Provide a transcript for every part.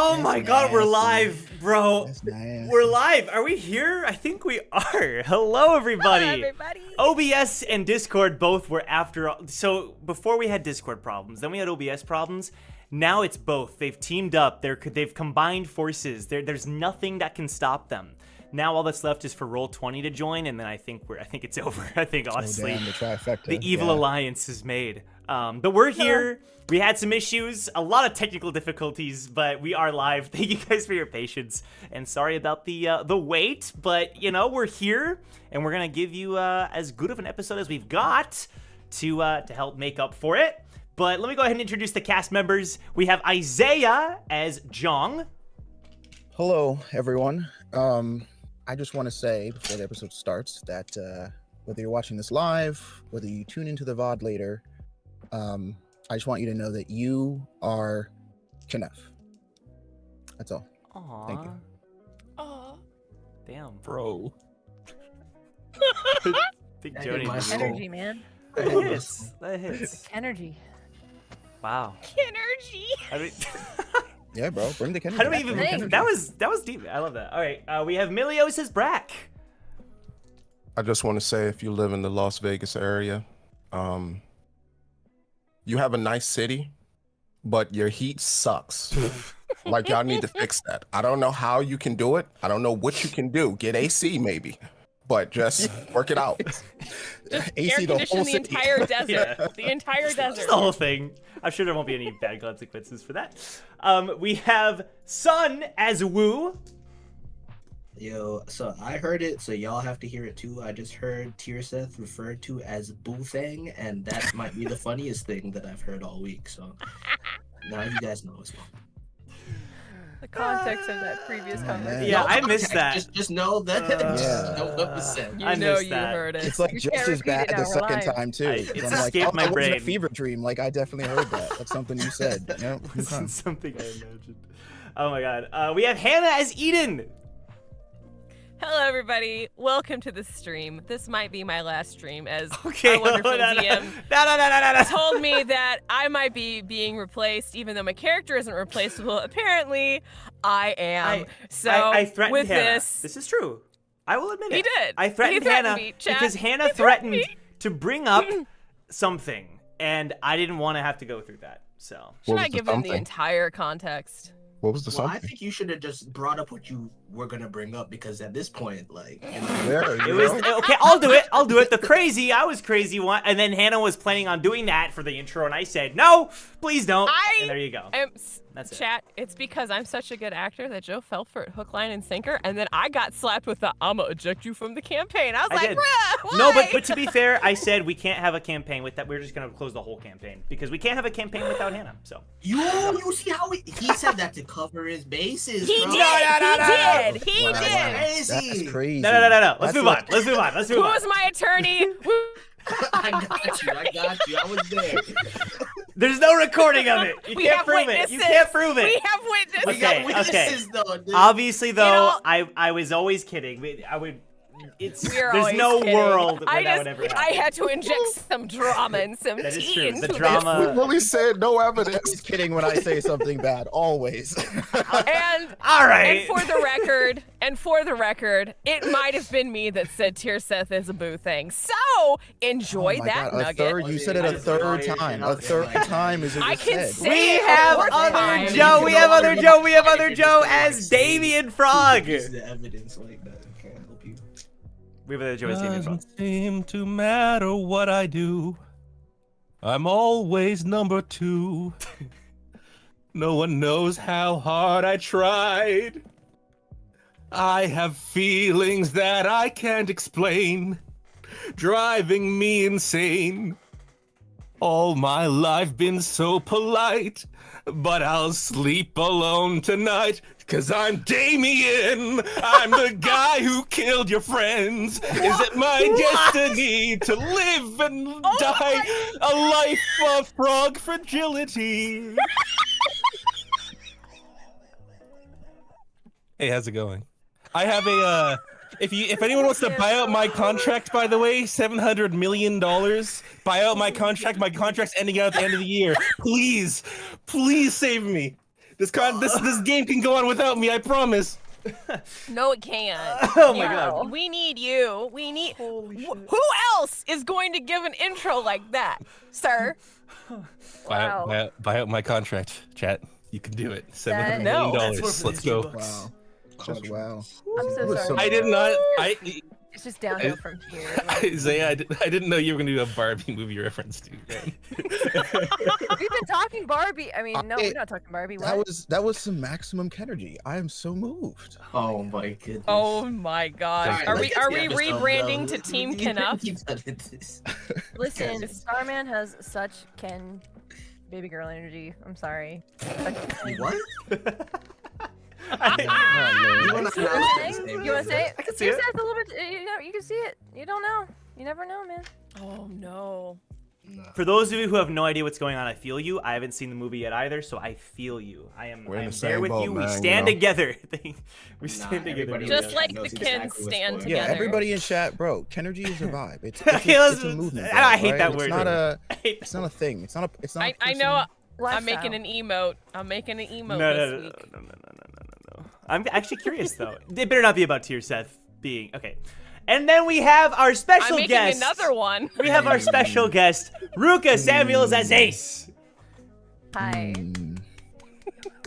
Oh my god, we're live, bro. Nice. We're live. Are we here? I think we are. Hello, everybody. Hello, everybody. OBS and Discord both were after. So before we had Discord problems, then we had OBS problems. Now it's both. They've teamed up. They've combined forces. There's nothing that can stop them. Now all that's left is for Roll20 to join, and then I think it's over. I think honestly, the trifecta. The evil alliance is made. But we're here. We had some issues, a lot of technical difficulties, but we are live. Thank you guys for your patience, and sorry about the wait. But you know, we're here, and we're gonna give you as good of an episode as we've got to help make up for it. But let me go ahead and introduce the cast members. We have Isaiah as Jong. Hello, everyone. I just want to say before the episode starts that whether you're watching this live, whether you tune into the VOD later, I just want you to know that you are Kenneth. That's all. Aww. Thank you. Aw. Damn, Bro. Big Jody. Energy, man. That hits. That hits. Energy. Wow. Energy. I mean, Yeah, bro. Bring the Kenneth. how do we back. even? Bring the Kenneth. That was deep. I love that. All right, we have Milios as Brack. I just want to say if you live in the Las Vegas area, you have a nice city, but your heat sucks. Like y'all need to fix that. I don't know how you can do it. I don't know what you can do. Get AC maybe, but just work it out. AC the whole the city. entire desert. Yeah. The entire desert. Just the whole thing. I'm sure there won't be any bad consequences for that. We have Sun as Wu. Yo, so I heard it, so y'all have to hear it too. I just heard Tearseth referred to as Boothang, and that might be the funniest thing that I've heard all week. So now you guys know as well. The context of that previous conversation. Yeah, No, I missed that. Just know that. Just Yeah. know what was said. You I know missed you that. heard it. It's like You just can't as repeat bad it the out second live. time too. It I'm like, escaped my that wasn't brain. a fever dream. Like I definitely heard that. That's something you said. Yep. This Okay. is something I imagined. Oh my god. We have Hannah as Eden. Hello, everybody. Welcome to the stream. This might be my last stream, as Okay. our wonderful no, DM no. told me that I might be being replaced, even though my character isn't replaceable. Apparently, I am. I threatened with Hannah. this, This is true. I will admit it. He did. I threatened He threatened Hannah me, chat. because Hannah He threatened threatened me. to bring up something, and I didn't want to have to go through that. So should What I was the give him the something? entire context? What was the Well, I something? think you should have just brought up what you were gonna bring up, because at this point, like, There, it you was know? okay. I'll do it. I'll do it. I was crazy one, and then Hannah was planning on doing that for the intro, and I said no, please don't. And there you go. That's it. Chat, it's because I'm such a good actor that Joe fell for it hook, line, and sinker, and then I got slapped with the "I'ma eject you from the campaign." I was I like, did. bruh, why? No, but to be fair, I said we can't have a campaign with that. We're just gonna close the whole campaign because we can't have a campaign without Hannah. So you see how he said that to cover his bases. He bro. did. He Wow, did. wow. Crazy. That's crazy. no. Let's That's move like- on. Let's move on. Let's move Who on. was my attorney? I got you. I was there. There's no recording of it. You We can't have prove witnesses. it. You can't prove it. We have witnesses. We got Okay, witnesses, though, dude. Obviously, though, know- I was always kidding. I would. It's We are there's always no kidding. world where I that would ever happen. I had to inject some drama and some That is tea true. into The this. We drama. really said no He's evidence. kidding when I say something bad. Always. And All right. And for the record, it might have been me that said Tearseth is a boo thing. So enjoy Oh my that God, nugget. third. You said it a third time. A third time is what I you can said. say We it a have fourth other time. Joe. We have other Joe. We have other You Joe can as just, like, Damien Frog. Use the evidence like that. I can't help you. We have other Joe as Damien Frog. Doesn't seem to matter what I do. I'm always number two. No one knows how hard I tried. I have feelings that I can't explain, driving me insane. All my life been so polite, but I'll sleep alone tonight, 'cause I'm Damien. I'm the guy who killed your friends. Is it my destiny to live and die a life of frog fragility? Hey, how's it going? I have a if anyone wants to buy out my contract, by the way, $700 million, buy out my contract. My contract's ending out at the end of the year. Please save me. This game can go on without me, I promise. No, it can't. Oh my god. We need you. We need. Who else is going to give an intro like that, sir? Buy out my contract, chat. You can do it. $700 No. million. That's Let's go. Wow. Just wow. I'm so It was sorry. I did not. It's just downhill from here. Isaiah, I didn't know you were gonna do a Barbie movie reference too, man. We've been talking Barbie. I mean, no, we're not talking Barbie. What? That was some maximum energy. I am so moved. Oh my goodness. Oh my god. Alright, Are let's we get the episode, rebranding bro. to Team You Knuff? keep editing this. Listen, Guys. Starman has such Ken baby girl energy. I'm sorry. What? Oh, You Lord. wanna You wanna announce say? this, You wanna say it? I can see Here's it. a little bit. You can see it. You don't know. You never know, man. Oh no. No. For those of you who have no idea what's going on, I feel you. I haven't seen the movie yet either, so I feel you. I am We're in the there same with boat, you. We man, stand you know? together. We Nah, stand together. everybody Just knows- like knows the exactly kids what's stand going on. Yeah, together. everybody in chat, bro. Energy is a vibe. It's Okay, it's a let's- movement. I bro, hate right? that It's word. not a. I hate It's not a thing. It's not a. It's not. I a know. I'm Lifestyle. making an emote. I'm making an emote No, this no, no, week. no. I'm actually curious though. It better not be about Tier Seth being okay. And then we have our special I'm making guest. another one. We have our special guest, Ruka Samuels as Ace. Hi, Mm.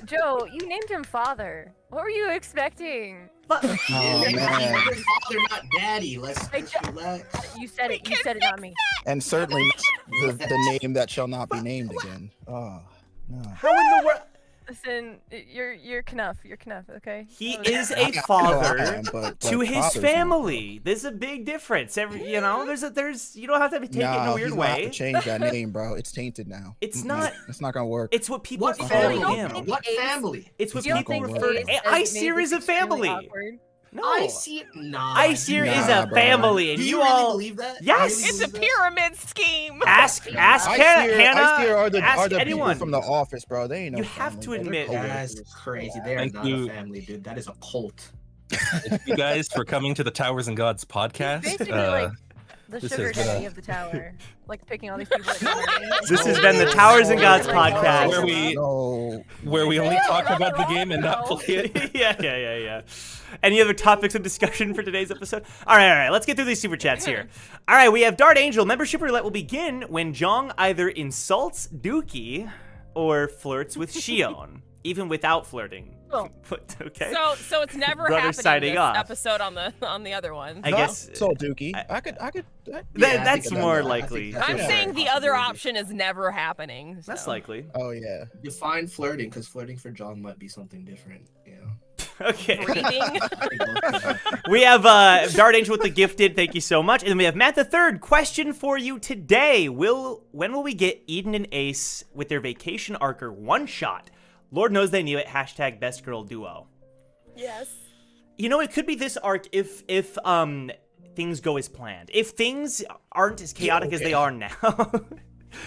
Joe. You named him father. What were you expecting? Oh Yeah, man. your father, not daddy. Let's Hey, Jo- relax. You said it. You said it, not me. And certainly the name that shall not be named again. Oh no. How in the world? Listen, you're Knuff. You're Knuff. Okay. He That was- is I a know I father am, but to his father's not. family. There's a big difference. There's you don't have to take it in a Nah, weird he's gonna have way. to change that name, bro. It's tainted now. It's Mm-mm. not. It's not gonna work. It's what people What call family? him. What family? It's what You don't people think refer Ace to. has I made Seer is this a extremely family. awkward? No. I see it. Nah. I Seer is Nah, a bro. family, and Do you you really all believe that? Yes! You really It's a believe that? pyramid scheme. ask I Hannah. I Seer are the ask people anyone. from the office, bro. They ain't no You have family, to bro. They're admit- coworkers. That's crazy. They are Thank not you. a family, dude. That is a cult. Thank you guys for coming to the Towers and Gods podcast. Basically, like the this sugar has been daddy a- of the tower, like picking all these people. That know their names. This has been the Towers and Gods Like, podcast. Where we- No. where we only talk about the game and not play it. yeah. Any other topics of discussion for today's episode? All right. Let's get through these super chats here. All right, we have Dart Angel. Membership roulette will begin when Jong either insults Dookie or flirts with Shion, even without flirting. Oh. Okay. So it's never Brother happening signing this off. episode on the other one. I guess So Dookie, I- I could. Yeah, I that's think more that- I think likely. that's I'm a saying the other possibility. option is never happening. That's so. likely. Oh yeah. Define flirting, because flirting for John might be something different. You know. Okay. Breathing. We have Dart Angel with the gifted. Thank you so much. And then we have Matt the Third. Question for you today: when will we get Eden and Ace with their vacation archer one shot? Lord knows they knew it. Hashtag best girl duo. Yes. You know, it could be this arc if things go as planned. If things aren't as chaotic as they are now,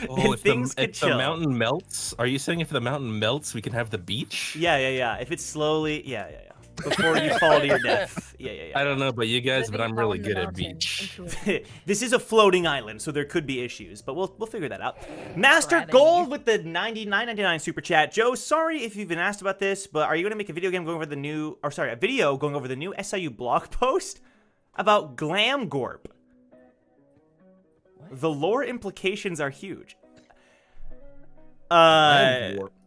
Oh, then if things the, could if the chill. mountain melts, are you saying if the mountain melts, we can have the beach? Yeah. If it's slowly, yeah. Before you fall to your death. Yeah. I don't know about you guys, Then but you I'm fall really in the good at mountain beach. into it. This is a floating island, so there could be issues, but we'll figure that out. Master Friday. Gold with the $99.99 super chat. Joe, sorry if you've been asked about this, but are you going to make a video going over the new SIU blog post about Glam Gorp? The lore implications are huge.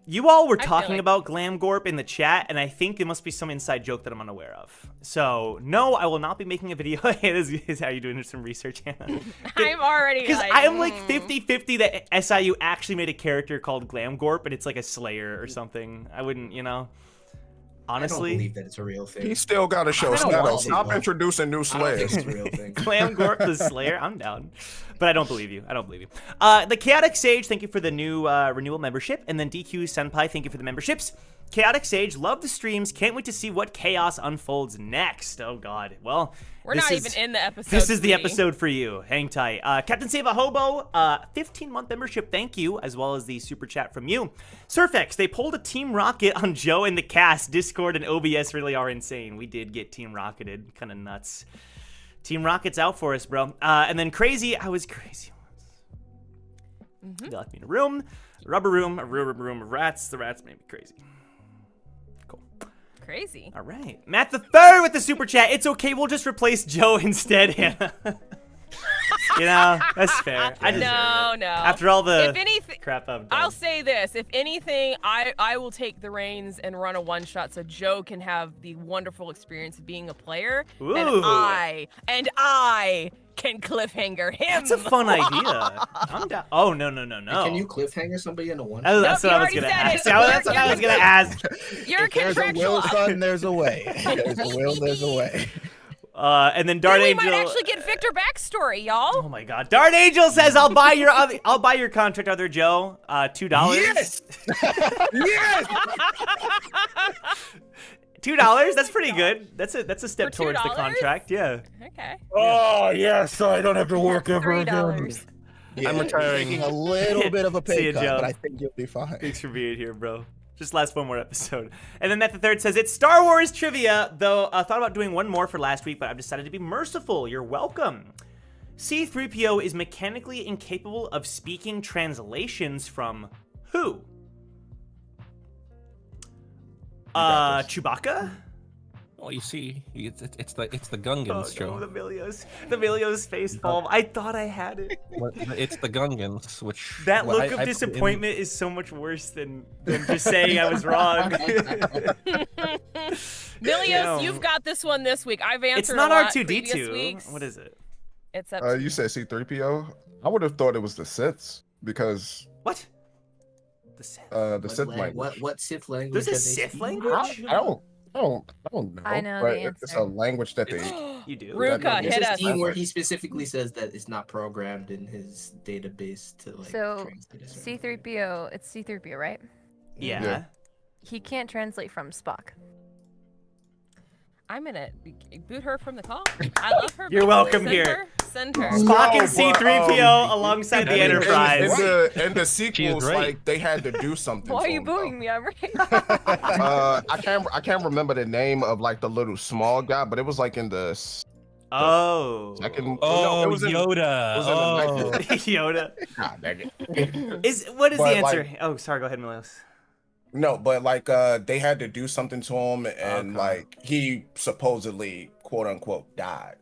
You all were I feel talking like- about Glam Gorp in the chat, and I think there must be some inside joke that I'm unaware of. So, no, I will not be making a video. This is how you doing some research, Hannah. I'm already Because like, I am like 50-50 that SIU actually made a character called Glam Gorp, and it's like a Slayer or something. I wouldn't, I don't honestly. believe that it's a real thing. He still got to show I don't Shadow. want to, Stop though. introducing new I don't think slayers. it's a real thing. Glam Gorp the Slayer, I'm down. But I don't believe you. The Chaotic Sage, thank you for the new renewal membership. And then DQ Senpai, thank you for the memberships. Chaotic Sage, love the streams. Can't wait to see what chaos unfolds next. Oh, God. Well, we're this not is- even in the episode. This is the Sweetie. episode for you. Hang tight. Captain Save a Hobo, 15-month membership, thank you, as well as the super chat from you. Surfx, they pulled a Team Rocket on Joe and the cast. Discord and OBS really are insane. We did get Team Rocketed. Kind of nuts. Team Rocket's out for us, bro. And then Crazy, I was crazy once. They locked me in a room, a rubber room of rats. The rats made me crazy. Crazy. All right. Matt the Third with the super chat. It's okay. We'll just replace Joe instead, Hannah. You know, that's fair. I deserve it. No. After all the If anything, crap I've done. I'll say this. If anything, I will take the reins and run a one-shot so Joe can have the wonderful experience of being a player. Ooh. And I can cliffhanger him. That's a fun idea. I'm down. Oh, no. Can you cliffhanger somebody into one? Oh, that's Nope, what I was you going to already ask. said it. That's what I was going to ask. You're If there's a contractual. will, son, there's a way. There's a will, there's a way. And then Dart Then we Angel. might actually get Victor backstory, y'all. Oh my God! Dart Angel says, "I'll buy your contract, other Joe. $2. Yes. Yes. $2. That's pretty good. That's a step For towards the $2? contract. Yeah. Okay. Oh yeah, so I don't have to work ever $3. Yeah, I'm you're retiring. taking a little bit of a See pay ya, cut, Joe. but I think you'll be fine. Thanks for being here, bro. Just last one more episode. And then Matt the Third says, it's Star Wars trivia, though I thought about doing one more for last week, but I've decided to be merciful. You're welcome. C-3PO is mechanically incapable of speaking translations from who? Chewbacca? Well, you see, it's the Gungans, Joe. No, the Milios face palm. I thought I had it. It's the Gungans, which That well, look I of put in- disappointment is so much worse than just saying I was wrong. Milios, Damn. you've got this one this week. I've answered It's not a lot previous R2-D2. weeks. What is it? It's up You said C-3PO? I would have thought it was the Siths because What? The Sith. the Sith language. What Sith language? There's a are they Sith speaking? language? I don't know. I know but the it's answer. a language that they. You do. Ruka, There's hit a us. scene where he specifically says that it's not programmed in his database to like So, translate a certain C-3PO, it's C-3PO, right? Yeah. Yeah. He can't translate from Spock. I'm gonna boot her from the call. I love her. You're welcome here. Send her. Spock No, and C-3PO alongside the in- in- Enterprise. In the sequels, right. like they had to do something. Why are to you him, booing me? I'm right. I can't remember the name of like the little small guy, but it was like in the Oh. second. Oh, no, it was in, Yoda. it was in the oh. next- Yoda. God dang it. What is But, the answer? like- Oh, sorry. Go ahead, Milios. No, but like they had to do something to him, and Okay. like he supposedly quote unquote died.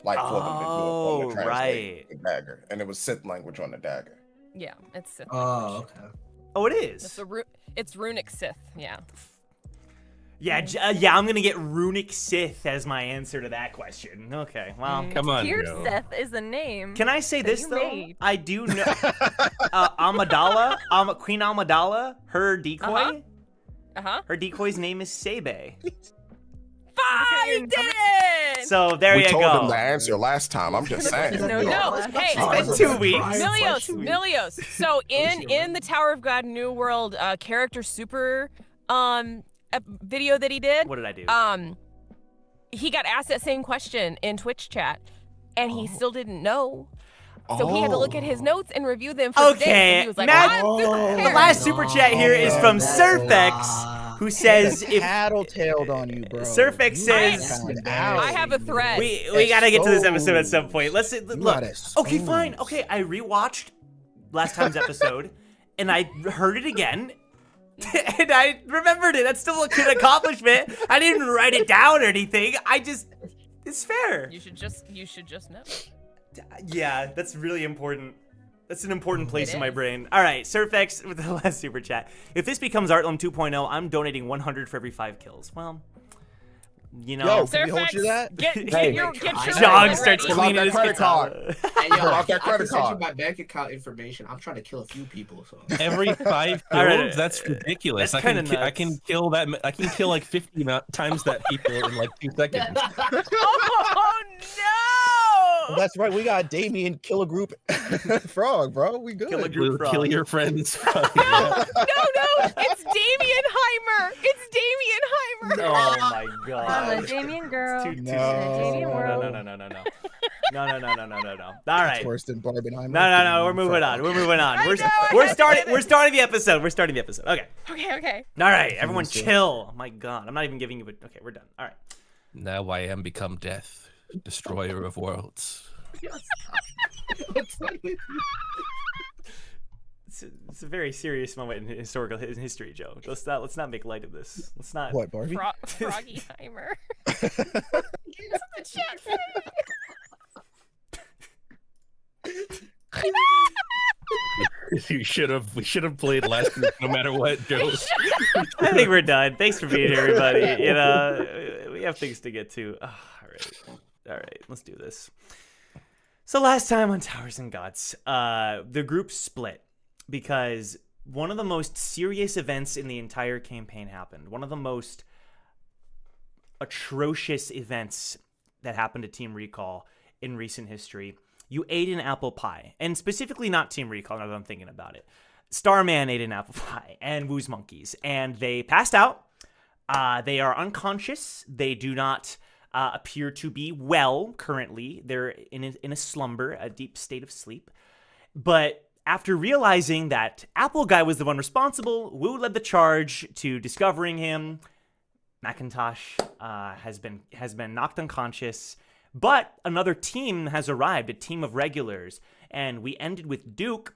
Like for them to do it Oh, on the translate right. the dagger, and it was Sith language on the dagger. Yeah, it's Sith. Oh, okay. Oh, it It's, is. it's runic Sith. Yeah. Yeah, yeah. I'm gonna get runic Sith as my answer to that question. Okay. Well, Come on, Joe. Seth is the name. can I say that this you though? made. I do know Amidala, Queen Amidala. Her decoy. Uh-huh. Her decoy's name is Sebe. I did it! So there we you told go. him the answer last time. I'm just saying. No, No, hey, It's been 2 weeks. Milios. So in the Tower of God New World character super video that he did, What did I do? he got asked that same question in Twitch chat, and he still didn't know. So he had to look at his notes and review them for today. Okay, And he was like, Matt- "I'm super the prepared." last super chat here is from Surfx, who says if Tattletaleed on you, bro. Surfx You says- found out. I have a thread. we gotta get to this episode at some point. Let's look. got Okay, fine. exposed. Okay, I rewatched last time's episode, and I heard it again. And I remembered it. That's still a good accomplishment. I didn't write it down or anything. It's fair. You should just know. Yeah, that's really important. That's an important place It in my is. brain. All right, Surfx with the last super chat. If this becomes Artlam 2.0, I'm donating 100 for every 5 kills. Well, you know. Yo, can we hold you that? Get Hey, your Jog ready. starts Pull out cleaning that his credit card. katana. Hey, yo, Pull out that I credit can send you card. my bank account information. I'm trying to kill a few people. So Every 5 kills? All right, That's ridiculous. that's I can kinda I can kill that. I can kill like 50 times that people in like 2 seconds. Oh no! That's right. We got Damien Kill a Group Frog, bro. We good. Kill a group Kill frog. your friends. No, it's Damien Heimer. It's Damien Heimer. Oh my I'm a god. Damien girl. Too- No. Damien world. No. All right. It's worse than Barbenheimer. No. We're moving on. We're moving on. I We're know, I we're had to starting. say We're this. starting the episode. We're starting the episode. Okay. Okay. All right. Everyone, Finish it. chill. My God, I'm not even giving you. Okay, we're done. All right. Now I am become death, destroyer of worlds. It's a very very serious moment in history, Joe. Let's not make light of this. Let's not. What, Barbie? Froggiheimer. That's what the chat said. We should have played last week, no matter what, Joe. I think we're done. Thanks for being here, everybody. You know, we have things to get to. Oh, all right, let's do this. So last time on Towers and Gods, the group split because one of the most serious events in the entire campaign happened. One of the most atrocious events that happened to Team Recall in recent history. You ate an apple pie, and specifically not Team Recall, now that I'm thinking about it. Starman ate an apple pie, and Wu's monkeys, and they passed out. They are unconscious. They do not appear to be well currently. They're in a slumber, a deep state of sleep. But after realizing that Apple Guy was the one responsible, Wu led the charge to discovering him. Macintosh has been knocked unconscious. But another team has arrived, a team of regulars, and we ended with Duke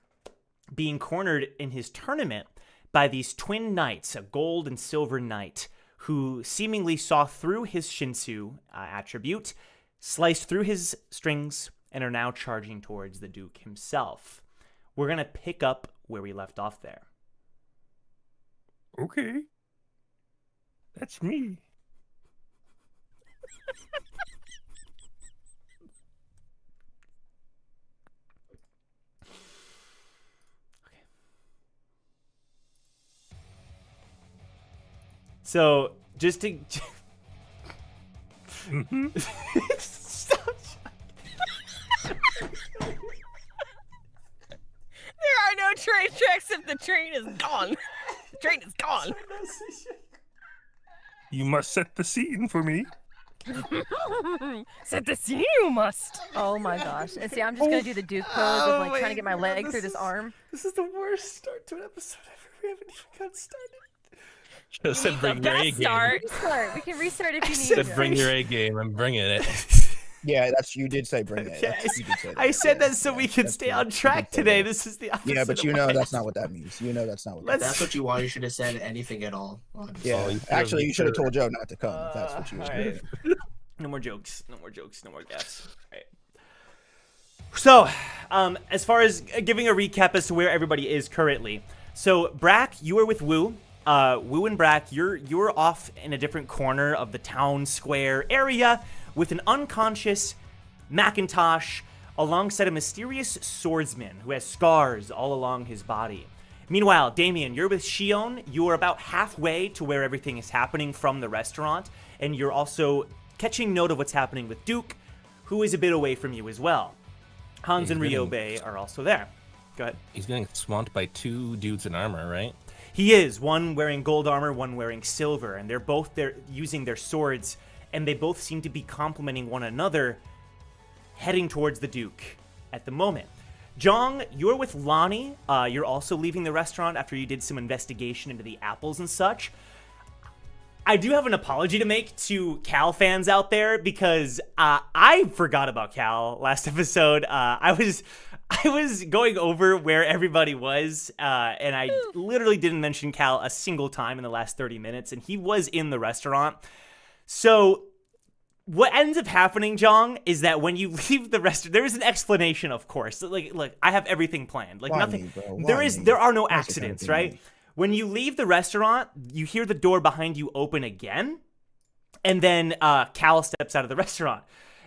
being cornered in his tournament by these twin knights, a gold and silver knight, who seemingly saw through his Shinsu attribute, sliced through his strings, and are now charging towards the Duke himself. We're going to pick up where we left off there. Okay. That's me. So, just to... Stop. There are no train tracks if the train is gone. The train is gone. You must set the scene for me. Set the scene, you must. Oh my gosh. And see, I'm just gonna do the Duke pose of like trying to get my leg through this arm. This is the worst start to an episode ever. We haven't even gotten started. Just said bring your A game. Restart. We can restart if you need Said to. bring your A game. I'm bringing it. Yeah, you did say bring it. Yeah, You did say that. I said Yeah, that so yeah, we can that's stay true. on You track did say today. that. This is the opposite. Yeah, but you of know what I that's not what that means. You know that's not what that Let's- means. That's what you want. You should have said anything at all. Honestly. Yeah, actually, you should have told Joe not to come. If that's what you was all doing. right. No more jokes. No more jokes. No more gaffes. All right. So, as far as giving a recap as to where everybody is currently. So, Brack, you are with Wu. Wu and Brack, you're off in a different corner of the town square area with an unconscious Macintosh alongside a mysterious swordsman who has scars all along his body. Meanwhile, Damien, you're with Shion. You are about halfway to where everything is happening from the restaurant, and you're also catching note of what's happening with Duke, who is a bit away from you as well. Hans and Ryobe are also there. Go ahead. He's getting swamped by two dudes in armor, right? He is, one wearing gold armor, one wearing silver, and they're both there using their swords, and they both seem to be complementing one another, heading towards the Duke at the moment. Jong, you're with Lonnie. You're also leaving the restaurant after you did some investigation into the apples and such. I do have an apology to make to Cal fans out there because I forgot about Cal last episode. I was going over where everybody was, and I literally didn't mention Cal a single time in the last 30 minutes, and he was in the restaurant. So what ends up happening, Jong, is that when you leave the restaurant, there is an explanation, of course. Like I have everything planned. Like Why nothing. me, bro? Why There are no me? That's the kind of accidents, thing right? me. When you leave the restaurant, you hear the door behind you open again, and then Cal steps out of the restaurant.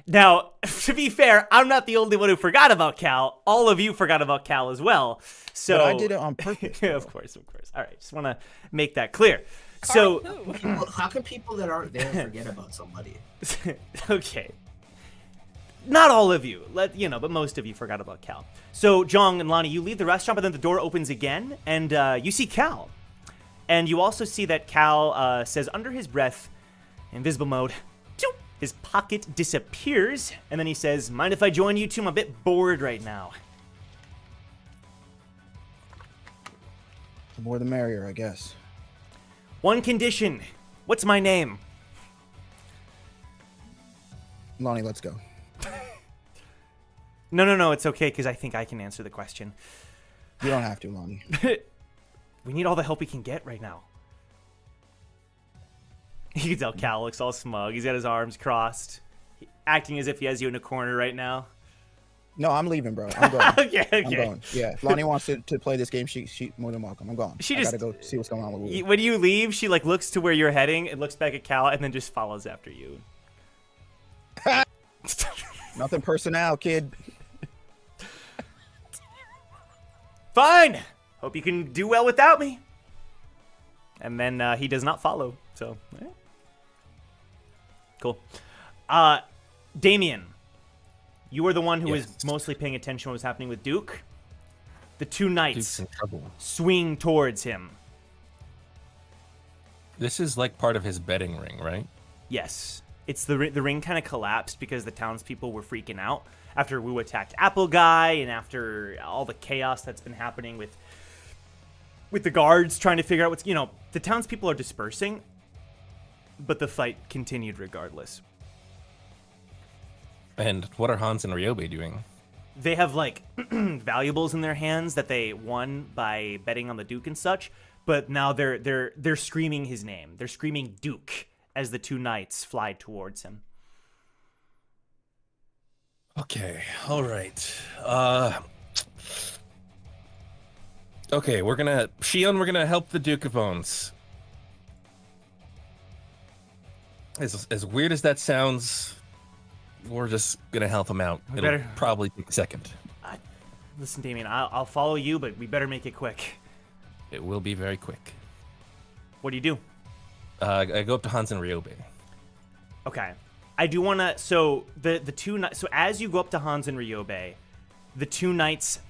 Now, to be fair, I'm not the only one who forgot about Cal. All of you forgot about Cal as well. So But I did it on purpose. Yeah, of course. All right, just want to make that clear. So, Well, how can people that aren't there forget about somebody? okay. Not all of you, but most of you forgot about Cal. So, Jong and Lonnie, you leave the restaurant, but then the door opens again, and you see Cal. And you also see that Cal says under his breath, invisible mode, "Choop." His pocket disappears, and then he says, "Mind if I join you two? I'm a bit bored right now." The more the merrier, I guess. One condition. What's my name? Lonnie, let's go. No, it's okay, because I think I can answer the question. You don't have to, Lonnie. We need all the help we can get right now. You can tell Cal looks all smug. He's got his arms crossed, acting as if he has you in a corner right now. No, I'm leaving, bro. I'm going. Okay. I'm going. Yeah, if Lonnie wants to play this game, she more than welcome. I'm going. She I just- gotta go see what's going on with Wu. When you leave, she like looks to where you're heading and looks back at Cal and then just follows after you. Nothing personnel, kid. Fine. Hope you can do well without me. And then he does not follow. So, cool. Damien, you were the one who was mostly paying attention to what was happening with Duke. The two Duke's knights in trouble. swing towards him. This is like part of his betting ring, right? Yes. It's the ring kind of collapsed because the townspeople were freaking out after Wu attacked Apple Guy and after all the chaos that's been happening with the guards trying to figure out what's, the townspeople are dispersing, but the fight continued regardless. And what are Hans and Ryobe doing? They have like valuables in their hands that they won by betting on the Duke and such, but now they're screaming his name. They're screaming Duke as the two knights fly towards him. Okay, all right. Okay, we're gonna help the Duke of Bones. As weird as that sounds, we're just gonna help him out. It'll better- probably take a second. Listen, Damien, I'll follow you, but we better make it quick. It will be very quick. What do you do? I go up to Hans and Ryobe. Okay. I do want to, so the two knights, so as you go up to Hans and Ryobe, the two knights,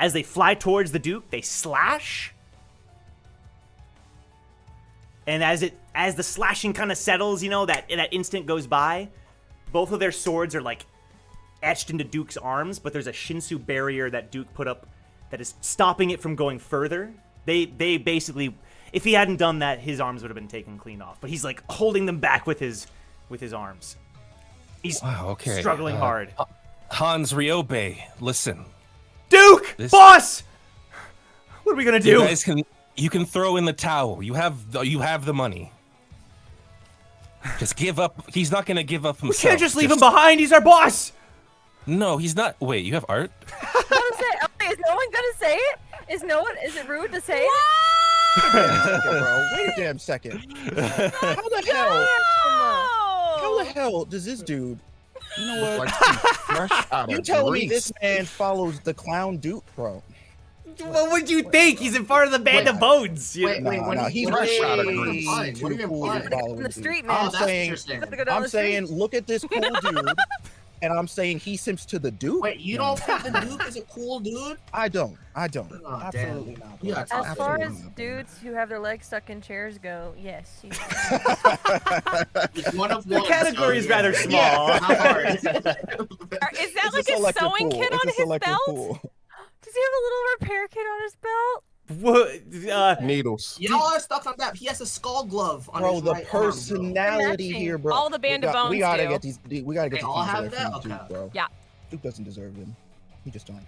as they fly towards the Duke, they slash. And as the slashing kind of settles, that instant goes by, both of their swords are like etched into Duke's arms, but there's a Shinsu barrier that Duke put up that is stopping it from going further. They basically, if he hadn't done that, his arms would have been taken clean off. But he's like holding them back with his arms. He's struggling hard. Hans, Ryobe, listen. Duke! Boss! What are we gonna do? You can throw in the towel. You have the money. Just give up. He's not gonna give up himself. We can't just leave him behind. He's our boss. No, he's not. Wait, you have art? Is no one gonna say it? Is it rude to say it? Wait a damn second. How the hell does this dude? You know what? Like fresh out You of telling me grease. this man follows the clown Duke, bro? What would you think? He's in part of the band of bones. Wait, No, he's fresh out of way grease. What are too you cool to implying? follow On the this street, dude. man. Oh, I'm that's what saying, you're saying. Have to go down I'm the saying, street. look at this cool dude, and I'm saying he simps to the Duke. Wait, you don't think the Duke is a cool dude? I don't. Oh, Absolutely damn. not. You bro. got top As far Absolutely as not. dudes who have their legs stuck in chairs go, yes. He's one of The one, category so, is yeah. rather small. Not hard. Is that It's like a selective sewing pool. kit on It's a his selective belt? pool. Does he have a little repair kit on his belt? What? Needles. Y'all are stuck on that. He has a skull glove on Bro, his the right arm, bro. personality Matching. here, bro. All the Band of Bones We gotta do. get these. We gotta get They these all things have away from that? Duke, Okay. bro. Yeah. Duke doesn't deserve them. He just don't.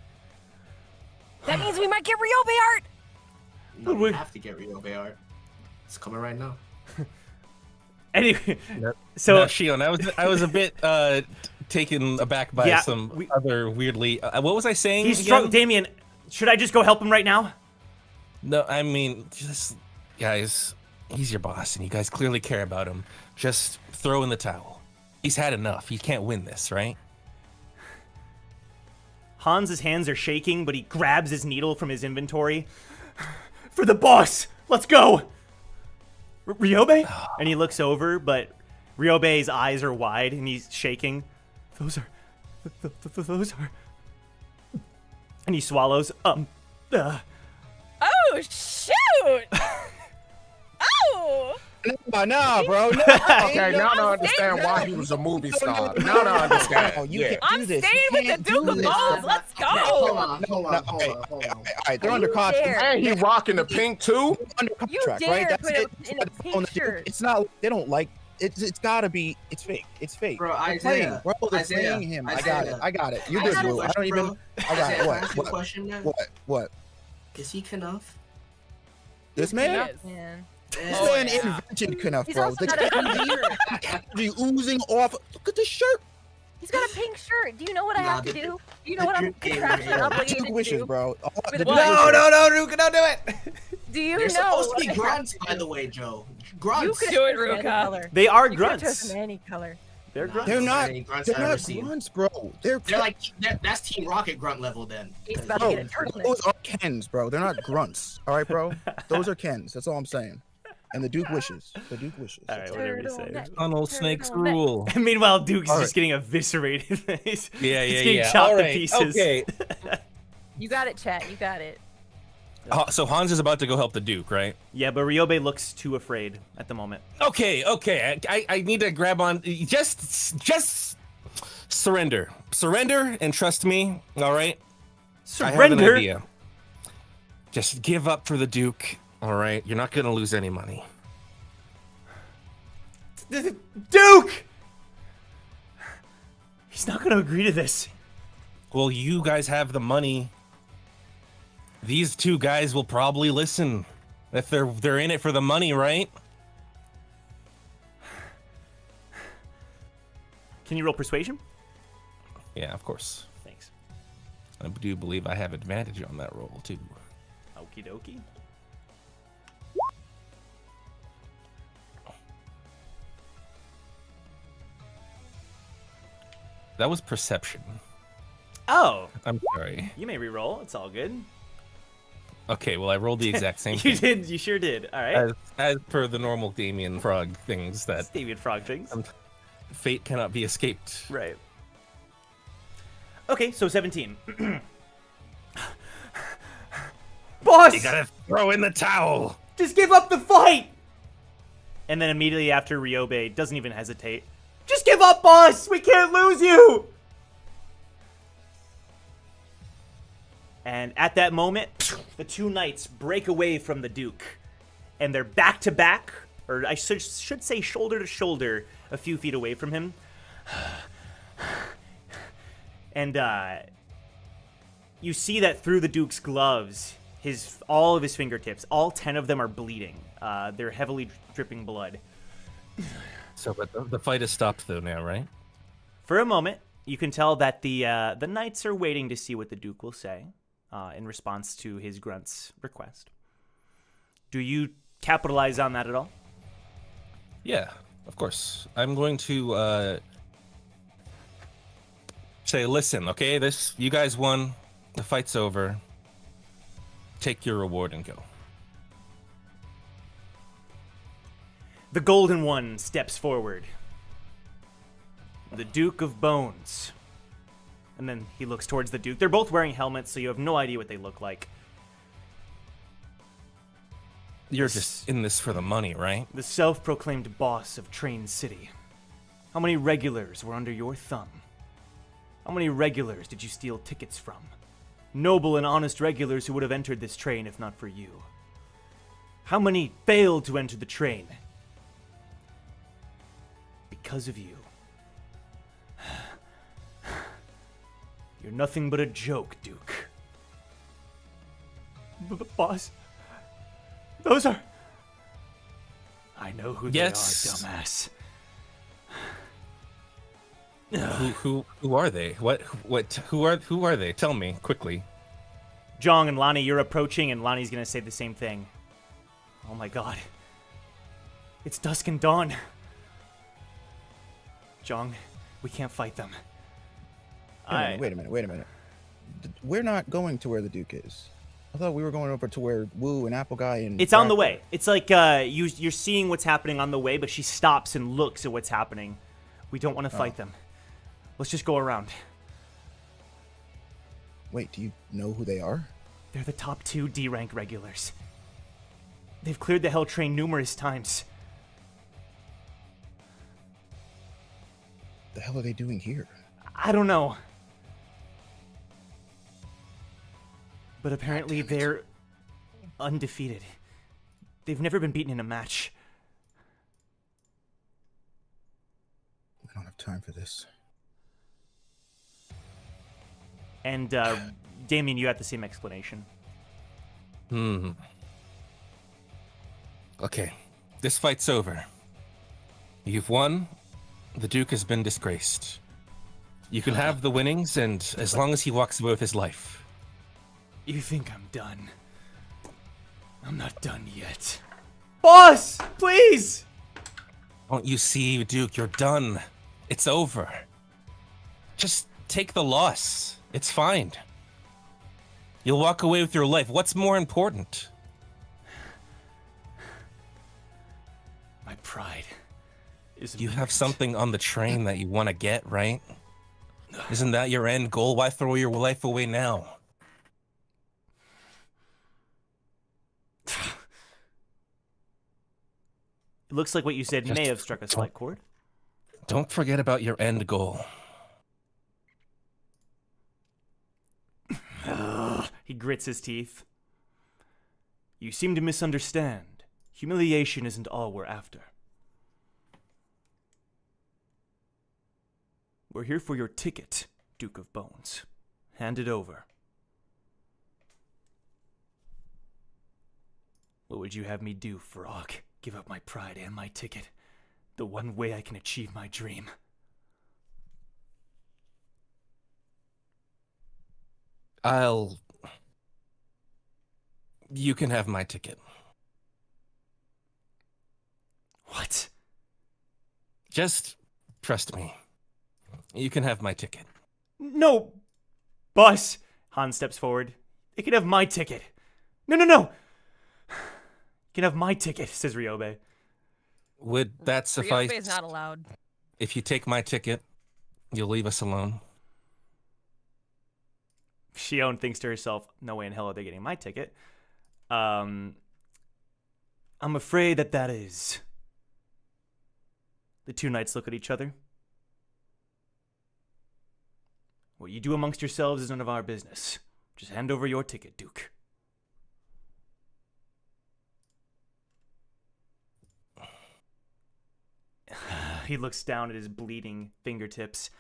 That means we might get Ryobe art. No, We- we have to get Rio Bayard. It's coming right now. Anyway, No, so Shion, I was a bit taken aback by Yeah, some other weirdly. What was I saying? he's strong. again? Damien, should I just go help him right now? No, I mean, just guys. He's your boss, and you guys clearly care about him. Just throw in the towel. He's had enough. He can't win this, right? Hans's hands are shaking, but he grabs his needle from his inventory. For the boss! Let's go! Ryobe? And he looks over, but Ryobe's eyes are wide and he's shaking. Those are. And he swallows. Oh shoot! Oh! Nah, bro. No. Okay, now I understand why he was a movie star. Now I understand. No, you Yeah. can't I'm do this. staying You with the can't Duke do of this. Bones. Let's go! Hold on. All right, they're under contract. dare? And he rocking the pink too. Under You contract, dare right? That's put it. it in a pink shirt. It's not. They don't like. It's gotta be. It's fake. It's fake. Bro, They're Isaiah, playing, bro. They're Isaiah, playing him. Isaiah. I got it. You're I good, got a bro. I don't question, even. bro. I got Isaiah, it. can I What? ask you a question, man? What? Is he Knuff? This man? Yes. Man. This Oh, man yeah. invented Knuff, He's bro. also The got a energy oozing off. Look at the shirt. He's got a pink shirt. Do you know what I Nah, have to the- do? Do you know what I'm the Duke contractually gave me- obligated Duke wishes, to? bro. With The Duke what? No, wishes. no, Ruka, don't do it. Do you They're know? supposed to be what I have grunts, to by do? the way, Joe. You Grunts. could Do it, have chosen any Ruka. color. They are You could have grunts. chosen any color. They're Nah, grunts. They're not. any grunts They're I've ever not seen. grunts, bro. They're That's Team Rocket grunt level then. He's about to bro. get a turtleneck. Those are Kens, bro. They're not grunts. All right, bro. Those are Kens. That's all I'm saying. And the Duke wishes. The Duke wishes. All right, whatever you say. Turtleneck. Tunnel snakes Turtleneck. rule. Meanwhile, Duke's All just getting eviscerated. he's, Yeah, he's yeah, getting yeah. chopped All to right, pieces. okay. You got it, chat. You got it. So Hans is about to go help the Duke, right? Yeah, but Ryobe looks too afraid at the moment. Okay. I need to grab on. Just surrender. Surrender and trust me. All right. I have an Surrender. idea. Just give up for the Duke. All right. You're not gonna lose any money. Duke! He's not gonna agree to this. Well, you guys have the money. These two guys will probably listen if they're in it for the money, right? Can you roll persuasion? Yeah, of course. Thanks. I do believe I have advantage on that roll too. Okie dokie. That was perception. Oh, I'm sorry. you may re-roll. It's all good. Okay, well I rolled the exact same You thing. did. You sure did. All right. As per the normal Damien Frog things that Stevie and Frog things. fate cannot be escaped. Right. Okay, so 17. Boss! You gotta throw in the towel. Just give up the fight! And then immediately after, Ryobe doesn't even hesitate. Just give up, boss! We can't lose you! And at that moment, the two knights break away from the Duke. And they're back to back, or I should say shoulder to shoulder, a few feet away from him. And you see that through the Duke's gloves, all of his fingertips, all 10 of them are bleeding. They're heavily dripping blood. So, but the fight has stopped though now, right? For a moment, you can tell that the knights are waiting to see what the Duke will say in response to his grunt's request. Do you capitalize on that at all? Yeah, of course. I'm going to say, listen, okay, you guys won. The fight's over. Take your reward and go. The Golden One steps forward. The Duke of Bones. And then he looks towards the Duke. They're both wearing helmets, so you have no idea what they look like. You're just in this for the money, right? The self-proclaimed boss of Train City. How many regulars were under your thumb? How many regulars did you steal tickets from? Noble and honest regulars who would have entered this train if not for you. How many failed to enter the train? Because of you. You're nothing but a joke, Duke. Boss, those are... I know who Yes. they are, dumbass. Who are they? Who are they? Tell me quickly. Jong and Lonnie, you're approaching, and Lonnie's gonna say the same thing. Oh my god. It's dusk and dawn. Jong, we can't fight them. Wait a minute. We're not going to where the Duke is. I thought we were going over to where Wu and Apple Guy and... It's on the way. It's like you're seeing what's happening on the way, but she stops and looks at what's happening. We don't want to fight them. Let's just go around. Wait, do you know who they are? They're the top 2 D-rank regulars. They've cleared the Hell Train numerous times. The hell are they doing here? I don't know. But apparently they're undefeated. They've never been beaten in a match. We don't have time for this. And Damien, you had the same explanation. Okay, this fight's over. You've won. The Duke has been disgraced. You can have the winnings, and as long as he walks away with his life. You think I'm done? I'm not done yet. Boss, please! Don't you see, Duke, you're done. It's over. Just take the loss. It's fine. You'll walk away with your life. What's more important? My pride is. You have something on the train that you want to get, right? Isn't that your end goal? Why throw your life away now? It looks like what you said may have struck a slight chord. Don't forget about your end goal. He grits his teeth. You seem to misunderstand. Humiliation isn't all we're after. We're here for your ticket, Duke of Bones. Hand it over. What would you have me do, Frog? Give up my pride and my ticket. The one way I can achieve my dream. You can have my ticket. What? Just trust me. You can have my ticket. No! Boss! Han steps forward. You can have my ticket. No! You can have my ticket, says Ryobe. Would that suffice? Ryobe is not allowed. If you take my ticket, you'll leave us alone. Shion thinks to herself, no way in hell are they getting my ticket. I'm afraid that is. The two knights look at each other. What you do amongst yourselves is none of our business. Just hand over your ticket, Duke. He looks down at his bleeding fingertips.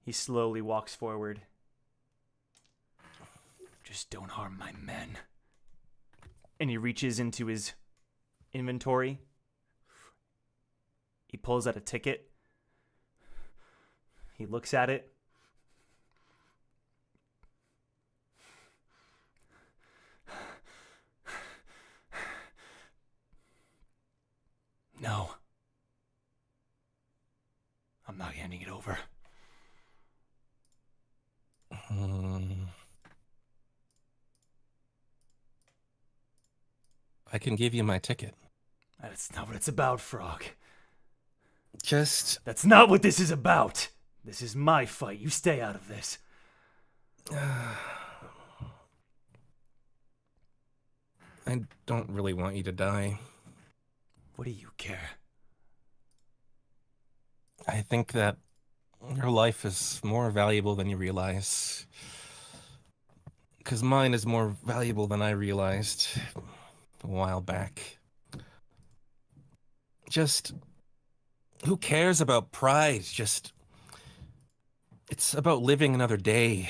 He slowly walks forward. Just don't harm my men. And he reaches into his inventory. He pulls out a ticket. He looks at it. No. I'm not handing it over. I can give you my ticket. That's not what it's about, Frog. Just... That's not what this is about. This is my fight. You stay out of this. I don't really want you to die. What do you care? I think that your life is more valuable than you realize. Because mine is more valuable than I realized a while back. Just, who cares about pride? Just, it's about living another day.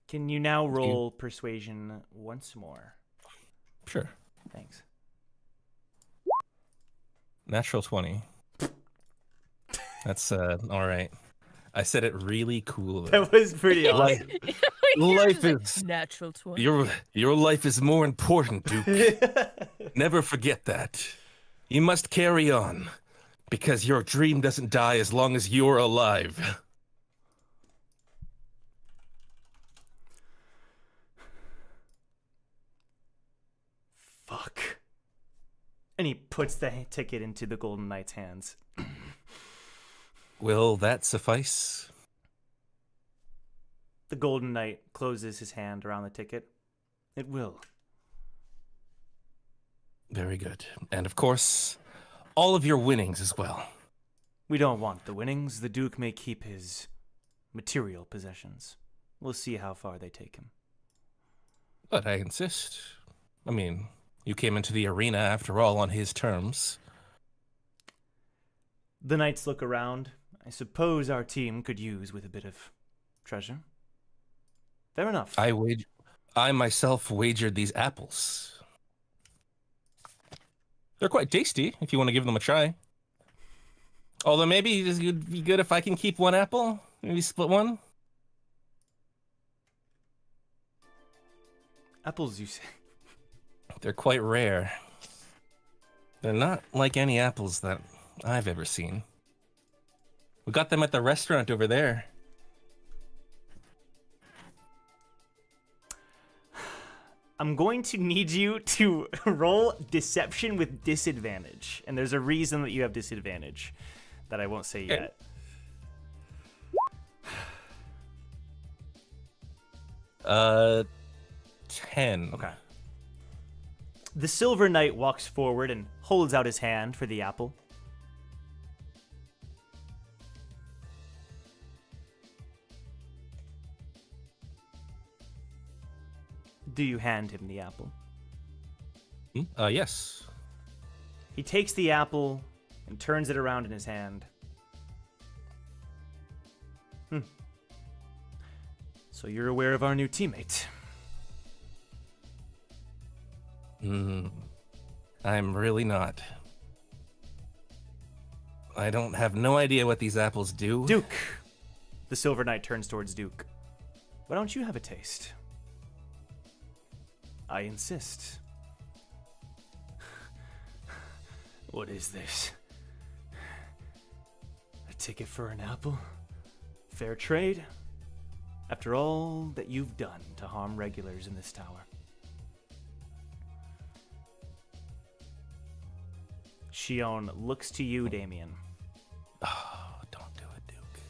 Can you now roll persuasion once more? Sure. Thanks. Natural 20. That's all right. I said it really cool. That was pretty awesome. Life is natural 20. Your life is more important, Duke. Never forget that. You must carry on, because your dream doesn't die as long as you're alive. Fuck. And he puts the ticket into the Golden Knight's hands. Will that suffice? The Golden Knight closes his hand around the ticket. It will. Very good. And of course, all of your winnings as well. We don't want the winnings. The Duke may keep his material possessions. We'll see how far they take him. But I insist. I mean, you came into the arena after all on his terms. The knights look around. I suppose our team could use with a bit of treasure. Fair enough. I myself wagered these apples. They're quite tasty if you want to give them a try. Although maybe it would be good if I can keep one apple. Maybe split one. Apples, you say? They're quite rare. They're not like any apples that I've ever seen. We got them at the restaurant over there. I'm going to need you to roll deception with disadvantage. And there's a reason that you have disadvantage that I won't say yet. 10. Okay. The Silver Knight walks forward and holds out his hand for the apple. Do you hand him the apple? Yes. He takes the apple and turns it around in his hand. So you're aware of our new teammate. I'm really not. I don't have no idea what these apples do. Duke. The Silver Knight turns towards Duke. Why don't you have a taste? I insist. What is this? A ticket for an apple? Fair trade? After all that you've done to harm regulars in this tower. Shion looks to you, Damien. Oh, don't do it, Duke.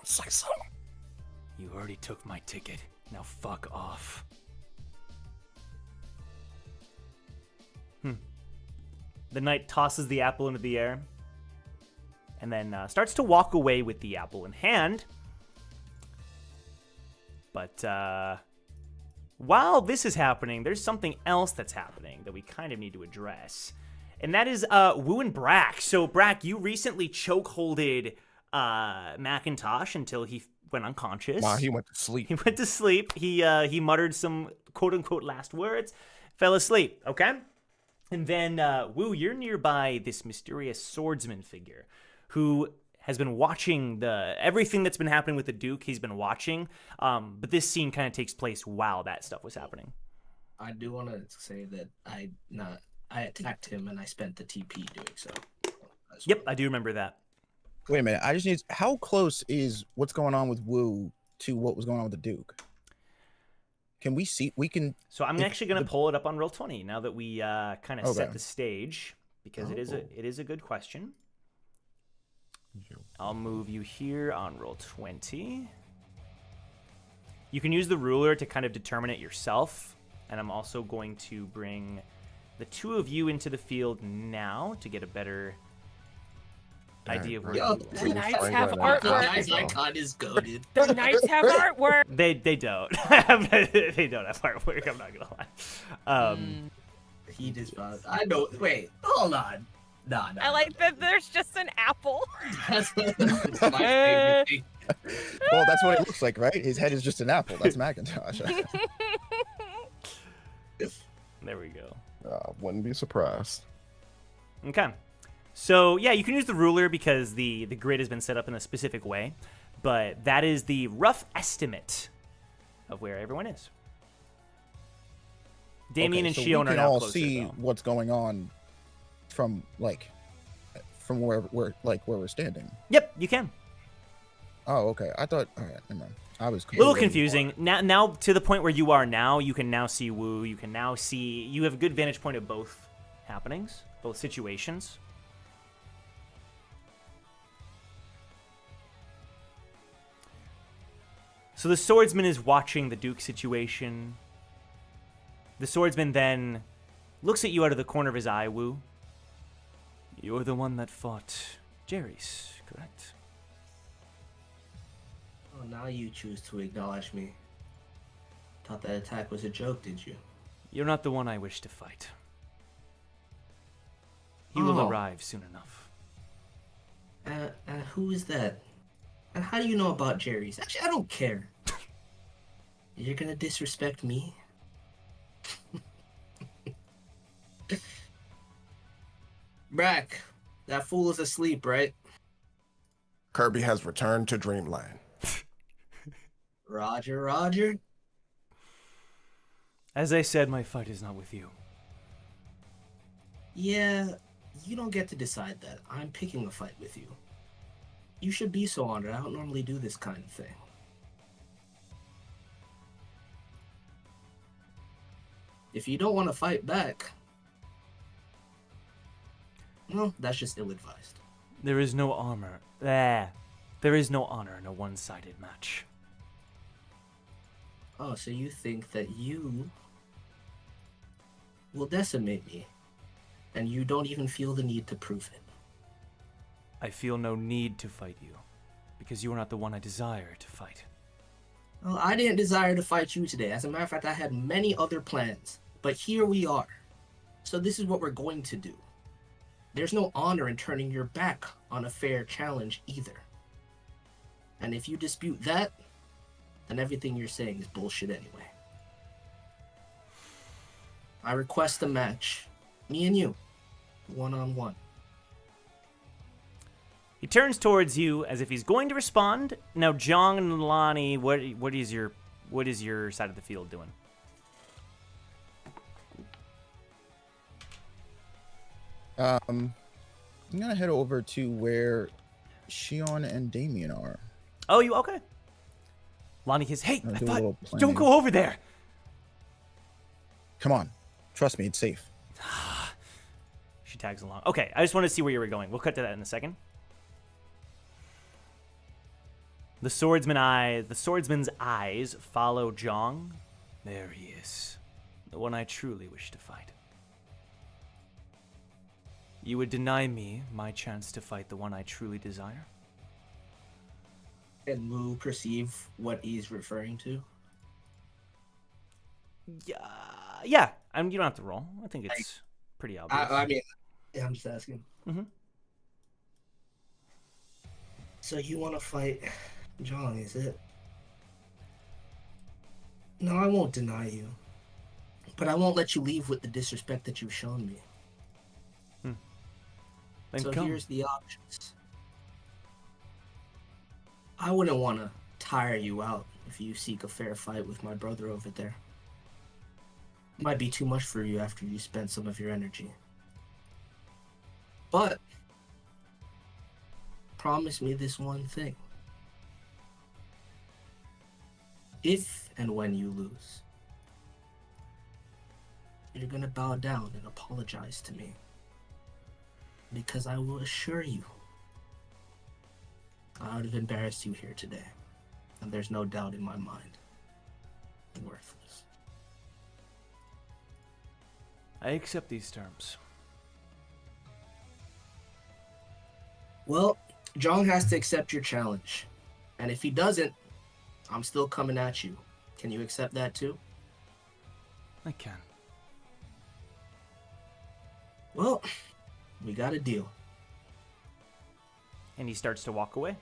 Say so. You already took my ticket. Now fuck off. The knight tosses the apple into the air and then starts to walk away with the apple in hand. But while this is happening, there's something else that's happening that we kind of need to address. And that is Wu and Brack. So, Brack, you recently chokeholded Macintosh until he went unconscious. Wow, he went to sleep. He went to sleep. He muttered some quote-unquote last words, fell asleep, okay? And then, Wu, you're nearby this mysterious swordsman figure who has been watching everything that's been happening with the Duke. He's been watching, but this scene kind of takes place while that stuff was happening. I do want to say that I attacked him and I spent the TP doing so. Yep, I do remember that. Wait a minute. I just need. How close is what's going on with Wu to what was going on with the Duke? Can we see? We can. So I'm actually going to pull it up on Roll20 now that we kind of set Okay. the stage, because it is a good question. I'll move you here on Roll20. You can use the ruler to kind of determine it yourself, and I'm also going to bring the two of you into the field now to get a better idea of where Yo, you The are. knights have the artwork. guy's icon is goaded. The knights have artwork. They don't. They don't have artwork, I'm not going to lie. He just. I know. Wait, hold on. Nah. I like that there's just an apple. That's my favorite thing. Well, that's what it looks like, right? His head is just an apple. That's Macintosh. There we go. Wouldn't be surprised. Okay. So, yeah, you can use the ruler because the grid has been set up in a specific way, but that is the rough estimate of where everyone is. Damien Okay, and so Shion we are can now all closer, see though. what's going on from where we're standing. Yep, you can. Oh, okay. I thought. All right, never mind. I was A little completely- confusing. Now, to the point where you are now, you can now see Wu. You can now see. You have a good vantage point of both happenings, both situations. So the swordsman is watching the Duke situation. The swordsman then looks at you out of the corner of his eye, Wu. You're the one that fought Jerry's, correct? Oh, now you choose to acknowledge me. Thought that attack was a joke, did you? You're not the one I wish to fight. He will Oh. arrive soon enough. Who is that? And how do you know about Jerry's? Actually, I don't care. You're gonna disrespect me? Brack, that fool is asleep, right? Kirby has returned to Dreamland. Roger, Roger. As I said, my fight is not with you. Yeah, you don't get to decide that. I'm picking a fight with you. You should be so honored. I don't normally do this kind of thing. If you don't want to fight back, well, that's just ill-advised. There is no armor. There is no honor in a one-sided match. Oh, so you think that you will decimate me, and you don't even feel the need to prove it? I feel no need to fight you, because you are not the one I desire to fight. Well, I didn't desire to fight you today. As a matter of fact, I had many other plans, but here we are. So this is what we're going to do. There's no honor in turning your back on a fair challenge either. And if you dispute that, then everything you're saying is bullshit anyway. I request a match. Me and you. One-on-one. He turns towards you as if he's going to respond. Now, Jong and Lonnie, what is your side of the field doing? I'm gonna head over to where Shion and Damien are. Oh, you okay? Lonnie says, "Hey, I'll I do a thought, little don't planning. go over there." Come on, trust me, it's safe. She tags along. Okay, I just want to see where you were going. We'll cut to that in a second. The swordsman's eyes follow Jong. There he is, the one I truly wish to fight. You would deny me my chance to fight the one I truly desire? Can Wu perceive what he's referring to? Yeah. I mean, you don't have to roll. I think it's pretty obvious. I mean, yeah, I'm just asking. Mm-hmm. So you want to fight John, is it? No, I won't deny you. But I won't let you leave with the disrespect that you've shown me. Then So come. here's the options. I wouldn't want to tire you out if you seek a fair fight with my brother over there. It might be too much for you after you spent some of your energy. But promise me this one thing. If and when you lose, you're gonna bow down and apologize to me. Because I will assure you, I would have embarrassed you here today. And there's no doubt in my mind. Worthless. I accept these terms. Well, Jong has to accept your challenge. And if he doesn't, I'm still coming at you. Can you accept that too? I can. Well, we got a deal. And he starts to walk away.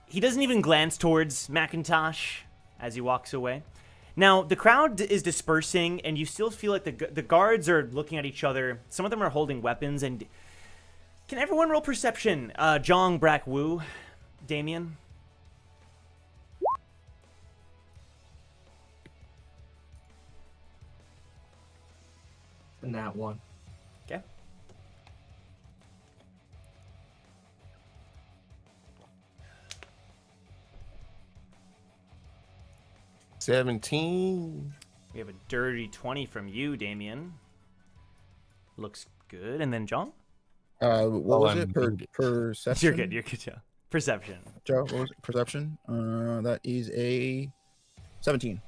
He doesn't even glance towards Macintosh as he walks away. Now, the crowd is dispersing, and you still feel like the guards are looking at each other. Some of them are holding weapons, and can everyone roll perception? Jong, Brack, Wu, Damien? And that one. Okay. $17. We have a dirty 20 from you, Damien. Looks good. And then Jong? What was I'm it? muted. Perception. You're good, Joe. Perception. Joe, what was it? Perception. That is a 17.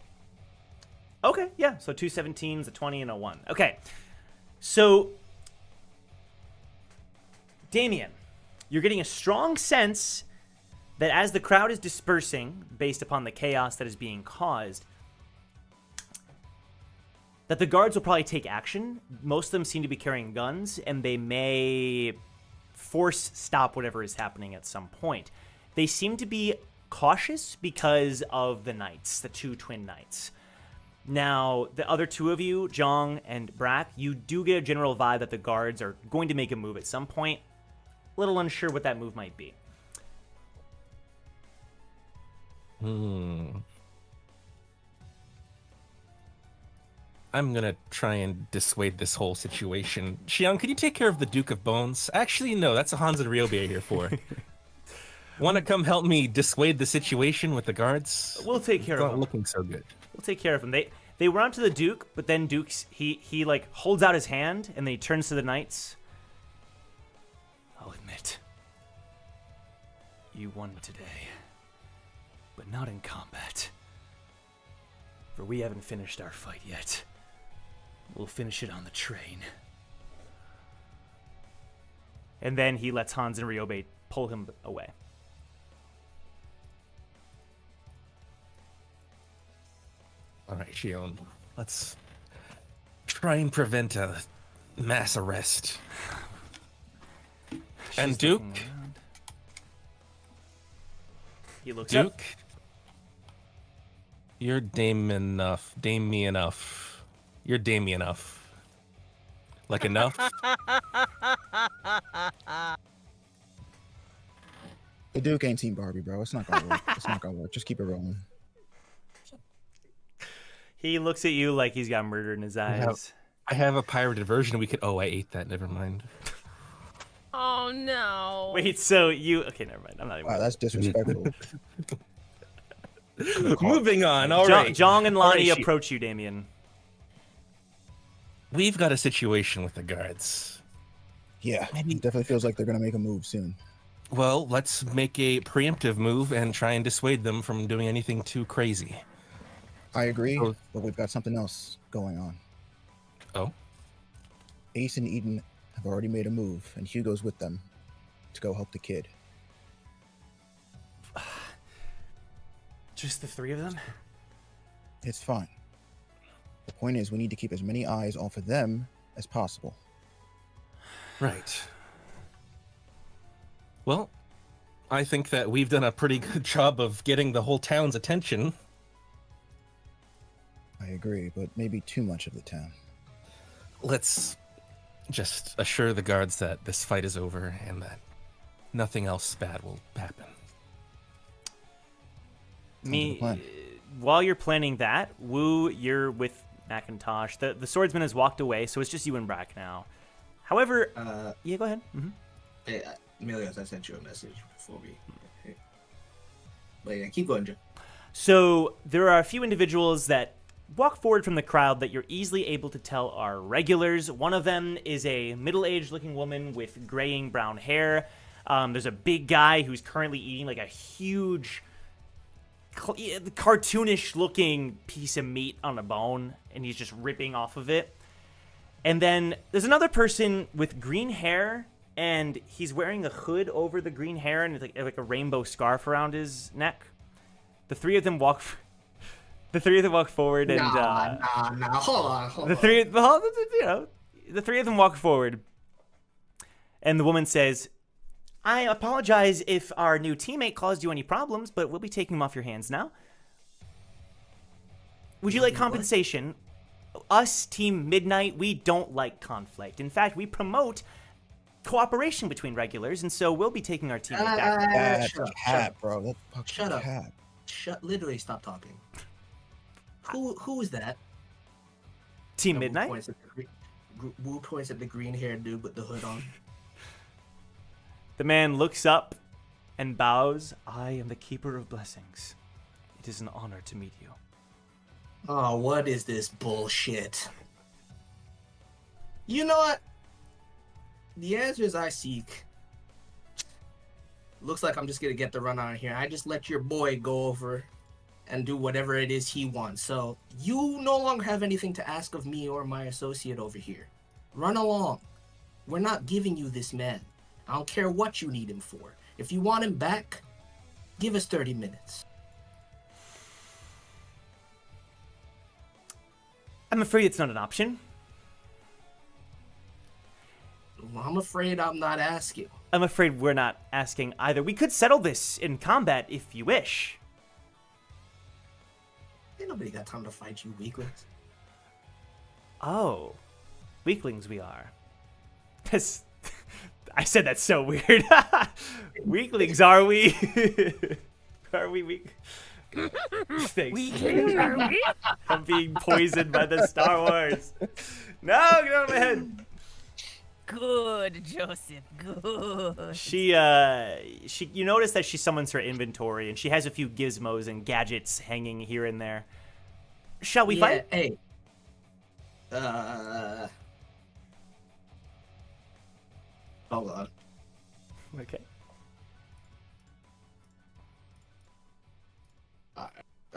Okay, yeah. So 2 17s, a 20, and a 1. Okay. So, Damien, you're getting a strong sense that as the crowd is dispersing, based upon the chaos that is being caused, that the guards will probably take action. Most of them seem to be carrying guns, and they may force stop whatever is happening at some point. They seem to be cautious because of the knights, the two twin knights. Now, the other two of you, Jong and Brack, you do get a general vibe that the guards are going to make a move at some point. A little unsure what that move might be. I'm gonna try and dissuade this whole situation. Xiang, could you take care of the Duke of Bones? Actually, no, that's a Hans and Ryobi here for. Want to come help me dissuade the situation with the guards? We'll take care It's of not them. looking so good. We'll take care of them. They run up to the Duke, but then Duke's he like holds out his hand and then he turns to the knights. I'll admit, you won today, but not in combat. For we haven't finished our fight yet. We'll finish it on the train. And then he lets Hans and Ryobi pull him away. All right, Xiang, let's try and prevent a mass arrest. And She's Duke? looking around. He looks up. Duke? You're dame enough. Dame me enough. You're dame me enough. Like enough? The Duke ain't seen Barbie, bro. It's not gonna work. It's not gonna work. Just keep it rolling. He looks at you like he's got murder in his eyes. I have a pirated version. We could. Oh, I ate that. Never mind. Oh no. Wait, so you... Okay, never mind. I'm not even... Wow, that's disrespectful. Moving on. All right. Jong and Lonnie All right, approach you, Damien. We've got a situation with the guards. Yeah, it definitely feels like they're gonna make a move soon. Well, let's make a preemptive move and try and dissuade them from doing anything too crazy. I agree, Oh. but we've got something else going on. Oh? Ace and Eden have already made a move, and Hugo's with them to go help the kid. Just the three of them? It's fine. The point is, we need to keep as many eyes off of them as possible. Right. Well, I think that we've done a pretty good job of getting the whole town's attention. I agree, but maybe too much of the town. Let's just assure the guards that this fight is over and that nothing else bad will happen. like a plan. While you're planning that, Wu, you're with Macintosh. The swordsman has walked away, so it's just you and Brack now. However, yeah, go ahead. Hey, Milios, I sent you a message before we. But yeah, keep going, Joe. So there are a few individuals that walk forward from the crowd that you're easily able to tell are regulars. One of them is a middle-aged looking woman with graying brown hair. There's a big guy who's currently eating like a huge cartoonish looking piece of meat on a bone, and he's just ripping off of it. And then there's another person with green hair, and he's wearing a hood over the green hair and like a rainbow scarf around his neck. The three of them walk forward, and Nah, hold on. the three of them walk forward, and the woman says, I apologize if our new teammate caused you any problems, but we'll be taking him off your hands now. Would you like compensation? Us, Team Midnight, we don't like conflict. In fact, we promote cooperation between regulars, and so we'll be taking our teammate back. That's shut up, cap, bro. That's fucking Shut up. cap. Literally stop talking. Who is that? Team Wu Midnight? Wu points at the green-haired dude with the hood on. The man looks up and bows. I am the Keeper of Blessings. It is an honor to meet you. Oh, what is this bullshit? You know what? The answers I seek. Looks like I'm just gonna get the run on here. I just let your boy go over and do whatever it is he wants. So you no longer have anything to ask of me or my associate over here. Run along. We're not giving you this man. I don't care what you need him for. If you want him back, give us 30 minutes. I'm afraid it's not an option. Well, I'm afraid I'm not asking. I'm afraid we're not asking either. We could settle this in combat if you wish. Ain't nobody got time to fight you weaklings. Oh, weaklings we are. This, I said that's so weird. Weaklings, are we? Are we weak? Thanks. I'm being poisoned by the Star Wars. No, get out of my head. Good, Joseph. Good. She, you notice that she summons her inventory, and she has a few gizmos and gadgets hanging here and there. Shall we fight? Hey. Hold on. Okay.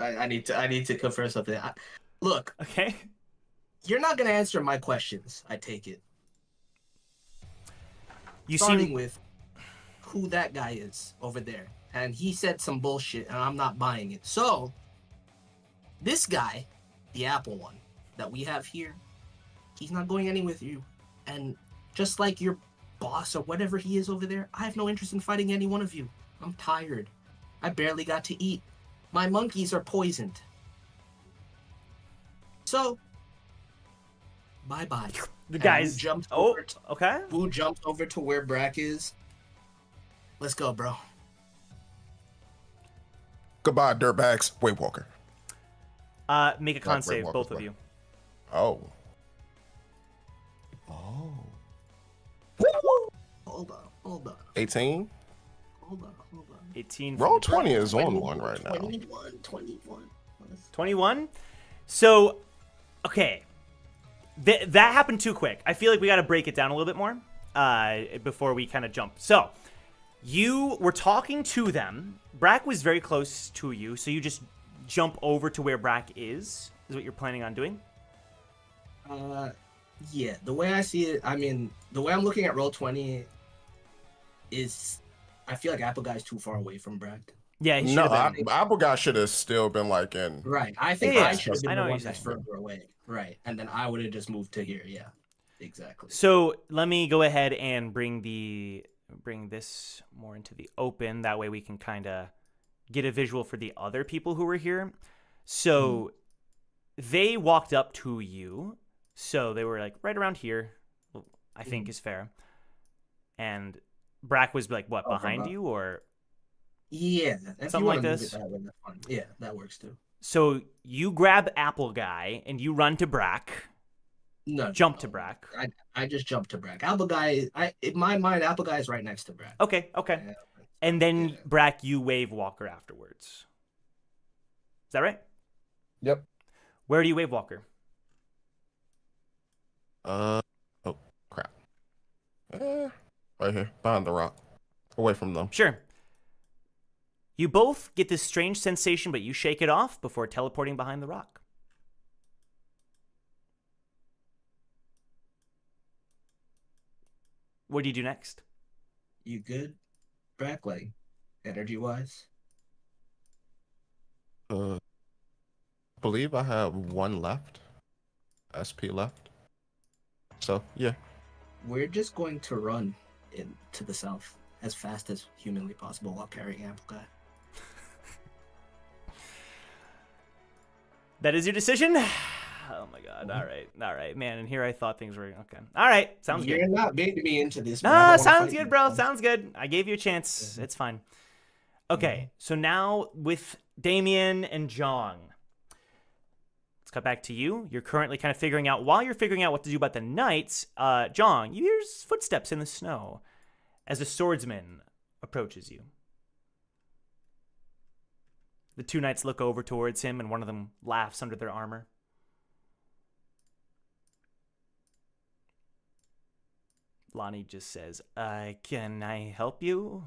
I need to confirm something. Look, Okay. you're not gonna answer my questions. I take it. You Starting seem with who that guy is over there, and he said some bullshit, and I'm not buying it. So, this guy, the Apple one that we have here, he's not going anywhere with you, and just like your boss or whatever he is over there, I have no interest in fighting any one of you. I'm tired. I barely got to eat. My monkeys are poisoned. So, bye-bye. the And guys. Wu jumped Oh, over okay. Wu jumps over to where Brack is. Let's go, bro. Goodbye, dirtbags. Wait, Walker. Make a con Not save, Great both Walker's of way. you. Oh. Oh. Hold on, hold on, 18. hold on, hold on. 18. Roll 20 is on one right now. 21. 21. So, okay. That happened too quick. I feel like we got to break it down a little bit more before we kind of jump. So, you were talking to them. Brack was very close to you, so you just jump over to where Brack is what you're planning on doing? Yeah, the way I see it, I mean, the way I'm looking at Roll20 is, I feel like Apple Guy's too far away from Brack. Yeah, he should No, have been. Apple Guy should have still been like in. Right, I think Yeah, I should have I been know the what one you're that's saying. further away. Right, and then I would have just moved to here. Yeah, exactly. So let me go ahead and bring this more into the open. That way we can kind of get a visual for the other people who were here. So they walked up to you. So they were like right around here, I think is fair. And Brack was like, what, behind you or? Yeah, if Something you like wanna move this? it that way, that's fine. Yeah, that works too. So you grab Apple Guy and you run to Brack, No, jump to Brack. I just jumped to Brack. Apple Guy, in my mind, Apple Guy is right next to Brack. Okay. Yeah. And then Yeah. Brack, you wave Walker afterwards. Is that right? Yep. Where do you wave Walker? Oh crap. Right here, behind the rock, away from them. Sure. You both get this strange sensation, but you shake it off before teleporting behind the rock. What do you do next? You good, Brack? Like, energy-wise? I believe I have one left. SP left. So yeah. We're just going to run to the south as fast as humanly possible while carrying Apple Guy. That is your decision? Oh my god. All right, man. And here I thought things were okay. All right. Sounds good. You're not baiting me into this. man. I No, don't wanna sounds fight good, you. bro. Sounds good. I gave you a chance. It's fine. Okay, so now with Damien and Jong. Let's cut back to you. You're currently kind of figuring out, while you're figuring out what to do about the knights, Jong, you hear footsteps in the snow as a swordsman approaches you. The two knights look over towards him, and one of them laughs under their armor. Lonnie just says, can I help you?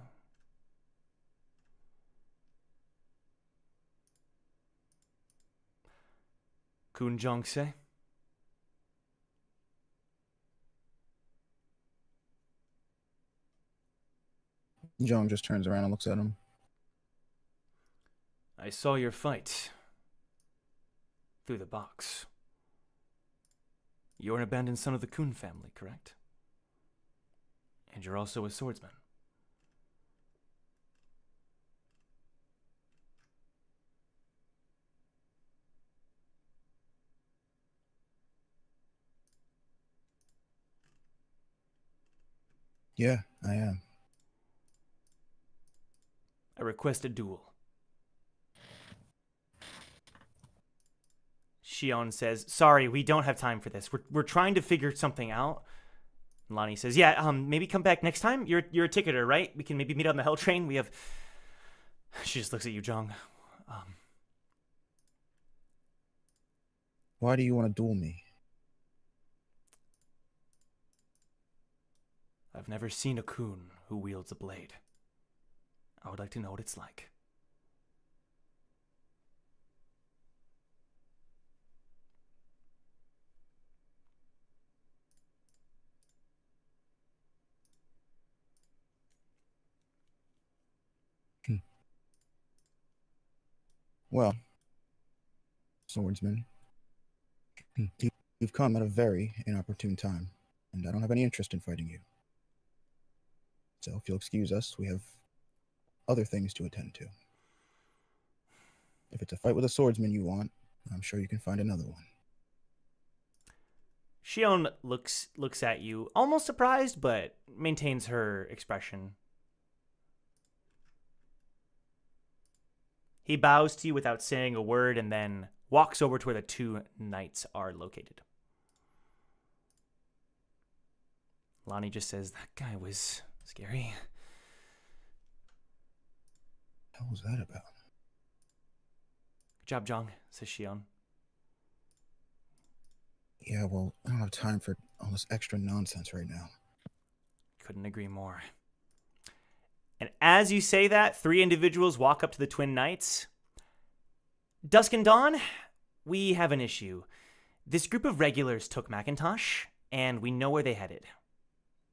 Kun Jong say? Jong just turns around and looks at him. I saw your fight through the box. You're an abandoned son of the Kun family, correct? And you're also a swordsman. Yeah, I am. I request a duel. Shion says, sorry, we don't have time for this. We're trying to figure something out. Lonnie says, yeah, maybe come back next time. You're a ticketer, right? We can maybe meet on the Hell Train. We have... She just looks at you, Jong. Why do you want to duel me? I've never seen a Kun who wields a blade. I would like to know what it's like. Well, swordsman, you've come at a very inopportune time, and I don't have any interest in fighting you. So if you'll excuse us, we have other things to attend to. If it's a fight with a swordsman you want, I'm sure you can find another one. Shion looks at you, almost surprised, but maintains her expression. He bows to you without saying a word and then walks over to where the two knights are located. Lonnie just says, that guy was scary. What was that about? Good job, Jong, says Shion. Yeah, well, I don't have time for all this extra nonsense right now. Couldn't agree more. And as you say that, three individuals walk up to the twin knights. Dusk and Dawn, we have an issue. This group of regulars took Macintosh, and we know where they headed.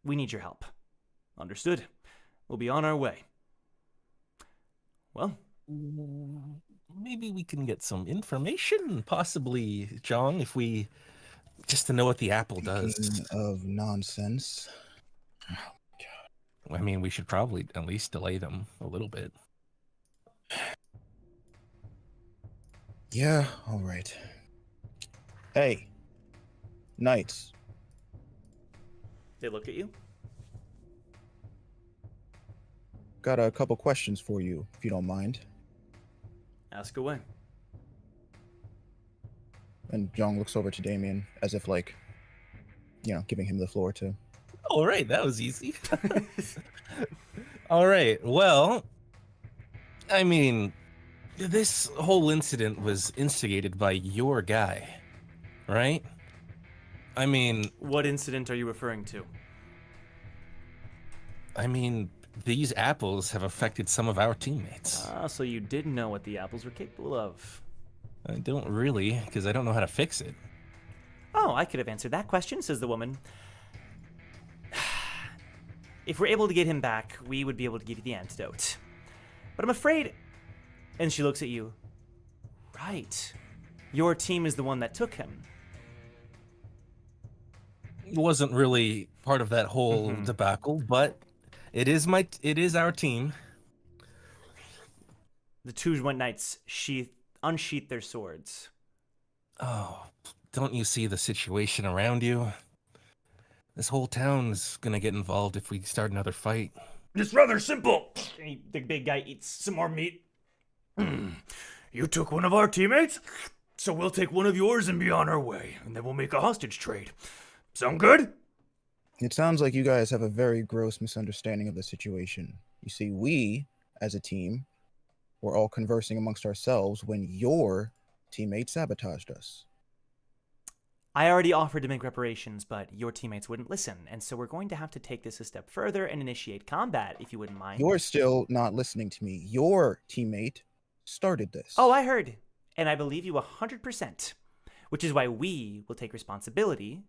We need your help. Understood. We'll be on our way. Well, maybe we can get some information, possibly, John, if we... Just to know what the apple does. Speaking of nonsense. I mean, we should probably at least delay them a little bit. Yeah, all right. Hey, knights. they look at you. Got a couple questions for you, if you don't mind. Ask away. And Jong looks over to Damien as if, like, you know, giving him the floor to... All right, that was easy. All right, well, I mean, this whole incident was instigated by your guy, right? I mean... What incident are you referring to? I mean, these apples have affected some of our teammates. Ah, so you did know what the apples were capable of. I don't really, because I don't know how to fix it. Oh, I could have answered that question, says the woman. If we're able to get him back, we would be able to give you the antidote. But I'm afraid... And she looks at you. Right. Your team is the one that took him. Wasn't really part of that whole debacle, but it is our team. The two knights unsheath their swords. Oh, don't you see the situation around you? This whole town's gonna get involved if we start another fight. It's rather simple. The big guy eats some more meat. You took one of our teammates, so we'll take one of yours and be on our way, and then we'll make a hostage trade. Sound good? It sounds like you guys have a very gross misunderstanding of the situation. You see, we, as a team, were all conversing amongst ourselves when your teammate sabotaged us. I already offered to make reparations, but your teammates wouldn't listen, and so we're going to have to take this a step further and initiate combat, if you wouldn't mind. You're still not listening to me. Your teammate started this. Oh, I heard, and I believe you 100%, which is why we will take responsibility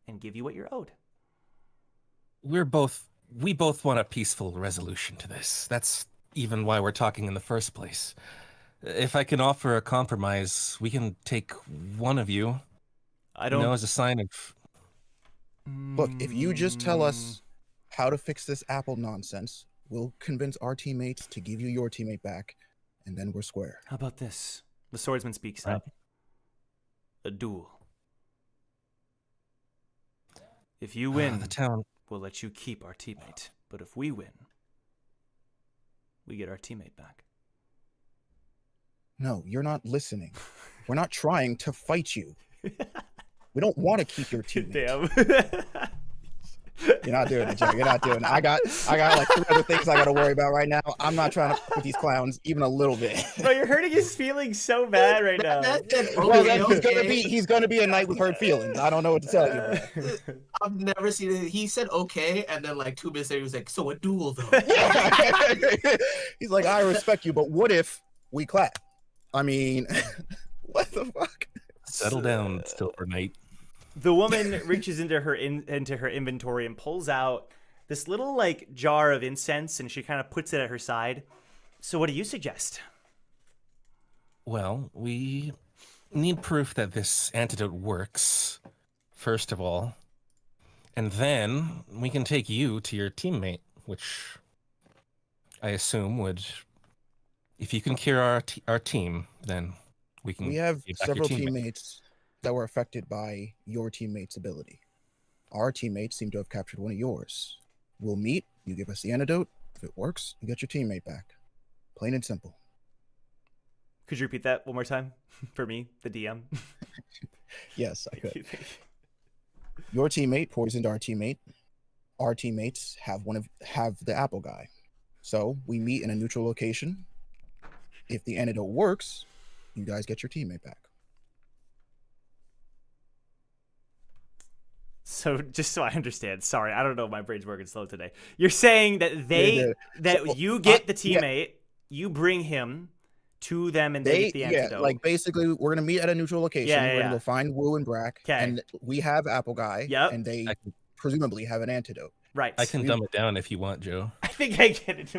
and give you what you're owed. We both want a peaceful resolution to this. That's even why we're talking in the first place. If I can offer a compromise, we can take one of you, as a sign of Look, if you just tell us how to fix this apple nonsense, we'll convince our teammates to give you your teammate back, and then we're square. How about this? The swordsman speaks up. A duel. If you win, The town. we'll let you keep our teammate. But if we win, we get our teammate back. No, you're not listening. We're not trying to fight you. We don't want to keep your teammate. Damn. You're not doing it, Joe. You're not doing it. I got like 3 other things I got to worry about right now. I'm not trying to put these clowns even a little bit. Bro, you're hurting his feelings so bad right now. Well, he's gonna be a knight with hurt feelings. I don't know what to tell you. Bro. I've never seen it. He said okay, and then like 2 minutes later, he was like, "So a duel though." He's like, I respect you, but what if we clap? I mean, what the fuck? Settle down, Silver Knight. The woman reaches into her inventory and pulls out this little like jar of incense, and she kind of puts it at her side. So what do you suggest? Well, we need proof that this antidote works, first of all. And then we can take you to your teammate, which I assume would... If you can cure our team, then we can... We have give back your several teammate. teammates that were affected by your teammate's ability. Our teammates seem to have captured one of yours. We'll meet, you give us the antidote. If it works, you get your teammate back. Plain and simple. Could you repeat that one more time for me, the DM? Yes, I could. Your teammate poisoned our teammate. Our teammates have the Apple Guy. So we meet in a neutral location. If the antidote works, you guys get your teammate back. So just so I understand, sorry, I don't know, my brain's working slow today. You're saying that you get the teammate, you bring him to them, and they get the antidote. Yeah, like basically, we're gonna meet at a neutral location. We're gonna go find Wu and Brack, Okay. and we have Apple Guy, and they presumably have an antidote. Right. I can dumb it down if you want, Joe. I think I get it.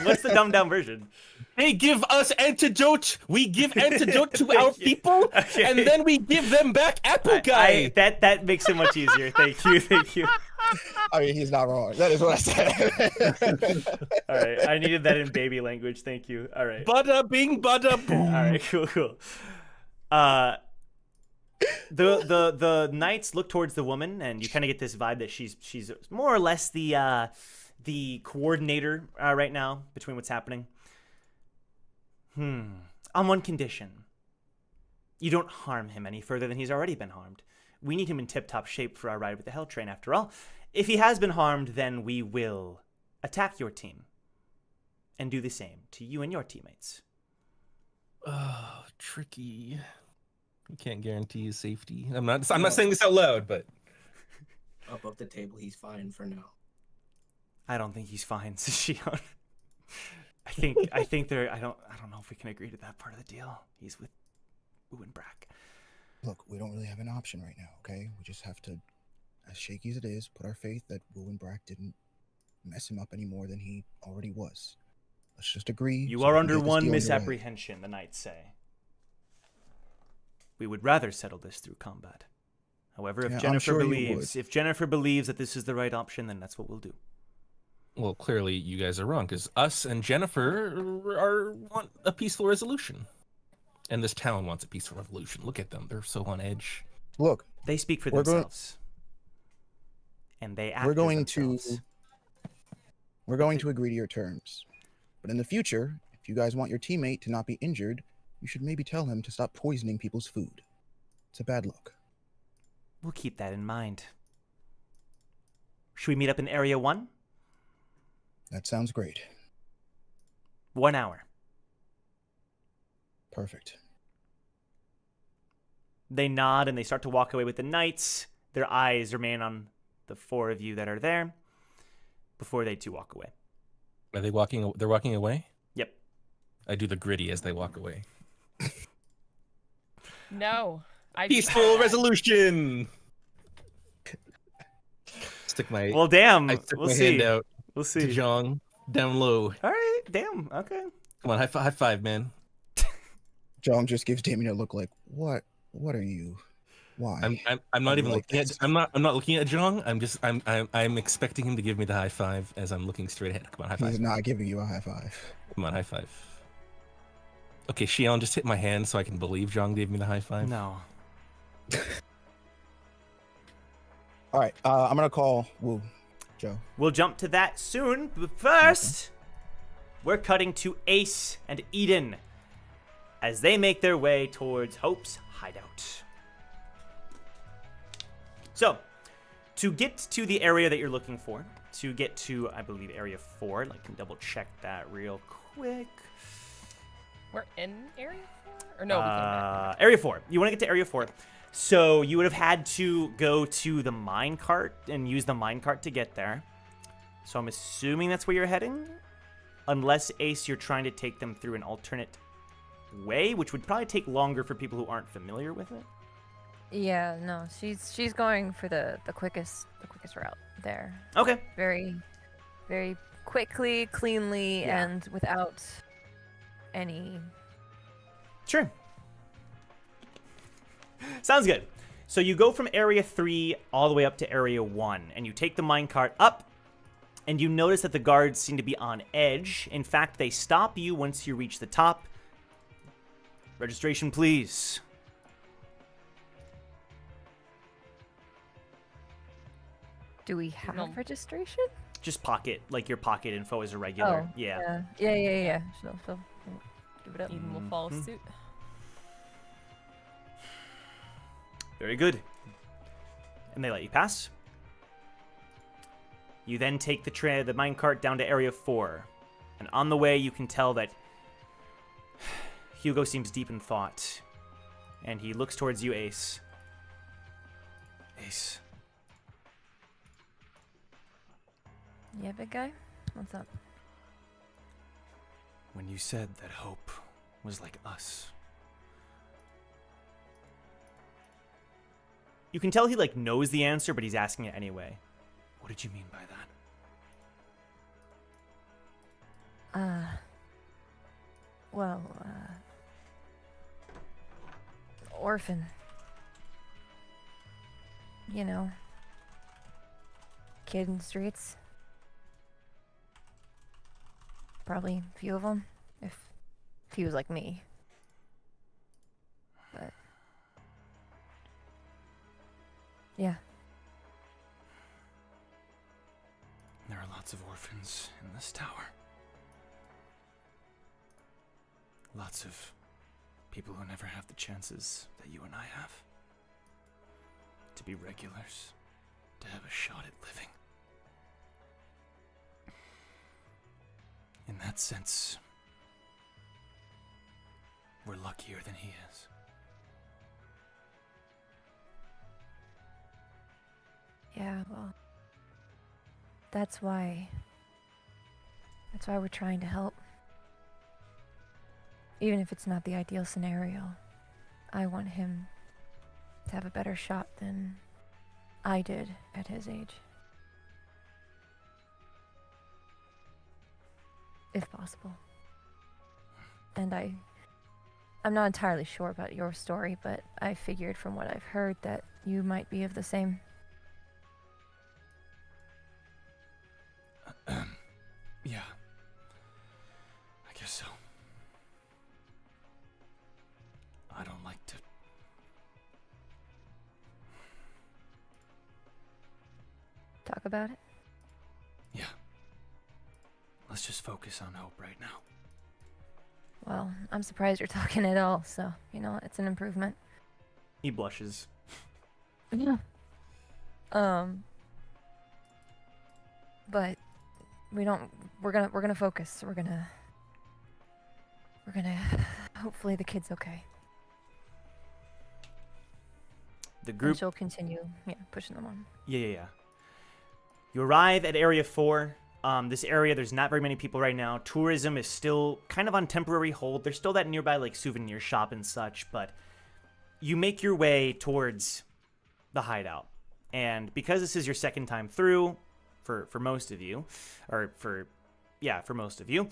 What's the dumbed down version? They give us antidote. We give antidote to our people, and then we give them back Apple Guy. That makes it much easier. Thank you. I mean, he's not wrong. That is what I said. All right, I needed that in baby language. Thank you. All right. Bada bing, bada boom. All right, cool. The knights look towards the woman, and you kind of get this vibe that she's more or less the coordinator right now between what's happening. On one condition: you don't harm him any further than he's already been harmed. We need him in tip-top shape for our ride with the Hell Train, after all. If he has been harmed, then we will attack your team and do the same to you and your teammates. Oh, tricky. We can't guarantee his safety. I'm not saying this out loud, but Above the table, he's fine for now. I don't think he's fine, says Shion. I think they're. I don't know if we can agree to that part of the deal. He's with Wu and Brack. Look, we don't really have an option right now, okay? We just have to, as shaky as it is, put our faith that Wu and Brack didn't mess him up any more than he already was. Let's just agree. You are under one misapprehension, the knights say. We would rather settle this through combat. However, if Jennifer believes that this is the right option, then that's what we'll do. Well, clearly you guys are wrong, because us and Jennifer want a peaceful resolution. And this town wants a peaceful revolution. Look at them. They're so on edge. Look. They speak for themselves. And they act themselves. We're going to agree to your terms. But in the future, if you guys want your teammate to not be injured, you should maybe tell him to stop poisoning people's food. It's a bad look. We'll keep that in mind. Should we meet up in Area 1? That sounds great. 1 hour. Perfect. They nod and they start to walk away with the knights. Their eyes remain on the 4 of you that are there before they too walk away. Are they walking? They're walking away? Yep. I do the gritty as they walk away. No. Peaceful resolution. Stick my. Well, damn. We'll see. Hand out. We'll see. To Jong down low. All right. Damn. Okay. Come on, high five, man. Jong just gives Damien a look like, what are you? Why? I'm not even like looking at this. I'm not looking at Jong. I'm expecting him to give me the high five as I'm looking straight ahead. Come on, high five. He's not giving you a high five. Come on, high five. Okay, Shion, just hit my hand so I can believe Jong gave me the high five. No. All right, I'm gonna call Wu, Joe. We'll jump to that soon, but first, we're cutting to Ace and Eden as they make their way towards Hope's hideout. So, to get to the area that you're looking for, to get to, I believe, Area 4, I can double check that real quick. We're in Area 4? Or no, we came back. Area 4. You want to get to Area 4. So you would have had to go to the minecart and use the minecart to get there. So I'm assuming that's where you're heading. Unless, Ace, you're trying to take them through an alternate way, which would probably take longer for people who aren't familiar with it. Yeah, no, she's going for the quickest route there. Okay. Very, very quickly, cleanly, Yeah. and without any. Sure. Sounds good. So you go from Area 3 all the way up to Area 1, and you take the minecart up, and you notice that the guards seem to be on edge. In fact, they stop you once you reach the top. Registration, please. Do we have No. registration? Just pocket, like your pocket info is a regular. Oh, Yeah. yeah. So give it up. Eden will follow suit. Very good. And they let you pass. You then take the minecart down to Area 4. And on the way, you can tell that Hugo seems deep in thought. And he looks towards you, Ace. Ace. Yeah, big guy? What's up? When you said that Hope was like us, you can tell he knows the answer, but he's asking it anyway. What did you mean by that? Well, orphan. You know, kid in the streets. Probably a few of them, if he was like me. But yeah. There are lots of orphans in this tower. Lots of people who never have the chances that you and I have. To be regulars. To have a shot at living. In that sense, we're luckier than he is. Yeah, well, that's why we're trying to help. Even if it's not the ideal scenario, I want him to have a better shot than I did at his age. If possible. And I'm not entirely sure about your story, but I figured from what I've heard that you might be of the same. Yeah. I guess so. I don't like to... Talk about it? Yeah. Let's just focus on Hope right now. Well, I'm surprised you're talking at all, so, you know, it's an improvement. He blushes. Yeah. But we're gonna focus. We're gonna hopefully the kid's okay. The And group... she'll continue, pushing them on. Yeah. You arrive at Area 4. This area, there's not very many people right now. Tourism is still kind of on temporary hold. There's still that nearby, souvenir shop and such, but you make your way towards the hideout. And because this is your second time through, for most of you, for most of you,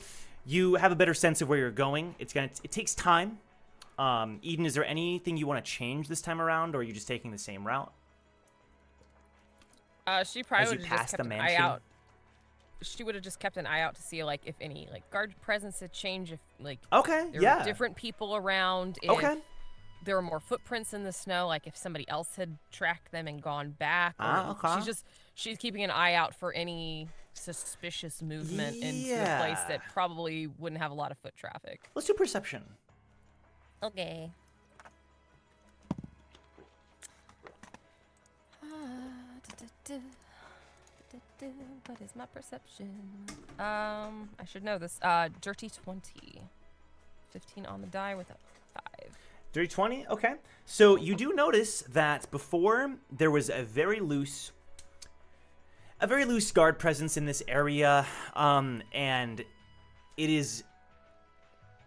you have a better sense of where you're going. It takes time Eden, is there anything you want to change this time around, or are you just taking the same route? She probably As you would have pass just the kept an eye mansion? out. She would have just kept an eye out to see like if any like guard presence had changed, if like Okay, there yeah. were different people around, if Okay. there were more footprints in the snow, like if somebody else had tracked them and gone back. Or Okay. she's keeping an eye out for any suspicious movement into a place Yeah. that probably wouldn't have a lot of foot traffic. Let's do perception. Okay. What is my perception? I should know this. Dirty 20. 15 on the die with a 5. Dirty 20? Okay. So you do notice that before there was a very loose guard presence in this area, and it is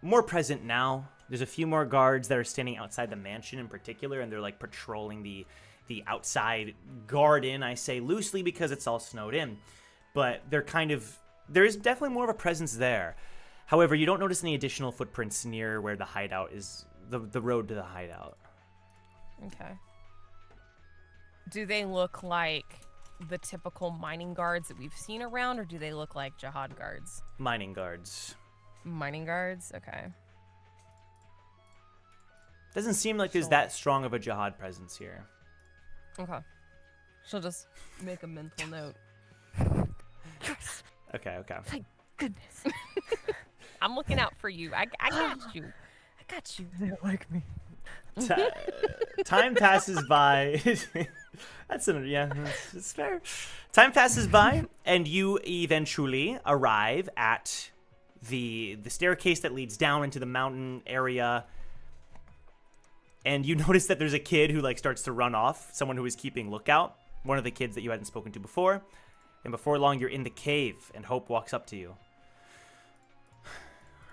more present now. There's a few more guards that are standing outside the mansion in particular, and they're like patrolling the outside garden. I say loosely because it's all snowed in, but there is definitely more of a presence there. However, you don't notice any additional footprints near where the hideout is, the road to the hideout. Okay. Do they look like the typical mining guards that we've seen around, or do they look like Jahad guards? Mining guards. Mining guards? Okay. Doesn't seem like there's that strong of a Jahad presence here. Okay. She'll just make a mental note. Okay. Thank goodness. I'm looking out for you. I got you. I got you. They don't like me. Time passes by. It's fair. Time passes by, and you eventually arrive at the staircase that leads down into the mountain area. And you notice that there's a kid who like starts to run off, someone who is keeping lookout, one of the kids that you hadn't spoken to before. And before long, you're in the cave, and Hope walks up to you.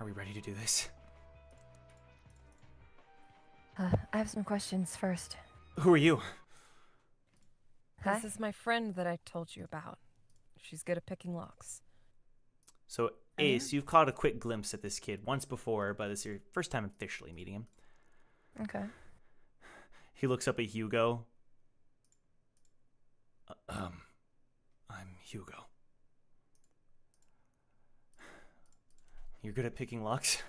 Are we ready to do this? I have some questions first. Who are you? Hi. This is my friend that I told you about. She's good at picking locks. So, Ace, you've caught a quick glimpse at this kid once before, but this is your first time officially meeting him. Okay. He looks up at Hugo. I'm Hugo. You're good at picking locks?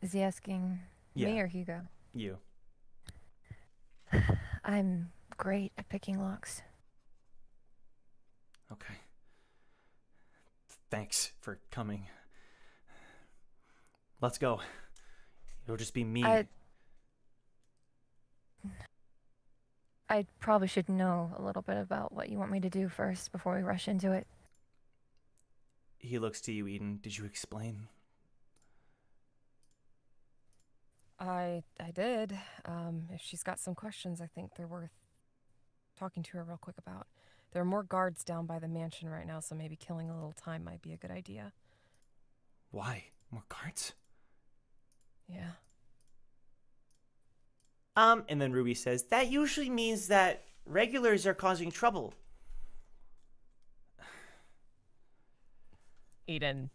Is he asking me or Hugo? You. I'm great at picking locks. Okay. Thanks for coming. Let's go. It'll just be me. I probably should know a little bit about what you want me to do first before we rush into it. He looks to you, Eden. Did you explain? I did. If she's got some questions, I think they're worth talking to her real quick about. There are more guards down by the mansion right now, so maybe killing a little time might be a good idea. Why? More guards? Yeah. And then Ruby says, that usually means that regulars are causing trouble. Eden,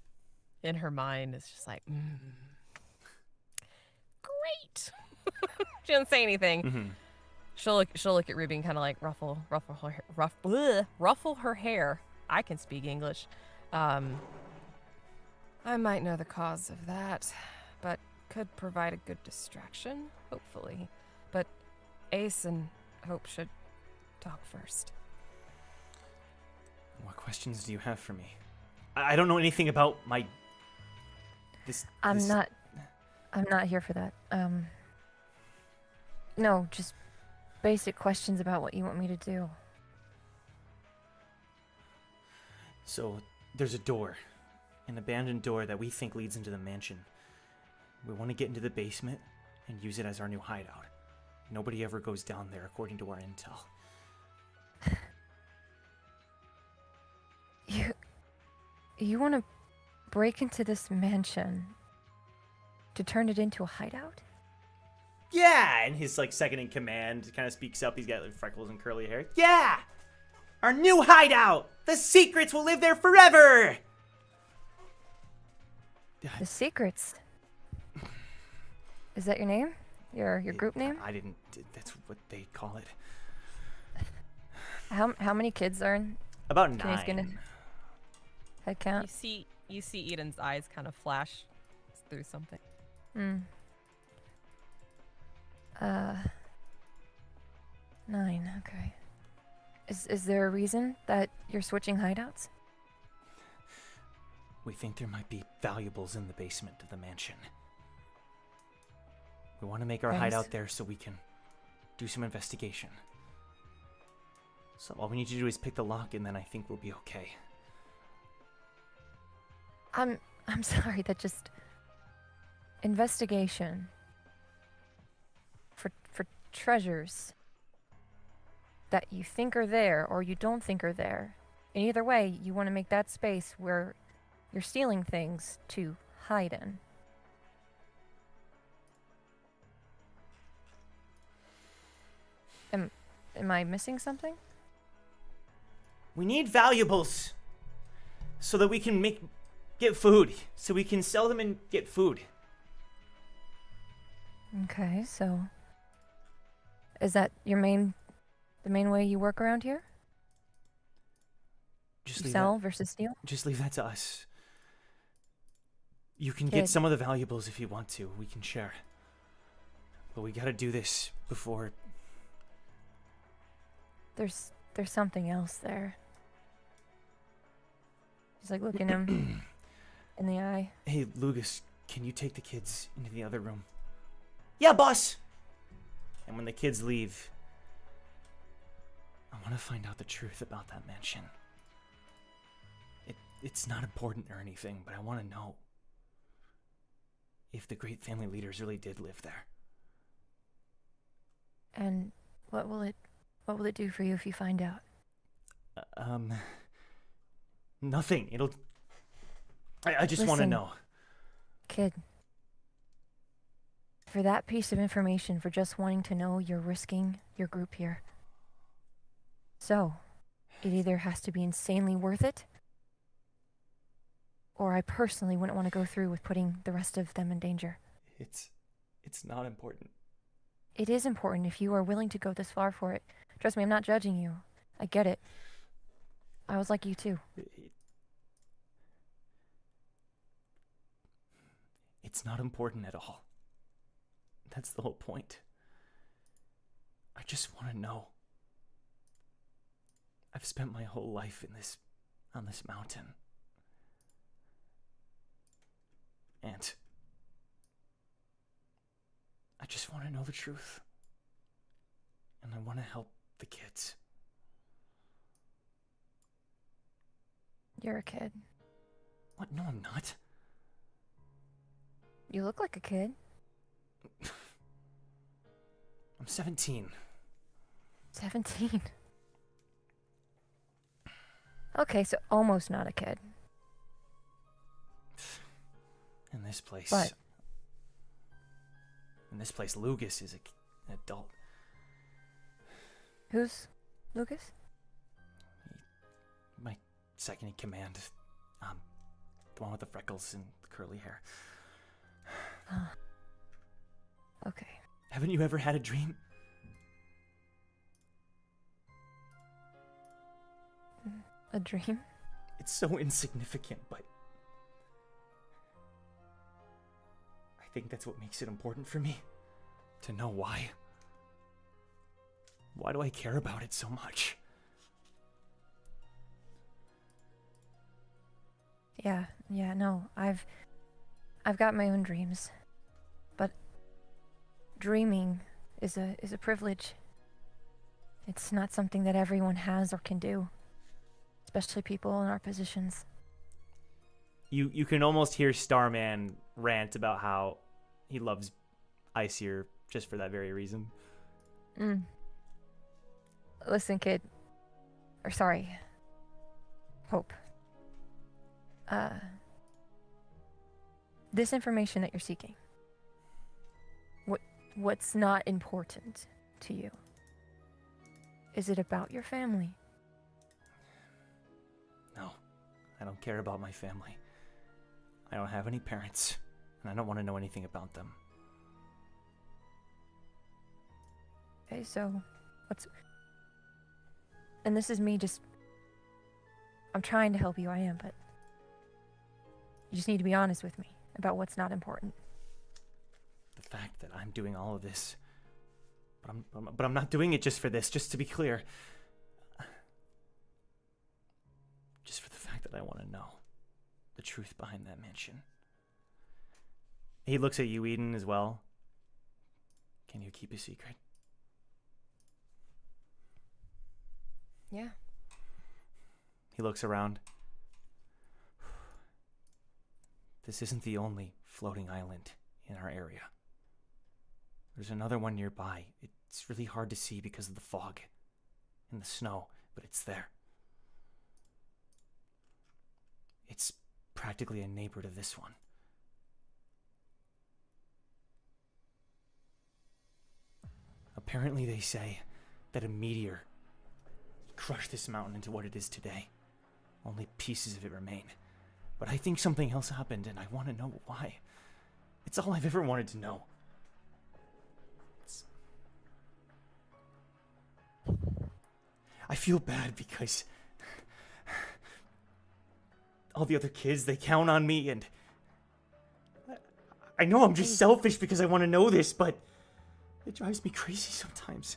in her mind, is just like, great. She doesn't say anything. Mm-hmm. She'll look at Ruby and kind of like ruffle her hair. I can speak English. I might know the cause of that, but could provide a good distraction, hopefully. But Ace and Hope should talk first. What questions do you have for me? I don't know anything about my... I'm not here for that. No, just basic questions about what you want me to do. So, there's a door. An abandoned door that we think leads into the mansion. We want to get into the basement and use it as our new hideout. Nobody ever goes down there according to our intel. You want to break into this mansion to turn it into a hideout? Yeah! And his like second in command kind of speaks up. He's got like freckles and curly hair. Yeah! Our new hideout! The secrets will live there forever! The secrets. Is that your name? Your group name? I didn't. That's what they call it. How many kids are in? About Can you just get 9. a head count? You see Eden's eyes kind of flash through something. Hmm. 9. Okay. Is there a reason that you're switching hideouts? We think there might be valuables in the basement of the mansion. We want to make our Nice. hideout there so we can do some investigation. So all we need to do is pick the lock, and then I think we'll be okay. I'm sorry, that just investigation for treasures that you think are there or you don't think are there. And either way, you want to make that space where you're stealing things to hide in. Am I missing something? We need valuables so that we can get food, so we can sell them and get food. Okay, so is that the main way you work around here? Just You leave sell that, versus steal? just leave that to us. You can Kid. get some of the valuables if you want to. We can share. But we gotta do this before. There's something else there. He's like looking him in the eye. Hey, Lucas, can you take the kids into the other room? Yeah, boss! And when the kids leave, I want to find out the truth about that mansion. It's not important or anything, but I want to know if the great family leaders really did live there. And what will it do for you if you find out? Nothing. I just want to Listen. know. Kid, for that piece of information, for just wanting to know, you're risking your group here. So, it either has to be insanely worth it, or I personally wouldn't want to go through with putting the rest of them in danger. It's not important. It is important if you are willing to go this far for it. Trust me, I'm not judging you. I get it. I was like you too. It's not important at all. That's the whole point. I just want to know. I've spent my whole life on this mountain. And I just want to know the truth. And I want to help the kids. You're a kid. What? No, I'm not. You look like a kid. I'm 17. 17. Okay, so almost not a kid. In this place. But- In this place, Lucas is an adult. Who's Lucas? My second in command. The one with the freckles and the curly hair. Okay. Haven't you ever had a dream? A dream? It's so insignificant, but I think that's what makes it important for me. To know why. Why do I care about it so much? Yeah, no. I've got my own dreams. But dreaming is a privilege. It's not something that everyone has or can do. Especially people in our positions. You can almost hear Starman rant about how he loves Icier just for that very reason. Listen, kid. Or sorry. Hope. This information that you're seeking. What's not important to you? Is it about your family? No, I don't care about my family. I don't have any parents, and I don't want to know anything about them. Okay, so what's... And this is me just... I'm trying to help you, I am, but... You just need to be honest with me about what's not important. The fact that I'm doing all of this, but I'm not doing it just for this, just to be clear. Just for the fact that I want to know the truth behind that mansion. He looks at you, Eden, as well. Can you keep a secret? Yeah. He looks around. This isn't the only floating island in our area. There's another one nearby. It's really hard to see because of the fog and the snow, but it's there. It's practically a neighbor to this one. Apparently they say that a meteor crushed this mountain into what it is today. Only pieces of it remain. But I think something else happened, and I want to know why. It's all I've ever wanted to know. I feel bad because all the other kids, they count on me, and I know I'm just selfish because I want to know this, but it drives me crazy sometimes.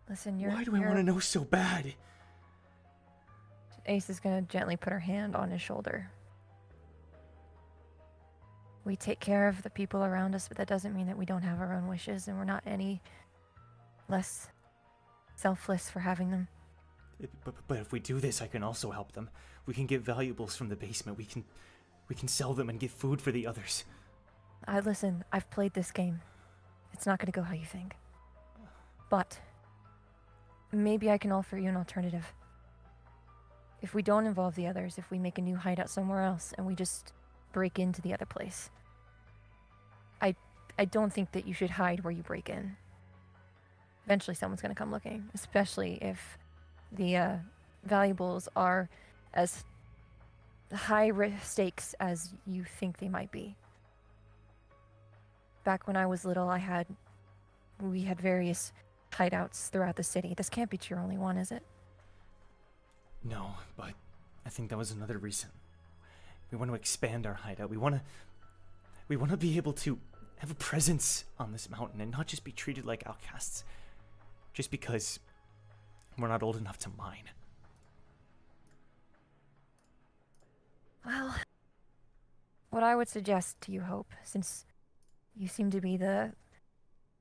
Listen, Why do I want to know so bad? Ace is gonna gently put her hand on his shoulder. We take care of the people around us, but that doesn't mean that we don't have our own wishes, and we're not any less selfless for having them. But if we do this, I can also help them. We can get valuables from the basement. We can sell them and get food for the others. Listen, I've played this game. It's not gonna go how you think. But maybe I can offer you an alternative. If we don't involve the others, if we make a new hideout somewhere else and we just break into the other place, I don't think that you should hide where you break in. Eventually someone's going to come looking, especially if the valuables are as high stakes as you think they might be. Back when I was little, we had various hideouts throughout the city. This can't be your only one, is it? No, but I think that was another reason. We want to expand our hideout. We want to be able to have a presence on this mountain and not just be treated like outcasts just because we're not old enough to mine. Well, what I would suggest to you, Hope, since you seem to be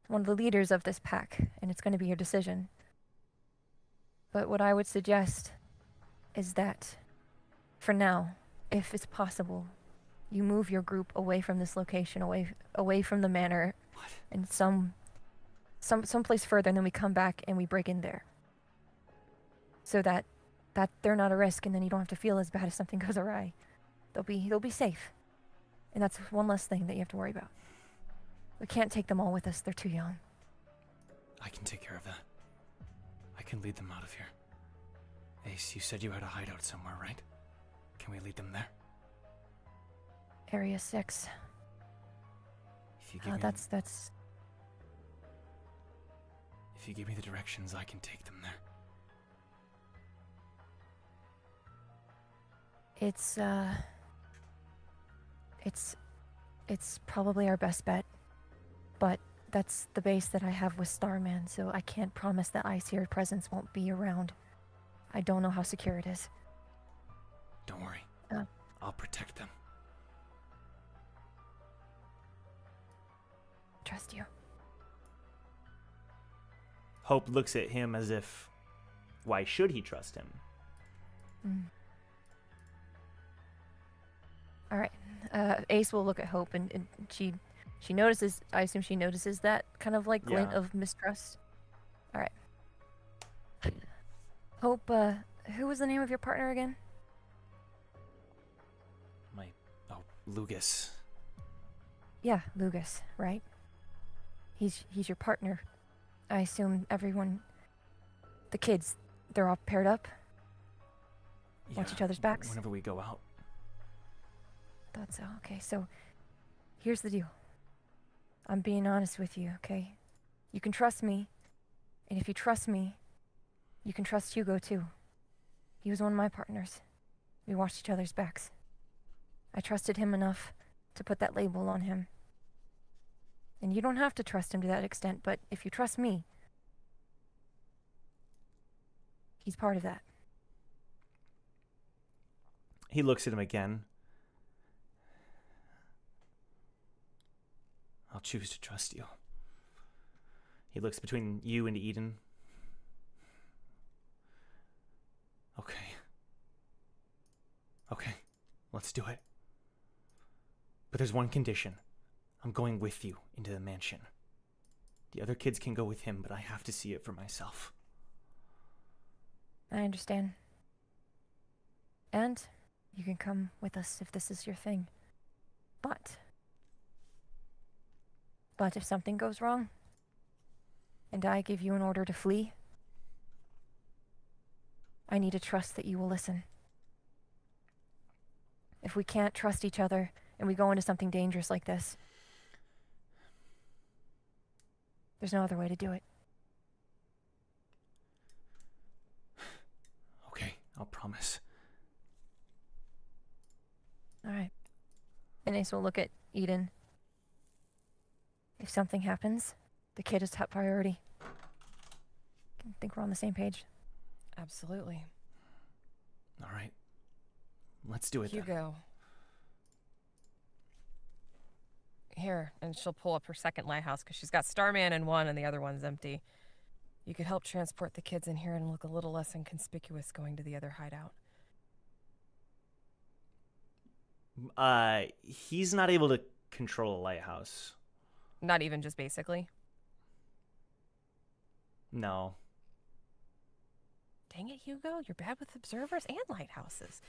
one of the leaders of this pack, and it's going to be your decision. But what I would suggest is that, for now, if it's possible, you move your group away from this location, away from the manor, and someplace further, and then we come back and we break in there, so that they're not a risk, and then you don't have to feel as bad if something goes awry. They'll be safe, and that's one less thing that you have to worry about. We can't take them all with us; they're too young. I can take care of that. I can lead them out of here. Ace, you said you had a hideout somewhere, right? Can we lead them there? Area 6. If you give me That's... If you give me the directions, I can take them there. It's probably our best bet, but that's the base that I have with Starman, so I can't promise that Ice's presence won't be around. I don't know how secure it is. Don't worry. I'll protect them. Trust you. Hope looks at him as if, why should he trust him? All right. Ace will look at Hope, and she notices. I assume she notices that kind of like glint of mistrust. All right. Hope. Who was the name of your partner again? Lugas. Yeah, Lugas. Right. He's your partner. I assume everyone, the kids, they're all paired up. Watch each other's backs. Whenever we go out. thought so. Okay, so here's the deal. I'm being honest with you, okay? You can trust me, and if you trust me, you can trust Hugo too. He was one of my partners. We watched each other's backs. I trusted him enough to put that label on him. And you don't have to trust him to that extent, but if you trust me, he's part of that. He looks at him again. I'll choose to trust you. He looks between you and Eden. Okay. Okay, let's do it. But there's one condition. I'm going with you into the mansion. The other kids can go with him, but I have to see it for myself. I understand. And you can come with us if this is your thing. But if something goes wrong, and I give you an order to flee, I need to trust that you will listen. If we can't trust each other, and we go into something dangerous like this, there's no other way to do it. Okay, I'll promise. All right. And Ace will look at Eden. If something happens, the kid is top priority. I think we're on the same page. Absolutely. All right. Let's do it then. Hugo. Here, and she'll pull up her second lighthouse because she's got Starman in one and the other one's empty. You could help transport the kids in here and look a little less inconspicuous going to the other hideout. He's not able to control a lighthouse. Not even just basically. No. Dang it, Hugo. You're bad with observers and lighthouses.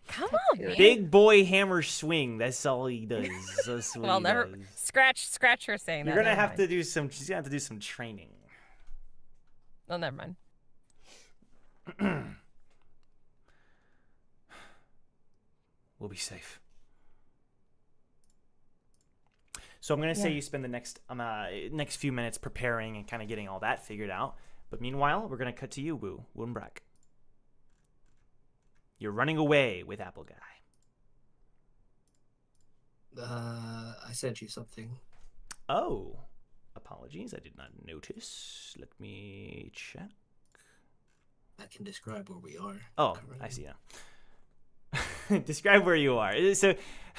Come on, man. Big boy hammer swing. That's all he does. That's what Well, he never does. scratch her saying You're that. gonna Never have mind. to do some. She's gonna have to do some training. Oh, never mind. We'll be safe. So I'm gonna say Yeah. you spend the next few minutes preparing and kind of getting all that figured out. But meanwhile, we're gonna cut to you, Wu Wunbrack. You're running away with Apple Guy. I sent you something. Oh, apologies, I did not notice. Let me check. I can describe where we are. Oh, I see now. Describe where you are. So,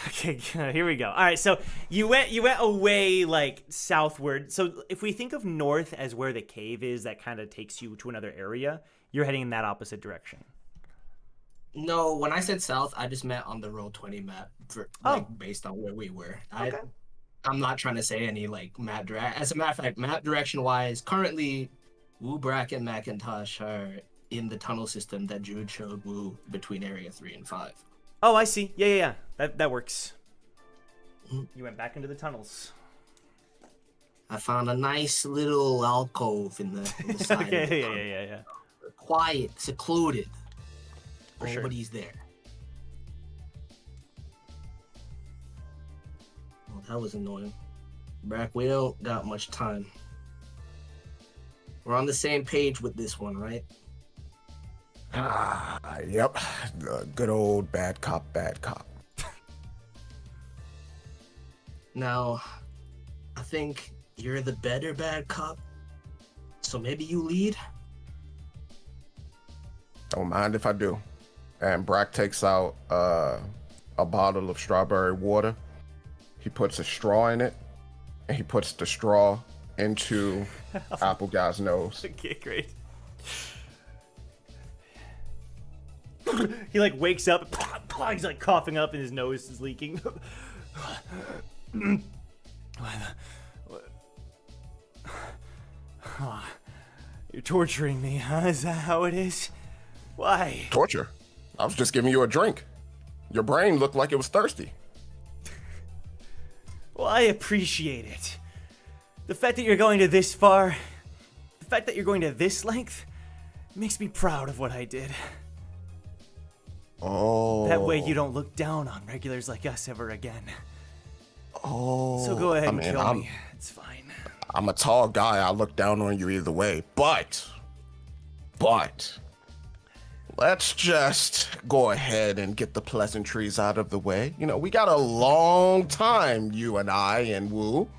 okay, here we go. All right, so you went away like southward. So if we think of north as where the cave is, that kind of takes you to another area. You're heading in that opposite direction. No, when I said south, I just meant on the Roll20 map, based on where we were. Okay. I'm not trying to say any like map direct. As a matter of fact, map direction wise, currently, Wu, Brack, and Macintosh are in the tunnel system that Jude showed Wu between area 3 and 5. Oh, I see. Yeah. That works. Mhm. You went back into the tunnels. I found a nice little alcove in the side. Okay, of the yeah. tunnel. Quiet, secluded. For sure. Nobody's there. Well, that was annoying. Brack, we don't got much time. We're on the same page with this one, right? Yep. The good old bad cop, bad cop. Now, I think you're the better bad cop, so maybe you lead? Don't mind if I do. And Brack takes out a bottle of strawberry water. He puts a straw in it, and he puts the straw into Apple Guy's nose. Okay, great. He like wakes up. He's like coughing up, and his nose is leaking. You're torturing me, huh? Is that how it is? Why? Torture. I was just giving you a drink. Your brain looked like it was thirsty. Well, I appreciate it. The fact that you're going to this far, the fact that you're going to this length, makes me proud of what I did. Oh. That way you don't look down on regulars like us ever again. Oh. So go ahead and I mean, kill me. It's fine. I'm a tall guy. I look down on you either way. But let's just go ahead and get the pleasantries out of the way. You know, we got a long time, you and I and Wu.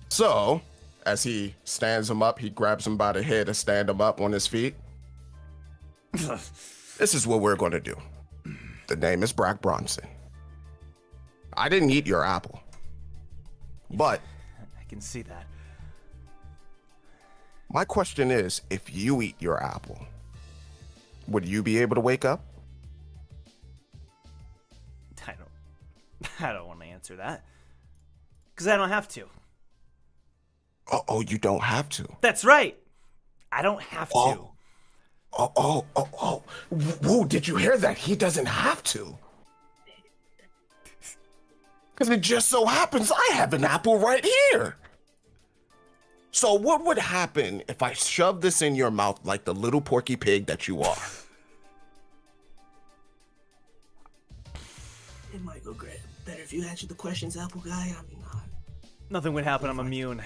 So, as he stands him up, he grabs him by the head to stand him up on his feet. This is what we're going to do. The name is Brack Bronson. I didn't eat your apple. But I can see that. my question is, if you eat your apple, would you be able to wake up? I don't want to answer that. Because I don't have to. Oh, you don't have to. That's right. I don't have to. Oh. Woo, did you hear that? He doesn't have to. Because it just so happens I have an apple right here. So what would happen if I shoved this in your mouth like the little porky pig that you are? It might go great. Better if you answer the questions, Apple Guy. I mean, Nothing would happen. I'm immune.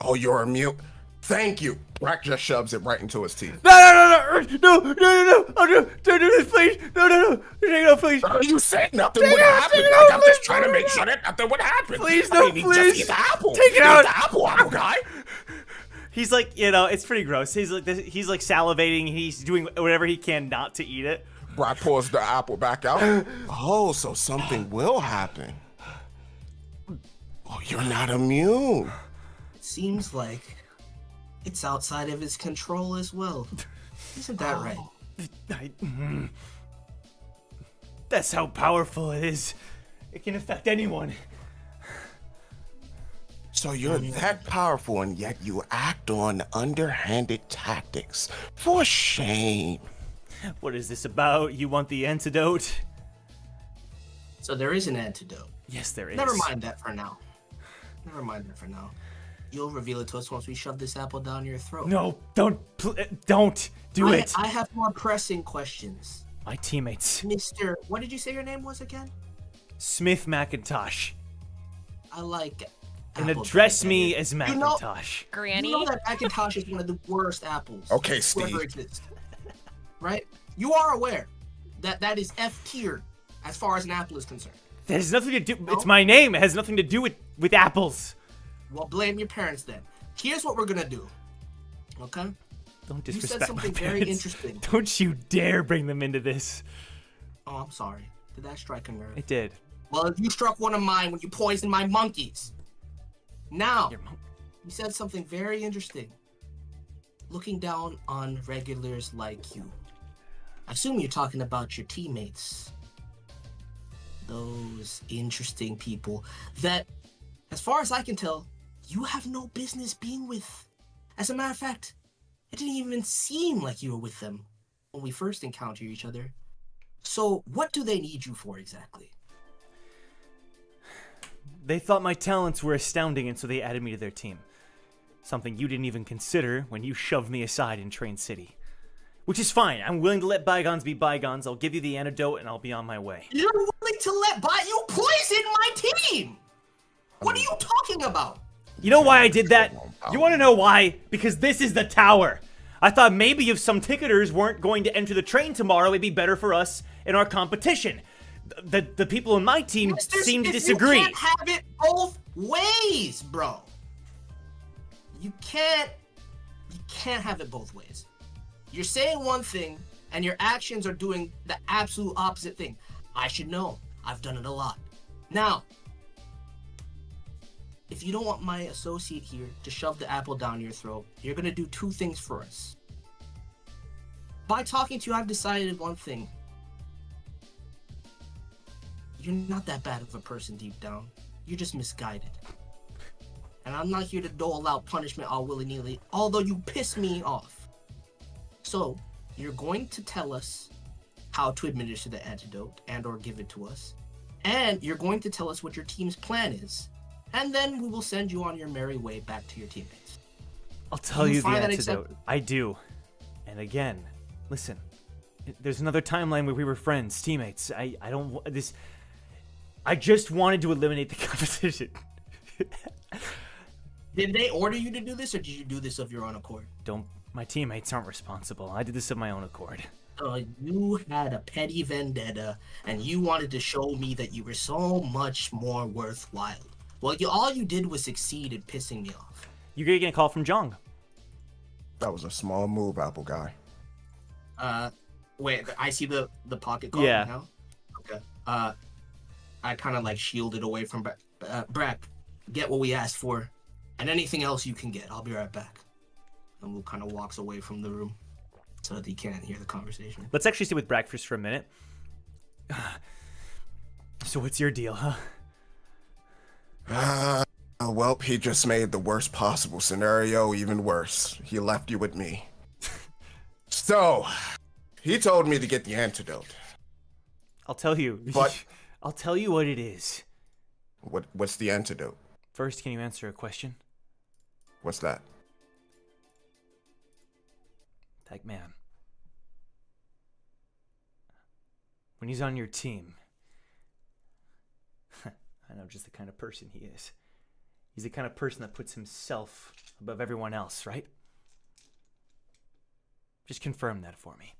Oh, you're immune? Thank you. Brack just shoves it right into his teeth. No! Don't do this, please. No, take it out, please. You said nothing would happen. Like, I'm just trying to make sure that nothing would happen. Please, I no, mean, he please. just eat the apple. Take it Eat out. the apple guy. He's like, it's pretty gross. He's like salivating. He's doing whatever he can not to eat it. Brack pulls the apple back out. Oh, so something will happen. Oh, you're not immune. it seems like it's outside of his control as well. Isn't that right? That's how powerful it is. It can affect anyone. So you're that powerful and yet you act on underhanded tactics. For shame. What is this about? You want the antidote? So there is an antidote. Yes, there is. Never mind that for now. You'll reveal it to us once we shove this apple down your throat. No, don't do it. I have more pressing questions. My teammates. Mr. What did you say your name was again? Smith McIntosh. I like it. And address me as Macintosh. Granny? You know that Macintosh is one of the worst apples. Okay, to Steve. ever exist. Right? You are aware that that is F tier as far as an apple is concerned. That has nothing to do. No? It's my name. It has nothing to do with apples. Well, blame your parents then. Here's what we're gonna do. Okay? Don't You disrespect said something my very parents. interesting. Don't you dare bring them into this. Oh, I'm sorry. Did that strike a nerve? It did. Well, you struck one of mine when you poisoned my monkeys. Now, Your mom- you said something very interesting. Looking down on regulars like you. I assume you're talking about your teammates. Those interesting people that, as far as I can tell, you have no business being with. As a matter of fact, it didn't even seem like you were with them when we first encountered each other. So, what do they need you for exactly? They thought my talents were astounding, and so they added me to their team. Something you didn't even consider when you shoved me aside in Train City. Which is fine. I'm willing to let bygones be bygones. I'll give you the antidote, and I'll be on my way. You're willing to let by you poison my team? What are you talking about? You know why I did that? You want to know why? Because this is the tower. I thought maybe if some ticketers weren't going to enter the train tomorrow, it'd be better for us in our competition. The people in my team seem to disagree. You can't have it both ways, bro. You can't have it both ways. You're saying one thing, and your actions are doing the absolute opposite thing. I should know. I've done it a lot. Now, if you don't want my associate here to shove the apple down your throat, you're gonna do two things for us. By talking to you, I've decided one thing. You're not that bad of a person deep down. You're just misguided. And I'm not here to dole out punishment all willy-nilly, although you piss me off. So, you're going to tell us how to administer the antidote and or give it to us. And you're going to tell us what your team's plan is. And then we will send you on your merry way back to your teammates. I'll tell You you the find that antidote. acceptable? I do. And again, Listen, there's another timeline where we were friends, teammates. I don't this. I just wanted to eliminate the competition. Did they order you to do this, or did you do this of your own accord? My teammates aren't responsible. I did this of my own accord. You had a petty vendetta, and you wanted to show me that you were so much more worthwhile. Well, all you did was succeed in pissing me off. You're getting a call from Jong. That was a small move, Apple Guy. Wait, I see the pocket call now? Okay. I kind of like shielded away from Brack. Get what we asked for, and anything else you can get. I'll be right back. And Wu kind of walks away from the room so that he can't hear the conversation. Let's actually stay with Breakfast for a minute. So what's your deal, huh? Well, he just made the worst possible scenario even worse. He left you with me. So, he told me to get the antidote. I'll tell you. But I'll tell you what it is. What's the antidote? First, can you answer a question? What's that? That man. When he's on your team, I know just the kind of person he is. He's the kind of person that puts himself above everyone else, right? Just confirm that for me.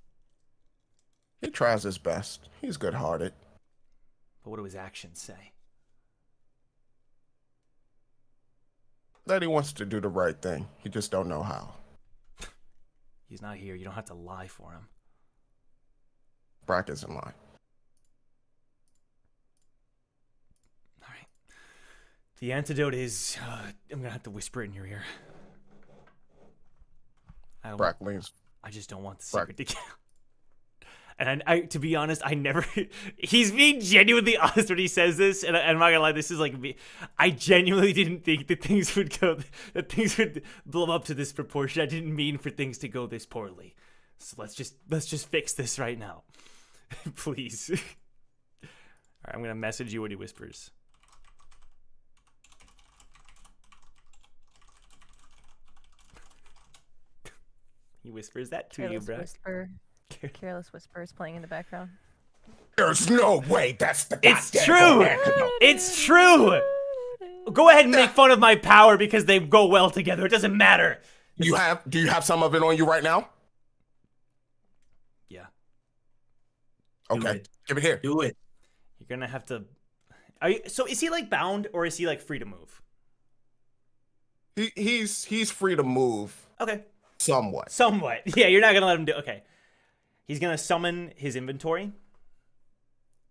He tries his best. He's good-hearted. But what do his actions say? That he wants to do the right thing. He just don't know how. He's not here. You don't have to lie for him. Brack isn't lying. All right. The antidote is... I'm going to have to whisper it in your ear. Brack leans. I just don't want the secret to get out. And I, to be honest, I never... He's being genuinely honest when he says this, and I'm not gonna lie, this is like me. I genuinely didn't think that things would blow up to this proportion. I didn't mean for things to go this poorly. So let's just fix this right now. Please. All right, I'm gonna message you when he whispers. He whispers that to you, bro. Careless Whisper is playing in the background. There's no way that's the It's goddamn true! antidote. It's true! Go ahead and make fun of my power because they go well together. It doesn't matter. Do you have some of it on you right now? Yeah. Okay. Give it here. Do it. You're gonna have to... So is he like bound or is he like free to move? He's free to move. Okay. Somewhat. Yeah, you're not gonna let him do... Okay. He's gonna summon his inventory.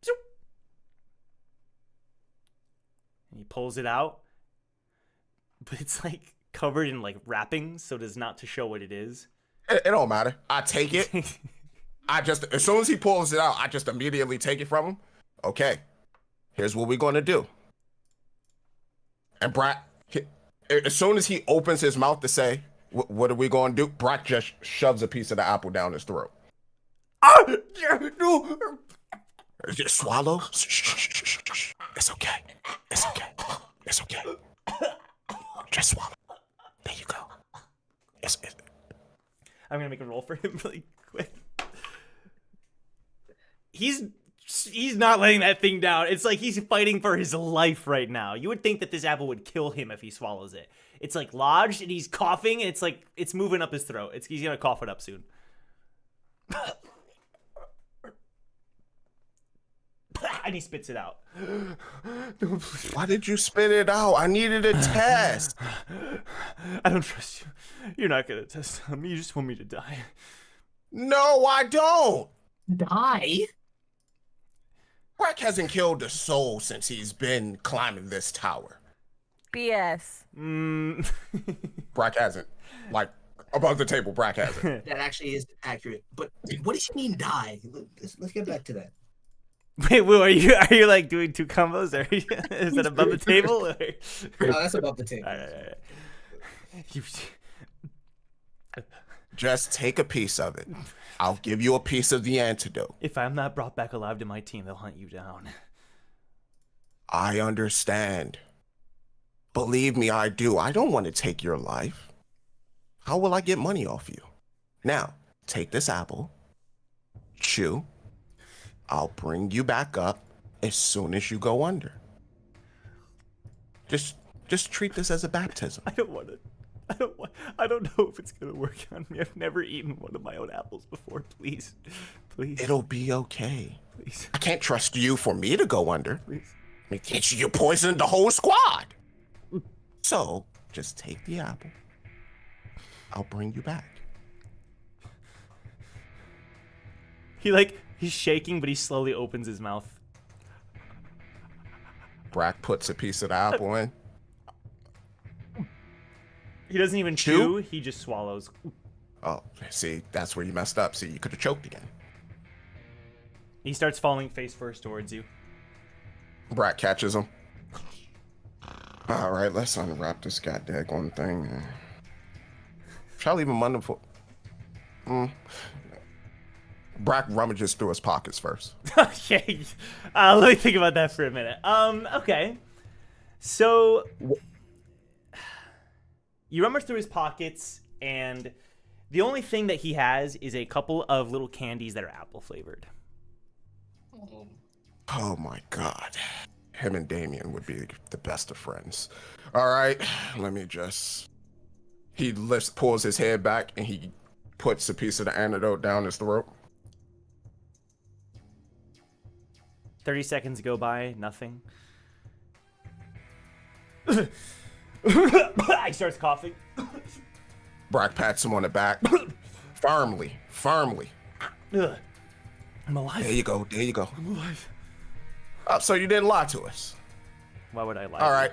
Zoop. And he pulls it out. But it's like covered in like wrappings, so it is not to show what it is. It don't matter. I take it. As soon as he pulls it out, I just immediately take it from him. Okay. Here's what we're gonna do. And Brack, as soon as he opens his mouth to say, what are we gonna do? Brack just shoves a piece of the apple down his throat. No. Just swallow. It's okay. It's okay. It's okay. Just swallow. There you go. I'm gonna make a roll for him really quick. He's not letting that thing down. It's like he's fighting for his life right now. You would think that this apple would kill him if he swallows it. It's like lodged and he's coughing and it's like it's moving up his throat. He's gonna cough it up soon. And he spits it out. Why did you spit it out? I needed a test. I don't trust you. You're not gonna test me. You just want me to die. No, I don't. Die? Brack hasn't killed a soul since he's been climbing this tower. BS. Brack hasn't. Like, above the table, Brack hasn't. That actually is accurate. But what does he mean die? Let's get back to that. Wait, Wu, are you like doing two combos? Or is that above the table? Or... No, that's above the table. All right. Just take a piece of it. I'll give you a piece of the antidote. If I'm not brought back alive to my team, they'll hunt you down. I understand. Believe me, I do. I don't want to take your life. How will I get money off you? Now, take this apple Chew. I'll bring you back up as soon as you go under. Just treat this as a baptism. I don't want it. I don't know if it's gonna work on me. I've never eaten one of my own apples before. Please. It'll be okay. Please. I can't trust you for me to go under. Please. I mean, you poisoned the whole squad. So just take the apple. I'll bring you back. He's shaking, but he slowly opens his mouth. Brack puts a piece of the apple in. He doesn't even chew, he just swallows. Oh, see, that's where you messed up. See, you could have choked again. He starts falling face first towards you. Brack catches him. All right, let's unwrap this goddamn thing. Shall I leave him under for... Brack rummages through his pockets first. Okay. Let me think about that for a minute. Okay. So... You rummage through his pockets, and the only thing that he has is a couple of little candies that are apple flavored. Oh my god. Him and Damien would be the best of friends. All right, let me just... He pulls his head back, and he puts a piece of the antidote down his throat. 30 seconds go by, nothing. He starts coughing. Brack pats him on the back. Firmly. Ugh. I'm alive. There you go. I'm alive. So you didn't lie to us. Why would I lie? All right.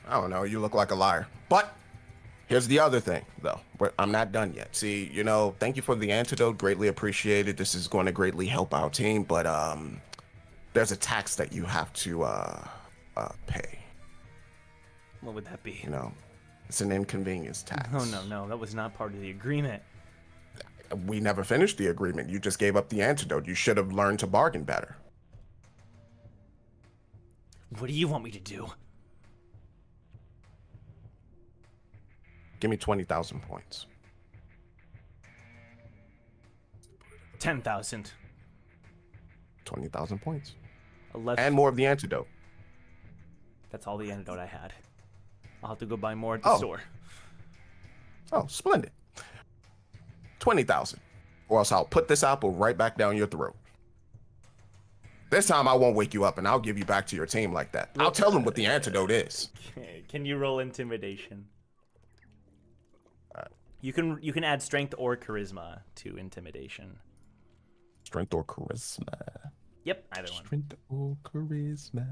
I don't know. You look like a liar. But here's the other thing, though. I'm not done yet. See, thank you for the antidote. Greatly appreciated. This is going to greatly help our team. But there's a tax that you have to pay. What would that be? It's an inconvenience tax. No. That was not part of the agreement. We never finished the agreement. You just gave up the antidote. You should have learned to bargain better. What do you want me to do? Give me 20,000 points. 10,000. 20,000 points. 11. And more of the antidote. That's all the antidote I had. I'll have to go buy more at the store. Oh, splendid. 20,000. Or else I'll put this apple right back down your throat. This time I won't wake you up and I'll give you back to your team like that. I'll tell them what the antidote is. Okay. Can you roll intimidation? You can add strength or charisma to intimidation. Strength or charisma? Yep, either one. Strength or charisma.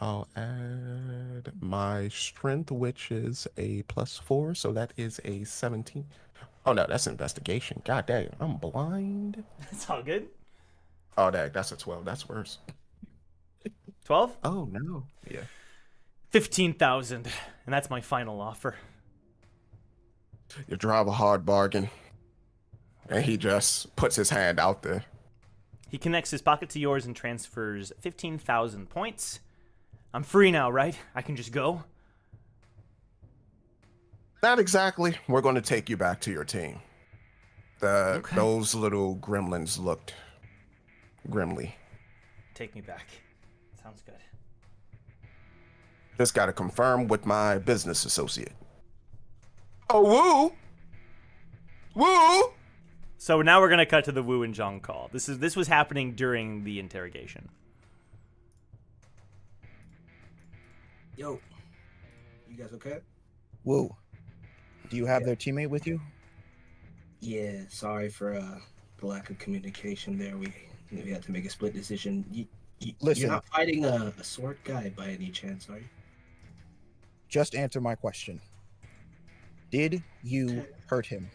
I'll add my strength, which is a +4, so that is a 17. Oh no, that's investigation. God dang, I'm blind. It's all good. Oh dang, that's a 12. That's worse. 12? Oh no. Yeah. 15,000, and that's my final offer. You drive a hard bargain. And he just puts his hand out there. He connects his pocket to yours and transfers 15,000 points. I'm free now, right? I can just go? Not exactly. We're going to take you back to your team. Okay. Those little gremlins looked grimly. Take me back. Sounds good. Just got to confirm with my business associate. Oh, Wu! Wu! So now we're gonna cut to the Wu and Zhang call. This was happening during the interrogation. Yo, you guys okay? Woo. Do you have their teammate with you? Yeah, sorry for the lack of communication there. We had to make a split decision. Listen. You're not fighting a sword guy by any chance, are you? Just answer my question. Did you hurt him?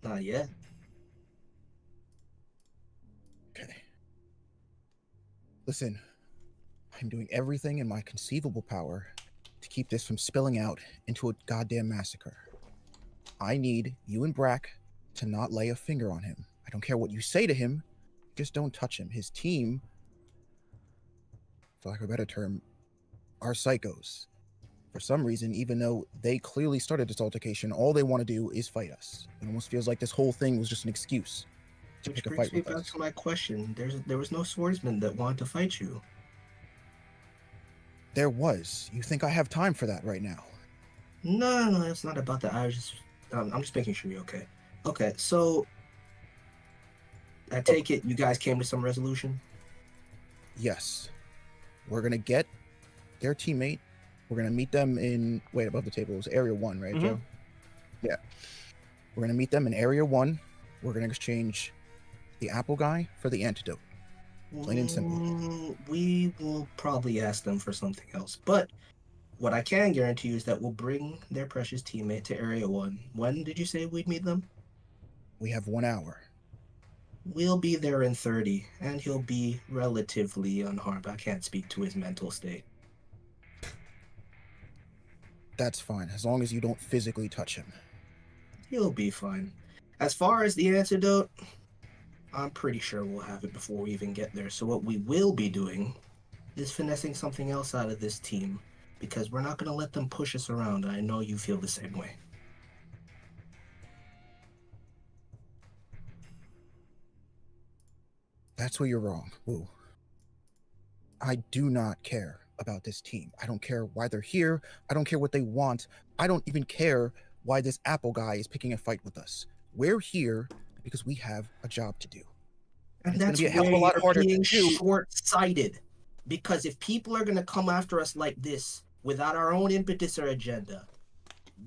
Not yet. Okay. Listen, I'm doing everything in my conceivable power to keep this from spilling out into a goddamn massacre. I need you and Brack to not lay a finger on him. I don't care what you say to him, just don't touch him. His team, for lack of a better term, are psychos. For some reason, even though they clearly started this altercation, all they want to do is fight us. It almost feels like this whole thing was just an excuse to Which pick a brings fight me with back us. to my question. There was no swordsman that wanted to fight you. There was. You think I have time for that right now? No, it's not about that. I'm just making sure you're okay. Okay, so I take it you guys came to some resolution. Yes. We're gonna get their teammate. We're gonna meet them in above the table. It was Area 1, right, Joe? Yeah. We're gonna meet them in Area 1. We're gonna exchange the apple guy for the antidote. Plain and simple. We will probably ask them for something else, but what I can guarantee you is that we'll bring their precious teammate to Area 1. When did you say we'd meet them? We have 1 hour. We'll be there in 30, and he'll be relatively unharmed. I can't speak to his mental state. That's fine, as long as you don't physically touch him. He'll be fine. As far as the antidote, I'm pretty sure we'll have it before we even get there. So what we will be doing is finessing something else out of this team, because we're not going to let them push us around. I know you feel the same way. That's where you're wrong, Wu. I do not care about this team. I don't care why they're here. I don't care what they want. I don't even care why this apple guy is picking a fight with us. We're here because we have a job to do. And It's gonna that's be a hell of a where lot you're harder to being do. short-sighted. Because if people are going to come after us like this without our own impetus or agenda,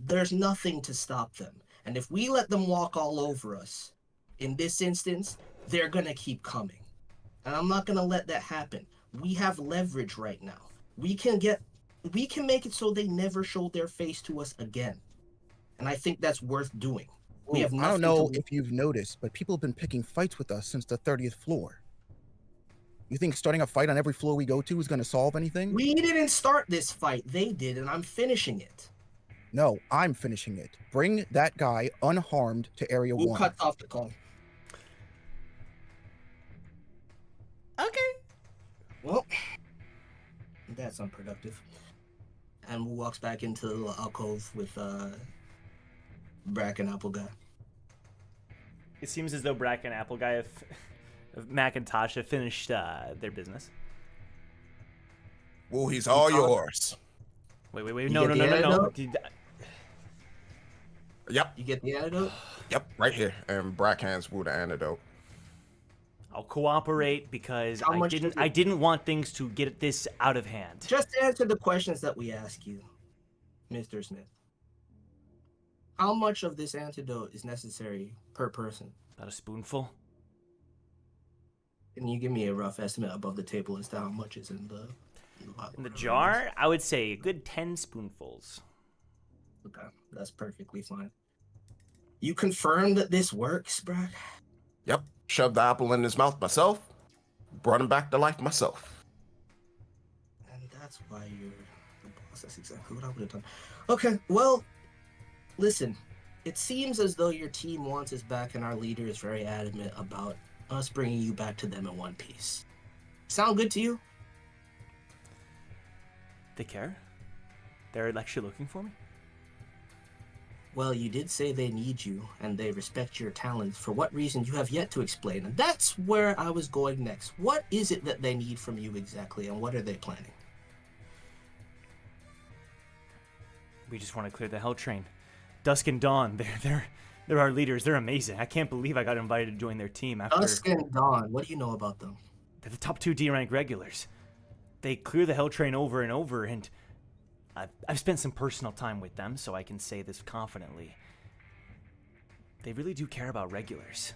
there's nothing to stop them. And if we let them walk all over us, in this instance, they're going to keep coming. And I'm not going to let that happen. We have leverage right now. We can make it so they never show their face to us again. And I think that's worth doing. We have I nothing don't know to... if you've noticed, but people have been picking fights with us since the 30th floor. You think starting a fight on every floor we go to is going to solve anything? We didn't start this fight. They did, and I'm finishing it. No, I'm finishing it. Bring that guy unharmed to Area Who 1. cuts off the call? Okay. Well, that's unproductive. And Wu walks back into the little alcove with Brack and Apple Guy. It seems as though Brack and Apple Guy have Macintosh have finished their business. Well, he's all yours. Wait. You No. get the antidote? Yep, You get the antidote? yep, right here. And Brack hands Wu the antidote. I'll cooperate because How much is I it? didn't want things to get this out of hand. Just answer the questions that we ask you, Mr. Smith. How much of this antidote is necessary per person? About a spoonful. Can you give me a rough estimate above the table as to how much is in the In the jar, I would say a good 10 spoonfuls. Okay, that's perfectly fine. You confirm that this works, Brack? Yep, shoved the apple in his mouth myself, brought him back to life myself. And that's why you're the boss. That's exactly what I would have done. Okay, well, listen. It seems as though your team wants us back, and our leader is very adamant about us bringing you back to them in one piece. Sound good to you? They care? They're actually looking for me? Well, you did say they need you, and they respect your talents. For what reason, you have yet to explain. And that's where I was going next. What is it that they need from you exactly, and what are they planning? We just want to clear the Hell Train. Dusk and Dawn, they're our leaders. They're amazing. I can't believe I got invited to join their team after... Dusk and Dawn, what do you know about them? They're the top 2 D-rank regulars. They clear the Hell Train over and over, and I've spent some personal time with them, so I can say this confidently. They really do care about regulars.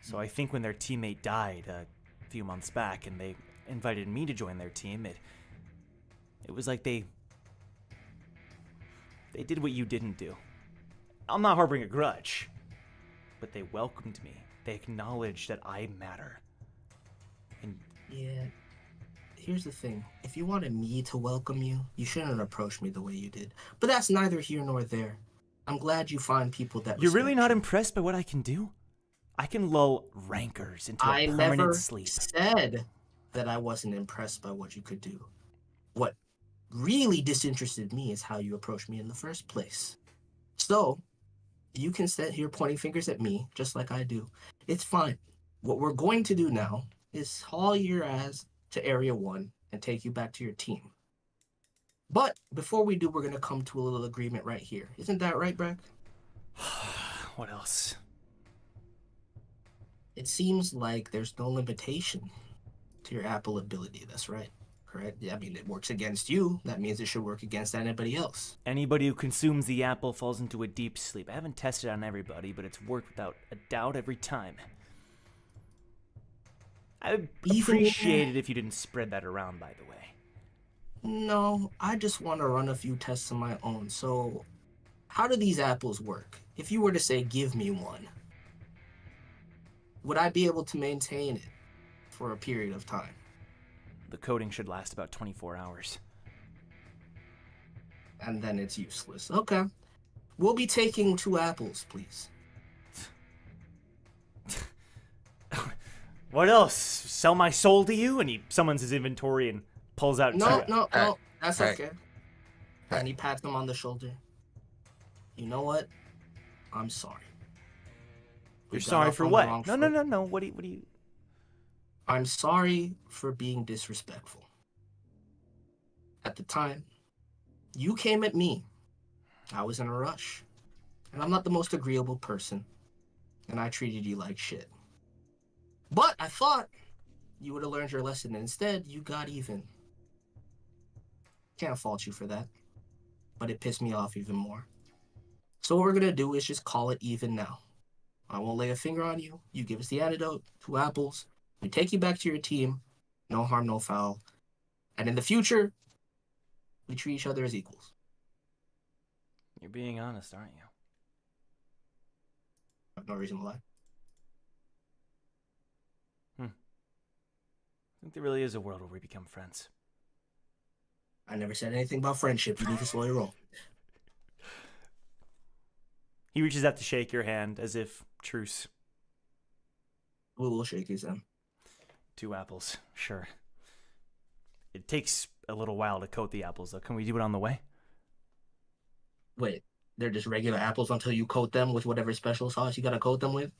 So I think when their teammate died a few months back and they invited me to join their team, it was like they did what you didn't do. I'm not harboring a grudge, but they welcomed me. They acknowledged that I matter. And Yeah. Here's the thing. If you wanted me to welcome you, you shouldn't have approached me the way you did. But that's neither here nor there. I'm glad you find people that you're really respect not you. impressed by what I can do? I can lull rankers into a I permanent never sleep. said that I wasn't impressed by what you could do. What really disinterested me is how you approached me in the first place. So, you can sit here pointing fingers at me, just like I do. It's fine. What we're going to do now is haul your ass to Area 1 and take you back to your team. But before we do, we're going to come to a little agreement right here. Isn't that right, Brack? What else? It seems like there's no limitation to your Apple ability. That's right. Correct? I mean, it works against you. That means it should work against anybody else. Anybody who consumes the apple falls into a deep sleep. I haven't tested on everybody, but it's worked without a doubt every time. I would appreciate it if you didn't spread that around, by the way. No, I just want to run a few tests of my own. So, how do these apples work? If you were to say, give me one, would I be able to maintain it for a period of time? The coating should last about 24 hours. And then it's useless. Okay. We'll be taking 2 apples, please. What else? Sell my soul to you? And he summons his inventory and pulls out No, two. no, no. That's Hey. okay. And he pats him on the shoulder. You know what? I'm sorry. We You're got sorry off for on the what? wrong No, foot. no, no, no. What do you... I'm sorry for being disrespectful. At the time, you came at me. I was in a rush. And I'm not the most agreeable person. And I treated you like shit. But I thought you would have learned your lesson. And instead, you got even. Can't fault you for that. But it pissed me off even more. So what we're going to do is just call it even now. I won't lay a finger on you. You give us the antidote, 2 apples. We take you back to your team. No harm, no foul. And in the future, we treat each other as equals. You're being honest, aren't you? I have no reason to lie. I think there really is a world where we become friends. I never said anything about friendship. You need to slow your roll. He reaches out to shake your hand as if truce. We'll shake his hand. 2 apples, sure. It takes a little while to coat the apples, though. Can we do it on the way? Wait, they're just regular apples until you coat them with whatever special sauce you gotta coat them with?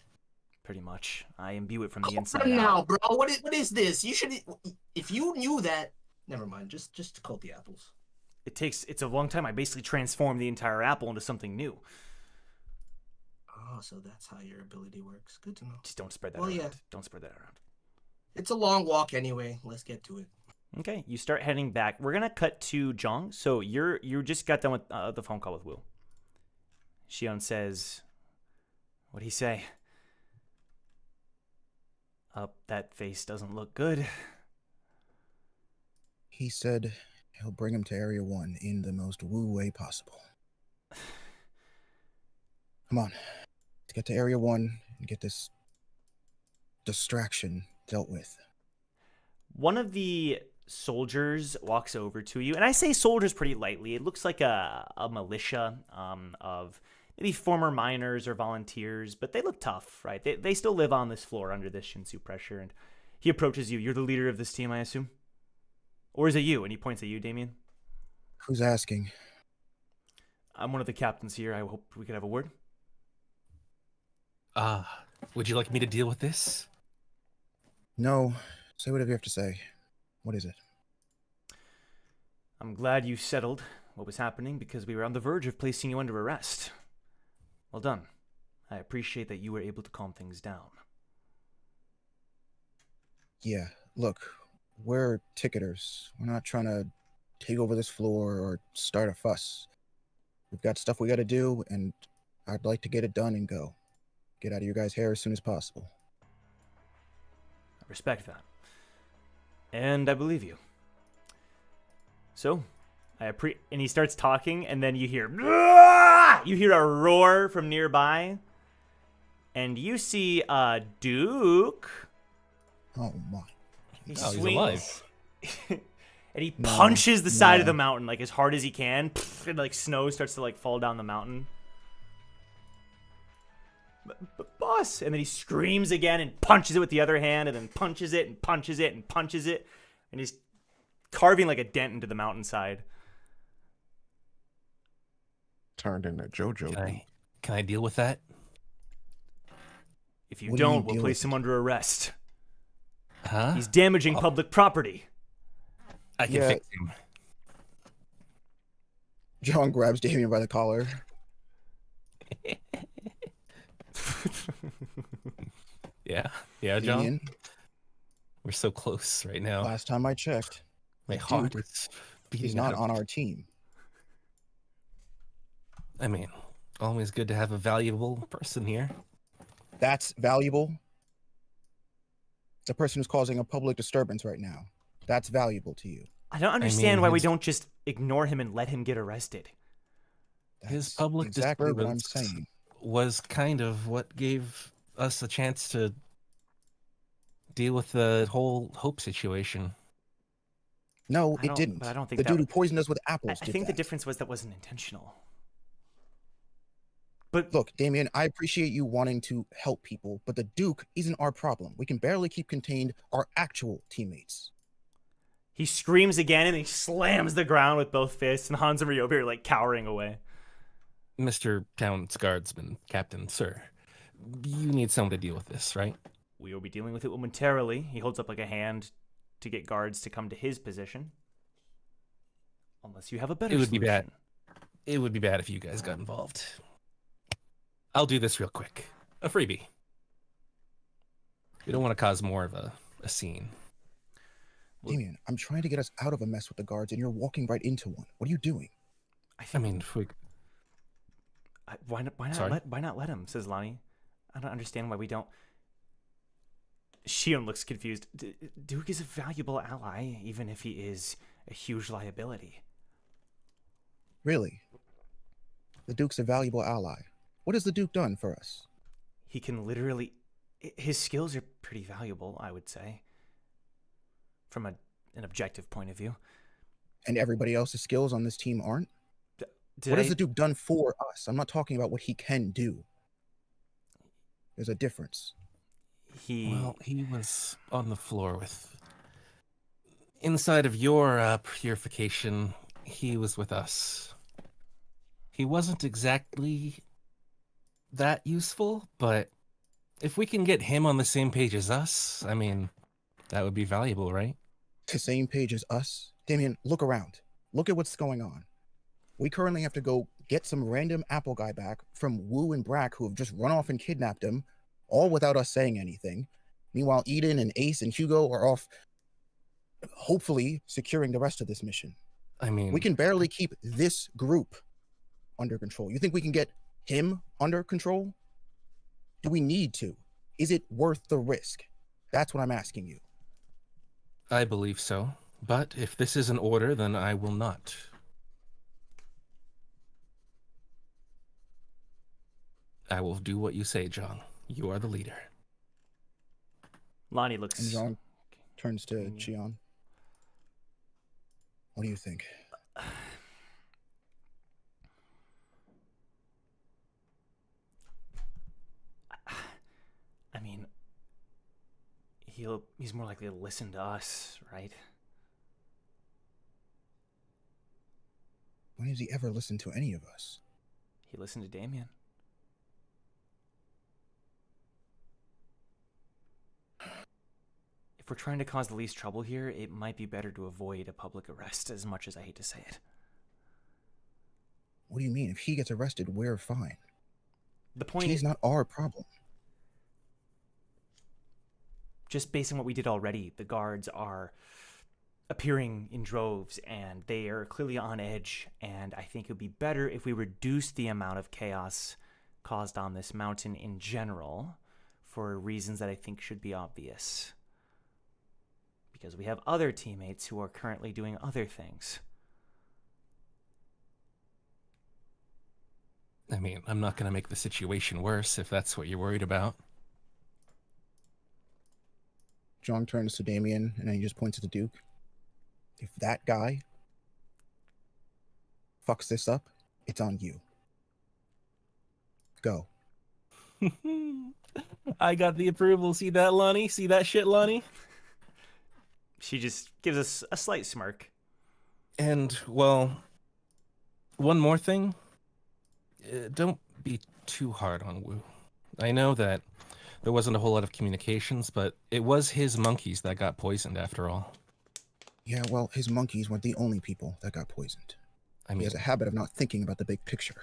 Pretty much. I imbue it from the Coat inside them out. now, bro. What is this? You should... If you knew that... Never mind. Just coat the apples. It's a long time. I basically transformed the entire apple into something new. Oh, so that's how your ability works. Good to know. Just don't spread that Well, around. yeah. Don't spread that around. It's a long walk anyway. Let's get to it. Okay, you start heading back. We're gonna cut to Zhang. So you just got done with the phone call with Wu. Xion says, "What'd he say?" That face doesn't look good. He said he'll bring him to Area 1 in the most Wu way possible. Come on. Let's get to Area 1 and get this distraction dealt with. One of the soldiers walks over to you, and I say soldiers pretty lightly. It looks like a militia of maybe former miners or volunteers, but they look tough, right? They still live on this floor under this Shinsu pressure, and he approaches you. You're the leader of this team, I assume? Or is it you? And he points at you, Damien. Who's asking? I'm one of the captains here. I hope we could have a word. Would you like me to deal with this? No. Say whatever you have to say. What is it? I'm glad you settled what was happening because we were on the verge of placing you under arrest. Well done. I appreciate that you were able to calm things down. Yeah, look, we're ticketers. We're not trying to take over this floor or start a fuss. We've got stuff we gotta do, and I'd like to get it done and go. Get out of your guys' hair as soon as possible. I respect that. And I believe you. So, and he starts talking, and then you hear a roar from nearby, and you see Duke. Oh my. He Oh, he's swings, alive. and he No, punches the side of no. the mountain like as hard as he can, and like snow starts to like fall down the mountain. But boss, and then he screams again and punches it with the other hand, and then punches it and punches it and punches it, and he's carving like a dent into the mountainside. turned into JoJo. Can I deal with that? If you What do you don't, mean we'll deal place with him it? under arrest. Huh? He's damaging Oh. public property. I can Yeah. fix him. John grabs Damien by the collar. Yeah, John. Damien, We're so close right now. last time I checked, My the heart Duke is beating he's not out of on me. our team. I mean, always good to have a valuable person here. That's valuable. It's a person who's causing a public disturbance right now. That's valuable to you. I don't understand why we his- don't just ignore him and let him get arrested. His That's public exactly what I'm disturbance saying. was kind of what gave us a chance to deal with the whole Hope situation. No, I it don't- didn't. but I don't think the that- dude who poisoned us with I apples did think the that. difference was that wasn't intentional. But Look, Damien, I appreciate you wanting to help people, but the Duke isn't our problem. We can barely keep contained our actual teammates. he screams again and he slams the ground with both fists, and Hans and Ryobi are like cowering away. Mr. Town's Guardsman, Captain, sir, you need someone to deal with this, right? We will be dealing with it momentarily. He holds up like a hand to get guards to come to his position. Unless you have a better It would be solution. bad. It would be bad if you guys got involved. I'll do this real quick. A freebie. We don't want to cause more of a scene. Damien, I'm trying to get us out of a mess with the guards, and you're walking right into one. What are you doing? I I think mean, if we, why not Sorry? let him, says Lonnie. I don't understand why we don't. Shion looks confused. Duke is a valuable ally, even if he is a huge liability. Really? The Duke's a valuable ally. What has the Duke done for us? He can literally. His skills are pretty valuable, I would say, from an objective point of view. And everybody else's skills on this team aren't? Did What I- has the Duke done for us? I'm not talking about what he can do. There's a difference. well, he was on the floor with. Inside of your purification, he was with us. He wasn't exactly that useful, but if we can get him on the same page as us, I mean, that would be valuable, right? The same page as us? Damien, look around. Look at what's going on. We currently have to go get some random Apple Guy back from Wu and Brack, who have just run off and kidnapped him, all without us saying anything. Meanwhile, Eden and Ace and Hugo are off, hopefully securing the rest of this mission. I mean, We can barely keep this group under control. You think we can get him under control? Do we need to? Is it worth the risk? That's what I'm asking you. I believe so. But if this is an order, then I will not. I will do what you say, John. You are the leader. Lonnie looks. And Jean turns to Chion. What do you think? I mean, he's more likely to listen to us, right? When has he ever listened to any of us? He listened to Damien. If we're trying to cause the least trouble here, it might be better to avoid a public arrest, as much as I hate to say it. What do you mean? If he gets arrested, we're fine. The point He's is, not our problem. just based on what we did already, the guards are appearing in droves, and they are clearly on edge, and I think it would be better if we reduce the amount of chaos caused on this mountain in general, for reasons that I think should be obvious. Because we have other teammates who are currently doing other things. I mean, I'm not going to make the situation worse if that's what you're worried about. John turns to Damien, and then he just points at the Duke. If that guy fucks this up, it's on you. Go. I got the approval. See that, Lonnie? See that shit, Lonnie? She just gives us a slight smirk. And, well, one more thing. don't be too hard on Wu. I know that there wasn't a whole lot of communications, but it was his monkeys that got poisoned after all. Yeah, well, his monkeys weren't the only people that got poisoned. I He mean, has a habit of not thinking about the big picture.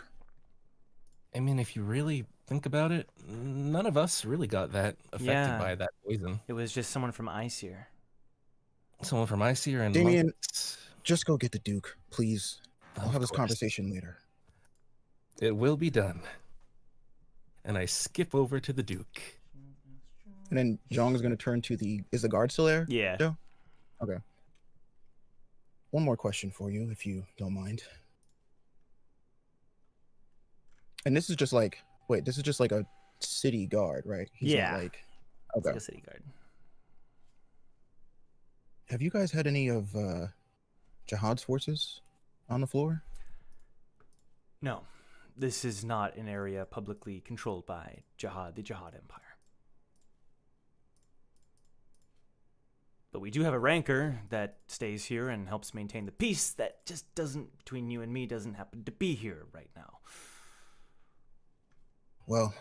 if you really think about it, none of us really got that affected Yeah. by that poison. It was just someone from Iceer. Someone from Iceer and Damien, monkeys. just go get the Duke, please. We'll Of have this course. conversation later. It will be done. And I skip over to the Duke. And then Zhang is going to turn to the... Is the guard still there? Yeah. Joe? Okay. One more question for you, if you don't mind. And this is just like... Wait, this is just like a city guard, right? He's Yeah. not like... It's Okay. like a city guard. Have you guys had any of Jahad's forces on the floor? No, this is not an area publicly controlled by Jahad, the Jahad Empire. But we do have a ranker that stays here and helps maintain the peace that just doesn't, between you and me, doesn't happen to be here right now. Well,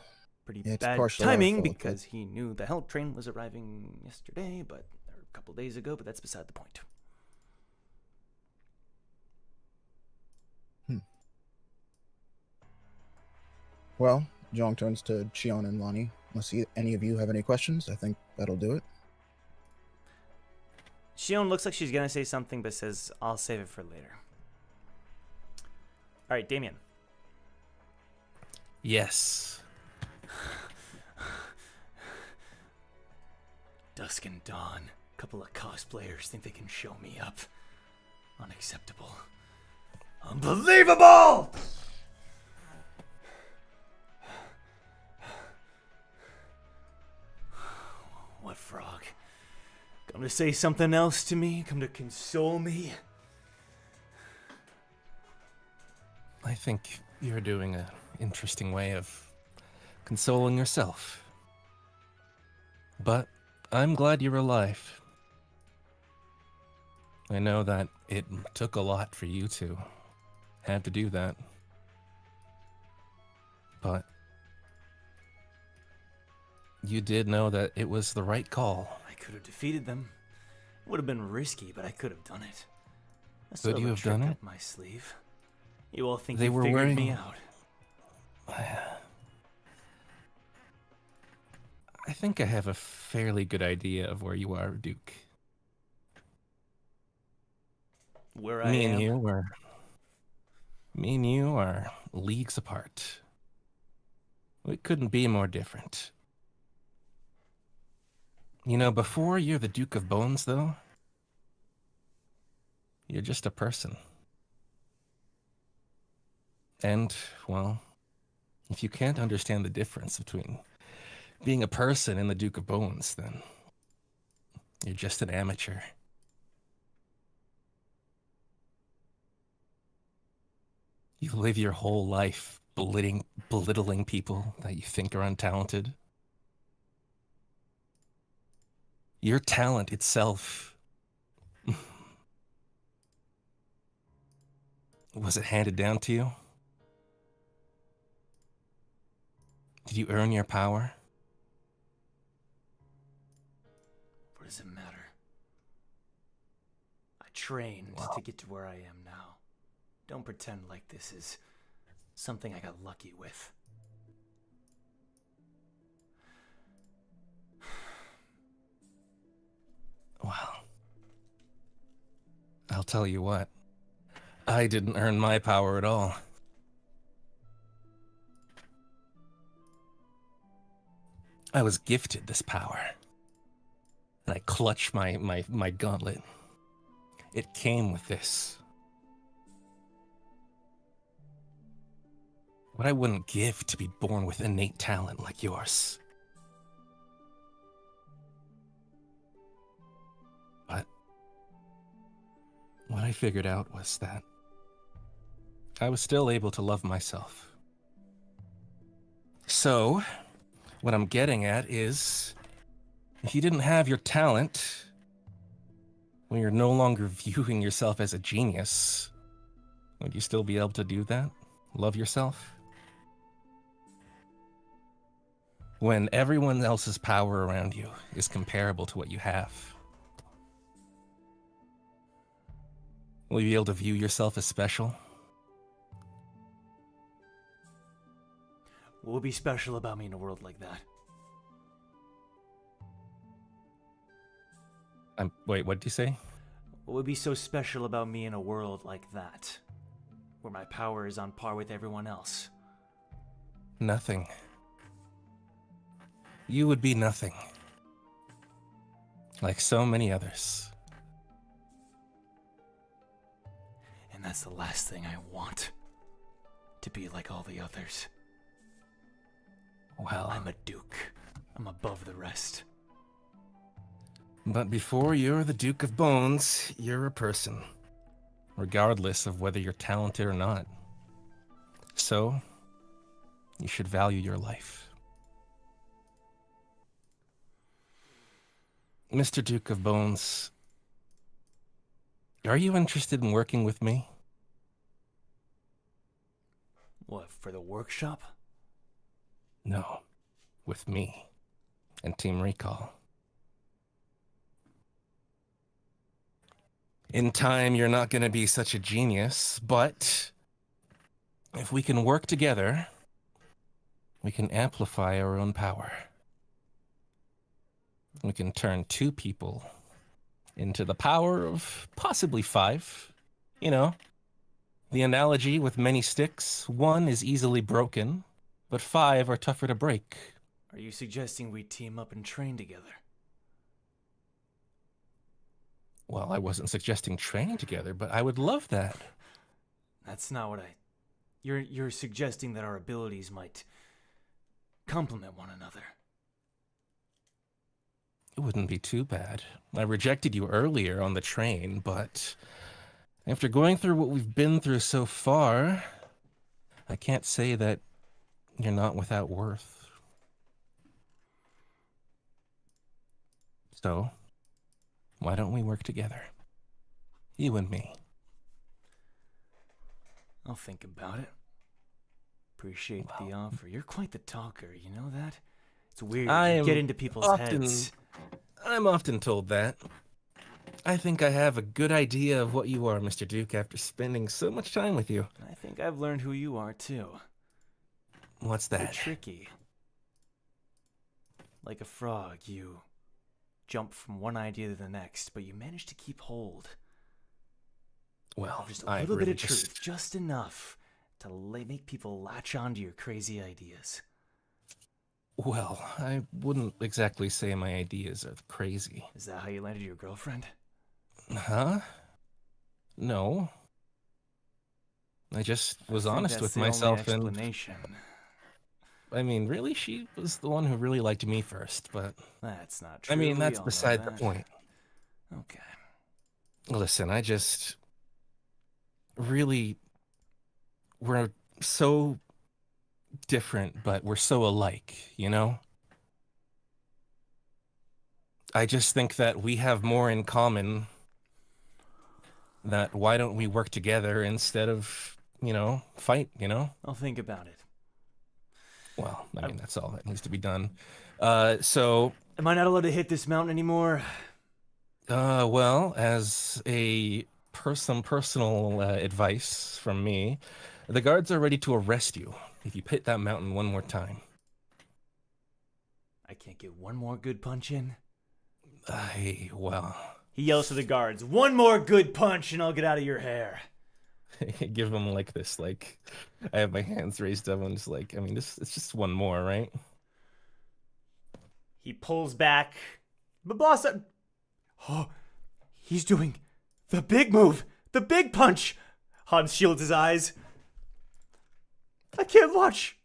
Pretty yeah, it's bad partially our timing fault, but- because he knew the Hell train was arriving yesterday, or a couple days ago, but that's beside the point. Well, Zhang turns to Xion and Lonnie. Unless any of you have any questions, I think that'll do it. Shion looks like she's gonna say something, but says, I'll save it for later. Alright, Damien. Yes. Dusk and dawn. A couple of cosplayers think they can show me up. Unacceptable. Unbelievable! What frog? Come to say something else to me? Come to console me? I think you're doing an interesting way of consoling yourself. But I'm glad you're alive. I know that it took a lot for you to have to do that. But you did know that it was the right call. I could have defeated them. It would have been risky, but I could have done it. I Could you a have trick done it? up my sleeve. You all think They you were figured wearing- me out. I think I have a fairly good idea of where you are, Duke. Where I Me am. and you are leagues apart. We couldn't be more different. You know, before you're the Duke of Bones, though, you're just a person. And, well, if you can't understand the difference between being a person and the Duke of Bones, then you're just an amateur. You live your whole life belittling people that you think are untalented. Your talent itself, was it handed down to you? Did you earn your power? What does it matter? I trained to get to where I am now. Don't pretend like this is something I got lucky with. Well, I'll tell you what. I didn't earn my power at all. I was gifted this power. And I clutched my gauntlet. It came with this. What I wouldn't give to be born with innate talent like yours. But what I figured out was that I was still able to love myself. So, what I'm getting at is, if you didn't have your talent, when you're no longer viewing yourself as a genius, would you still be able to do that? Love yourself? when everyone else's power around you is comparable to what you have? Will you be able to view yourself as special? What would be special about me in a world like that? Wait, what did you say? What would be so special about me in a world like that? Where my power is on par with everyone else? Nothing. You would be nothing. Like so many others. And that's the last thing I want. To be like all the others. Well, I'm a duke. I'm above the rest. but before you're the Duke of Bones, you're a person. Regardless of whether you're talented or not. So, you should value your life. Mr. Duke of Bones, are you interested in working with me? What, for the workshop? No, with me and Team Recall. In time, you're not going to be such a genius, but if we can work together, we can amplify our own power. We can turn 2 people into the power of possibly 5. You know, the analogy with many sticks, 1 is easily broken, but 5 are tougher to break. Are you suggesting we team up and train together? Well, I wasn't suggesting training together, but I would love that. That's not what I... You're suggesting that our abilities might complement one another. It wouldn't be too bad. I rejected you earlier on the train, but after going through what we've been through so far, I can't say that you're not without worth. So, why don't we work together? You and me. I'll think about it. Appreciate the offer. You're quite the talker, you know that? It's weird. You get into people's heads. I'm often told that. I think I have a good idea of what you are, Mr. Duke, after spending so much time with you. I think I've learned who you are, too. What's You're that? tricky. Like a frog, you jump from one idea to the next, but you manage to keep hold. Well, Just a little bit of truth, just enough to make people latch onto your crazy ideas. Well, I wouldn't exactly say my ideas are crazy. Is that how you landed your girlfriend? Huh? No. I just was honest with myself and... explanation. I mean, really, she was the one who really liked me first, but... That's not true. I mean, We that's all know beside the that. point. Okay. Listen, I just... Really... We're so different, but we're so alike, you know? I just think that we have more in common. That why don't we work together instead of, you know, fight, you know? I'll think about it. Well, I mean, that's all that needs to be done. So... Am I not allowed to hit this mountain anymore? Well, as some personal advice from me, the guards are ready to arrest you if you hit that mountain one more time. I can't get one more good punch in? Well... He yells to the guards, "One more good punch and I'll get out of your hair." Give them like this, like, I have my hands raised up and just like, I mean, it's just one more, right? He pulls back. But boss, oh, he's doing the big move, the big punch. Hans shields his eyes. I can't watch.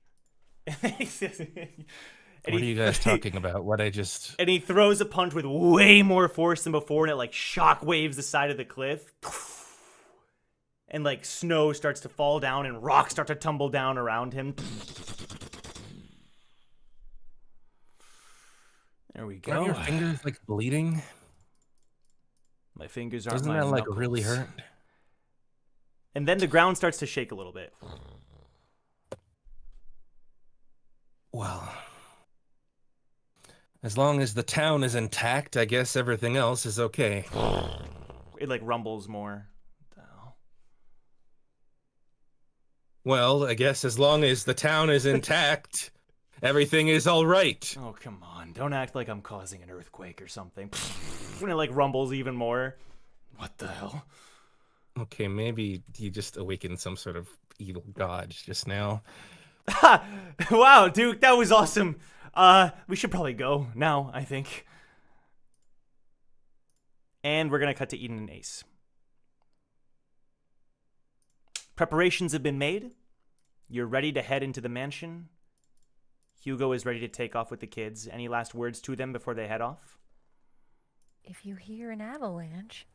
What are you guys talking about? What I just... And he throws a punch with way more force than before, and it like shock waves the side of the cliff. And like snow starts to fall down and rocks start to tumble down around him. There we go. Are your fingers like bleeding? My fingers aren't. Doesn't my that like knuckles. really hurt? And then the ground starts to shake a little bit. Well, As long as the town is intact, I guess everything else is okay. It like rumbles more. What the hell? Well, I guess as long as the town is intact, everything is all right. Oh, come on. Don't act like I'm causing an earthquake or something. When it like rumbles even more. What the hell? Okay, maybe you just awakened some sort of evil god just now. Wow, Duke, that was awesome. We should probably go now, I think. And we're gonna cut to Eden and Ace. Preparations have been made. You're ready to head into the mansion. Hugo is ready to take off with the kids. Any last words to them before they head off? If you hear an avalanche,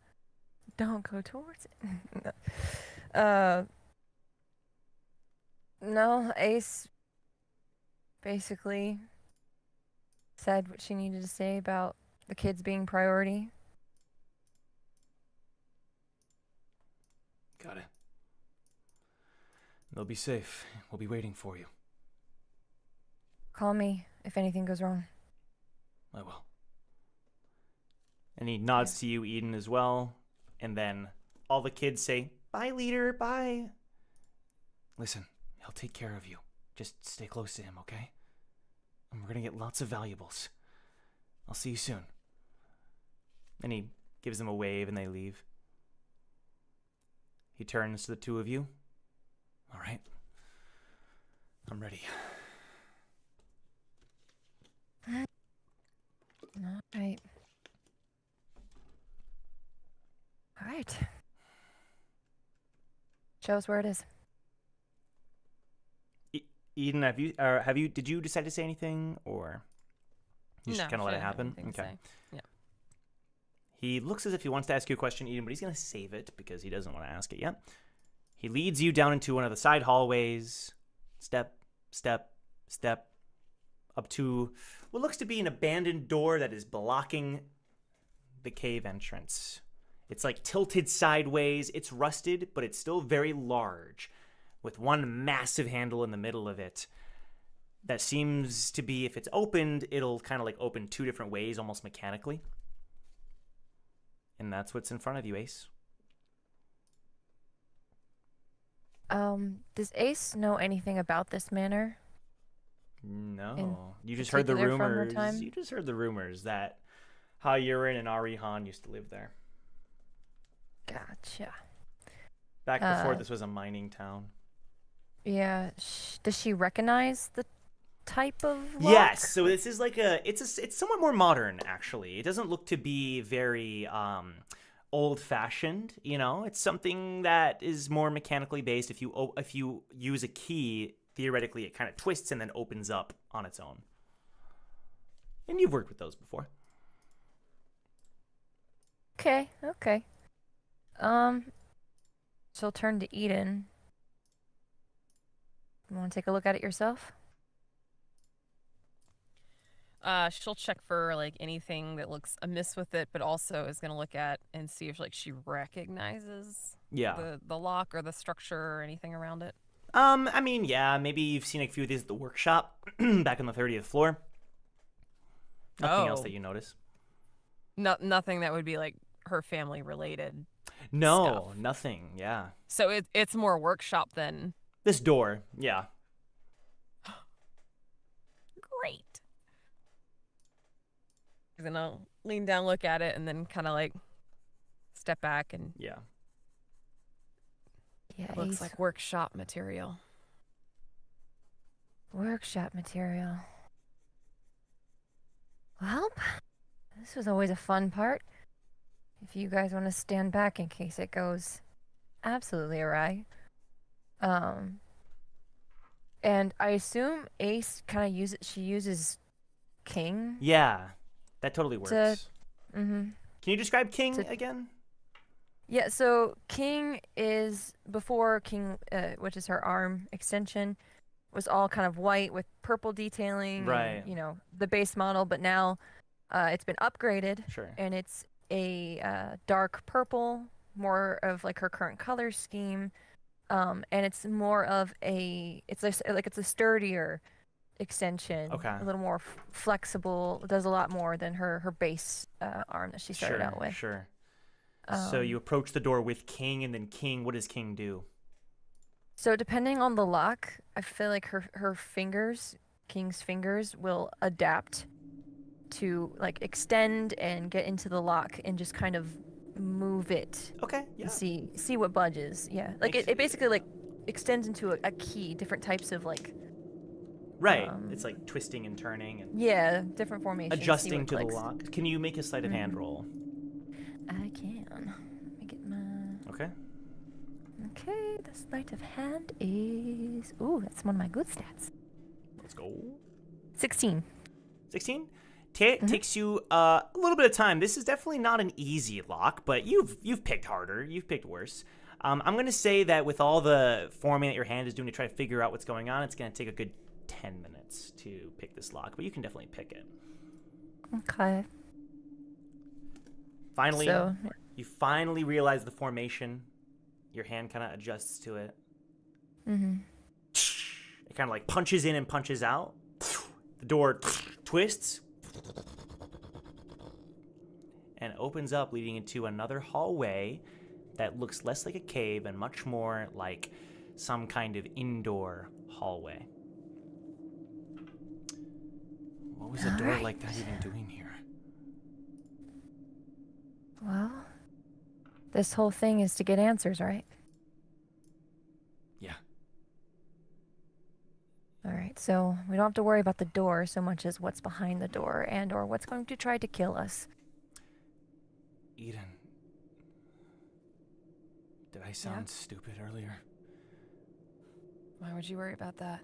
don't go towards it. No, Ace basically said what she needed to say about the kids being priority. Got it. They'll be safe. We'll be waiting for you. Call me if anything goes wrong. I will. And he nods to you, Eden, as well. And then all the kids say, "Bye, leader, bye." Listen, he'll take care of you. Just stay close to him, okay? And we're gonna get lots of valuables. I'll see you soon. And he gives them a wave and they leave. He turns to the two of you. All right. I'm ready. All right. All right. Show us where it is. Eden, did you decide to say anything, or you just kind of let it happen? Okay. Yeah. He looks as if he wants to ask you a question, Eden, but he's going to save it because he doesn't want to ask it yet. He leads you down into one of the side hallways, step, up to what looks to be an abandoned door that is blocking the cave entrance. It's like tilted sideways. It's rusted, but it's still very large, with one massive handle in the middle of it that seems to be, if it's opened, it'll kind of like open two different ways, almost mechanically. And that's what's in front of you, Ace. Does Ace know anything about this manor? No. You just heard the particular from her rumors. time? You just heard the rumors that Hayurin and Arihan used to live there. Gotcha. Back before this was a mining town. Yeah. Does she recognize the type of lock? Yes, so this is like it's somewhat more modern, actually. It doesn't look to be very old-fashioned, you know? It's something that is more mechanically based. If you use a key, theoretically it kind of twists and then opens up on its own. And you've worked with those before. Okay. She'll turn to Eden. You want to take a look at it yourself? She'll check for like anything that looks amiss with it, but also is gonna look at and see if like she recognizes the lock or the structure or anything around it. I mean, yeah, maybe you've seen a few of these at the workshop back on the 30th floor. Nothing else that you notice. Nothing that would be like her family related. No, stuff. nothing. Yeah. So it's more workshop than This door, yeah. great. He's gonna lean down, look at it, and then kind of like step back and Yeah. Yeah, looks Ace. like workshop material. Workshop material. Well, this was always a fun part. If you guys want to stand back in case it goes absolutely awry. And I assume Ace kind of uses King. Yeah, that totally works. Mm-hmm. Can you describe King again? Yeah, so King is, before King, which is her arm extension, was all kind of white with purple detailing. Right. And, the base model, but now it's been upgraded. Sure. And it's a dark purple, more of like her current color scheme. And it's more of it's a sturdier extension. Okay. A little more flexible. Does a lot more than her base arm that she started out with. Sure. So you approach the door with King, and then King, what does King do? So depending on the lock, I feel like her fingers, King's fingers, will adapt to like extend and get into the lock and just kind of move it. Okay, yeah. See what budges. Yeah. Like it basically like extends into a key, different types of like Right. It's like twisting and turning and different formations. adjusting to the lock. Can you make a sleight of hand roll? I can. Let me get my Okay. Okay, the sleight of hand is that's one of my good stats. Let's go. 16. 16? Takes you a little bit of time. This is definitely not an easy lock, but you've picked harder. You've picked worse. I'm going to say that with all the forming that your hand is doing to try to figure out what's going on, it's going to take a good 10 minutes to pick this lock, but you can definitely pick it. Okay. Finally, So- you finally realize the formation. Your hand kind of adjusts to it. Mm-hmm. It kind of like punches in and punches out. The door twists and opens up, leading into another hallway that looks less like a cave and much more like some kind of indoor hallway. What was a door like that even doing here? Well, this whole thing is to get answers, right? Yeah. All right, so we don't have to worry about the door so much as what's behind the door and or what's going to try to kill us. Eden, did I sound stupid earlier? Why would you worry about that?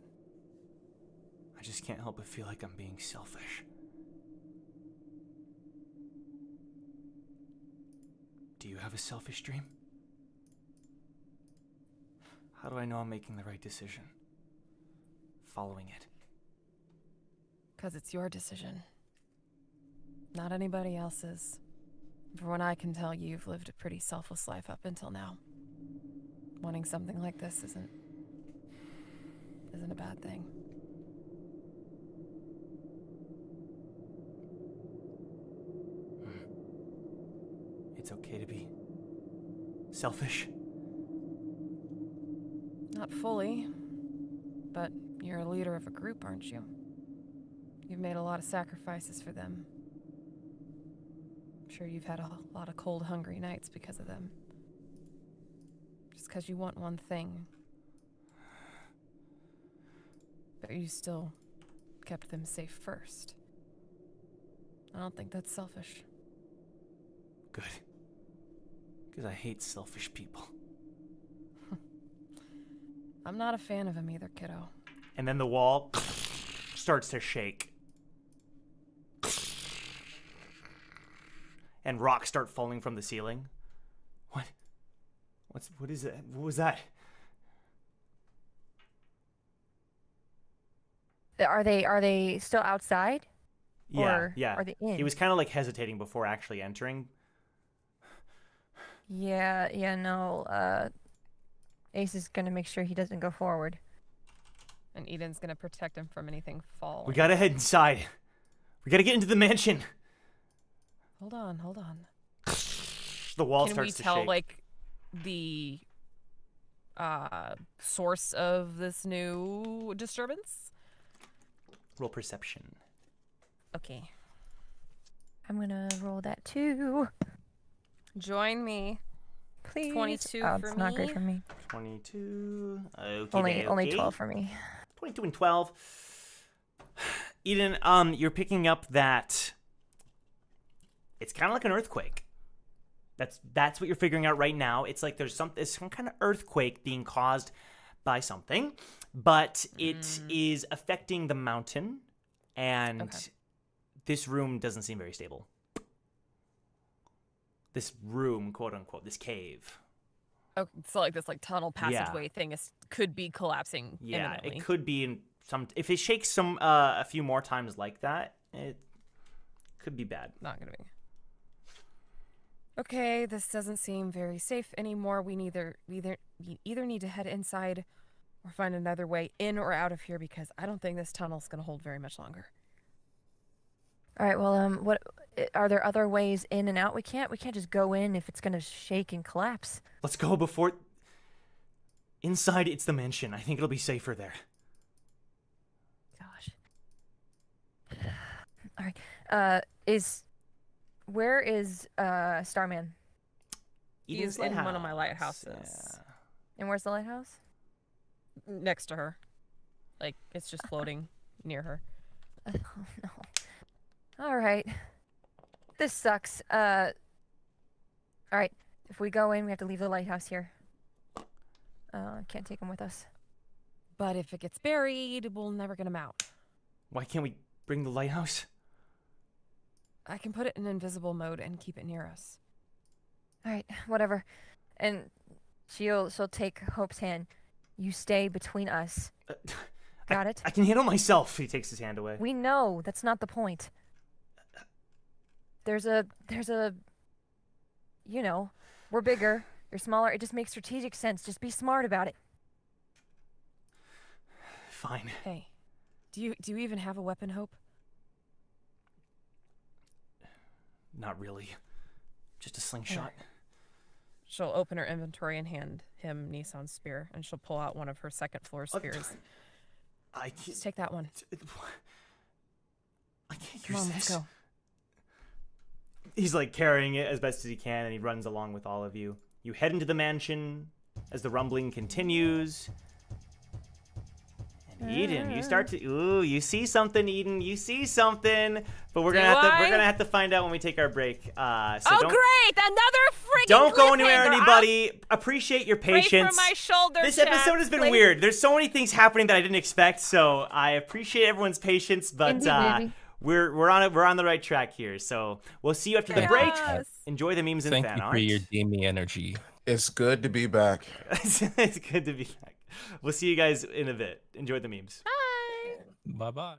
I just can't help but feel like I'm being selfish. Do you have a selfish dream? How do I know I'm making the right decision? Following it. Because it's your decision. Not anybody else's. For what I can tell, you've lived a pretty selfless life up until now. Wanting something like this isn't a bad thing. It's okay to be selfish. Not fully, but you're a leader of a group, aren't you? You've made a lot of sacrifices for them. I'm sure you've had a lot of cold, hungry nights because of them. Just because you want one thing. But you still kept them safe first. I don't think that's selfish. Good. Because I hate selfish people. I'm not a fan of him either, kiddo. And then the wall starts to shake. And rocks start falling from the ceiling. What is it? What was that? Are they still outside? Yeah, Or yeah. are they in? He was kind of like hesitating before actually entering. Yeah, no. Ace is gonna make sure he doesn't go forward. And Eden's gonna protect him from anything falling. We gotta head inside. We gotta get into the mansion. Hold on. The wall Can we starts to tell, shake. like, the source of this new disturbance? Roll perception. Okay. I'm gonna roll that too. Join me. Please. 22 Oh, for it's not great me. for me. 22. Okay, Only 12 for me. 22 and 12. Eden, you're picking up that it's kind of like an earthquake. That's what you're figuring out right now. It's like there's some kind of earthquake being caused by something, but it is affecting the mountain, and this room doesn't seem very stable. This room, quote unquote, this cave. Oh, so like this tunnel passageway thing could be collapsing imminently. It could be in some. If it shakes a few more times like that, it could be bad. Not gonna be. Okay, this doesn't seem very safe anymore. We either need to head inside or find another way in or out of here because I don't think this tunnel's gonna hold very much longer. All right. Well, what are there other ways in and out? We can't just go in if it's gonna shake and collapse. Let's go before... Inside, it's the mansion. I think it'll be safer there. Gosh. All right. Where is Starman? Eden's He's in one of my lighthouse. lighthouses. Yeah. And where's the lighthouse? Next to her. Like, it's just floating near her. Oh no. All right. This sucks. All right. If we go in, we have to leave the lighthouse here. Can't take him with us. But if it gets buried, we'll never get him out. Why can't we bring the lighthouse? I can put it in invisible mode and keep it near us. All right, whatever. And she'll take Hope's hand. You stay between us. Got it? I can handle myself. He takes his hand away. We know that's not the point. There's a you know, we're bigger, you're smaller. It just makes strategic sense. Just be smart about it. Fine. Hey, do you even have a weapon, Hope? Not really. Just a slingshot. She'll open her inventory and hand him Nissan's spear, and she'll pull out one of her second floor spears. I can't... Just take that one. I can't Come use on, this. let's go. He's like carrying it as best as he can, and he runs along with all of you. You head into the mansion as the rumbling continues. And Eden, you start to... Ooh, you see something, Eden. You see something. But we're gonna have to find out when we take our break. So Oh, great! Another freaking don't go anywhere, cliffhanger. anybody. Appreciate your Pray patience. for my shoulder, This chat. episode has been Please. weird. There's so many things happening that I didn't expect, so I appreciate everyone's patience, but Indeed, baby. we're on the right track here. So we'll see you after the break. Yes. Enjoy the memes and Thank fan you art. for your Demi energy. It's good to be back. It's good to be back. We'll see you guys in a bit. Enjoy the memes. Bye bye.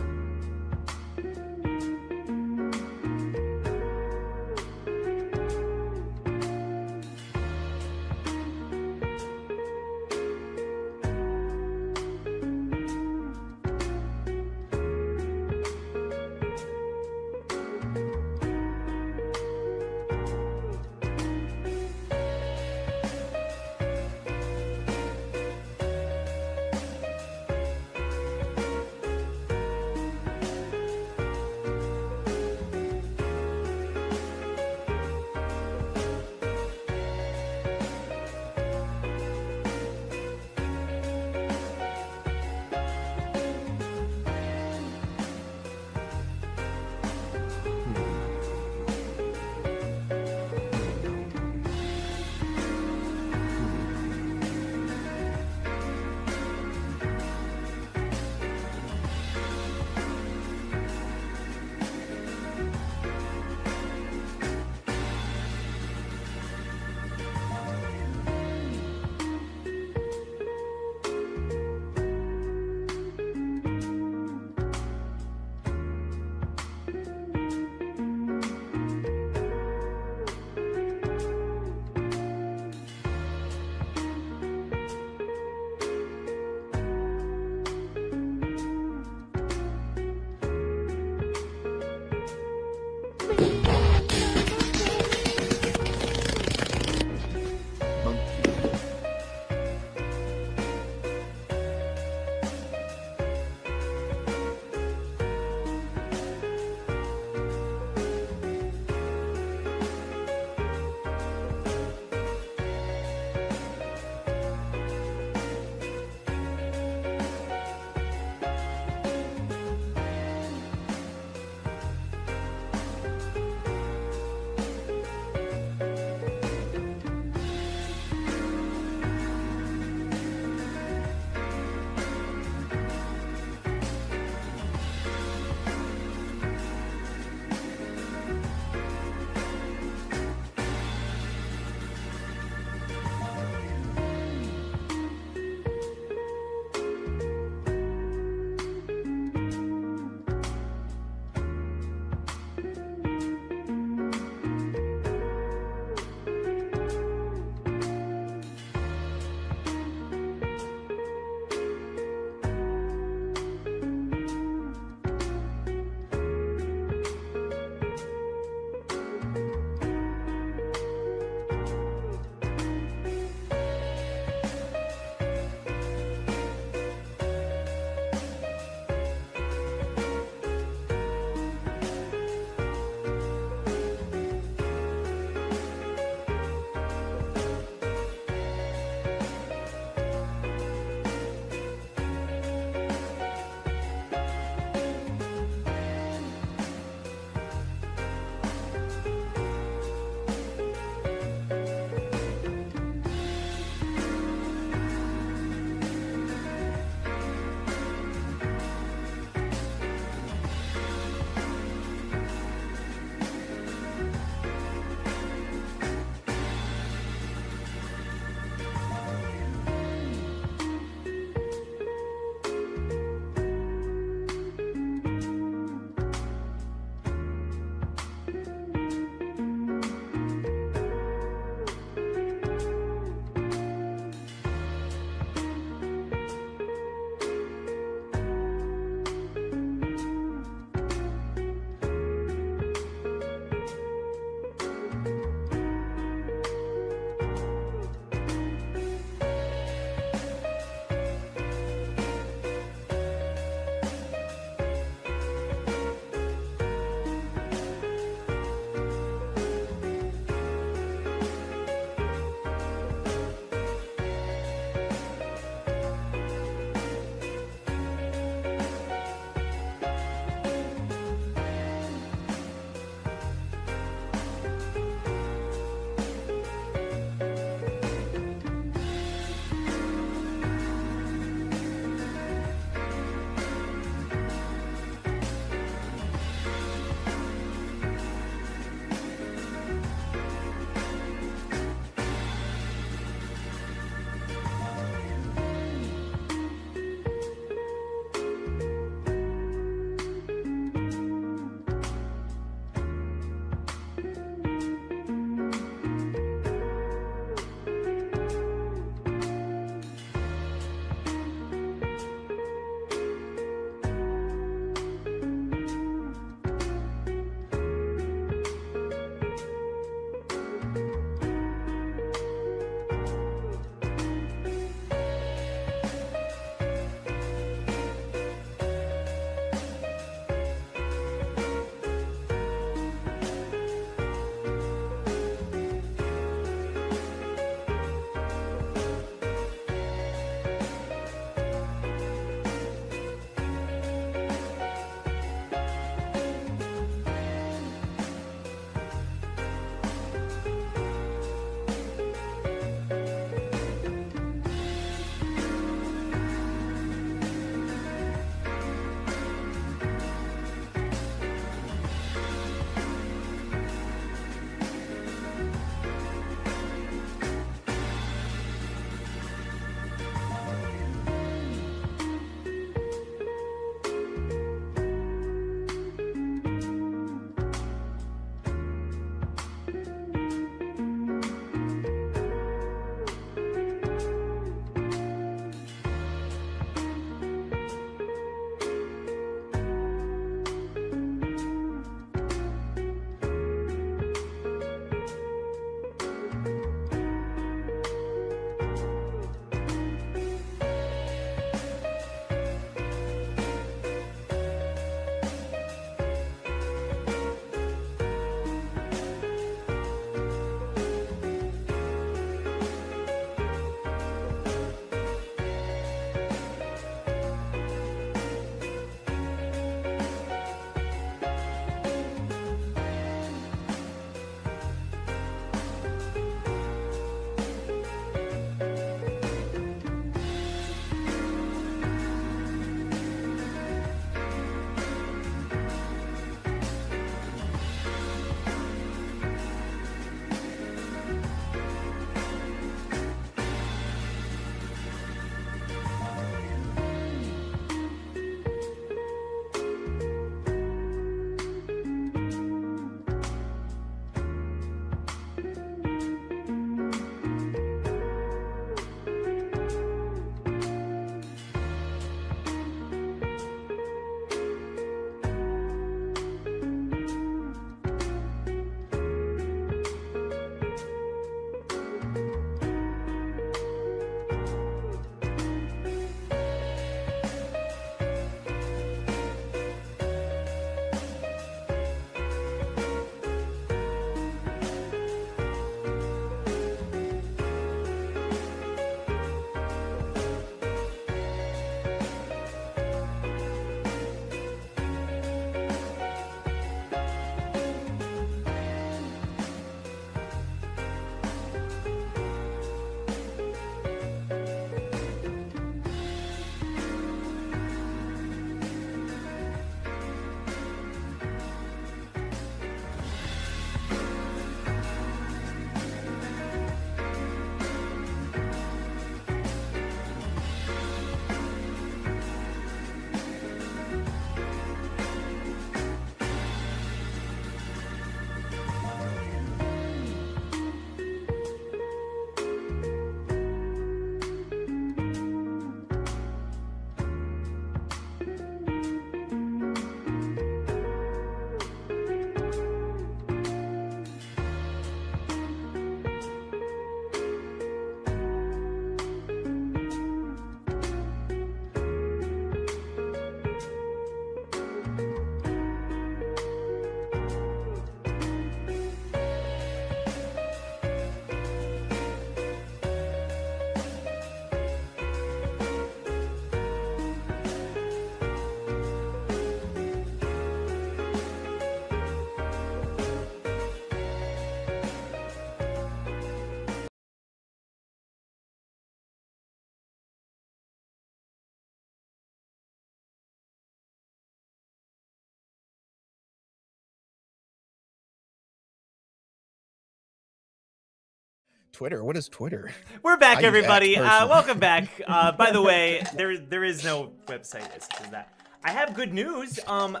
Twitter? What is Twitter? We're back, I use everybody. X personally. Welcome back. By the way, there is no website as such as that. I have good news. My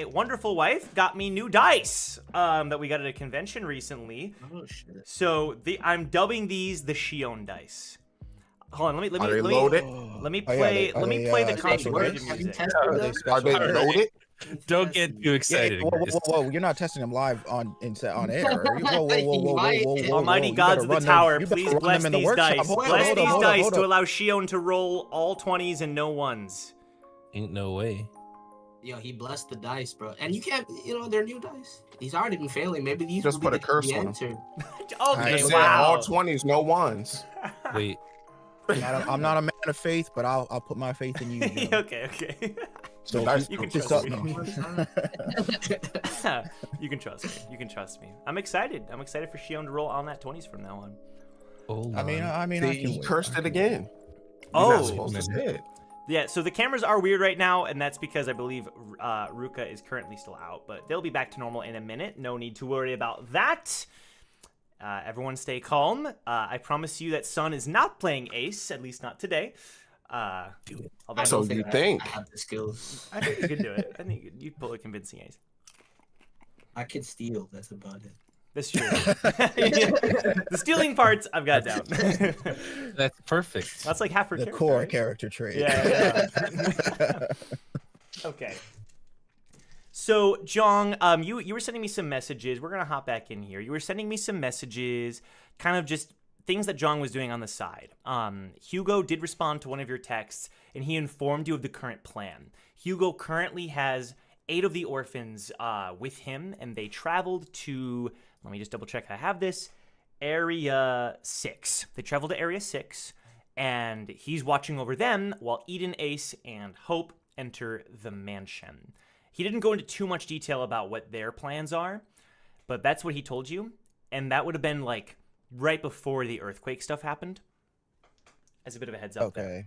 wonderful wife got me new dice that we got at a convention recently. Oh shit. So I'm dubbing these the Shion dice. Hold on, let me Are they loaded? let me Oh, yeah, play are they, the special concentrated dice? Have you music. tested Are they them? Are special? they loaded? Don't get too excited. Whoa, Grace. You're not testing them live on air. Whoa. Almighty You gods better of the run them- tower, you better please run bless them in the these workshop. dice. Hold on, Bless hold on, these hold on, dice hold to on. allow Shion to roll all 20s and no 1s. Ain't no way. Yo, he blessed the dice, bro. And you can't, they're new dice. He's already been failing. Maybe these Just will be put a curse the on 'em. answer. Okay, Just wow. all 20s, no ones. Wait. I'm not a man of faith, but I'll put my faith in you. Joe. okay. So Nice. You can just trust up- me. You can trust me. You can trust me. I'm excited. I'm excited for Shion to roll on that 20s from now on. Hold I mean, on. I See, can he wait. cursed I it can again. wait. Oh. You're not supposed to say it. Yeah, so the cameras are weird right now, and that's because I believe Ruka is currently still out, but they'll be back to normal in a minute. No need to worry about that. Everyone stay calm. I promise you that Sun is not playing Ace, at least not today. Although I So don't you I- think. I have the skills. I think you could do it. I think you'd pull a convincing Ace. I could steal. That's about it. That's true. The stealing parts, I've got down. That's perfect. That's like half her The character, core right? character trait. Yeah. Okay. So, Jong, you were sending me some messages. We're gonna hop back in here. You were sending me some messages, kind of just things that Jong was doing on the side. Hugo did respond to one of your texts, and he informed you of the current plan. Hugo currently has 8 of the orphans with him, and they traveled to, let me just double check I have this, Area 6. They traveled to Area 6, and he's watching over them while Eden, Ace, and Hope enter the mansion. He didn't go into too much detail about what their plans are, but that's what he told you, and that would have been like right before the earthquake stuff happened. As a bit of a heads up there. Okay.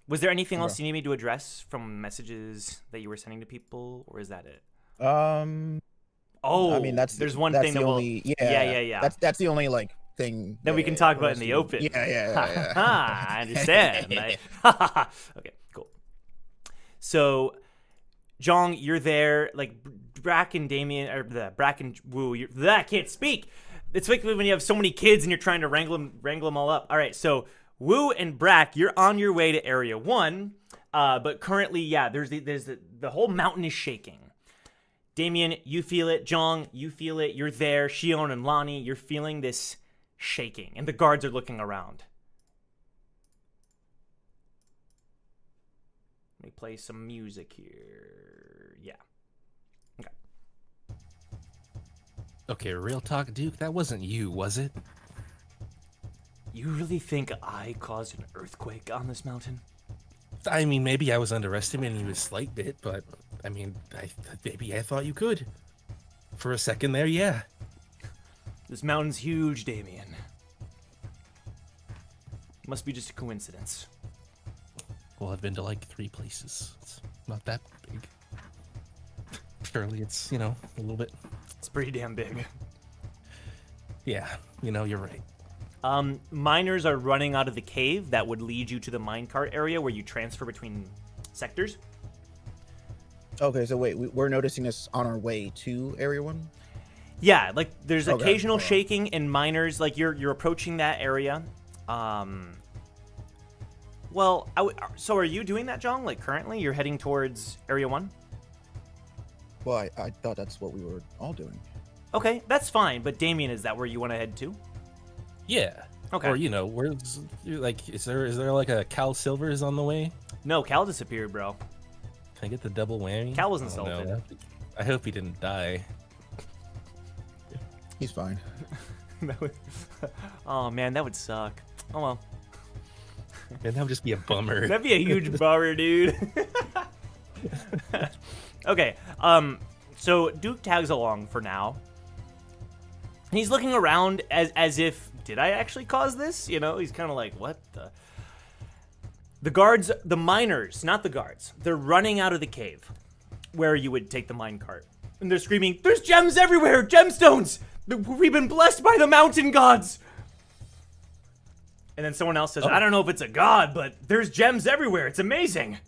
Was there anything else Okay. you need me to address from messages that you were sending to people, or is that it? I mean, there's one that's thing the that only, will. yeah. That's the only like thing That we can talk about in the open. Yeah. I understand. Okay, cool. So, Jong, you're there. Like Brack and Damien, or Brack and Wu. I can't speak. It's like when you have so many kids and you're trying to wrangle them all up. All right, so Wu and Brack, you're on your way to Area 1, but currently, there's the whole mountain is shaking. Damien, you feel it. Jong, you feel it. You're there. Shion and Lonnie, you're feeling this shaking, and the guards are looking around. Let me play some music here. Yeah. Okay. Okay, real talk, Duke. That wasn't you, was it? You really think I caused an earthquake on this mountain? I mean, maybe I was underestimating you a slight bit, but I mean, maybe I thought you could. For a second there, yeah. This mountain's huge, Damien. Must be just a coincidence. Well, I've been to like 3 places. It's not that big. Surely it's, a little bit. It's pretty damn big. Yeah, you're right. Miners are running out of the cave that would lead you to the minecart area where you transfer between sectors. Okay, so wait, we're noticing this on our way to Area 1? Yeah, like there's Okay, occasional hold on. shaking and miners, like you're approaching that area. Well, so are you doing that, Jong? Like currently you're heading towards Area 1? Well, I thought that's what we were all doing. Okay, that's fine, but Damien, is that where you want to head to? Yeah. Okay. Or, where's, like, is there like a Cal Silvers on the way? No, Cal disappeared, bro. Can I get the double whammy? Cal was Oh, no. insulted. I hope he didn't die. He's fine. Oh man, that would suck. Oh well. And that would just be a bummer. That'd be a huge bummer, dude. Okay, so Duke tags along for now. And he's looking around as if, did I actually cause this? He's kind of like, what the? The guards, the miners, not the guards, they're running out of the cave where you would take the minecart. And they're screaming, there's gems everywhere, gemstones! We've been blessed by the mountain gods. And then someone else says, I don't know if it's a god, but there's gems everywhere. It's amazing.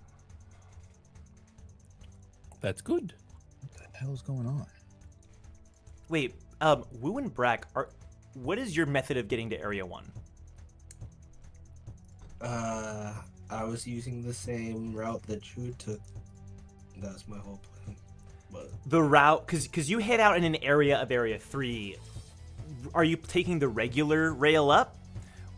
That's good. What the hell's going on? Wait, Wu and Brack, what is your method of getting to Area 1? I was using the same route that you took. That's my whole plan. But The route, because you head out in an area of Area 3. Are you taking the regular rail up?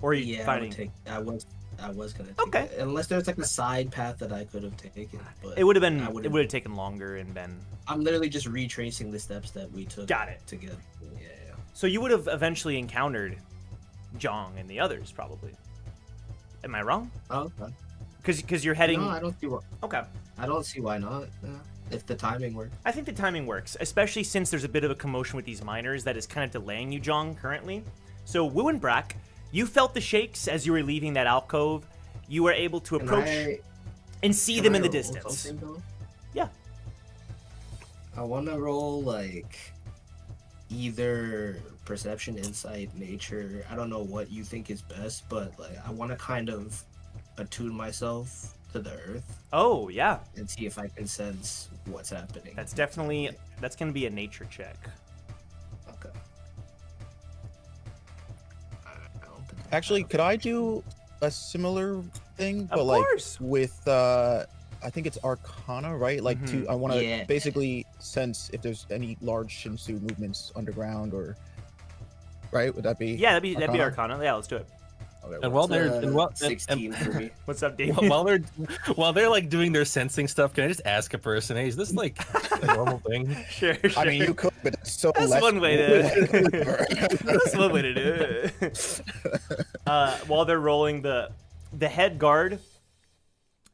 Or are you finding... I was gonna take it. Unless there's like a side path that I could have taken. But It would have taken longer and been... I'm literally just retracing the steps that we took. Got it. To get. Yeah. So you would have eventually encountered Zhang and the others, probably. Am I wrong? Oh, okay. Because you're heading... No, I don't see why. Okay. I don't see why not. If the timing works. I think the timing works, especially since there's a bit of a commotion with these miners that is kind of delaying you, Zhang, currently. So, Wu and Brack, you felt the shakes as you were leaving that alcove. You were able to approach and see them in the distance. Yeah. I want to roll, like, either perception, insight, nature. I don't know what you think is best, but, like, I want to kind of attune myself to the earth. Oh, yeah. And see if I can sense what's happening. That's going to be a nature check. Okay. I don't think Actually, could I do a similar thing, but Of like course. with I think it's Arcana, right? Like I want to Yeah. basically sense if there's any large Shinsu movements underground, or right? Would that be? Yeah, that'd be Arcana. Yeah, let's do it. Okay, And while they're 16 for me. What's up, Dave? while they're like doing their sensing stuff, can I just ask a person, hey, is this like a normal thing? Sure. I mean, you could, but it's so That's less one way to. That's one way to do it. While they're rolling the head guard,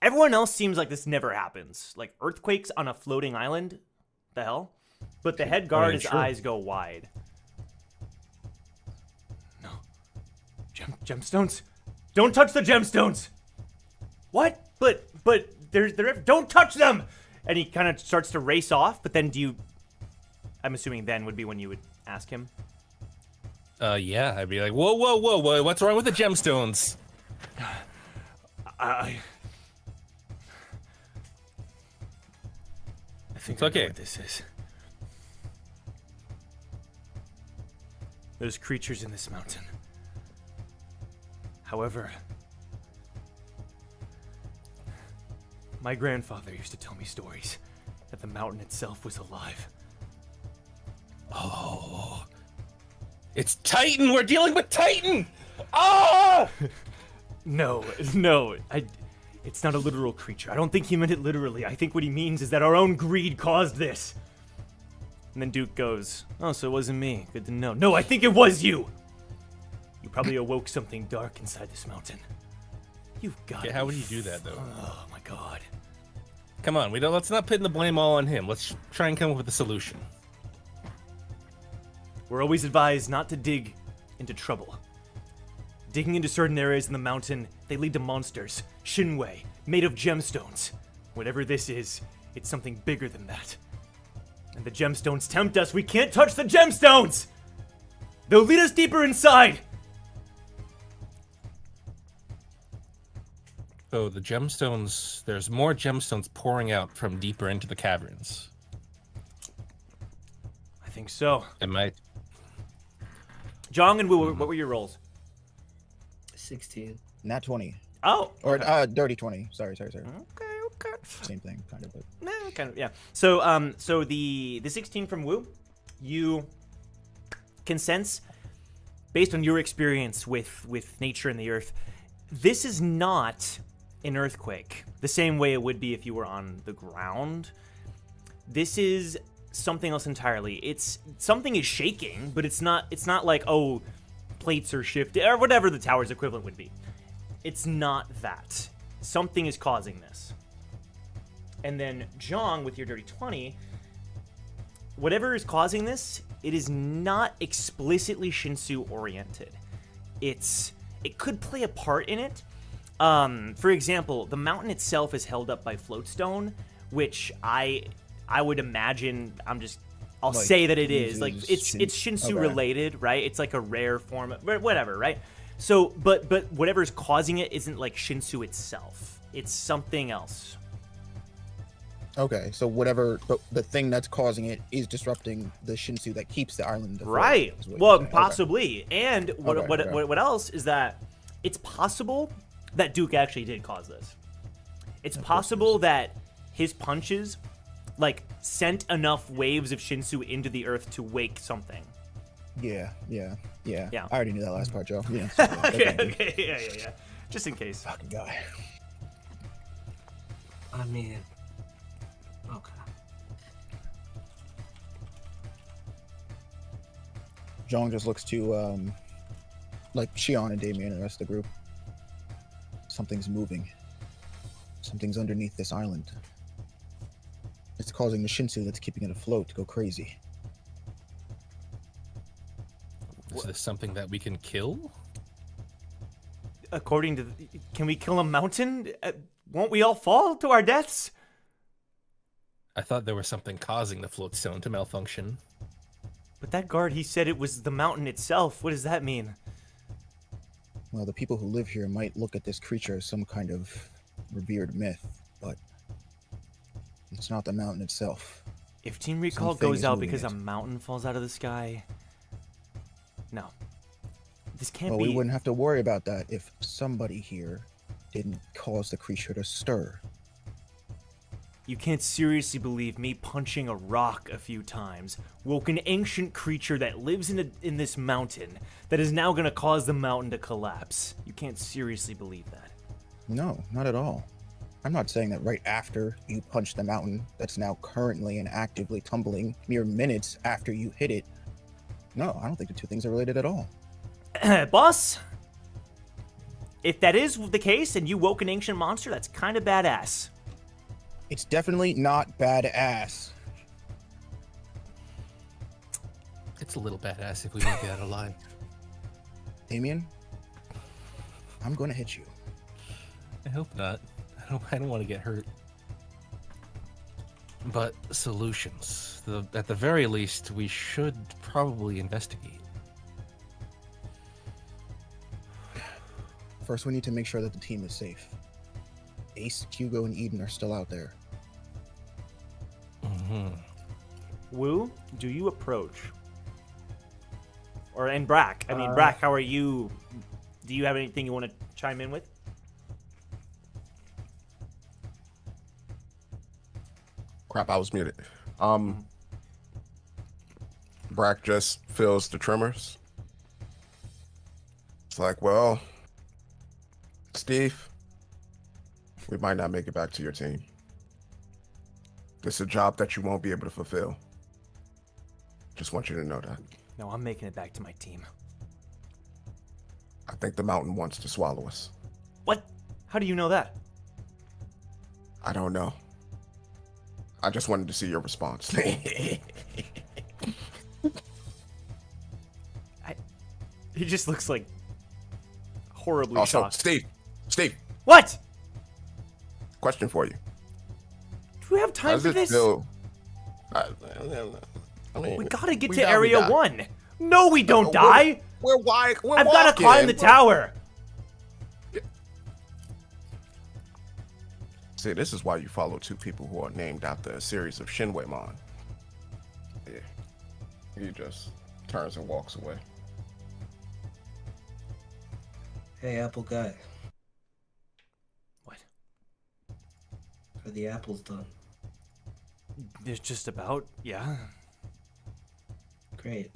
everyone else seems like this never happens. Like earthquakes on a floating island, the hell? But the head guard, his eyes go wide. No, gemstones. Don't touch the gemstones. What? But they're don't touch them. And he kind of starts to race off. But then I'm assuming then would be when you would ask him. Yeah, I'd be like, whoa, what's wrong with the gemstones? I think It's I know okay. what this is. There's creatures in this mountain. However, my grandfather used to tell me stories that the mountain itself was alive. Oh, it's Titan. We're dealing with Titan. Ah! No, it's not a literal creature. I don't think he meant it literally. I think what he means is that our own greed caused this. And then Duke goes, oh, so it wasn't me. Good to know. No, I think it was you. You probably awoke something dark inside this mountain. You've got Yeah, how would he do that though? Oh my god. Come on, let's not pin the blame all on him. Let's try and come up with a solution. We're always advised not to dig into trouble. Digging into certain areas in the mountain, they lead to monsters. Shinwei, made of gemstones. Whatever this is, it's something bigger than that. And the gemstones tempt us. We can't touch the gemstones! They'll lead us deeper inside! So the gemstones, there's more gemstones pouring out from deeper into the caverns. I think so. Am I? Zhang and Wu, what were your rolls? 16. Nat 20 Oh! or dirty 20. Sorry. Okay. Same thing, kind of. But Nah, kind of, yeah. So, so the 16 from Wu, you can sense, based on your experience with nature and the earth, this is not an earthquake the same way it would be if you were on the ground. This is something else entirely. It's something is shaking, but it's not like, oh, plates are shifting or whatever the tower's equivalent would be. It's not that. Something is causing this. And then Zhang, with your dirty 20, whatever is causing this, it is not explicitly Shinsu oriented. It could play a part in it. For example, the mountain itself is held up by floatstone, which I would imagine, I'm just I'll Like, say that it is. Like uses it's Shinsu okay. related, right? It's like a rare form of whatever, right? So, but whatever's causing it isn't like Shinsu itself. It's something else. Okay, so whatever the thing that's causing it is disrupting the Shinsu that keeps the island afloat, Right. is what you're Well, saying. Okay. possibly. And what, Okay, what, okay. what else is that it's possible that Duke actually did cause this. It's possible that his punches like sent enough waves of Shinsu into the earth to wake something. Yeah. Yeah. I already knew that last part, Joe. Yeah. Okay. Yeah. Just in case. Fucking guy. I mean, okay. Zhong just looks to like Shion and Damien and the rest of the group. Something's moving. Something's underneath this island. It's causing the Shinsu that's keeping it afloat to go crazy. Is this something that we can kill? According to, can we kill a mountain? Won't we all fall to our deaths? I thought there was something causing the float stone to malfunction. But that guard, he said it was the mountain itself. What does that mean? Well, the people who live here might look at this creature as some kind of revered myth, but it's not the mountain itself. If Team Recall Something goes is out moving because it. a mountain falls out of the sky, no. This can't Well, be. we wouldn't have to worry about that if somebody here didn't cause the creature to stir. You can't seriously believe me punching a rock a few times woke an ancient creature that lives in this mountain that is now going to cause the mountain to collapse. You can't seriously believe that. No, not at all. I'm not saying that right after you punch the mountain that's now currently and actively tumbling mere minutes after you hit it. No, I don't think the two things are related at all. Boss, if that is the case and you woke an ancient monster, that's kind of badass. It's definitely not badass. It's a little badass if we make it out alive. Damien, I'm going to hit you. I hope not. I don't want to get hurt. But solutions. At the very least, we should probably investigate. First, we need to make sure that the team is safe. Ace, Hugo, and Eden are still out there. Wu, do you approach? And Brack. I mean, Brack, how are you? Do you have anything you want to chime in with? Crap, I was muted. Brack just feels the tremors. It's like, well, Steve, we might not make it back to your team. This is a job that you won't be able to fulfill. Just want you to know that. No, I'm making it back to my team. I think the mountain wants to swallow us. What? How do you know that? I don't know. I just wanted to see your response. He just looks like horribly Also, shocked. Steve, What? question for you. Do we have How time does for it this? feel? I mean, We gotta get we to gotta Area die. 1. No, we don't die. We're I've got walking. to climb the tower. See, this is why you follow two people who are named after a series of Shinwemon. Yeah. He just turns and walks away. Hey, Apple Guy. What? Are the apples done? There's just about, yeah. Great.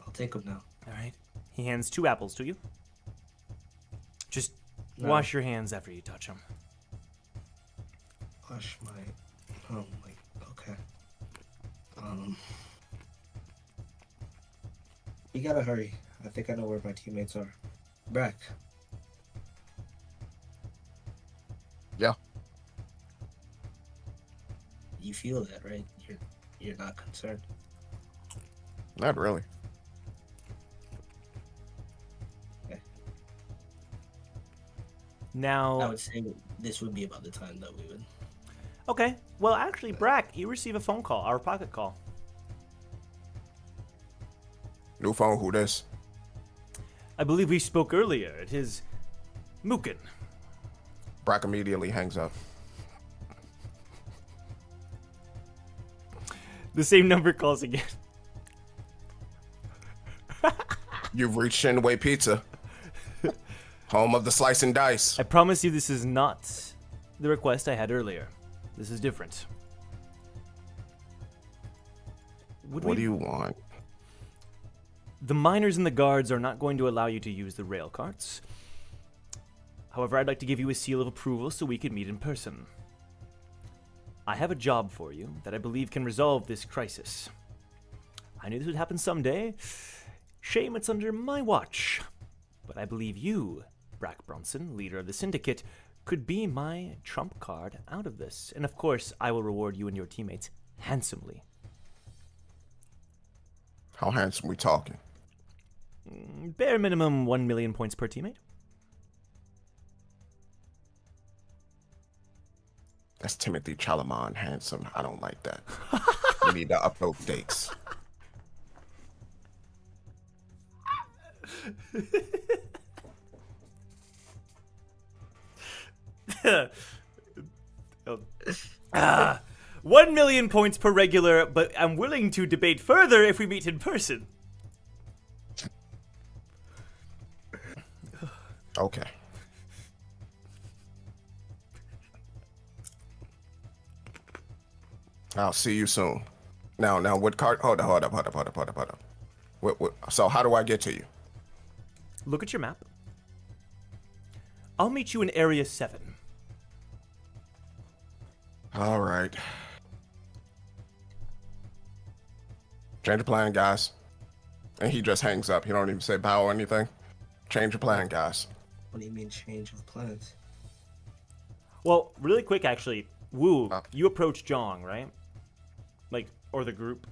I'll take them now. All right. He hands 2 apples to you. Just No. wash your hands after you touch them. Wash my... Oh, my... Okay. You gotta hurry. I think I know where my teammates are. Brack. Yeah. You feel that, right? You're not concerned. Not really. Now, I would say this would be about the time that we would. okay. Well, actually, Brack, you receive a phone call, our pocket call. New phone, who this? I believe we spoke earlier. It is Muken. Brack immediately hangs up. The same number calls again. You've reached Shinway Pizza, home of the slice and dice. I promise you this is not the request I had earlier. This is different. What do you want? The miners and the guards are not going to allow you to use the rail carts. However, I'd like to give you a seal of approval so we can meet in person. I have a job for you that I believe can resolve this crisis. I knew this would happen someday. Shame it's under my watch. But I believe you, Brack Bronson, leader of the syndicate, could be my trump card out of this. And of course, I will reward you and your teammates handsomely. How handsome we talking? Bare minimum 1 million points per teammate. That's Timothy Chalamet handsome. I don't like that. We need to up those stakes. Oh. 1 million points per regular, but I'm willing to debate further if we meet in person. Okay. I'll see you soon. Now, what card? Hold up. So how do I get to you? Look at your map. I'll meet you in Area 7. All right. Change your plan, guys. And he just hangs up. He don't even say bow or anything. Change your plan, guys. What do you mean change of plans? Well, really quick, actually, Wu, you approach Jong, right? Like, or the group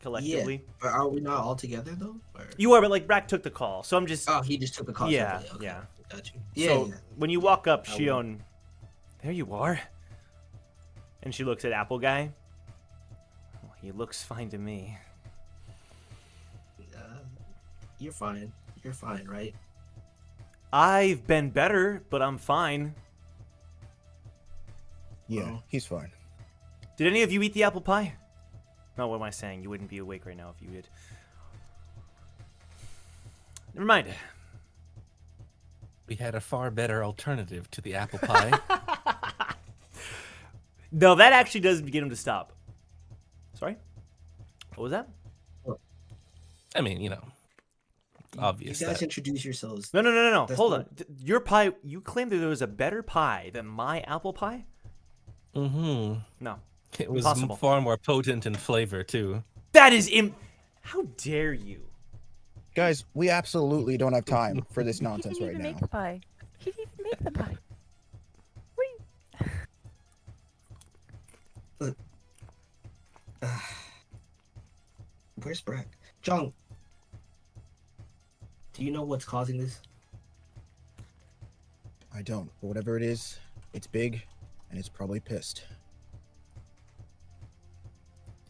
collectively. Yeah, but are we not all together though? Or... You are, but like Brack took the call, so I'm just. Oh, he just took the call. Yeah, separately. Okay. yeah. Got you. So Yeah. when you walk up, Shion, there you are. And she looks at Apple Guy. Well, he looks fine to me. You're fine. You're fine, right? I've been better, but I'm fine. Yeah, Well. he's fine. Did any of you eat the apple pie? No, what am I saying? You wouldn't be awake right now if you did. Never mind. We had a far better alternative to the apple pie. No, that actually does get him to stop. Sorry? What was that? I mean, you know, obvious. You guys that- introduce yourselves. No. That's Hold not- on. Your pie, you claimed that there was a better pie than my apple pie? Mm-hmm. No. It was Impossible. far more potent in flavor, too. That is How dare you? Guys, we absolutely don't have time for this He nonsense didn't right even now. make the pie. He didn't even make the pie. Where's Brack? Jong, do you know what's causing this? I don't, but whatever it is, it's big, and it's probably pissed.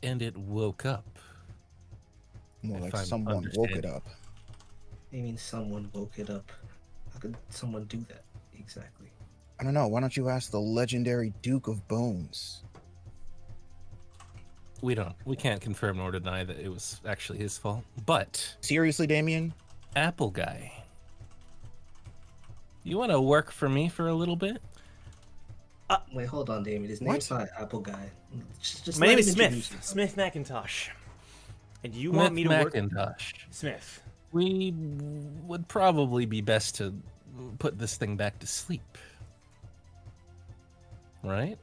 And it woke up. More If like I'm someone woke it understanding. up. I mean, someone woke it up. How could someone do that exactly? I don't know, why don't you ask the legendary Duke of Bones? We can't confirm nor deny that it was actually his fault. But Seriously, Damien? Apple Guy, you want to work for me for a little bit? Wait, hold on, Damien. His name's not Apple Guy. Just My let name him is introduce Smith. himself. Smith McIntosh. And you want me to work? Macintosh. Smith. We would probably be best to put this thing back to sleep. Right?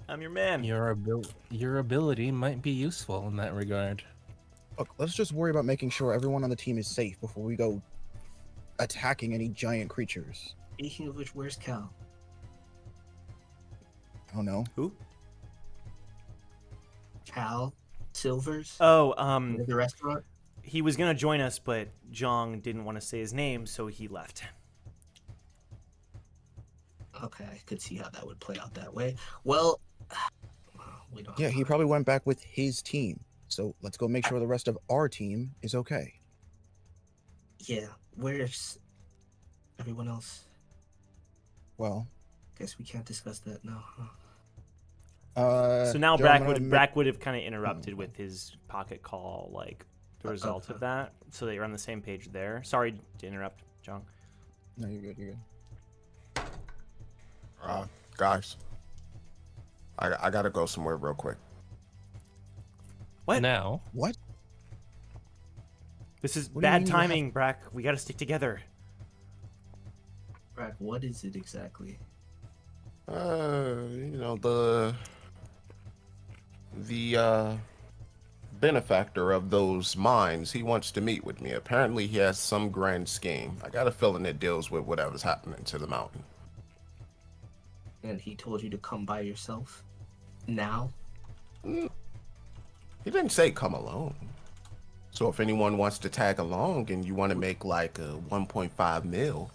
I'm your man. Your ability might be useful in that regard. Look, let's just worry about making sure everyone on the team is safe before we go attacking any giant creatures. Speaking of which, where's Cal? I don't know. Who? Cal Silvers? Oh, At the restaurant? he was gonna join us, but Jong didn't want to say his name, so he left. Okay, I could see how that would play out that way. Well, we don't. Yeah, have he time. probably went back with his team. So let's go make sure the rest of our team is okay. Yeah, where's everyone else? Well, Guess we can't discuss that now, huh? So now Joe, I'm gonna make- Brack would have kind of interrupted with his pocket call, like the result of that, so that you're on the same page there. Sorry to interrupt, John. No, you're good. You're good. Guys, I gotta go somewhere real quick. What? Now, What? This is What do you bad mean you have- timing, Brack. We gotta stick together. Brad, what is it exactly? You know, the benefactor of those mines, he wants to meet with me. Apparently he has some grand scheme. I got a feeling it deals with whatever's happening to the mountain. And he told you to come by yourself? Now? He didn't say come alone. So if anyone wants to tag along and you want to make like a 1.5 mil,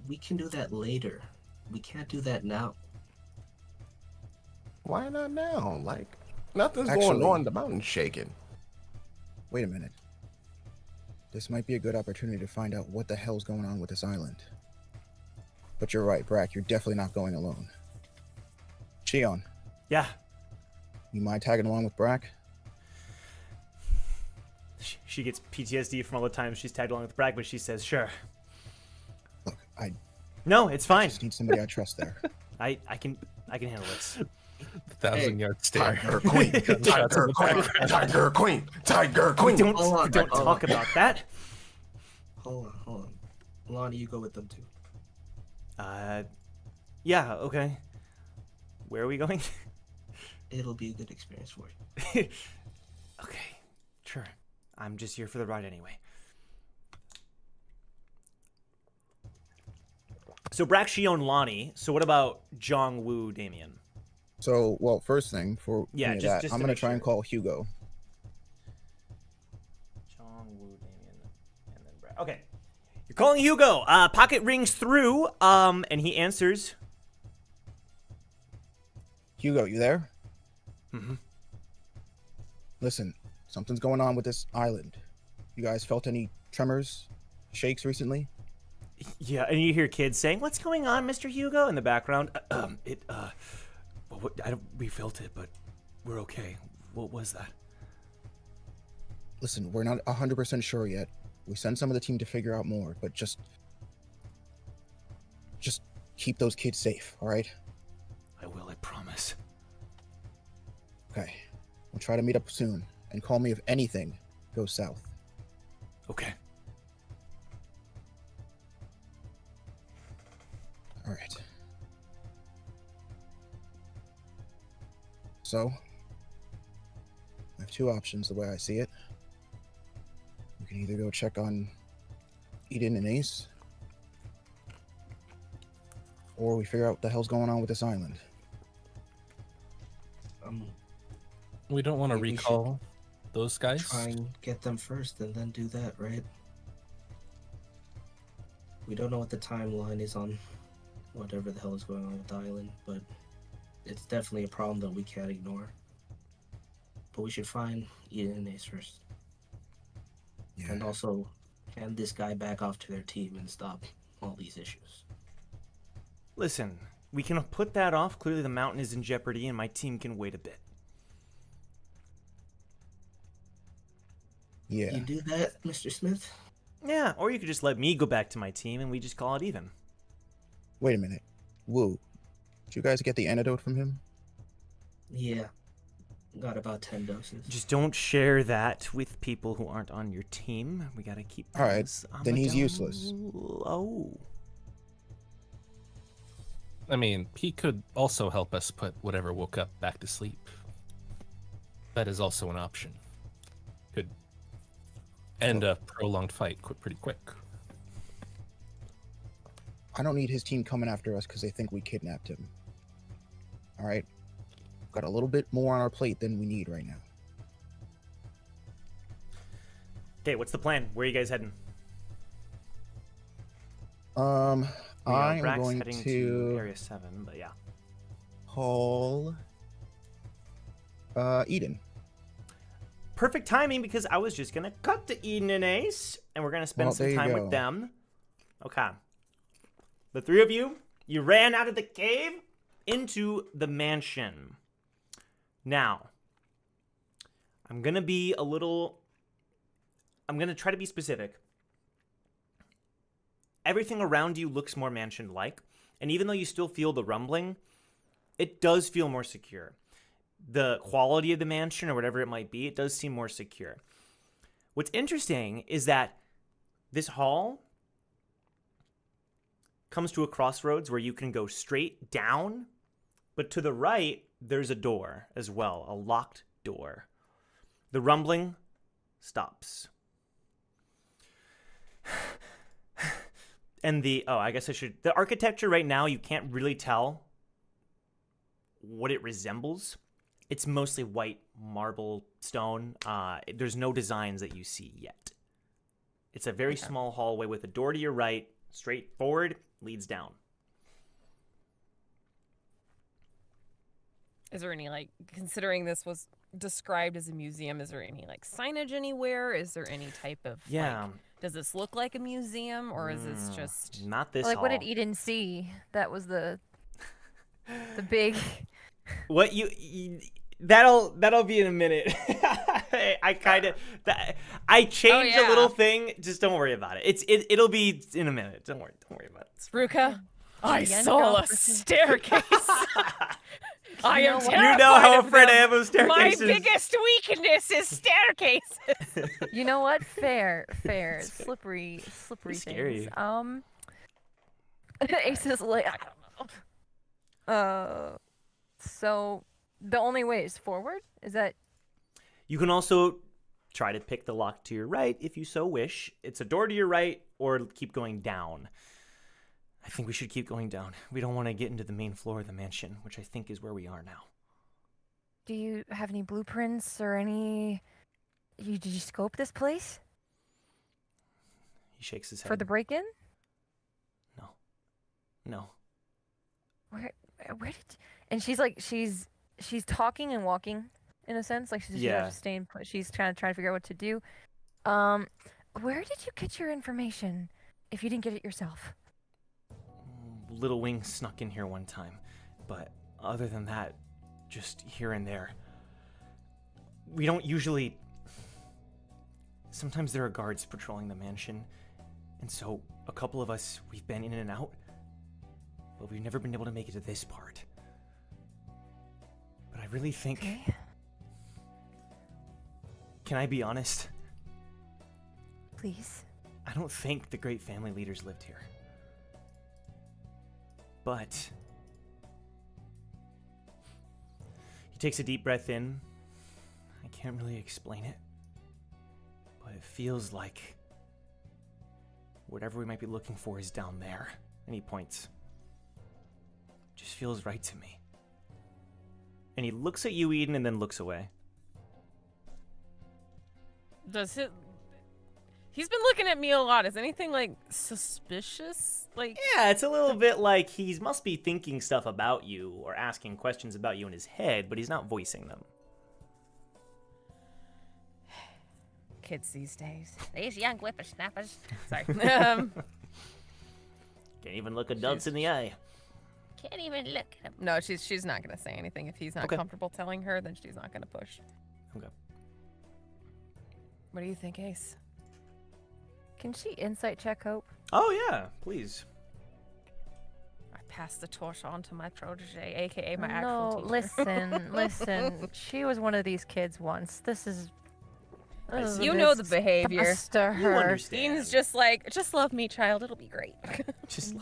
We can do that later. We can't do that now. why not now? Like, nothing's Actually- going on. The mountain's shaking. Wait a minute. This might be a good opportunity to find out what the hell's going on with this island. But you're right, Brack. You're definitely not going alone. Shion, Yeah. you mind tagging along with Brack? She gets PTSD from all the times she's tagged along with Brack, but she says, sure. Look, I No, it's fine. just need somebody I trust there. I can handle this. 1,000-yard stare. Tiger Queen, Tiger Queen, Tiger Queen, Tiger Queen. Don't Hold on, don't hold on. talk about that. Hold on. Lonnie, you go with them too. Yeah, okay. Where are we going? It'll be a good experience for you. Okay, sure. I'm just here for the ride anyway. So Brack, Shion, Lonnie. So what about Jong Woo, Damien? So, well, first thing for Yeah, any of just that, to I'm gonna make try and sure. call Hugo. Jong Woo, Damien, and then Brack. Okay. You're calling Hugo. Pocket rings through, and he answers. Hugo, you there? Mhm. Listen, something's going on with this island. You guys felt any tremors, shakes recently? Yeah, and you hear kids saying, "What's going on, Mr. Hugo?" in the background. We felt it, but we're okay. What was that? Listen, we're not 100% sure yet. We sent some of the team to figure out more, but just keep those kids safe, all right? I will, I promise. Okay. We'll try to meet up soon, and call me if anything goes south. Okay. All right. So, I have two options the way I see it. We can either go check on Eden and Ace, or we figure out what the hell's going on with this island. We don't want to Maybe we should recall those guys. Try and get them first and then do that, right? We don't know what the timeline is on whatever the hell is going on with the island, but it's definitely a problem that we can't ignore. But we should find Eden and Ace first. Yeah. And also hand this guy back off to their team and stop all these issues. Listen, we can put that off. Clearly the mountain is in jeopardy and my team can wait a bit. Yeah. You do that, Mr. Smith? Yeah, or you could just let me go back to my team and we just call it even. Wait a minute. Woo. Did you guys get the antidote from him? Yeah. Got about 10 doses. Just don't share that with people who aren't on your team. We gotta keep All right, things on then the he's down useless. low. I mean, he could also help us put whatever woke up back to sleep. That is also an option. Could end a prolonged fight pretty quick. I don't need his team coming after us because they think we kidnapped him. All right? Got a little bit more on our plate than we need right now. Okay, what's the plan? Where are you guys heading? I am Brack's going heading to Area 7, but yeah. call Eden. perfect timing because I was just gonna cut to Eden and Ace, and we're gonna spend Well, some there you time go. with them. Okay. The three of you, you ran out of the cave into the mansion. Now, I'm gonna try to be specific. Everything around you looks more mansion-like, and even though you still feel the rumbling, it does feel more secure. The quality of the mansion, or whatever it might be, it does seem more secure. What's interesting is that this hall comes to a crossroads where you can go straight down, but to the right, there's a door as well, a locked door. The rumbling stops. And the architecture right now, you can't really tell what it resembles. It's mostly white marble stone. There's no designs that you see yet. It's a very small hallway with a door to your right, straight forward, leads down. Is there any, like, considering this was described as a museum, is there any, like, signage anywhere? Is there any type of, like, does this look like a museum, or is this just... Not this Like, hall. what did Eden see? That was the big... What that'll be in a minute. I changed a little thing. Just don't worry about it. It'll be in a minute. Don't worry about it. Ruka, I Again, saw a conferences. staircase. I am what? terrified You know how of afraid I them. am of My staircases. biggest weakness is staircases. You know what? Fair. Slippery Scary. things. Ace is like, I don't know. So the only way is forward? Is that... You can also try to pick the lock to your right if you so wish. It's a door to your right, or keep going down. I think we should keep going down. We don't want to get into the main floor of the mansion, which I think is where we are now. Do you have any blueprints or any... Did you scope this place He shakes his head. for the break-in? No. Where did... And she's like, she's talking and walking, in a sense. Like, she's Yeah. not just staying put. She's trying to figure out what to do. Where did you get your information if you didn't get it yourself? Little Wing snuck in here one time, but other than that, just here and there. We don't usually... Sometimes there are guards patrolling the mansion, and so a couple of us, we've been in and out, but we've never been able to make it to this part. But I really think... Okay. Can I be honest? Please. I don't think the great family leaders lived here. But... He takes a deep breath in. I can't really explain it. But it feels like... whatever we might be looking for is down there. And he points. Just feels right to me. And he looks at you, Eden, and then looks away. Does it... He's been looking at me a lot. Is anything, like, suspicious? Like... Yeah, it's a little bit like he must be thinking stuff about you or asking questions about you in his head, but he's not voicing them. Kids these days. These young whippersnappers. Sorry. Can't even look adults in the eye. Can't even look at him. No, she's not gonna say anything. If he's not Okay. comfortable telling her, then she's not gonna push. Okay. What do you think, Ace? Can she insight check Hope? Oh, yeah, please. I pass the torch on to my protege, aka my No, actual teacher. listen. She was one of these kids once. This is You know the behavior. Best to You her. understand. Dean's just like, just love me, child. It'll be great. Just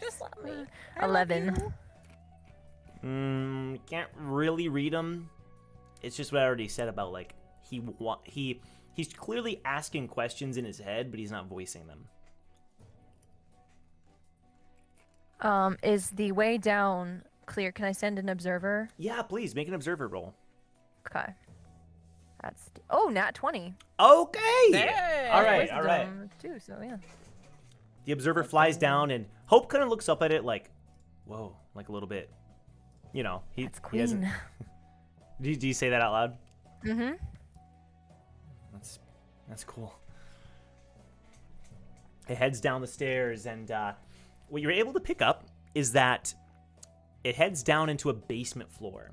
Just love me. 11. Can't really read him. It's just what I already said about, like, he's clearly asking questions in his head, but he's not voicing them. Is the way down clear? Can I send an observer? Yeah, please, make an observer roll. Okay. That's nat 20. Okay! Hey! All right, Wisdom, too, so yeah. The observer flies down, and Hope kind of looks up at it like, whoa, like a little bit. You know, That's he hasn't... queen. Do you say that out loud? Mm-hmm. That's cool. It heads down the stairs, and what you're able to pick up is that it heads down into a basement floor.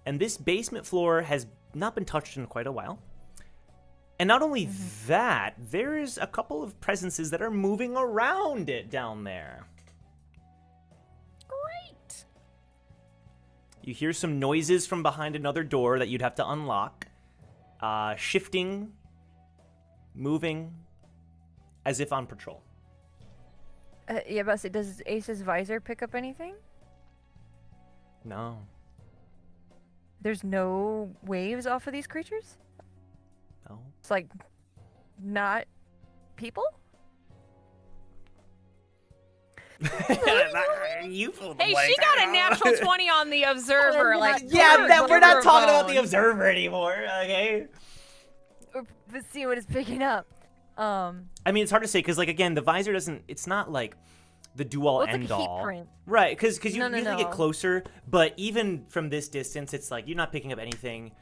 And this basement floor has not been touched in quite a while. And not only that, there's a couple of presences that are moving around it down there. Great. You hear some noises from behind another door that you'd have to unlock. Shifting, moving, as if on patrol. Yeah, but does Ace's visor pick up anything? No. There's no waves off of these creatures? No. It's like not people? You filled the Hey, blank. she got a natural 20 on the observer. Like, Yeah, we're not talking about the microphone. observer anymore, okay? Let's see what it's picking up. I mean, it's hard to say, because, like, again, the visor doesn't, it's not, like, the do-all, Well, it's like a end-all. heat print. Right, because you No, no, usually get no. closer, but even from this distance, it's like, you're not picking up anything.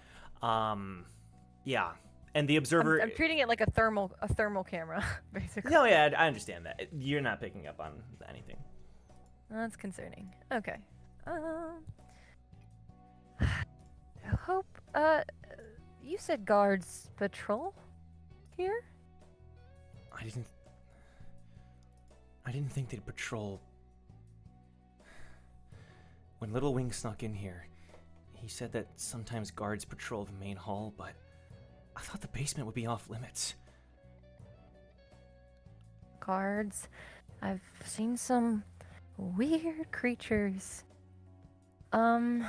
Yeah. And the observer... I'm treating it like a thermal camera, basically. No, yeah, I understand that. You're not picking up on anything. That's concerning. Okay. I hope, you said guards patrol here? I didn't think they'd patrol. When Little Wing snuck in here, he said that sometimes guards patrol the main hall, but I thought the basement would be off limits. Guards. I've seen some weird creatures. And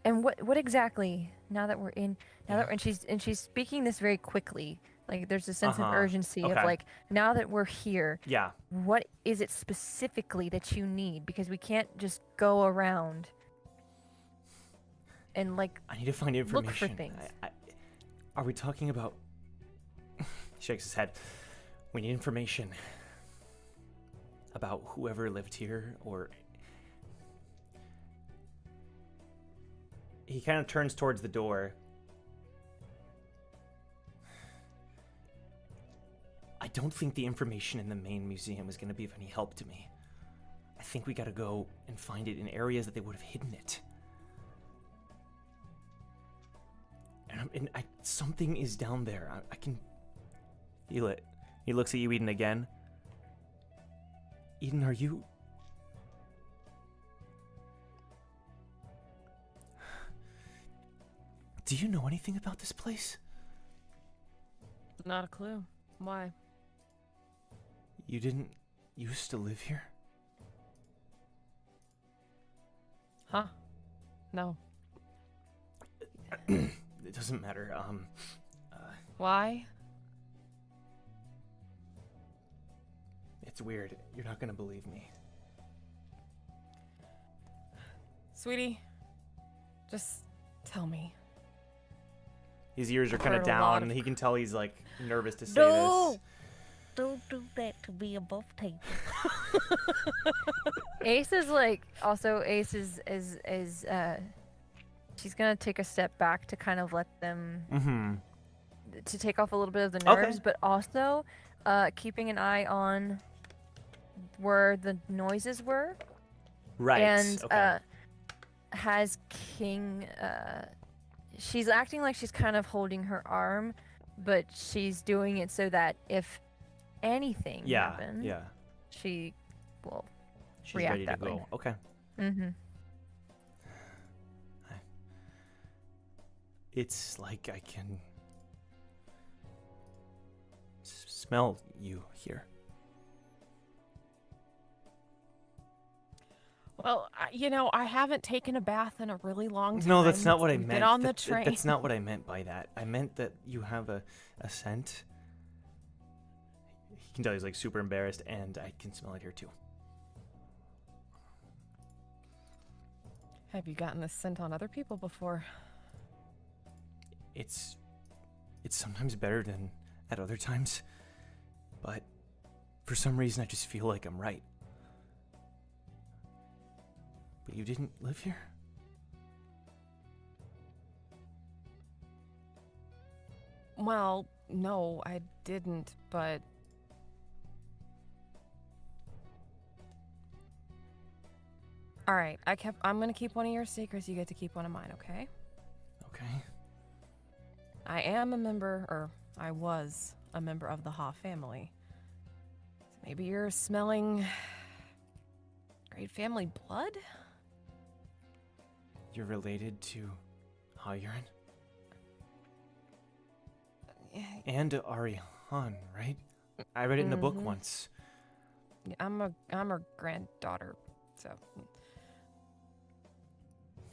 what exactly? Now that we're in, and she's speaking this very quickly. Like there's a sense of urgency of Okay. like, now that we're here, Yeah. what is it specifically that you need? Because we can't just go around and like I need to find information. look for things. Are we talking about... He shakes his head. We need information about whoever lived here, or... He kind of turns towards the door. I don't think the information in the main museum is going to be of any help to me. I think we got to go and find it in areas that they would have hidden it. And something is down there. I can feel it. He looks at you, Eden, again. Eden, are you... Do you know anything about this place? Not a clue. Why? You didn't used to live here? Huh? No. It doesn't matter. Why? It's weird. You're not gonna believe me. Sweetie, just tell me. His ears are kind of Heard a lot down, of- and he can tell he's like nervous to say No! this. Don't do that to me above table. Ace is like also Ace is she's gonna take a step back to kind of let them Mm-hmm. to take off a little bit of the Okay. nerves, but also keeping an eye on where the noises were. Right. And okay. has King she's acting like she's kind of holding her arm, but she's doing it so that if anything yeah. happened, Yeah. she will She's react ready to that go. way. Okay. mm-hmm. It's like I can smell you here. Well, I haven't taken a bath in a really long time. No, that's not what I We've meant. Been on the That- train. That's not what I meant by that. I meant that you have a scent. He can tell he's like super embarrassed, and I can smell it here too. Have you gotten this scent on other people before? It's sometimes better than at other times, but for some reason I just feel like I'm right. But you didn't live here? Well, no, I didn't, but... Alright, I'm gonna keep one of your secrets, you get to keep one of mine, okay? Okay. I am a member, or I was a member of the Ha family. So maybe you're smelling... great family blood? You're related to Ha Yurin? And Arihan, right? I read it in a book once. Yeah, I'm her granddaughter, so...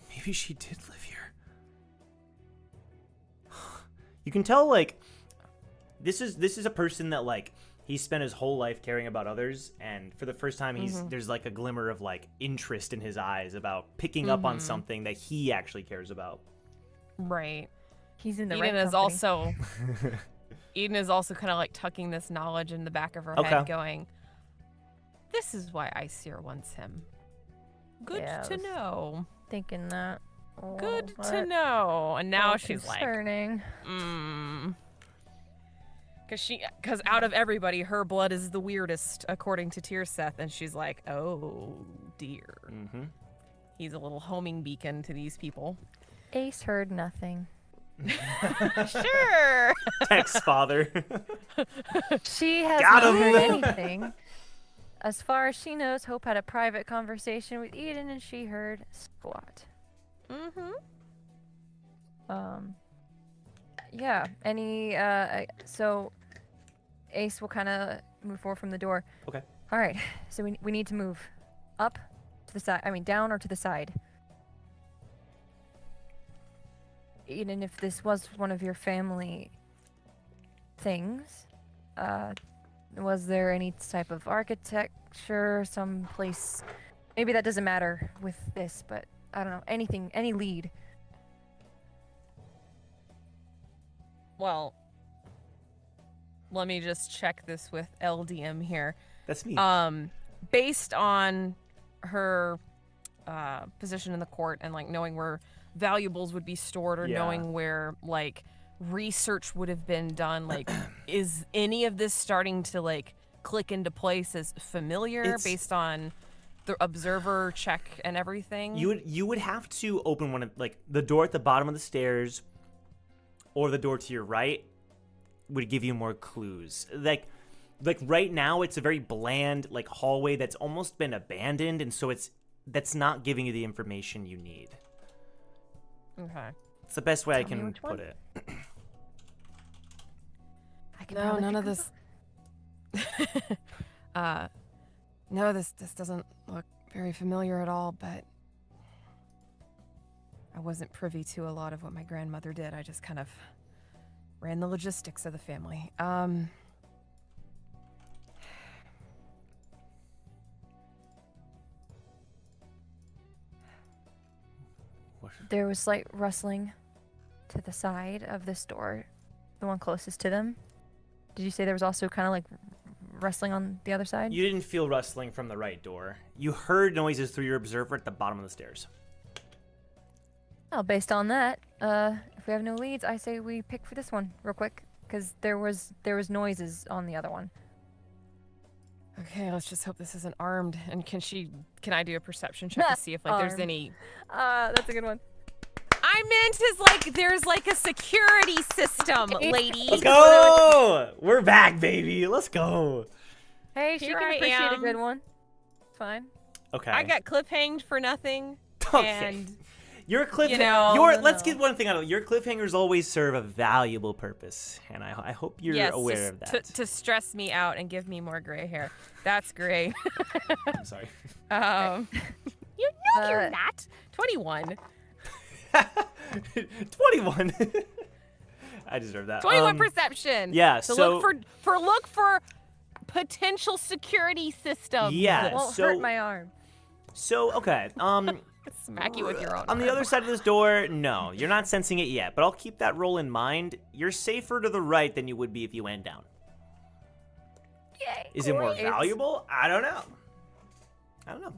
Maybe she did live here. You can tell, like, this is a person that, like, he spent his whole life caring about others, and for the first time, there's like a glimmer of like interest in his eyes about picking up on something that he actually cares about. Right. He's in the Eden right is company. also Eden is also kind of like tucking this knowledge in the back of her head, going, "This is why Aesir wants him. Good Yeah, I to was know. Thinking that. Good Oh, to but know." And now so she's concerning. like, Because out of everybody, her blood is the weirdest, according to Tearseth, and she's like, oh dear. Mm-hmm. He's a little homing beacon to these people. Ace heard nothing. Sure. Tex father. She has Got not him. heard anything. As far as she knows, Hope had a private conversation with Eden, and she heard squat. Mm-hmm. Yeah. So Ace will kind of move forward from the door. Okay. All right. So we need to move up to the side. I mean, down or to the side. Even if this was one of your family things, was there any type of architecture, some place? Maybe that doesn't matter with this, but I don't know. Anything, any lead. Well, let me just check this with LDM here. That's me. Based on her position in the court and like knowing where valuables would be stored or knowing where like research would have been done, like is any of this starting to like click into place as familiar based on the observer check and everything? You would have to open one of like the door at the bottom of the stairs or the door to your right would give you more clues. Like right now it's a very bland like hallway that's almost been abandoned, and so that's not giving you the information you need. Okay. It's the best way I Tell me can which one. put it. I can No, probably none of pick this. No, this doesn't look very familiar at all, but I wasn't privy to a lot of what my grandmother did. I just kind of ran the logistics of the family. There was slight rustling to the side of this door, the one closest to them. Did you say there was also kind of like rustling on the other side? You didn't feel rustling from the right door. You heard noises through your observer at the bottom of the stairs. Well, based on that, if we have no leads, I say we pick for this one real quick, because there was noises on the other one. Okay, let's just hope this isn't armed. And can I do a perception check to see if like there's Armed. any? That's a good one. I meant is like there's like a security system, lady. Let's go! We're back, baby. Let's go. Hey, she Here can I appreciate a am. good one. It's fine. Okay. I got cliffhanged for nothing. Okay. And Your cliffhanger. You know, Let's get one thing out of it. Your cliffhangers always serve a valuable purpose, and I hope you're yes, aware of that. to stress me out and give me more gray hair. That's great. I'm sorry. You know you're not. 21. 21. I deserve that. 21 perception. Yeah. So, So look for potential security systems. Yeah. Won't so hurt my arm. so okay. Smack you with your own. On the arm. other side of this door, no, you're not sensing it yet, but I'll keep that roll in mind. You're safer to the right than you would be if you went down. Yay. Is it more Great. valuable? I don't know.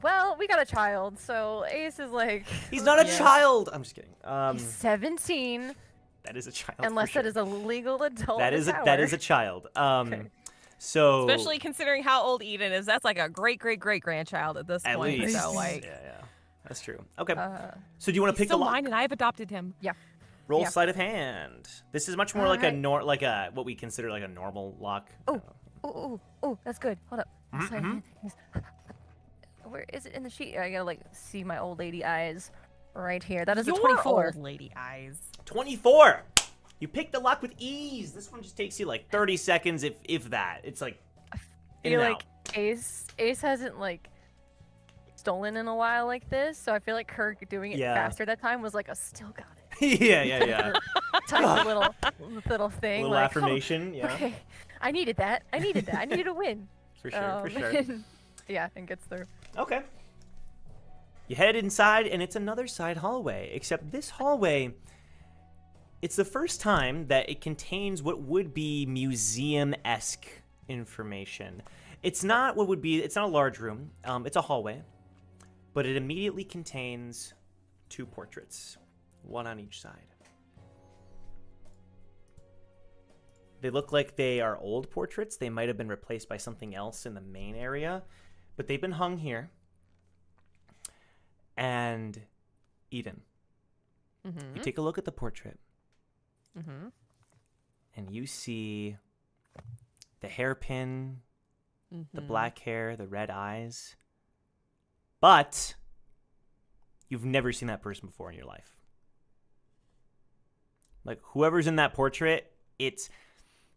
Well, we got a child, so Ace is like. He's not a Yeah. child. I'm just kidding. He's 17. That is a child. Unless for it is a legal adult. That in is the that tower. is a child. Okay. So Especially considering how old Eden is. That's like a great-great-great-grandchild at this at point. least, So like, yeah, that's true. Okay, Uh, so do you want to he's pick the still lock? mine, and I have adopted him. Roll yeah. sleight of hand. This is much more like a Alright. like a what we consider like a normal lock. Oh. Ooh, that's good. Hold up. Mhm, Sorry, mhm. Where is it in the sheet? I gotta like see my old lady eyes right here. That is a Your 24. old lady eyes. 24. You pick the lock with ease. This one just takes you like 30 seconds, if that. It's like I in feel and like Ace hasn't like stolen in a while like this, so I feel like her doing it Yeah. faster that time was like a still got it. yeah. Tiny little thing. Little like, affirmation. Oh, Yeah, okay. I needed that. I needed a win. for sure, for sure. Yeah, and gets through. Okay. You head inside, and it's another side hallway. Except this hallway, it's the first time that it contains what would be museum-esque information. It's not what would be. It's not a large room. It's a hallway, but it immediately contains 2 portraits, one on each side. They look like they are old portraits. They might have been replaced by something else in the main area, but they've been hung here. And Eden, you take a look at the portrait, and you see the hairpin, the black hair, the red eyes, but you've never seen that person before in your life. Like, whoever's in that portrait, it's...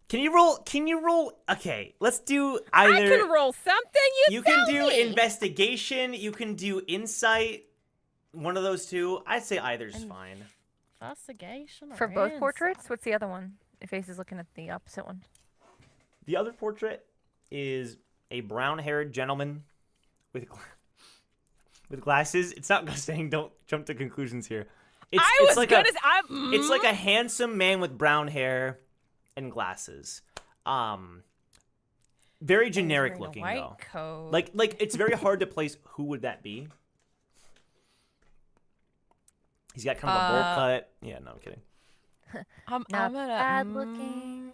Can you roll? Okay, let's do either... I can roll something. You tell can do me. investigation. You can do insight. One of those two. I'd say either's fine. Investigation For or both insight? portraits? What's the other one? If Ace is looking at the opposite one. The other portrait is a brown-haired gentleman with glasses. It's not saying don't jump to conclusions here. It's, I it's was like good a, as I'm. It's like a handsome man with brown hair and glasses. Very generic Wearing a looking white though. coat. Like it's very hard to place who would that be. He's got kind of a bowl cut. Yeah, no, I'm kidding. I'm Not gonna. bad looking.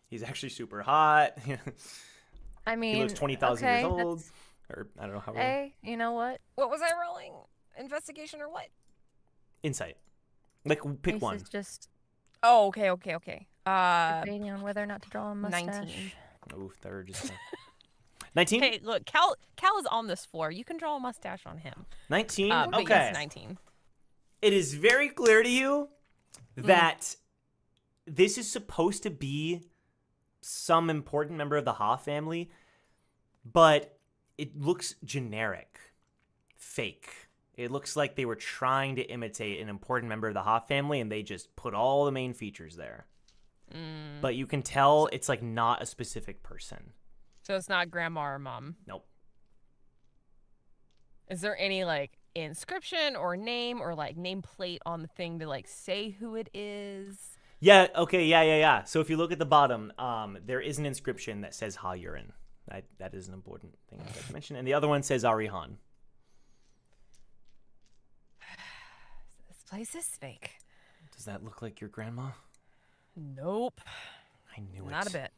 He's actually super hot. I mean, He looks 20,000 okay, years old. that's- Or I don't know how old. Hey, you know what? What was I rolling? Investigation or what? Insight. Like, pick Ace one. is just Oh, okay. debating on whether or not to draw a mustache. 19. Ooh, third just 19? Hey, look, Cal is on this floor. You can draw a mustache on him. 19? But Okay. yes, 19. It is very clear to you that this is supposed to be some important member of the Ha family, but it looks generic, fake. It looks like they were trying to imitate an important member of the Ha family, and they just put all the main features there. But you can tell it's like not a specific person. So it's not grandma or mom. Nope. Is there any like inscription or name or like nameplate on the thing to like say who it is? Yeah, okay, yeah. So if you look at the bottom, there is an inscription that says Ha Yurin. That is an important thing I'd like to mention. And the other one says Arihan. This place is fake. Does that look like your grandma? Nope. I knew it. Not a bit.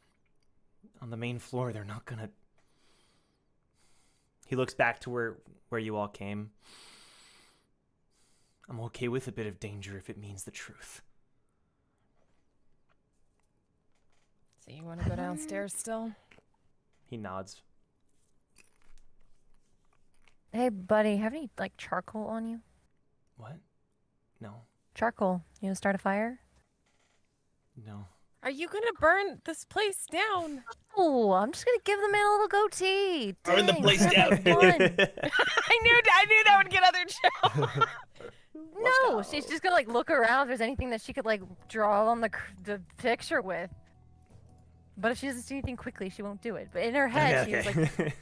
On the main floor, they're not gonna... He looks back to where you all came. I'm okay with a bit of danger if it means the truth. So you want to go downstairs still? He nods. Hey, buddy, have any like charcoal on you? What? No. Charcoal. You know, start a fire? No. Are you gonna burn this place down? Oh, I'm just gonna give the man a little goatee. Burn the Dang, place we're having fun. I knew that would get other chills. No, she's just gonna like look around if there's anything that she could like draw on the picture with. But if she doesn't see anything quickly, she won't do it. But in her head, she was like,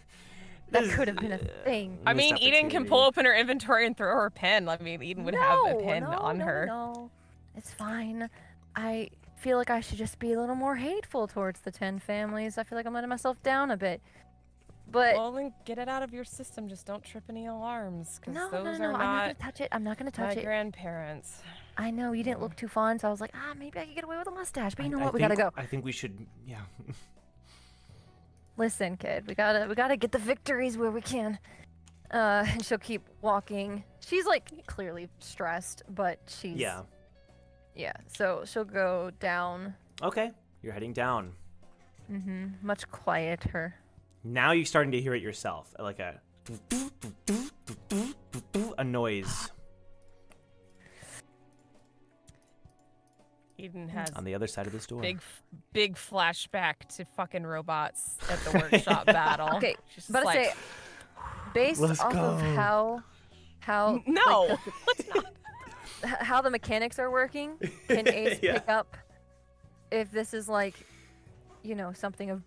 that could have been a thing. I mean, Eden can pull open her inventory and throw her pen. I mean, Eden would have a pen on her. No, it's fine. I feel like I should just be a little more hateful towards the 10 families. I feel like I'm letting myself down a bit. But Well, then get it out of your system. Just don't trip any alarms, because no, those no, are I'm not not gonna touch it. I'm not gonna touch my it. grandparents. I know you didn't look too fun, so I was like, maybe I could get away with a mustache. But you know I what? We gotta think- go. I think we should, yeah. Listen, kid, we gotta get the victories where we can. And she'll keep walking. She's like clearly stressed, but she's Yeah. Yeah. So she'll go down. Okay, you're heading down. Much quieter. Now you're starting to hear it yourself, like a noise Eden has on the other side of this door. big flashback to fucking robots at the workshop battle. Okay, She's but I like, say, based Let's off of go. how no, how the mechanics are working, can Ace Yeah. pick up if this is like, something of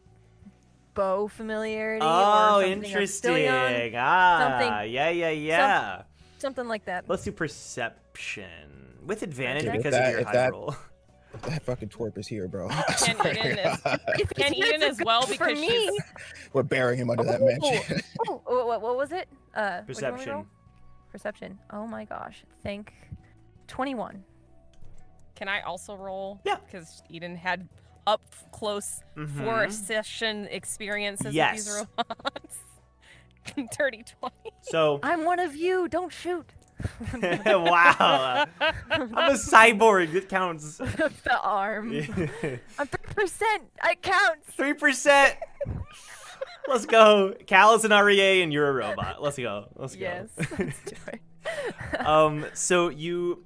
bow familiarity Oh, or something interesting. of Stylion, something- Yeah. something like that. Let's do perception with advantage Dude, if because that- of your if high that- roll. That fucking twerp is here, bro. I Can swear to Eden is- God. can Eden as well for because me. she's We're burying him under that mansion. What was it? What do you want me to Perception. roll? Perception. Oh my gosh. 21. Can I also roll? Yeah. Because Eden had up close Mhm. session experiences Yes. with these robots. Dirty 20. So, I'm one of you. Don't shoot. wow. I'm a cyborg. It counts. The arm. I'm 3%. It counts. 3%. Let's go. Cal is an REA and you're a robot. Let's go. Let's go. Yes. Let's do it. So you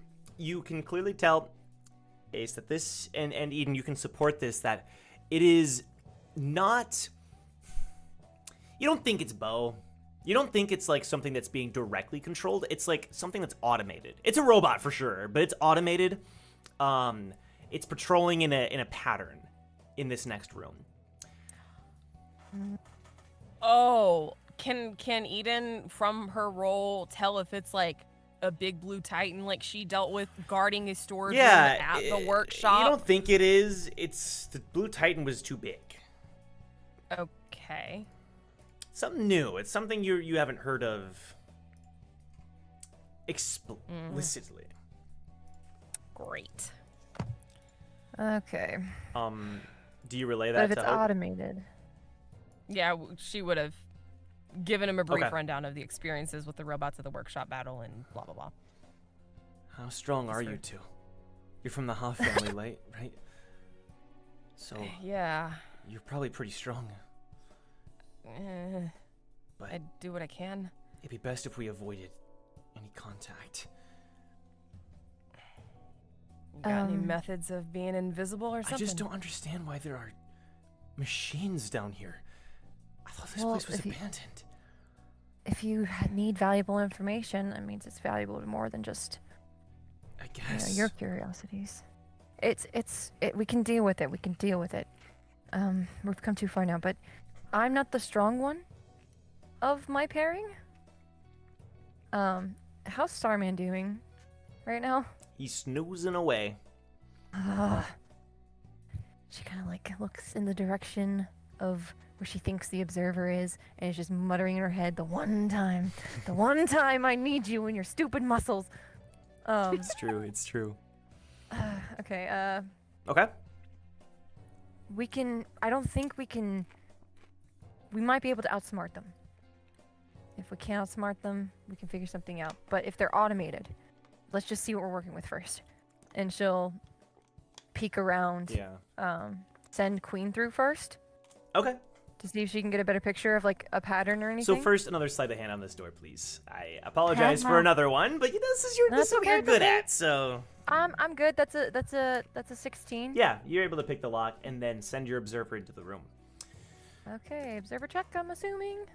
can clearly tell, Ace, that this and Eden, you can support this, that it is not. You don't think it's Bo. You don't think it's like something that's being directly controlled. It's like something that's automated. It's a robot for sure, but it's automated. It's patrolling in a pattern in this next room. Oh, can Eden from her role tell if it's like a big blue titan like she dealt with guarding a storage room at the workshop? You don't think it is. It's the Blue Titan was too big. Okay. Something new. It's something you haven't heard of explicitly. Great. Okay. Do you relay But that if to it's Hope? automated. Yeah, she would have given him a brief Okay. rundown of the experiences with the robots at the workshop battle and blah blah blah. How strong are you two? You're from the Ha family, right? So Yeah. you're probably pretty strong. But I do what I can. it'd be best if we avoided any contact. You got any methods of being invisible or something? I just don't understand why there are machines down here. I thought this Well, place was if you- abandoned. If you need valuable information, that means it's valuable to more than just I guess. your curiosities. We can deal with it. We can deal with it. We've come too far now, but I'm not the strong one of my pairing. How's Starman doing right now? He's snoozing away. She kind of like looks in the direction of where she thinks the observer is, and is just muttering in her head, the one time I need you and your stupid muscles. It's true. It's true. Okay, Okay. I don't think we might be able to outsmart them. If we can't outsmart them, we can figure something out. But if they're automated, let's just see what we're working with first. And she'll peek around, Yeah. send Queen through first Okay. to see if she can get a better picture of like a pattern or anything. So first, another sleight of hand on this door, please. I apologize for another one, but this is That's what okay, you're it's good okay. at. So I'm good. That's a 16. yeah, you're able to pick the lock and then send your observer into the room. Okay, observer check, I'm assuming.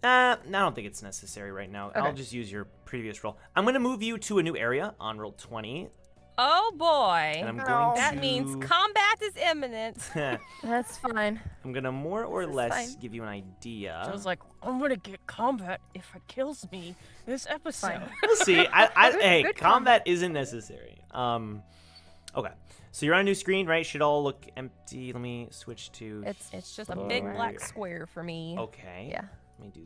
I don't think it's necessary right now. I'll Okay. just use your previous roll. I'm going to move you to a new area on roll 20, Oh boy. and I'm going That to. means combat is imminent. That's fine. I'm going to more or This is less fine. give you an idea. I was like, I'm gonna get combat if it kills me this episode. Fine. We'll see. Hey, good combat isn't necessary. Okay. So you're on a new screen, right? Should all look empty. Let me switch to. It's just a big Sure. black square for me. Okay. Yeah. Let me do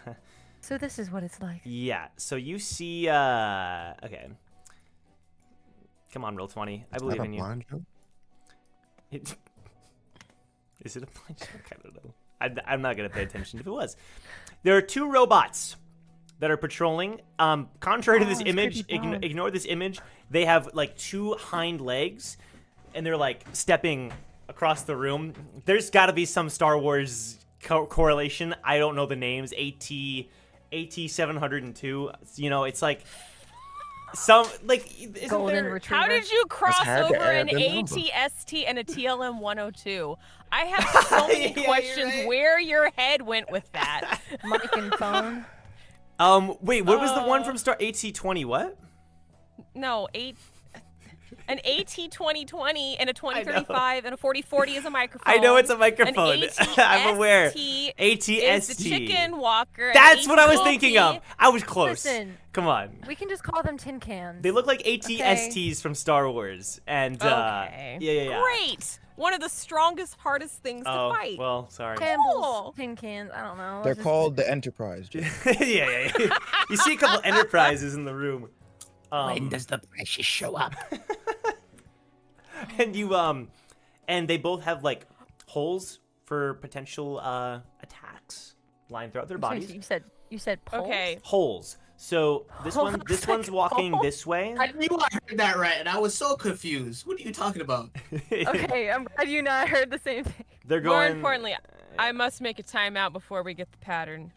that. So this is what it's like. Yeah. So you see. Okay. Come on, roll 20. I Is believe that a in you. blind joke? Is it a blind joke? I don't know. I'm not going to pay attention if it was. There are 2 robots that are patrolling. Contrary to this image, ignore this image. They have like 2 hind legs, and they're like stepping across the room. There's got to be some Star Wars correlation. I don't know the names. AT-702. You know, it's like some like Golden retriever. How did you cross had to over add an the number. ATST and a TLM 102? I have so many Yeah, questions you're right. where your head went with that. Mic and phone. Wait, what was the one from Star AT-20? What? No, an AT-2020 and a 2035 and a 4040 is a microphone. I know it's a microphone. An I'm aware. ATST ATST. is the chicken walker. and That's what I was thinking of. ATST I was close. Listen. Come on. We can just call them tin cans. They look like ATSTs from Star Wars. And Okay. yeah. Great. One of the strongest, hardest things to Oh, fight. well, sorry. Campbell's Cool. tin cans. I don't know. They're It's just- called the Enterprise. Jay. yeah. You see a couple Enterprises in the room. the precious show up? And you and they both have like holes for potential attacks lined throughout their bodies. You said poles? Okay. Holes. So this one's walking this way. I knew I heard that right, and I was so confused. What are you talking about? Okay, I'm glad you not heard the same thing. They're More going. importantly, I must make a timeout before we get the pattern.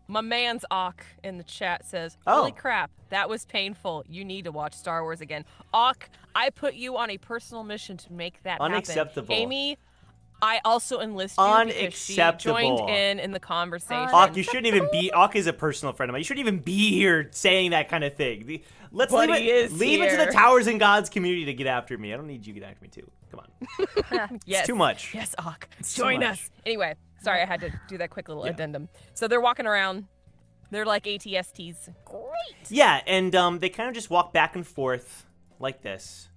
My man's Ock in the chat says, "Holy Oh. crap, that was painful. You need to watch Star Wars again." Ock, I put you on a personal mission to make that Unacceptable. happen. Amy, I also enlisted you because she Unacceptable. joined in the conversation. Ock, you shouldn't even be. Ock is a personal friend of mine. You shouldn't even be here saying that kind of thing. Let's But leave he it. is Leave it to the here. Towers and Gods community to get after me. I don't need you to get after me too. Come on. Yes. It's too much. Yes, Ock. too Join much. us. Anyway, sorry, I had to do that quick little Yeah. addendum. So they're walking around. They're like ATSTs. Great. Yeah, and they kind of just walk back and forth like this,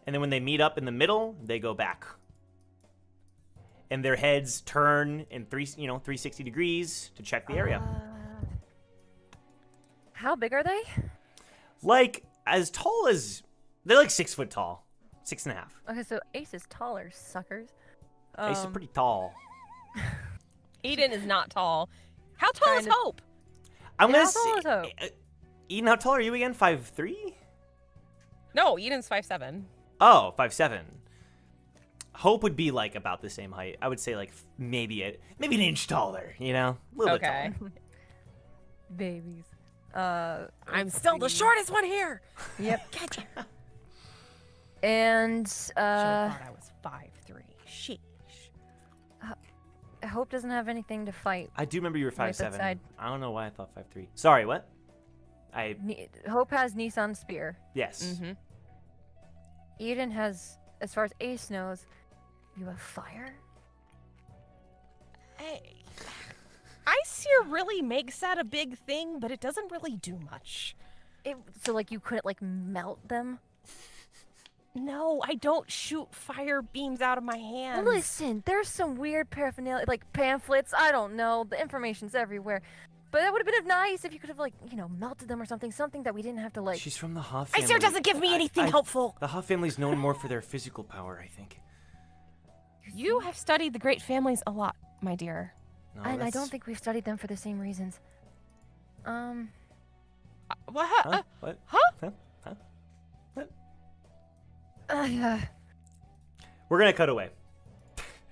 and then when they meet up in the middle, they go back, and their heads turn in 360 degrees to check the area. How big are they? Like as tall as they're like 6 foot tall, 6.5. Okay, so Ace is taller, suckers. Ace is pretty tall. Eden is not tall. How tall is Kinda- Hope? I'm Yeah, gonna how tall is Hope? Eden, how tall are you again? 5'3"? No, Eden's 5'7". Oh, 5'7". Hope would be like about the same height. I would say like maybe an inch taller. You know, a little bit Okay. taller. Babies. I'm still the shortest one here. Yep. Gotcha. And Should've thought I was 5'3". Sheesh. Hope doesn't have anything to fight. I do remember you were Right 5'7". beside- I don't know why I thought 5'3". Sorry, what? Hope has Nissan Spear. Yes. Mm-hmm. Eden has, as far as Ace knows, you have fire. Iceseer really makes that a big thing, but it doesn't really do much. So like you couldn't like melt them. No, I don't shoot fire beams out of my hands. Listen, there's some weird paraphernalia, like pamphlets. I don't know. The information's everywhere. But that would have been nice if you could have like, melted them or something. Something that we didn't have to like. She's from the Hoff family. Iceseer doesn't give me anything helpful. The Hoff family's known more for their physical power, I think. You have studied the great families a lot, my dear. No, And I that's- don't think we've studied them for the same reasons. What? Huh? What? huh? Huh? Huh? Yeah. We're gonna cut away.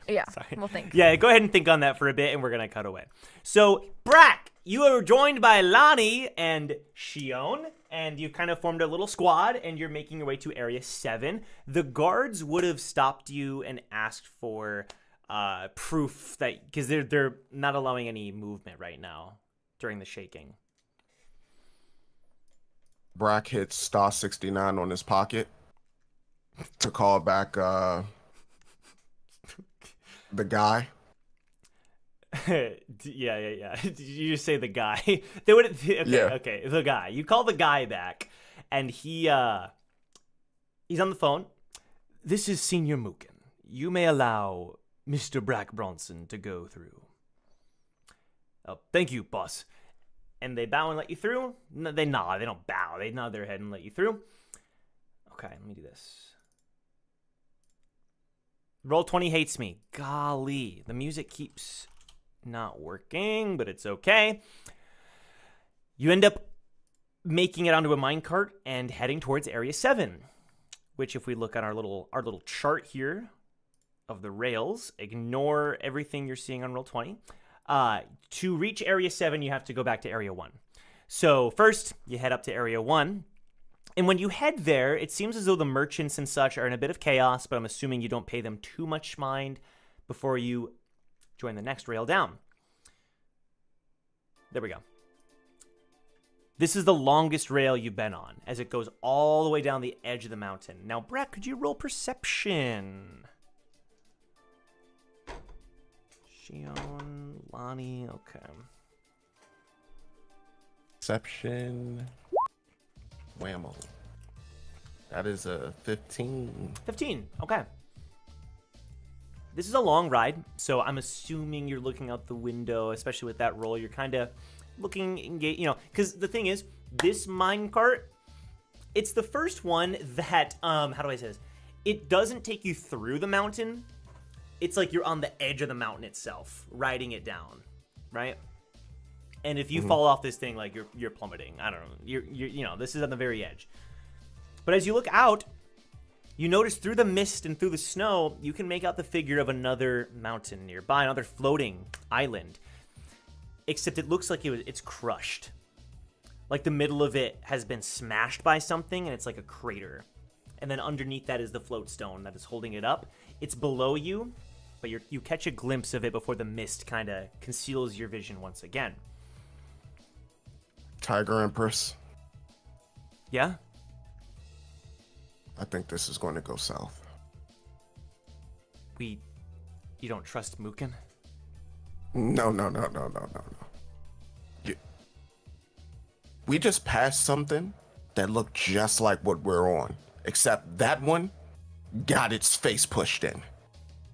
Sorry. Well, thanks. Yeah, go ahead and think on that for a bit, and we're gonna cut away. So, Brack, you are joined by Lonnie and Shion, and you've kind of formed a little squad, and you're making your way to Area 7. The guards would have stopped you and asked for proof that, because they're not allowing any movement right now during the shaking. Brack hits star 69 on his pocket to call back the guy. Yeah. Did you just say the guy? They would. Okay, Yeah. okay, the guy. You call the guy back, and he's on the phone. This is Senior Muken. You may allow Mr. Brack Bronson to go through. Oh, thank you, boss. And they bow and let you through. No, they nod. They don't bow. They nod their head and let you through. Okay, let me do this. Roll 20 hates me. Golly, the music keeps not working, but it's okay. You end up making it onto a minecart and heading towards Area 7, which if we look at our little chart here of the rails, ignore everything you're seeing on Roll 20. To reach Area 7, you have to go back to Area 1. So first, you head up to Area 1. And when you head there, it seems as though the merchants and such are in a bit of chaos, but I'm assuming you don't pay them too much mind before you join the next rail down. There we go. This is the longest rail you've been on, as it goes all the way down the edge of the mountain. Now, Brett, could you roll perception? Shion, Lonnie, okay. Perception. Whammo. That is a 15. 15, okay. This is a long ride, so I'm assuming you're looking out the window, especially with that roll. You're kind of looking, you know, because the thing is, this minecart, it's the first one that, how do I say this? It doesn't take you through the mountain. It's like you're on the edge of the mountain itself, riding it down, right? And if you fall off this thing, like you're plummeting. I don't know. You're you know, this is on the very edge. But as you look out, you notice through the mist and through the snow, you can make out the figure of another mountain nearby, another floating island. Except it looks like it's crushed. Like the middle of it has been smashed by something, and it's like a crater. And then underneath that is the float stone that is holding it up. It's below you, but you catch a glimpse of it before the mist kind of conceals your vision once again. Tiger Empress. Yeah? I think this is going to go south. You don't trust Muken? No. We just passed something that looked just like what we're on, except that one got its face pushed in.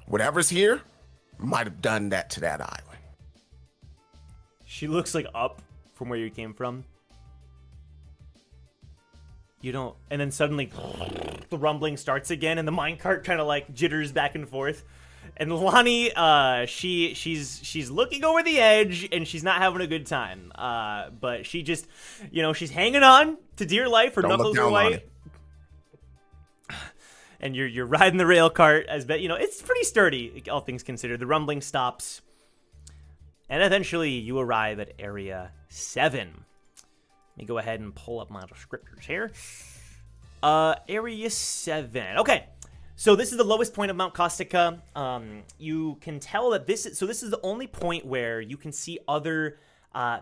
Whatever's here might have done that to that island. She looks like up from where you came from. You don't, and then suddenly the rumbling starts again, and the minecart kind of like jitters back and forth. And Lonnie, she's looking over the edge, and she's not having a good time. But she just, you know, she's hanging on to dear life. Her knuckles are white. And you're riding the rail cart as you know, it's pretty sturdy, all things considered. The rumbling stops, and eventually you arrive at Area 7. Let me go ahead and pull up my descriptors here. Area 7. Okay, so this is the lowest point of Mount Kostica. You can tell that this is the only point where you can see other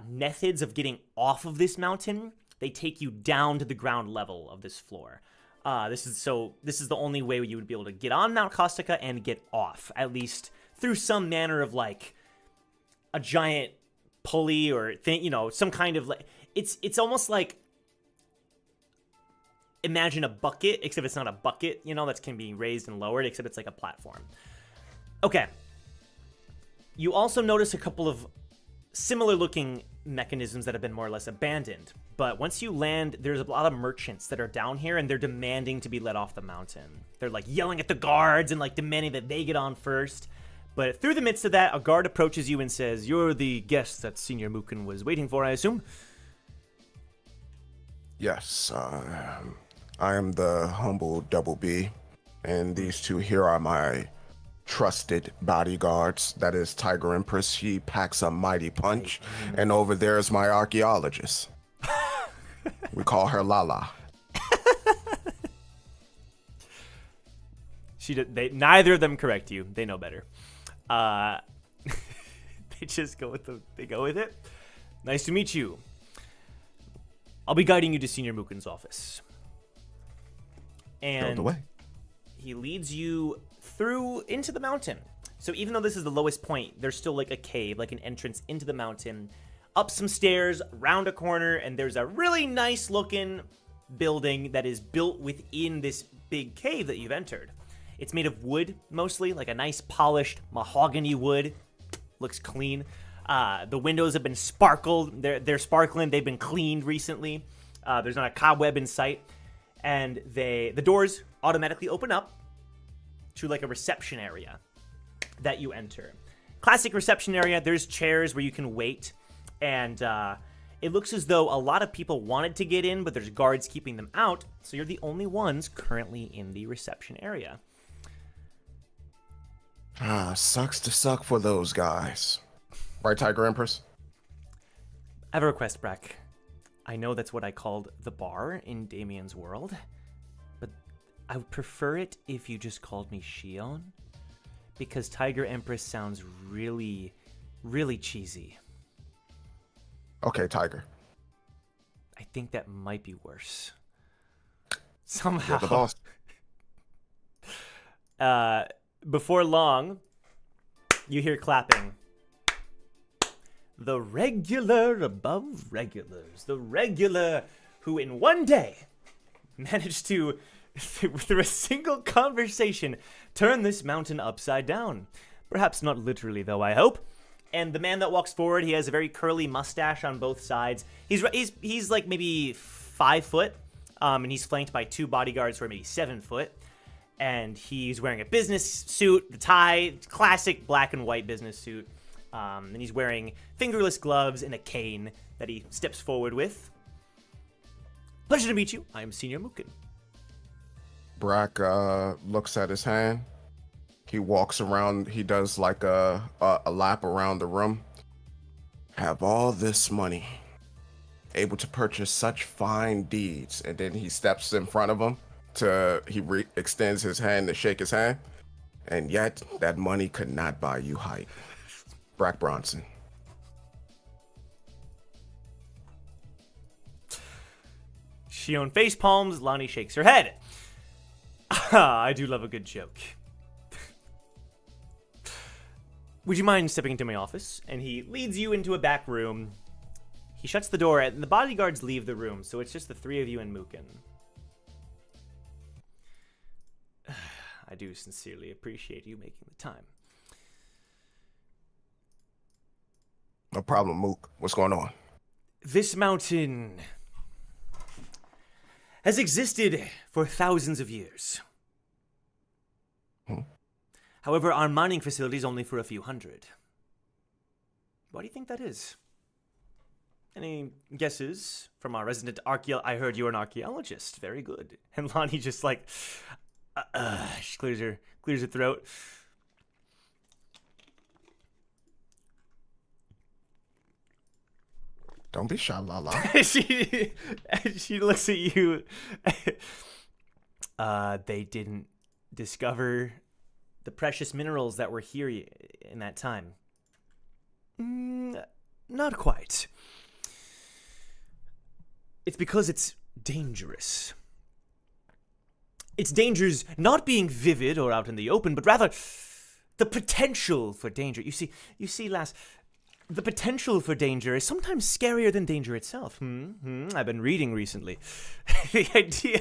methods of getting off of this mountain. They take you down to the ground level of this floor. This is the only way you would be able to get on Mount Kostica and get off, at least through some manner of like a giant pulley or thing, you know, some kind of like. It's almost like, imagine a bucket, except it's not a bucket, you know, that can be raised and lowered, except it's like a platform. Okay. You also notice a couple of similar looking mechanisms that have been more or less abandoned. But once you land, there's a lot of merchants that are down here, and they're demanding to be let off the mountain. They're like yelling at the guards and like demanding that they get on first. But through the midst of that, a guard approaches you and says, "You're the guest that Senior Muken was waiting for, I assume?" Yes, I am the humble Double B, and these two here are my trusted bodyguards. That is Tiger Empress. She packs a mighty punch, and over there is my archaeologist. We call her Lala. Neither of them correct you. They know better. They just go with it. Nice to meet you. I'll be guiding you to Senior Muken's office. And the way. He leads you through into the mountain. So even though this is the lowest point, there's still like a cave, like an entrance into the mountain, up some stairs, round a corner, and there's a really nice looking building that is built within this big cave that you've entered. It's made of wood, mostly, like a nice polished mahogany wood. Looks clean. The windows have been sparkled. They're sparkling. They've been cleaned recently. There's not a cobweb in sight. and the doors automatically open up to like a reception area that you enter. Classic reception area. There's chairs where you can wait, and it looks as though a lot of people wanted to get in, but there's guards keeping them out, so you're the only ones currently in the reception area. Sucks to suck for those guys. Right, Tiger Empress? I have a request, Brack. I know that's what I called the bar in Damien's world, but I would prefer it if you just called me Shion, because Tiger Empress sounds really, really cheesy. Okay, Tiger. I think that might be worse. Somehow. You're the boss. Before long, you hear clapping. The regular above regulars. The regular who in one day managed to, through a single conversation, turn this mountain upside down. Perhaps not literally, though, I hope. And the man that walks forward, he has a very curly mustache on both sides. He's like maybe 5 foot, and he's flanked by 2 bodyguards who are maybe 7 foot. And he's wearing a business suit, the tie, classic black and white business suit. And he's wearing fingerless gloves and a cane that he steps forward with. Pleasure to meet you. I'm Senior Muken. Brack looks at his hand. He walks around. He does like a lap around the room. Have all this money, able to purchase such fine deeds, and then he steps in front of him. He extends his hand to shake his hand, and yet that money could not buy you height. Brack Bronson. Shion face palms, Lonnie shakes her head. I do love a good joke. Would you mind stepping into my office? And he leads you into a back room. He shuts the door, and the bodyguards leave the room, so it's just the 3 of you and Muken. I do sincerely appreciate you making the time. No problem, Mook. What's going on? This mountain has existed for thousands of years. However, our mining facility is only for a few hundred. Why do you think that is? Any guesses from our resident archaeologist? I heard you're an archaeologist. Very good. And Lonnie just like, she clears her throat. Don't be sha-la-la. she looks at you. They didn't discover the precious minerals that were here in that time. Not quite. It's because it's dangerous. Its dangers not being vivid or out in the open, but rather the potential for danger. You see, lass, the potential for danger is sometimes scarier than danger itself. I've been reading recently. The idea...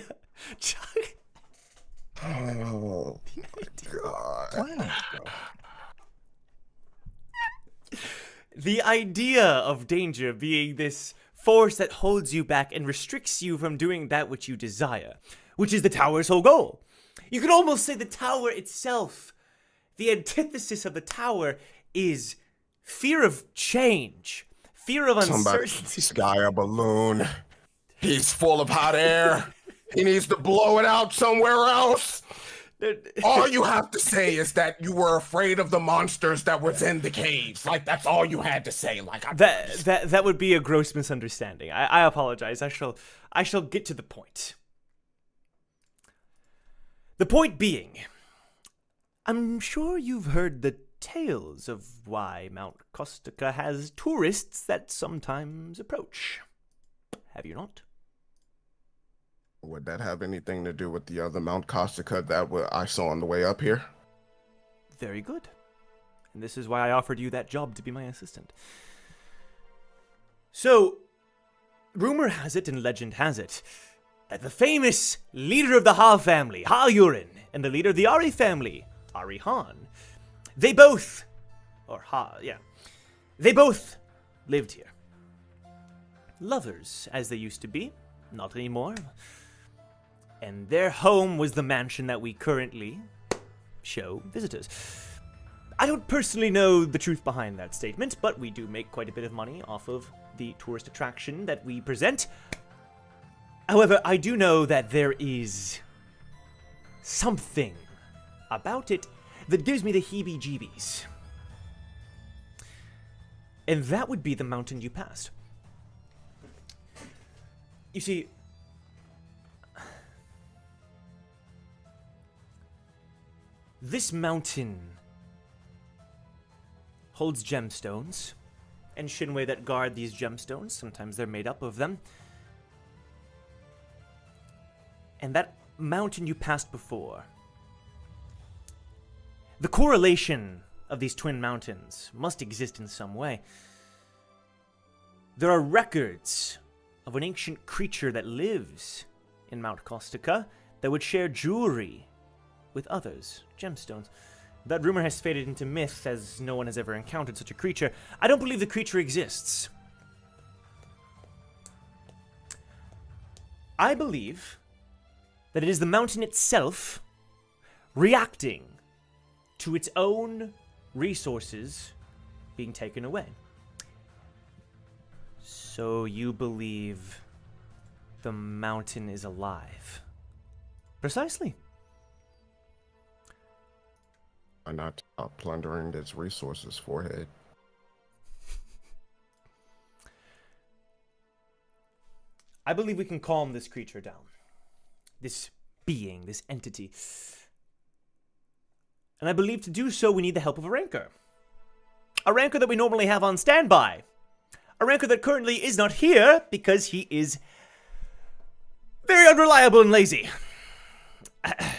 Oh, God. The idea of danger being this force that holds you back and restricts you from doing that which you desire, which is the tower's whole goal. You could almost say the tower itself, the antithesis of the tower, is fear of change, fear of uncertainty. Somebody sky a balloon. He's full of hot air. He needs to blow it out somewhere else. All you have to say is that you were afraid of the monsters that was in the caves. Like, that's all you had to say. Like, that would be a gross misunderstanding. I apologize. I shall get to the point. The point being, I'm sure you've heard the tales of why Mount Kostica has tourists that sometimes approach. Have you not? Would that have anything to do with the other Mount Kostica that I saw on the way up here? Very good. And this is why I offered you that job to be my assistant. So, rumor has it and legend has it that the famous leader of the Ha family, Ha Yurin, and the leader of the Ari family, Ari Han, they both lived here. Lovers, as they used to be. Not anymore. and their home was the mansion that we currently show visitors. I don't personally know the truth behind that statement, but we do make quite a bit of money off of the tourist attraction that we present. However, I do know that there is something about it that gives me the heebie-jeebies. And that would be the mountain you passed. You see, this mountain holds gemstones, and Shinwei that guard these gemstones. Sometimes they're made up of them. And that mountain you passed before, the correlation of these twin mountains must exist in some way. There are records of an ancient creature that lives in Mount Kostica that would share jewelry with others, gemstones. That rumor has faded into myth, as no one has ever encountered such a creature. I don't believe the creature exists. I believe that it is the mountain itself reacting to its own resources being taken away. So you believe the mountain is alive? Precisely. I'm not plundering its resources, forehead. I believe we can calm this creature down. This being, this entity. And I believe to do so we need the help of a ranker. A ranker that we normally have on standby. A ranker that currently is not here because he is very unreliable and lazy.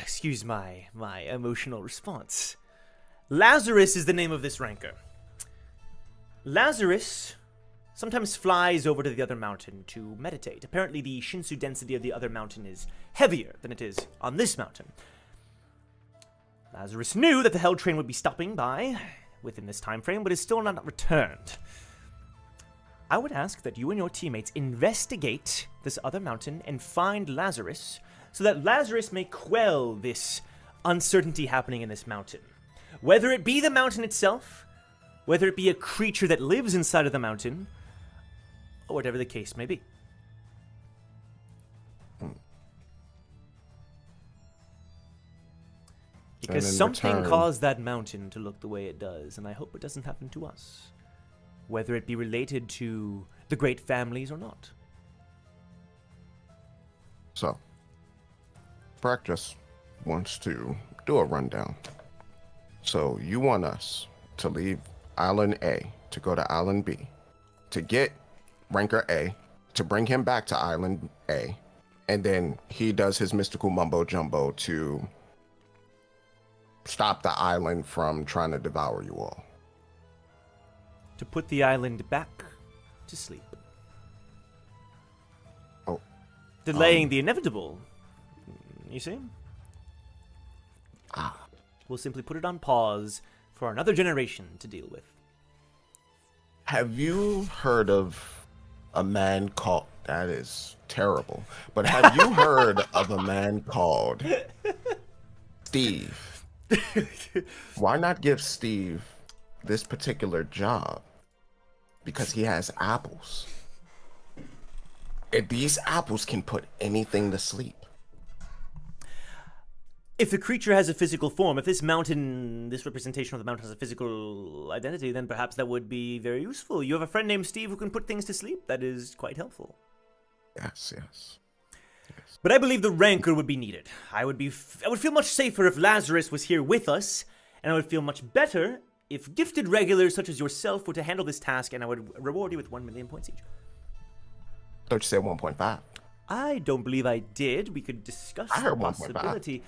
Excuse my emotional response. Lazarus is the name of this ranker. Lazarus sometimes flies over to the other mountain to meditate. Apparently the Shinsu density of the other mountain is heavier than it is on this mountain. Lazarus knew that the Hell Train would be stopping by within this time frame, but is still not returned. I would ask that you and your teammates investigate this other mountain and find Lazarus, so that Lazarus may quell this uncertainty happening in this mountain. Whether it be the mountain itself, whether it be a creature that lives inside of the mountain, or whatever the case may be. Because something caused that mountain to look the way it does, and I hope it doesn't happen to us. Whether it be related to the great families or not. So, Brack just wants to do a rundown. So, you want us to leave Island A to go to Island B, to get Ranker A, to bring him back to Island A, and then he does his mystical mumbo jumbo to stop the island from trying to devour you all. To put the island back to sleep. Oh. Delaying the inevitable. You see? Ah. We'll simply put it on pause for another generation to deal with. Have you heard of a man called... That is terrible. But have you heard of a man called Steve? Why not give Steve this particular job? Because he has apples. And these apples can put anything to sleep. If the creature has a physical form, if this mountain, this representation of the mountain has a physical identity, then perhaps that would be very useful. You have a friend named Steve who can put things to sleep. That is quite helpful. Yes, yes. But I believe the rancor would be needed. I would feel much safer if Lazarus was here with us, and I would feel much better if gifted regulars such as yourself were to handle this task, and I would reward you with 1 million points each. Thought you said 1.5. I don't believe I did. We could discuss I heard the possibility. 1.5.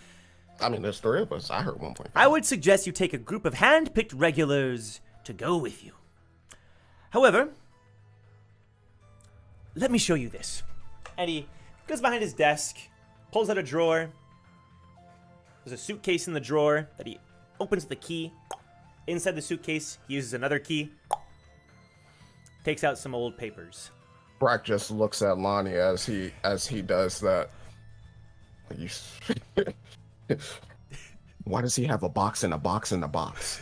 I mean, there's 3 of us. I heard 1.5. I would suggest you take a group of hand-picked regulars to go with you. However, let me show you this. And he goes behind his desk, pulls out a drawer. There's a suitcase in the drawer that he opens the key. Inside the suitcase, he uses another key. Takes out some old papers. Brack just looks at Lonnie as he does that. Why does he have a box in a box in a box?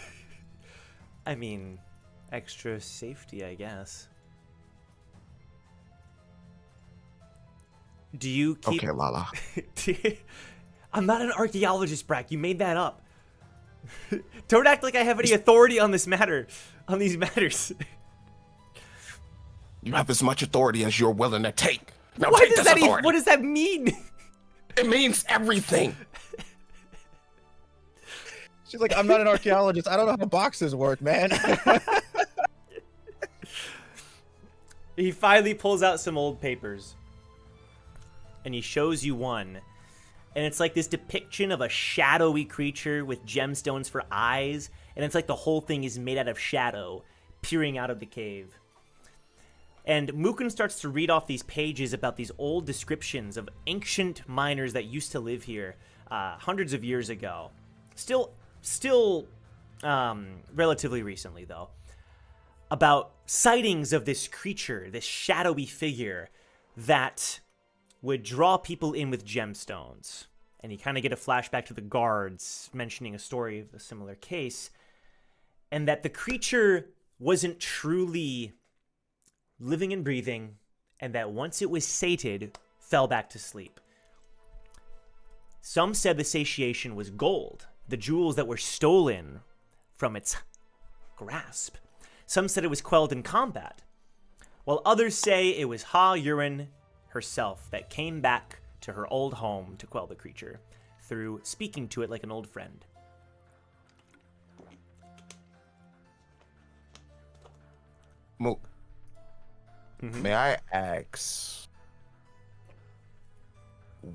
I mean, extra safety, I guess. Do you keep... Okay, Lala. I'm not an archaeologist, Brack. You made that up. Don't act like I have any authority on this matter, on these matters. You have as much authority as you're willing to take. Now What take does this that even, authority. what does that mean? It means everything. She's like, I'm not an archaeologist. I don't know how boxes work, man. He finally pulls out some old papers. And he shows you one. And it's like this depiction of a shadowy creature with gemstones for eyes. And it's like the whole thing is made out of shadow, peering out of the cave. And Muken starts to read off these pages about these old descriptions of ancient miners that used to live here hundreds of years ago. Still relatively recently, though. About sightings of this creature, this shadowy figure that would draw people in with gemstones. And you kind of get a flashback to the guards mentioning a story of a similar case. And that the creature wasn't truly living and breathing, and that once it was sated, fell back to sleep. Some said the satiation was gold, the jewels that were stolen from its grasp. Some said it was quelled in combat, while others say it was Ha Yurin herself that came back to her old home to quell the creature through speaking to it like an old friend. Mook, may I ask,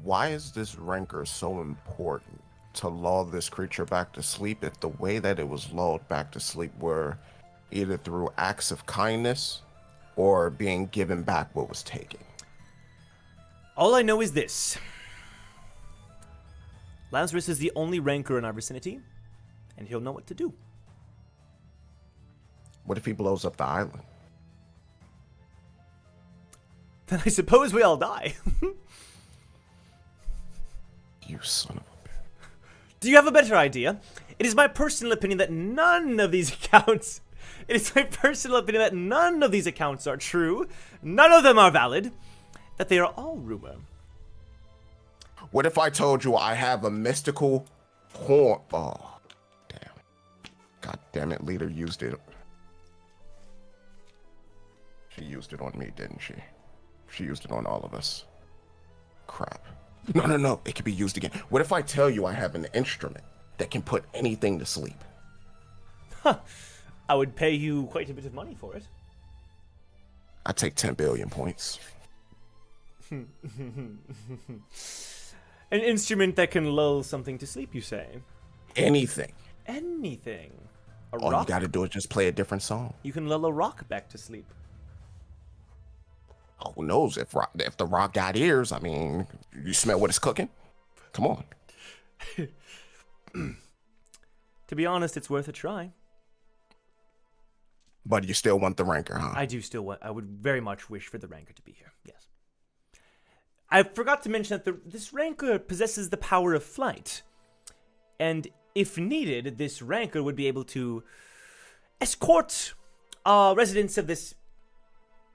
why is this rancor so important to lull this creature back to sleep if the way that it was lulled back to sleep were either through acts of kindness or being given back what was taken? All I know is this. Lazarus is the only rancor in our vicinity, and he'll know what to do. What if he blows up the island? Then I suppose we all die. You son of a bitch. Do you have a better idea? It is my personal opinion that none of these accounts... It is my personal opinion that none of these accounts are true. None of them are valid. That they are all rumor. What if I told you I have a mystical horn? Oh, damn. God damn it, leader used it. She used it on me, didn't she? She used it on all of us. Crap. No. It could be used again. What if I tell you I have an instrument that can put anything to sleep? Huh. I would pay you quite a bit of money for it. I'd take 10 billion points. An instrument that can lull something to sleep, you say? Anything. Anything. A All rock? you gotta do is just play a different song. You can lull a rock back to sleep. Oh, who knows if the rock got ears? I mean, you smell what it's cooking? Come on. To be honest, it's worth a try. But you still want the rancor, huh? I do still want... I would very much wish for the rancor to be here, yes. I forgot to mention that this rancor possesses the power of flight. And if needed, this rancor would be able to escort residents of this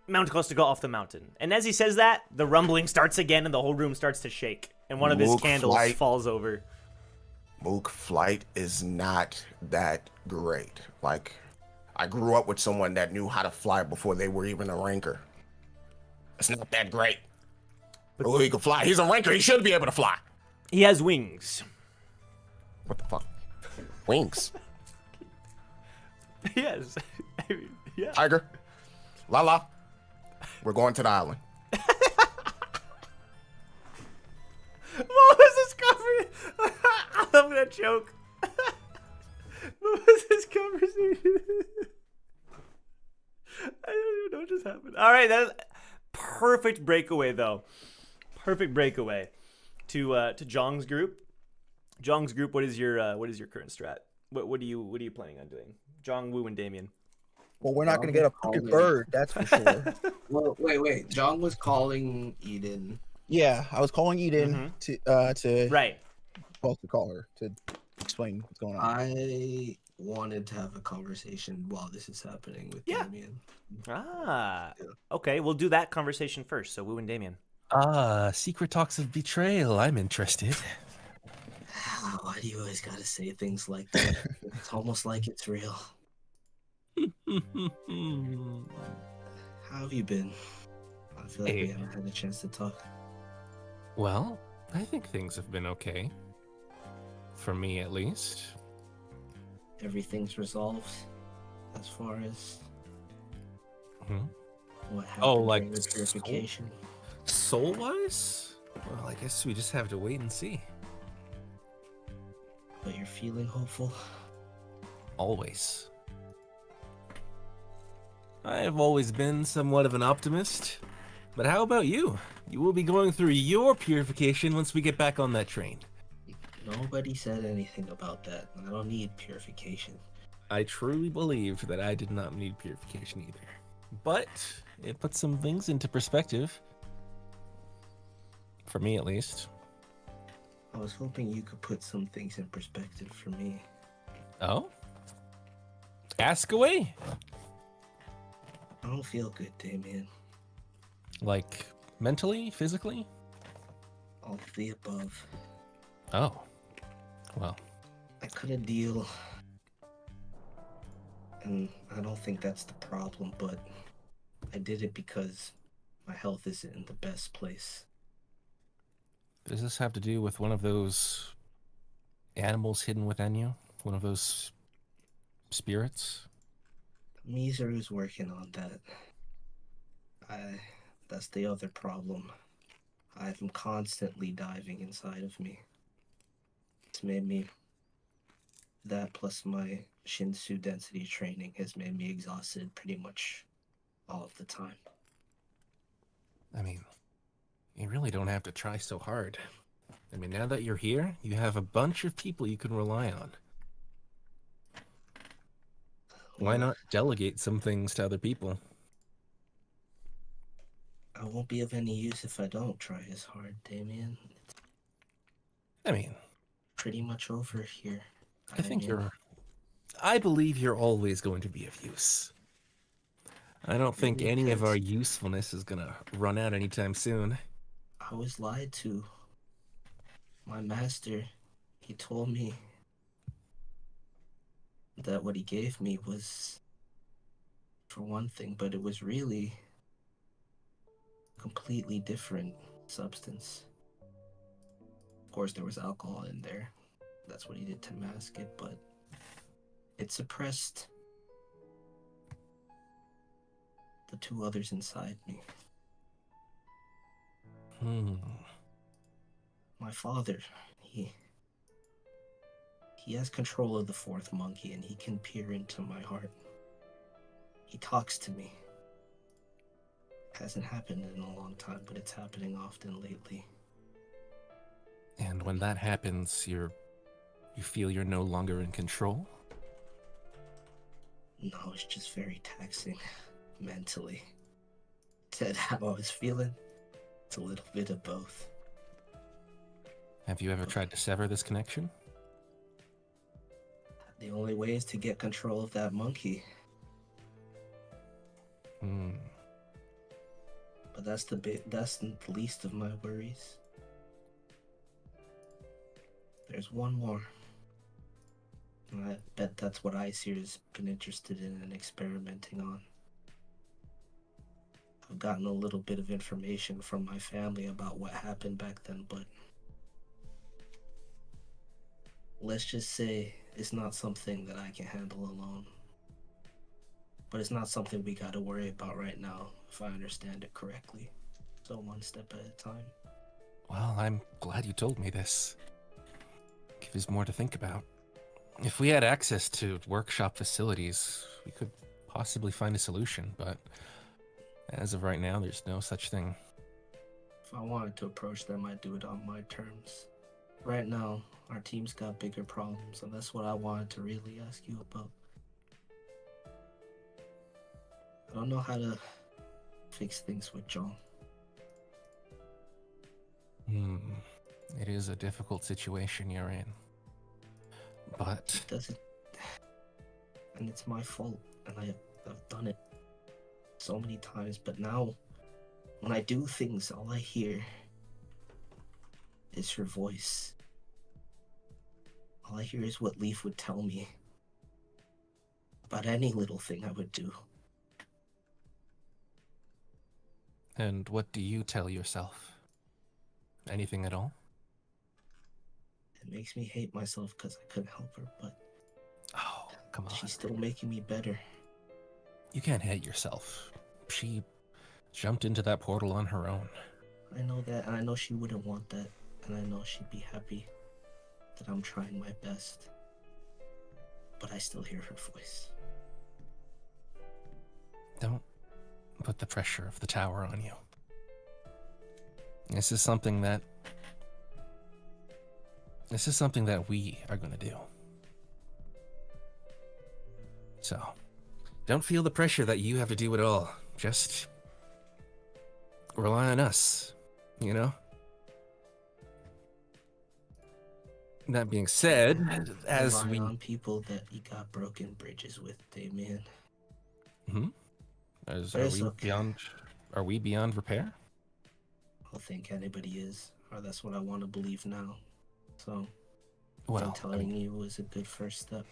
Mount Kostica off the mountain. And as he says that, the rumbling starts again and the whole room starts to shake. And one of his candles falls over. Mook, flight is not that great. Like, I grew up with someone that knew how to fly before they were even a rancor. It's not that great. Oh, he can fly. He's a rancor. He should be able to fly. He has wings. What the fuck? Wings? Yes. I mean, yeah. Tiger. Lala. We're going to the island. What was this cover? I'm gonna choke. What was this conversation? I don't even know what just happened. All right, that's perfect breakaway though. Perfect breakaway to Zhong's group. Zhong's group. What is your current strat? What are you planning on doing? Zhong, Wu, and Damien. Well, we're not gonna get a fucking bird, that's for sure. Well, wait. John was calling Eden. Yeah, I was calling Eden to Right. well, to call her to explain what's going on. I wanted to have a conversation while this is happening with Damien. Ah. Yeah. Okay, we'll do that conversation first. So Wu and Damien. Secret talks of betrayal. I'm interested. Why do you always gotta say things like that? It's almost like it's real. How have you been? I feel like we haven't had a chance to talk. Well, I think things have been okay. For me, at least. Everything's resolved as far as what happened like during the purification. Soul-wise? Well, I guess we just have to wait and see. But you're feeling hopeful? Always. I've always been somewhat of an optimist. But how about you? You will be going through your purification once we get back on that train. Nobody said anything about that. I don't need purification. I truly believed that I did not need purification either. But it puts some things into perspective. For me, at least. I was hoping you could put some things in perspective for me. Oh? Ask away. I don't feel good, Damien. Like, mentally? Physically? All of the above. Oh. Well. I couldn't deal. And I don't think that's the problem, but I did it because my health isn't in the best place. Does this have to do with one of those animals hidden within you? One of those spirits? Miseru's working on that. That's the other problem. I'm constantly diving inside of me. It's made me... That plus my Shinsu density training has made me exhausted pretty much all of the time. I mean, you really don't have to try so hard. I mean, now that you're here, you have a bunch of people you can rely on. Why not delegate some things to other people? I won't be of any use if I don't try as hard, Damien. I mean, pretty much over here. I believe you're always going to be of use. I don't think any of our usefulness is gonna run out anytime soon. I was lied to. My master, he told me that what he gave me was for one thing, but it was really a completely different substance. Of course, there was alcohol in there. That's what he did to mask it, but it suppressed the two others inside me. My father, he has control of the fourth monkey, and he can peer into my heart. He talks to me. Hasn't happened in a long time, but it's happening often lately. And when that happens, you feel you're no longer in control? No, it's just very taxing mentally. Said how I was feeling. It's a little bit of both. Have you ever tried to sever this connection? The only way is to get control of that monkey. But that's the least of my worries. There's one more. And I bet that's what Aesir's been interested in and experimenting on. I've gotten a little bit of information from my family about what happened back then, but let's just say it's not something that I can handle alone. But it's not something we gotta worry about right now, if I understand it correctly. So one step at a time. Well, I'm glad you told me this. Gives us more to think about. If we had access to workshop facilities, we could possibly find a solution, but as of right now, there's no such thing. If I wanted to approach them, I'd do it on my terms. Right now, our team's got bigger problems, and that's what I wanted to really ask you about. I don't know how to fix things with John. It is a difficult situation you're in. But... It doesn't... And it's my fault, and I've done it so many times, but now, when I do things, all I hear is her voice. All I hear is what Leaf would tell me about any little thing I would do. And what do you tell yourself? Anything at all? It makes me hate myself because I couldn't help her, but Oh, come on. she's still making me better. You can't hate yourself. She jumped into that portal on her own. I know that, and I know she wouldn't want that, and I know she'd be happy that I'm trying my best. But I still hear her voice. Don't put the pressure of the tower on you. This is something that we are going to do. So, don't feel the pressure that you have to do it all. Just rely on us, you know? That being said, as Rely we... on people that you got broken bridges with, Damien. Are we beyond repair? I don't think anybody is, or that's what I want to believe now. So, Well, telling you was a good first step.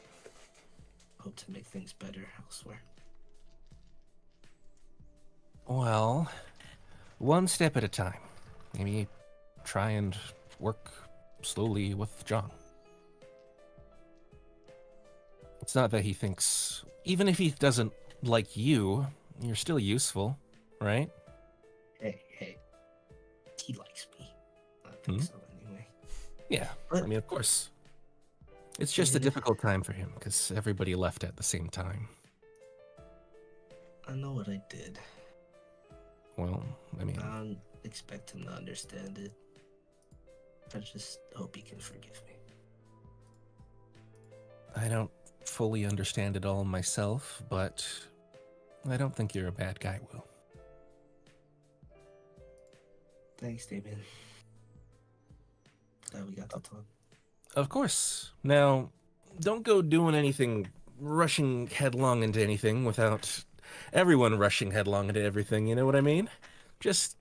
Hope to make things better elsewhere. Well, one step at a time. Maybe try and work slowly with John. It's not that he thinks, even if he doesn't like you, you're still useful, right? Hey, he likes me. I think so anyway. Yeah, But- I mean, of course. It's just a difficult time for him, because everybody left at the same time. I know what I did. Well, I mean... I don't expect him to understand it. I just hope he can forgive me. I don't fully understand it all myself, but I don't think you're a bad guy, Wu. Thanks, Damien. Glad we got to talk. Of course. Now, don't go doing anything, rushing headlong into anything without everyone rushing headlong into everything, you know what I mean? Just,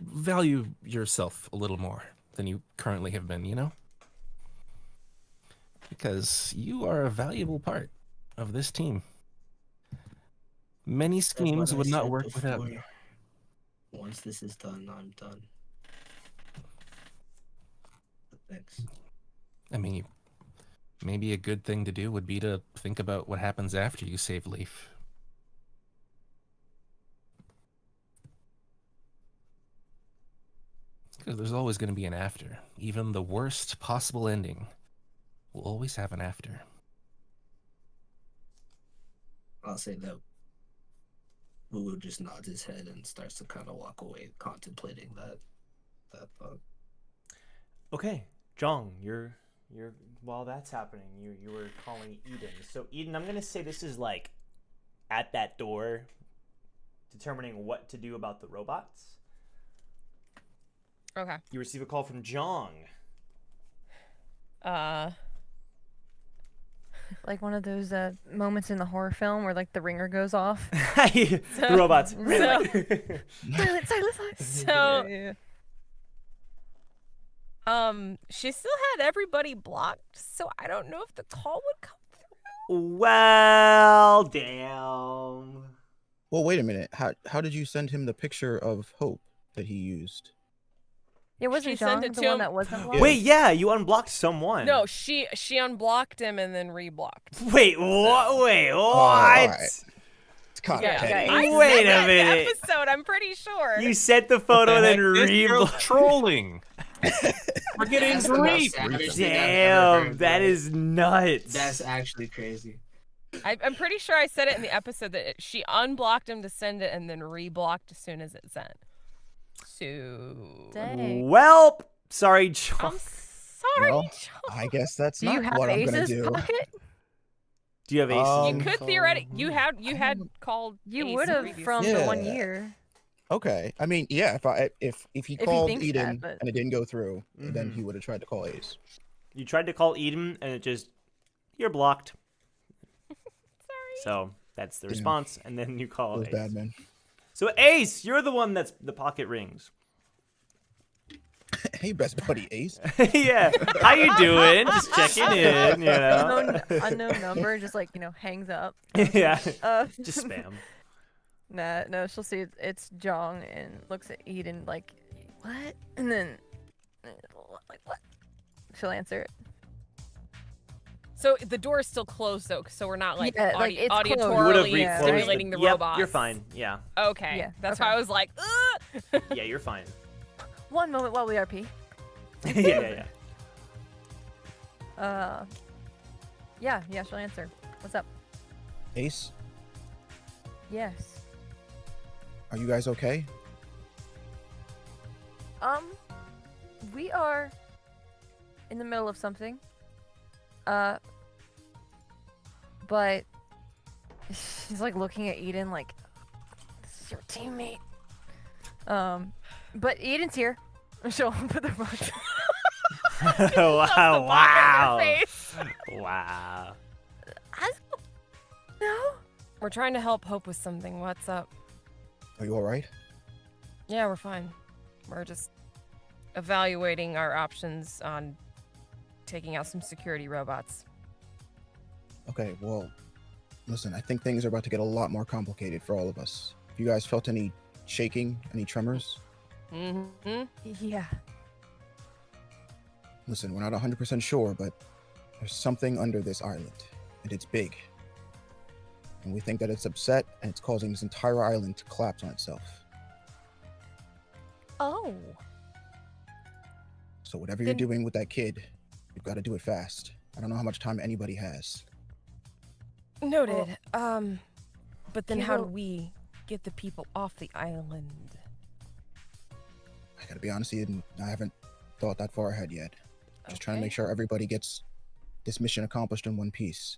value yourself a little more than you currently have been, you know? Because you are a valuable part of this team. Many schemes would not work without you. Once this is done, I'm done. But thanks. I mean, maybe a good thing to do would be to think about what happens after you save Leaf. Because there's always going to be an after. Even the worst possible ending will always have an after. I'll say that Wu just nods his head and starts to kind of walk away, contemplating that thought. Okay, Jong, you're while that's happening, you were calling Eden. So Eden, I'm gonna say this is like at that door, determining what to do about the robots. Okay. You receive a call from Jong. Like one of those moments in the horror film where like the ringer goes off. The robots. Silence. So, Yeah. She still had everybody blocked, so I don't know if the call would come through. Well, damn. Well, wait a minute. How did you send him the picture of Hope that he used? Yeah, wasn't She John sent it the to one him. that wasn't Yeah. blocked? Wait, yeah, you unblocked someone. No, she unblocked him and then reblocked. Wait, what? Wait, what? all right. It's kind of Yeah, petty. I Wait said a that in the minute. episode, I'm pretty sure. You sent the photo and then This girl's reblocked. trolling. We're getting That's the most grief. savage thing I've ever Damn, heard, that bro. is nuts. That's actually crazy. I'm pretty sure I said it in the episode that she unblocked him to send it and then reblocked as soon as it sent. So... Dang. Welp. Sorry, Jong. I'm sorry, Well, John. I guess that's Do you not have what I'm gonna Ace's do. pocket? Do you have aces? You Um, could theoretically... You had called You Ace would have previously. from the 1 Yeah. year. Okay. I mean, yeah. If he called thinks Eden that, but- and it didn't go through, then Mhm. he would have tried to call Ace. You tried to call Eden, and it just you're blocked. So that's the Yeah. response, and then you call It was Ace. bad, man. So Ace, you're the one that's the pocket rings. Hey, best buddy Ace. Yeah, how you doing? Just checking in, you know. Unknown number, just like hangs up. Yeah, Uh, just spam. Nah, no, she'll see it's Jong and looks at Eden like, what? And then, like, what? She'll answer it. So the door is still closed though, so we're not like, Yeah, like, it's closed. You would have auditorily reclosed stimulating it. the Yep, robots. you're fine. Yeah, Okay. Yeah, That's okay. why I was like, ugh! yeah, you're fine. One moment while we RP. Yeah. Yeah, she'll answer. What's up? Ace, Yes. are you guys okay? We are in the middle of something. But she's like looking at Eden like, this is your teammate. But Eden's here. She'll put the box. Wow. Wow. No. We're trying to help Hope with something. What's up? Are you all right? Yeah, we're fine. We're just evaluating our options on taking out some security robots. Okay, well, listen, I think things are about to get a lot more complicated for all of us. Have you guys felt any shaking, any tremors? Mm-hmm. Yeah. Listen, we're not 100% sure, but there's something under this island, and it's big. And we think that it's upset, and it's causing this entire island to collapse on itself. Oh. So whatever you're Then- doing with that kid, you've got to do it fast. I don't know how much time anybody has. Noted. But then how do Hugo- we get the people off the island? I gotta be honest, Eden, I haven't thought that far ahead yet. Just trying to make sure everybody gets this mission accomplished in one piece.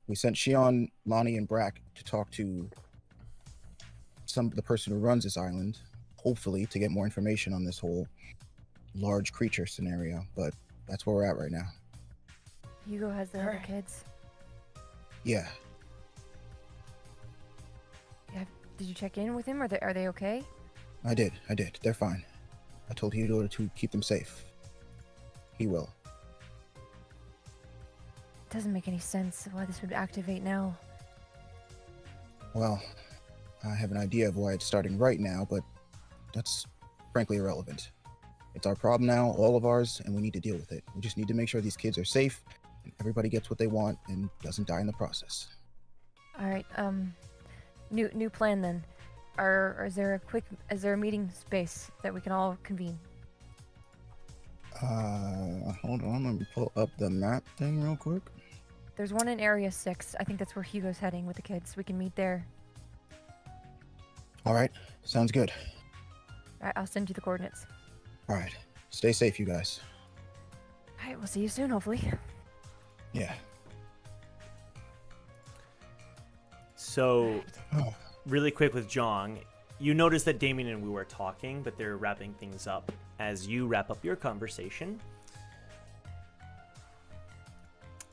We sent Shion, Lonnie, and Brack to talk to the person who runs this island, hopefully to get more information on this whole large creature scenario. But that's where we're at right now. Hugo has the other Alright. kids. Yeah, Did you check in with him? Are they okay? I did. They're fine. I told Hugo to keep them safe. He will. Doesn't make any sense why this would activate now. Well, I have an idea of why it's starting right now, but that's frankly irrelevant. It's our problem now, all of ours, and we need to deal with it. We just need to make sure these kids are safe, and everybody gets what they want and doesn't die in the process. All right. New plan then. Is there a meeting space that we can all convene? Hold on, let me pull up the map thing real quick. There's one in Area 6. I think that's where Hugo's heading with the kids. We can meet there. All right, sounds good. All right, I'll send you the coordinates. All right, stay safe, you guys. All right, we'll see you soon, hopefully. Yeah. So, Oh. really quick with Jong, you notice that Damien and Wu are talking, but they're wrapping things up. As you wrap up your conversation,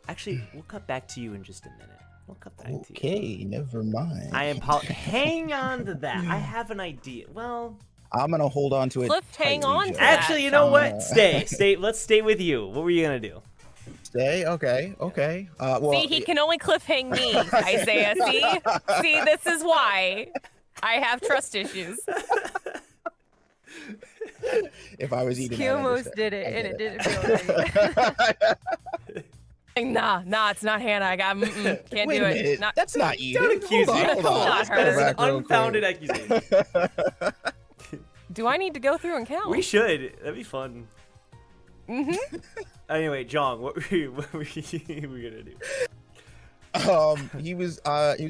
actually, we'll cut back to you in just a minute. We'll cut back to you. Okay, never mind. Hang on to that. I have an idea. Well, I'm gonna hold on to it. Cliff, hang tightly, on to Joe. that. actually, you know what? Stay. Let's stay with you. What were you gonna do? Stay. Okay. Well, See, he can only cliffhang me, Isaiah. See, this is why I have trust issues. if I was eating, He I'd almost understand. did it, I and get it didn't feel right. Nah, it's not Hannah. Can't Wait do a it. minute. Not, That's not Eden. Don't accuse Hold me. on, hold Come on. on. Let's go That is back an real unfounded quick. accusation. do I need to go through and count? We should. That'd be fun. Mm-hmm. Anyway, Jong, what were you gonna do? He was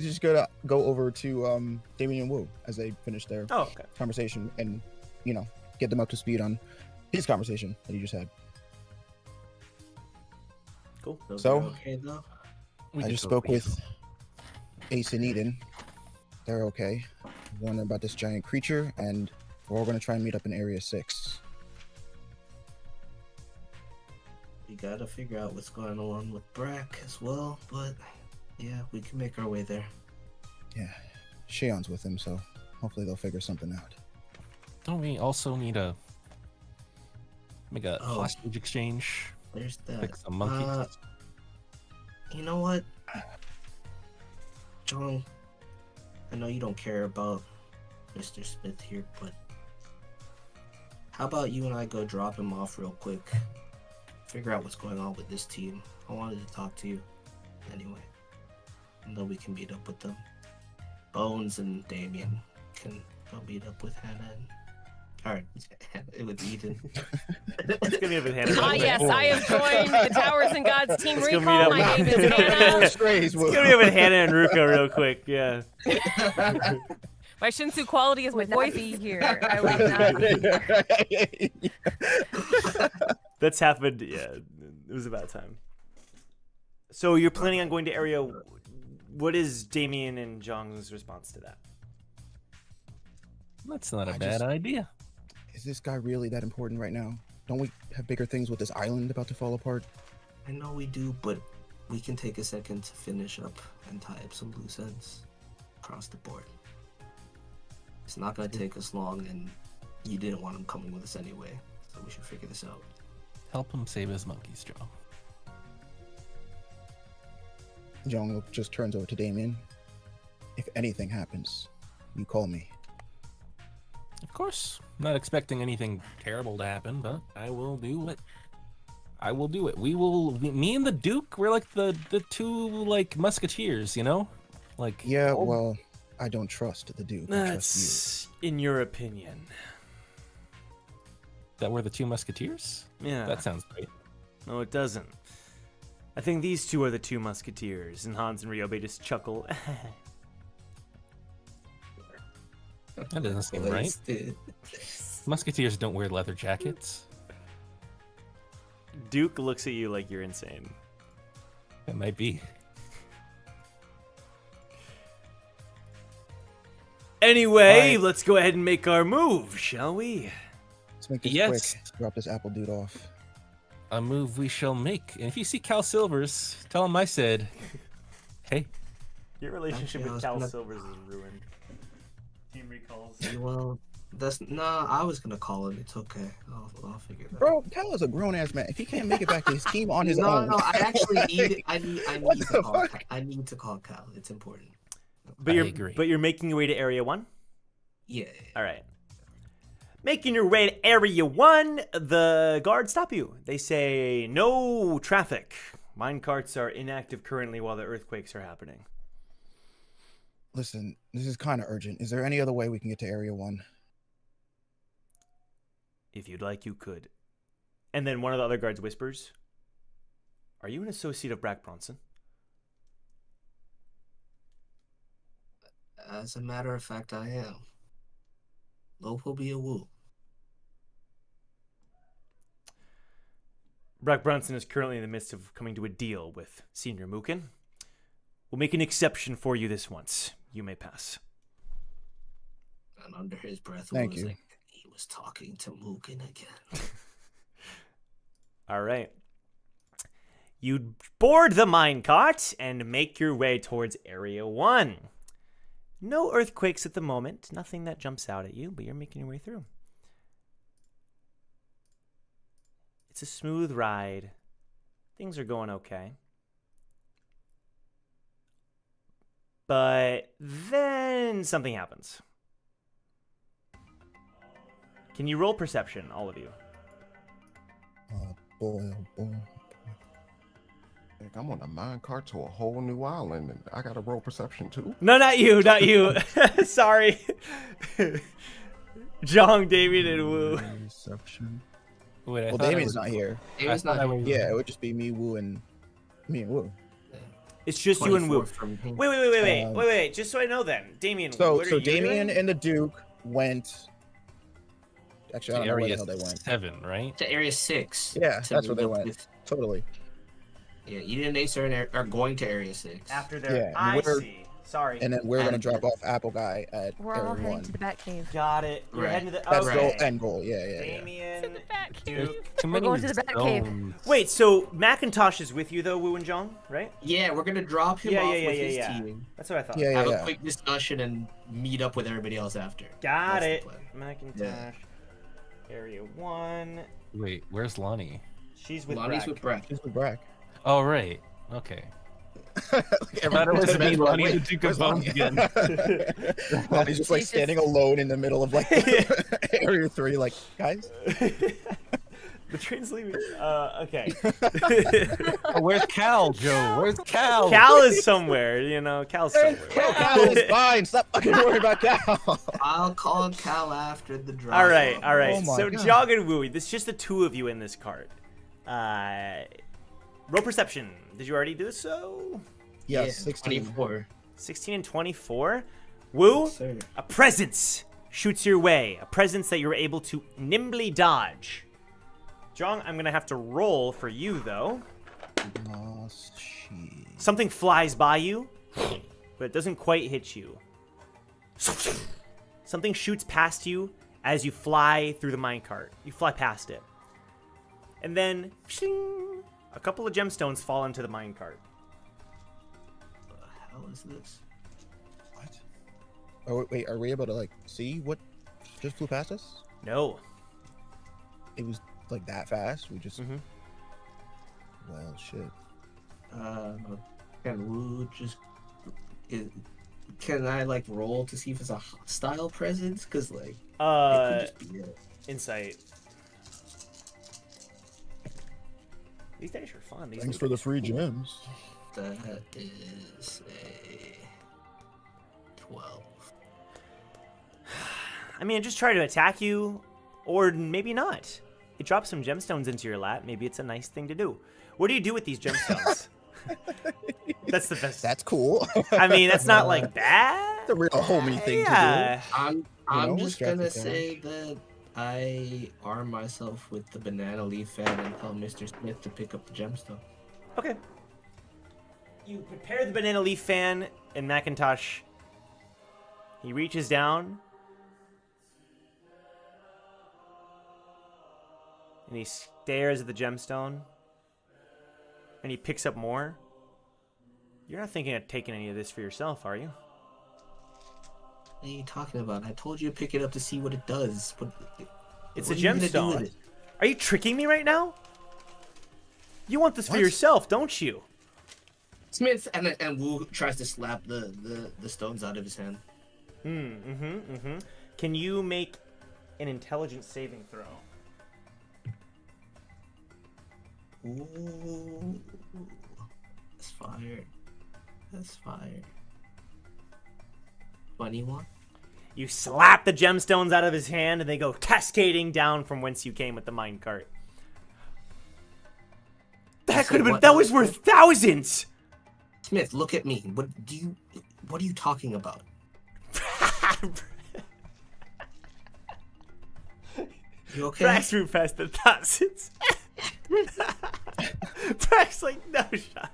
just gonna go over to Damien and Wu as they finish their Oh, okay. conversation and get them up to speed on his conversation that he just had. Cool. Those So- are okay though. I just spoke with Ace and Eden. They're okay. warn about this giant creature, and we're all gonna try and meet up in Area 6. We gotta figure out what's going on with Brack as well, but yeah, we can make our way there. Yeah, Shion's with him, so hopefully they'll figure something out. Don't we also need to make a Oh. hostage exchange? There's that. Pick some monkeys. You know what? John, I know you don't care about Mr. Smith here, but how about you and I go drop him off real quick? Figure out what's going on with this team. I wanted to talk to you anyway. And then we can meet up with them. Bones and Damien can go meet up with Hannah and... Alright, with Eden. It's gonna be a bit Hannah. Ah, yes, I have joined the Towers and Gods team Let's go meet recall. up My with- name is Hannah. It's gonna be a bit Hannah and Ruka real quick, yeah. My Shinsu quality is my Would not voice. be here. I would not be. That's happened, yeah. It was about time. So you're planning on going to area... What is Damien and Zhang's response to that? That's not a I bad just- idea. Is this guy really that important right now? Don't we have bigger things with this island about to fall apart? I know we do, but we can take a second to finish up and tie up some loose ends across the board. It's not gonna take us long, and you didn't want him coming with us anyway, so we should figure this out. Help him save his monkeys, Joe. Jong just turns over to Damien. If anything happens, you call me. Of course, not expecting anything terrible to happen, but I will do it. I will do it. We will. Me and the Duke, we're like the two like musketeers, you know? Like Yeah, well, I don't trust the Duke. I trust That's in your opinion. that we're the two musketeers. Yeah. That sounds great. No, it doesn't. I think these two are the two musketeers, and Hans and Ryobe just chuckle. That doesn't seem right. Wasted. Musketeers don't wear leather jackets. Duke looks at you like you're insane. That might be. Anyway, Alright. let's go ahead and make our move, shall we? you. Let's make this Yes. quick. Drop this apple dude off. A move we shall make. And if you see Cal Silvers, tell him I said, hey. Your relationship Actually, I with was Cal gonna- Silvers is ruined. Team recalls. Well, that's nah. I was gonna call him. It's okay. I'll figure that out. Bro, Cal is a grown ass man. If he can't make it back to his team on his own. No, I actually need. I need What to the call. fuck? I need to call Cal. It's important. But I you're agree. but you're making your way to Area 1? Yeah. All right. Making your way to Area 1, the guards stop you. They say, no traffic. Minecarts are inactive currently while the earthquakes are happening. Listen, this is kind of urgent. Is there any other way we can get to Area 1? If you'd like, you could. And then one of the other guards whispers, are you an associate of Brack Bronson? As a matter of fact, I am. Lopo be a woo. Brack Bronson is currently in the midst of coming to a deal with Senior Muken. We'll make an exception for you this once. You may pass. And under his breath, Thank was you. like, he was talking to Muken again. All right. You board the minecart and make your way towards Area 1. No earthquakes at the moment. Nothing that jumps out at you, but you're making your way through. It's a smooth ride. Things are going okay. But then something happens. Can you roll perception, all of you? Boy, oh boy. Like, I'm on a minecart to a whole new island, and I got to roll perception too. No, not you, not you. Sorry. Jong, David, and Wu. Perception. Wait, I Well, thought I Damien's was- not here. David's I thought not I here. was- Yeah, it would just be me, Wu, and me and Wu. It's just you and Wu. 24 from him. Wait, Um, wait. Just so I know then. Damien, So, what are so you Damien doing? and the Duke went. Actually, I don't know where the Area hell they went. 7, right? To Area 6. Yeah, to that's where meet they up went. with- Totally. Yeah, Eden and Ace are going to Area 6. After their... Yeah, I we're- see. Sorry. And then we're gonna drop off Apple Guy at We're all area heading 1. to the Batcave. Got it. You're Right. heading to the. That's okay. goal, end goal. Yeah. Damien. To the There's Batcave. too many going to the Batcave. zones. Wait, so Macintosh is with you though, Wu and Jong, right? Yeah, we're gonna drop him off with his yeah. team. That's what I thought. Have a quick discussion and meet up with everybody else after. Got That's the it. plan. Macintosh. Area 1. Wait, where's Lonnie? She's with Lonnie's Brack. with Brack. She's with Brack. Oh, right. Okay. Like, I thought it was me, Lonnie, Wait, the Duke where's of Bones Lonnie? again. Lonnie's just like standing alone in the middle of like area 3, like, guys. The train's leaving. Okay. Oh, where's Cal, Joe? Where's Cal? Cal is somewhere, you know. Cal's somewhere. Oh, Cal is fine. Stop fucking worrying about Cal. I'll call Cal after the drop. All right. Oh my So God. Jog and Wooey, it's just the two of you in this cart. Roll perception. Did you already do so? Yes, Yeah, 16. 24. 16 and 24. Woo, Sir. a presence shoots your way. A presence that you're able to nimbly dodge. Jong, I'm going to have to roll for you, though. Lost sheet. Something flies by you, but it doesn't quite hit you. Something shoots past you as you fly through the minecart. You fly past it. And then, shing, a couple of gemstones fall into the minecart. What the hell is this? What? Oh, wait, are we able to, like, see what just flew past us? No. It was, like, that fast? We just... Mhm. Well, shit. Can Wu just... Can I, like, roll to see if it's a hostile presence? Because, like, it could just be it. Insight. These days are fun. These Thanks days for the are free cool. gems. That is a 12. I mean, just try to attack you, or maybe not. It drops some gemstones into your lap. Maybe it's a nice thing to do. What do you do with these gemstones? That's the best. That's cool. I mean, that's not like bad. It's a real homie thing Yeah. I'm know, just strap gonna it down. say that I arm myself with the banana leaf fan and tell Mr. Smith to pick up the gemstone. Okay. You prepare the banana leaf fan, and Macintosh, he reaches down, and he stares at the gemstone, and he picks up more. You're not thinking of taking any of this for yourself, are you? What are you talking about? I told you to pick it up to see what it does. It's what a are you gonna do gemstone. with it? Are you tricking me right now? You want this for What? yourself, don't you? Smith and Wu tries to slap the stones out of his hand. Can you make an intelligence saving throw? Ooh. That's fire. That's fire. 21? You slap the gemstones out of his hand, and they go cascading down from whence you came with the minecart. That could have been. what- That was worth thousands. Smith, look at me. What are you talking about? You okay? Brax threw past the thousands. Brax like no shot.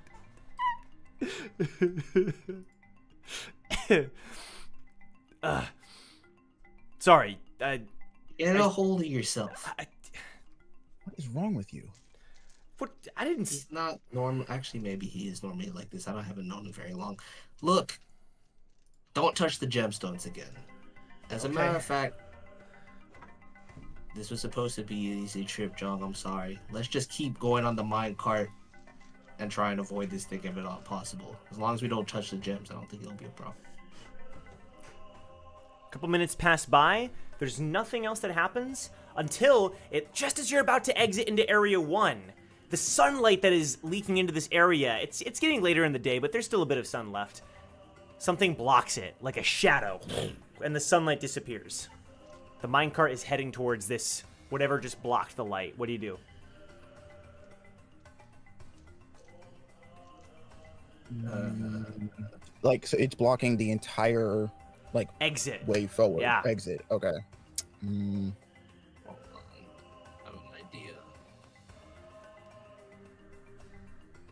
Sorry. Get a hold of yourself. What is wrong with you? What? I didn't. He's not normal. Actually, maybe he is normally like this. I haven't known him very long. Look, don't touch the gemstones again. As a matter of fact, this was supposed to be an easy trip, Jong. I'm sorry. Let's just keep going on the mine cart and try and avoid this thing if at all possible. As long as we don't touch the gems, I don't think it'll be a problem. A couple minutes pass by. There's nothing else that happens until just as you're about to exit into Area 1. The sunlight that is leaking into this area, it's getting later in the day, but there's still a bit of sun left. Something blocks it, like a shadow, and the sunlight disappears. The minecart is heading towards this, whatever just blocked the light. What do you do? Like, so it's blocking the entire, like, Exit. way forward. Yeah. Exit. Okay. Hold on. I have an idea.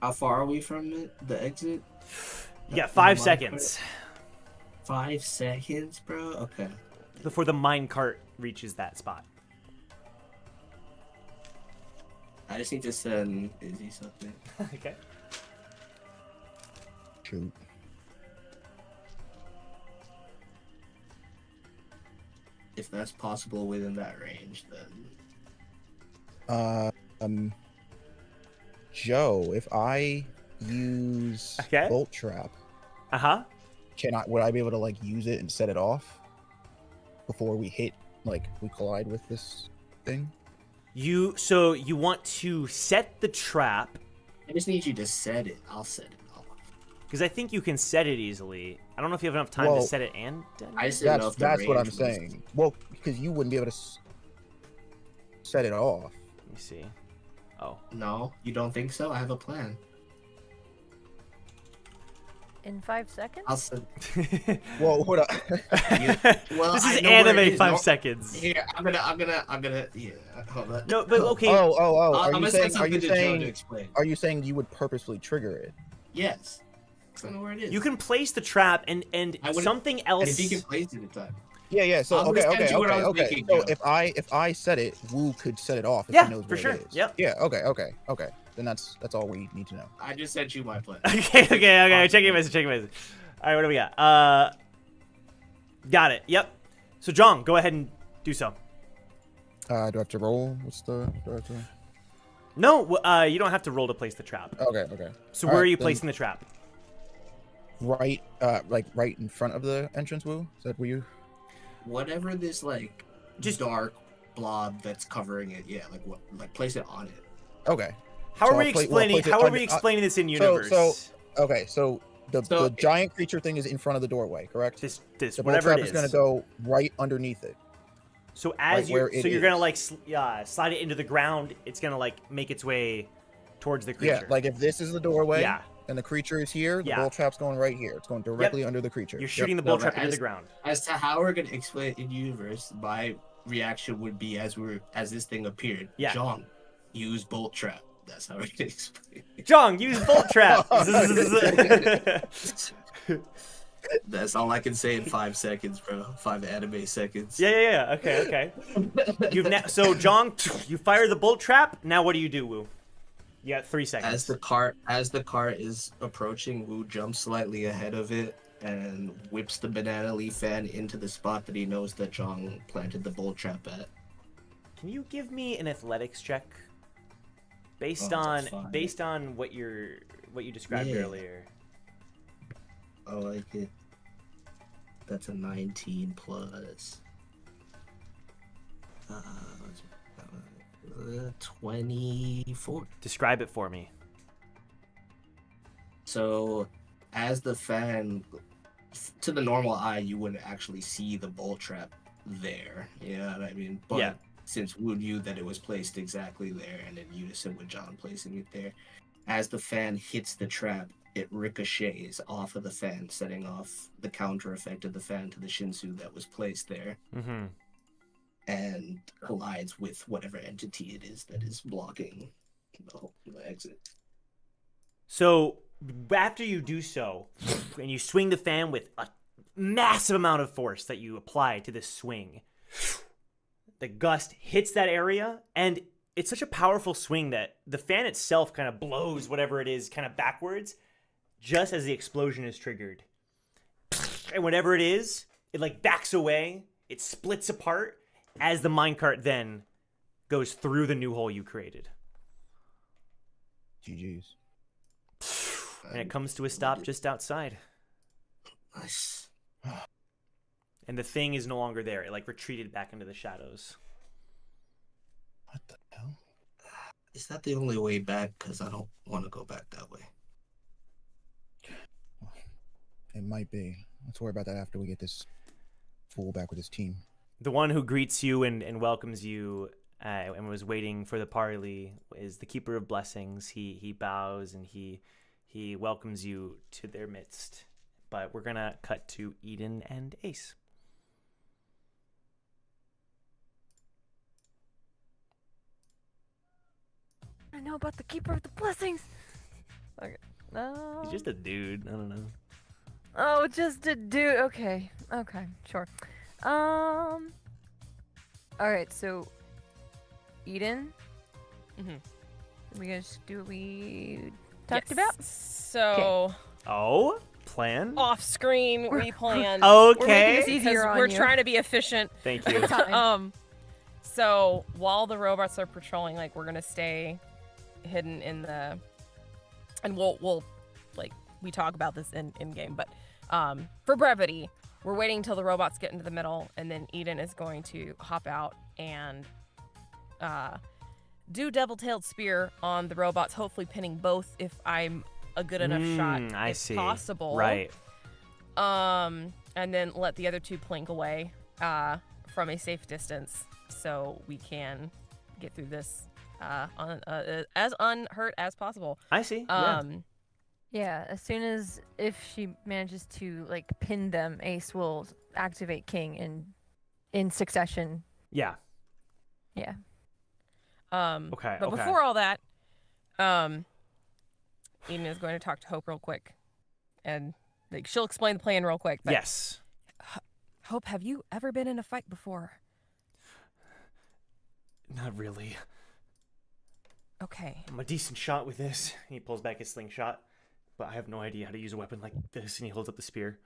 How far are we from it? The exit? You got 5 seconds. 5 seconds, bro? Okay. Before the minecart reaches that spot. I just need to send Izzy something. Okay. Shoot. If that's possible within that range, then... Joe, if I use Bolt Trap, would I be able to like use it and set it off before we we collide with this thing? So you want to set the trap? I just need you to set it. I'll set it off. Because I think you can set it easily. I don't know if you have enough time to set it and. That's what I'm saying. Well, because you wouldn't be able to set it off. Let me see. Oh. No, you don't think so? I have a plan. In 5 seconds? I'll send... Well, hold on. This is anime 5 seconds. Here, I'm gonna. Yeah, hold on. No, but okay. Are you saying you would purposefully trigger it? Yes. I don't know where it is. You can place the trap and something else. And if you can place it in time. Yeah. So okay. So if I set it, Wu could set it off if he knows where it is. Yep. Yeah. Okay. Then that's all we need to know. I just sent you my plan. Okay. Check your message. All right, what do we got? Got it. Yep. So Jong, go ahead and do so. Do I have to roll? No, you don't have to roll to place the trap. Okay. So where are you placing the trap? Right, right in front of the entrance, Wu? Is that where you? Whatever this just dark blob that's covering it, place it on it. Okay. How are we explaining this in universe? So the giant creature thing is in front of the doorway, correct? This the whatever trap it is going to go right underneath it. So you're gonna slide it into the ground. It's gonna make its way towards the creature. Yeah, if this is the doorway. And the creature is here. The bolt trap's going right here. It's going directly under the creature. You're shooting the bolt trap into the ground. As to how we're gonna explain it in universe, my reaction would be as this thing appeared. Jong, use bolt trap. That's how we're gonna explain it. Jong, use bolt trap. That's all I can say in 5 seconds, bro. 5 anime seconds. Yeah. Okay. So Jong, you fire the bolt trap. Now what do you do, Wu? You got 3 seconds. As the cart is approaching, Wu jumps slightly ahead of it and whips the banana leaf fan into the spot that he knows that Jong planted the bolt trap at. Can you give me an athletics check? Based on what you described earlier. I like it. That's a 19 plus 24. Describe it for me. So, as the fan, to the normal eye, you wouldn't actually see the bolt trap there. You know what I mean? But since Wu knew that it was placed exactly there, and in unison with John placing it there, as the fan hits the trap, it ricochets off of the fan, setting off the counter effect of the fan to the Shinsu that was placed there. Mm-hmm. And collides with whatever entity it is that is blocking the exit. So after you do so, and you swing the fan with a massive amount of force that you apply to this swing, the gust hits that area, and it's such a powerful swing that the fan itself kind of blows whatever it is kind of backwards just as the explosion is triggered. And whatever it is, it backs away, it splits apart, as the minecart then goes through the new hole you created. GG's. And it comes to a stop just outside. Nice. And the thing is no longer there. It retreated back into the shadows. What the hell? Is that the only way back? Because I don't want to go back that way. It might be. Let's worry about that after we get this fool back with his team. The one who greets you and welcomes you and was waiting for the parley is the Keeper of Blessings. He bows and he welcomes you to their midst. But we're going to cut to Eden and Ace. I know about the Keeper of the Blessings. Okay. No. He's just a dude. I don't know. Oh, just a dude. Okay. Okay. Sure. All right. So, Eden. Mhm. We gonna just do what we talked about? So Oh, plan? off screen we planned. Okay. We're making this easier Because on we're you. trying to be efficient. Thank you. So while the robots are patrolling, like we're gonna stay hidden in the, and we'll like we talk about this in game, but for brevity, we're waiting until the robots get into the middle, and then Eden is going to hop out and do double-tailed spear on the robots, hopefully pinning both if I'm a good enough shot I if see. possible. Right. And then let the other two plink away from a safe distance so we can get through this as unhurt as possible. I see. Yeah, as soon as if she manages to like pin them, Ace will activate King in succession. Yeah. Yeah. Okay. But before all that, Eden is going to talk to Hope real quick, and like she'll explain the plan real quick. But Yes. Hope, have you ever been in a fight before? Not really. Okay. I'm a decent shot with this. He pulls back his slingshot, but I have no idea how to use a weapon like this, and he holds up the spear.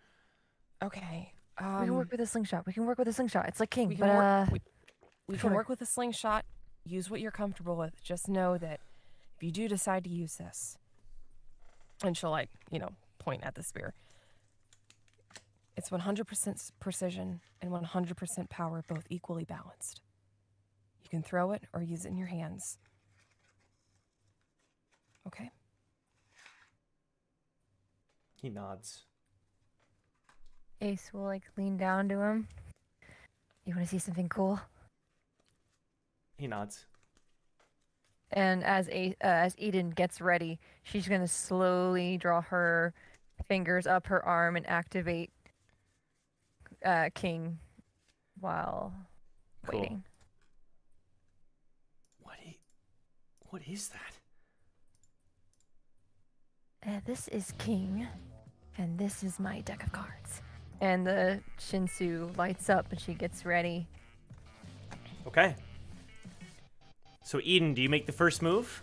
Okay. We can work with a slingshot. We can work with a slingshot. It's like King, We but can we can sure. work with a slingshot. Use what you're comfortable with. Just know that if you do decide to use this, and she'll like, point at the spear. It's 100% precision and 100% power, both equally balanced. You can throw it or use it in your hands. Okay? He nods. Ace will like lean down to him. You want to see something cool? He nods. And as Eden gets ready, she's gonna slowly draw her fingers up her arm and activate King while Cool. waiting. What is that? This is King, and this is my deck of cards. And the Shinsu lights up and she gets ready. Okay. So Eden, do you make the first move?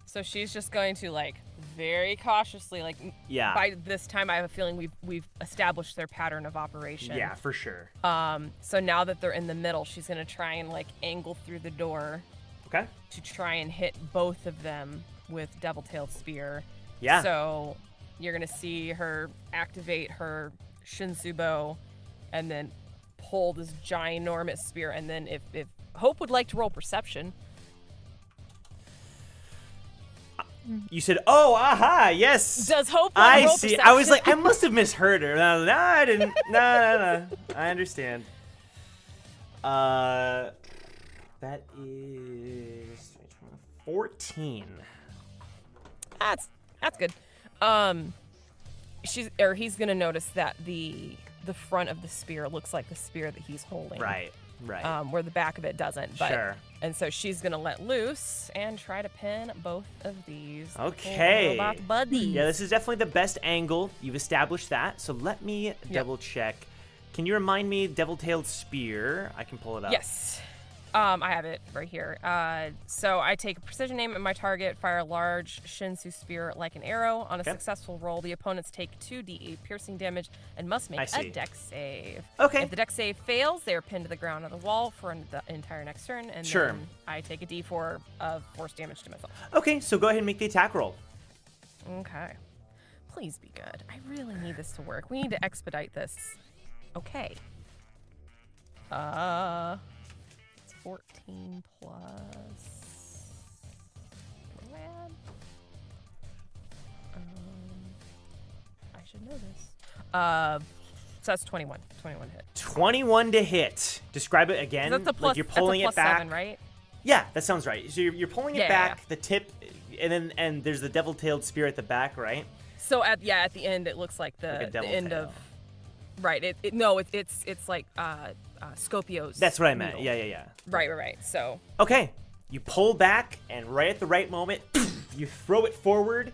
So she's just going to like very cautiously, like Yeah. by this time I have a feeling we've established their pattern of operation. Yeah, for sure. So now that they're in the middle, she's gonna try and like angle through the door Okay. to try and hit both of them with double-tailed spear. Yeah. So you're gonna see her activate her Shinsubo and then pull this ginormous spear, and then if Hope would like to roll perception. You said, "Oh, aha, yes." Does Hope I roll see. perception? I was like, I must have misheard her. No, I didn't. No. I understand. That is 14. That's good. He's gonna notice that the front of the spear looks like the spear that he's holding. Right. Where the back of it doesn't. But, Sure. And so she's gonna let loose and try to pin both of these. Okay. robot buddies. Yeah, this is definitely the best angle. You've established that. So let me double check. Can you remind me, Devil-tailed spear? I can pull it up. Yes. I have it right here. So I take a precision aim at my target, fire a large Shinsu spear like an arrow. On a successful roll, the opponents take 2d8 piercing damage and must make a dex save. Okay. If the dex save fails, they are pinned to the ground on the wall for the entire next turn, and then I take a d4 of force damage to myself. Okay, so go ahead and make the attack roll. Okay. Please be good. I really need this to work. We need to expedite this. Okay. 14 plus. Rad. I should know this. So that's 21. 21 to hit. 21 to hit. Describe it again. That's a plus, like you're pulling that's a it back. 7, right? Yeah, that sounds right. So you're pulling it back, Yeah. the tip, and there's the devil-tailed spear at the back, right? So at the end it looks like Like a the devil end tail. of. Right. It's like Scopio's. That's what I meant. needle. Yeah. Right. So. Okay, you pull back, and right at the right moment, you throw it forward,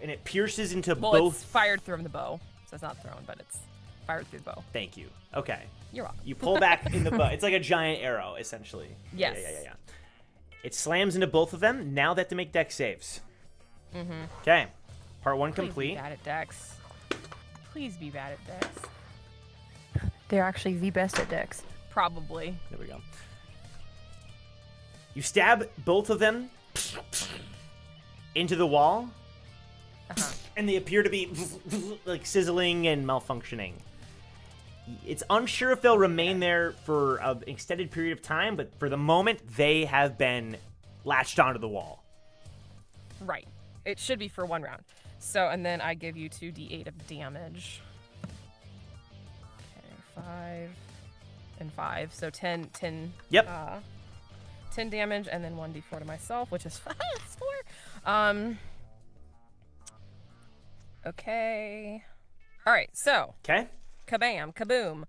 and it pierces into Well, both. it's fired from the bow. so it's not thrown, but it's fired through the bow. Thank you. Okay. You're welcome. You pull back in the bow. It's like a giant arrow, essentially. Yes. Yeah. It slams into both of them. Now they have to make dex saves. Mm-hmm. Okay. Part 1 Please be complete. bad at dex. Please be bad at dex. They're actually the best at decks. Probably. There we go. You stab both of them into the wall, and they appear to be like sizzling and malfunctioning. It's unsure if they'll remain there for an extended period of time, but for the moment, they have been latched onto the wall. Right. It should be for 1 round. So, and then I give you 2d8 of damage. Okay, 5 and 5. So 10. Yep. 10 damage, and then 1d4 to myself, which is 4. Okay. All right. So. Okay. Kabam, kaboom.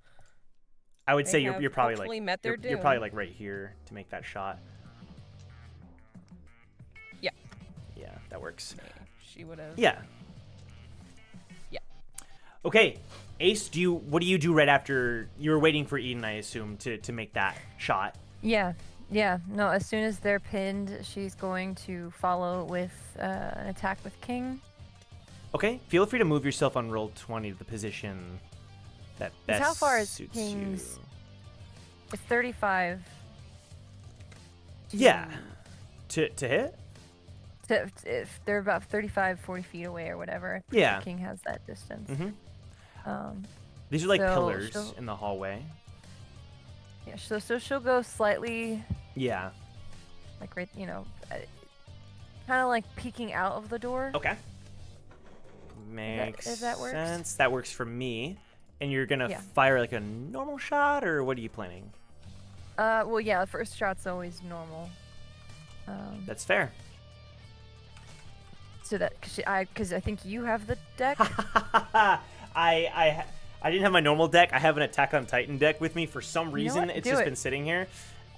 I would say They you're have probably hopefully like met their you're probably doom. like right here to make that shot. Yeah. Yeah, that works. She would have. Yeah. Yeah. Okay, Ace, what do you do right after you were waiting for Eden, I assume, to make that shot? Yeah. No, as soon as they're pinned, she's going to follow with an attack with King. Okay, feel free to move yourself on roll 20 to the position that best How far is suits King's? you. It's 35. Yeah. To hit? If they're about 35, 40 feet away or whatever. Yeah. King has that distance. Mm-hmm. These are like so pillars she'll- in the hallway. Yeah, so she'll go slightly, Yeah. like right, kind of like peeking out of the door. Okay. Makes if that works? sense. That works for me. And you're gonna Yeah. fire like a normal shot, or what are you planning? Well, yeah, the first shot's always normal. That's fair. So that, because I think you have the deck. I didn't have my normal deck. I have an Attack on Titan deck with me for some know reason. what? It's Do just it. been sitting here.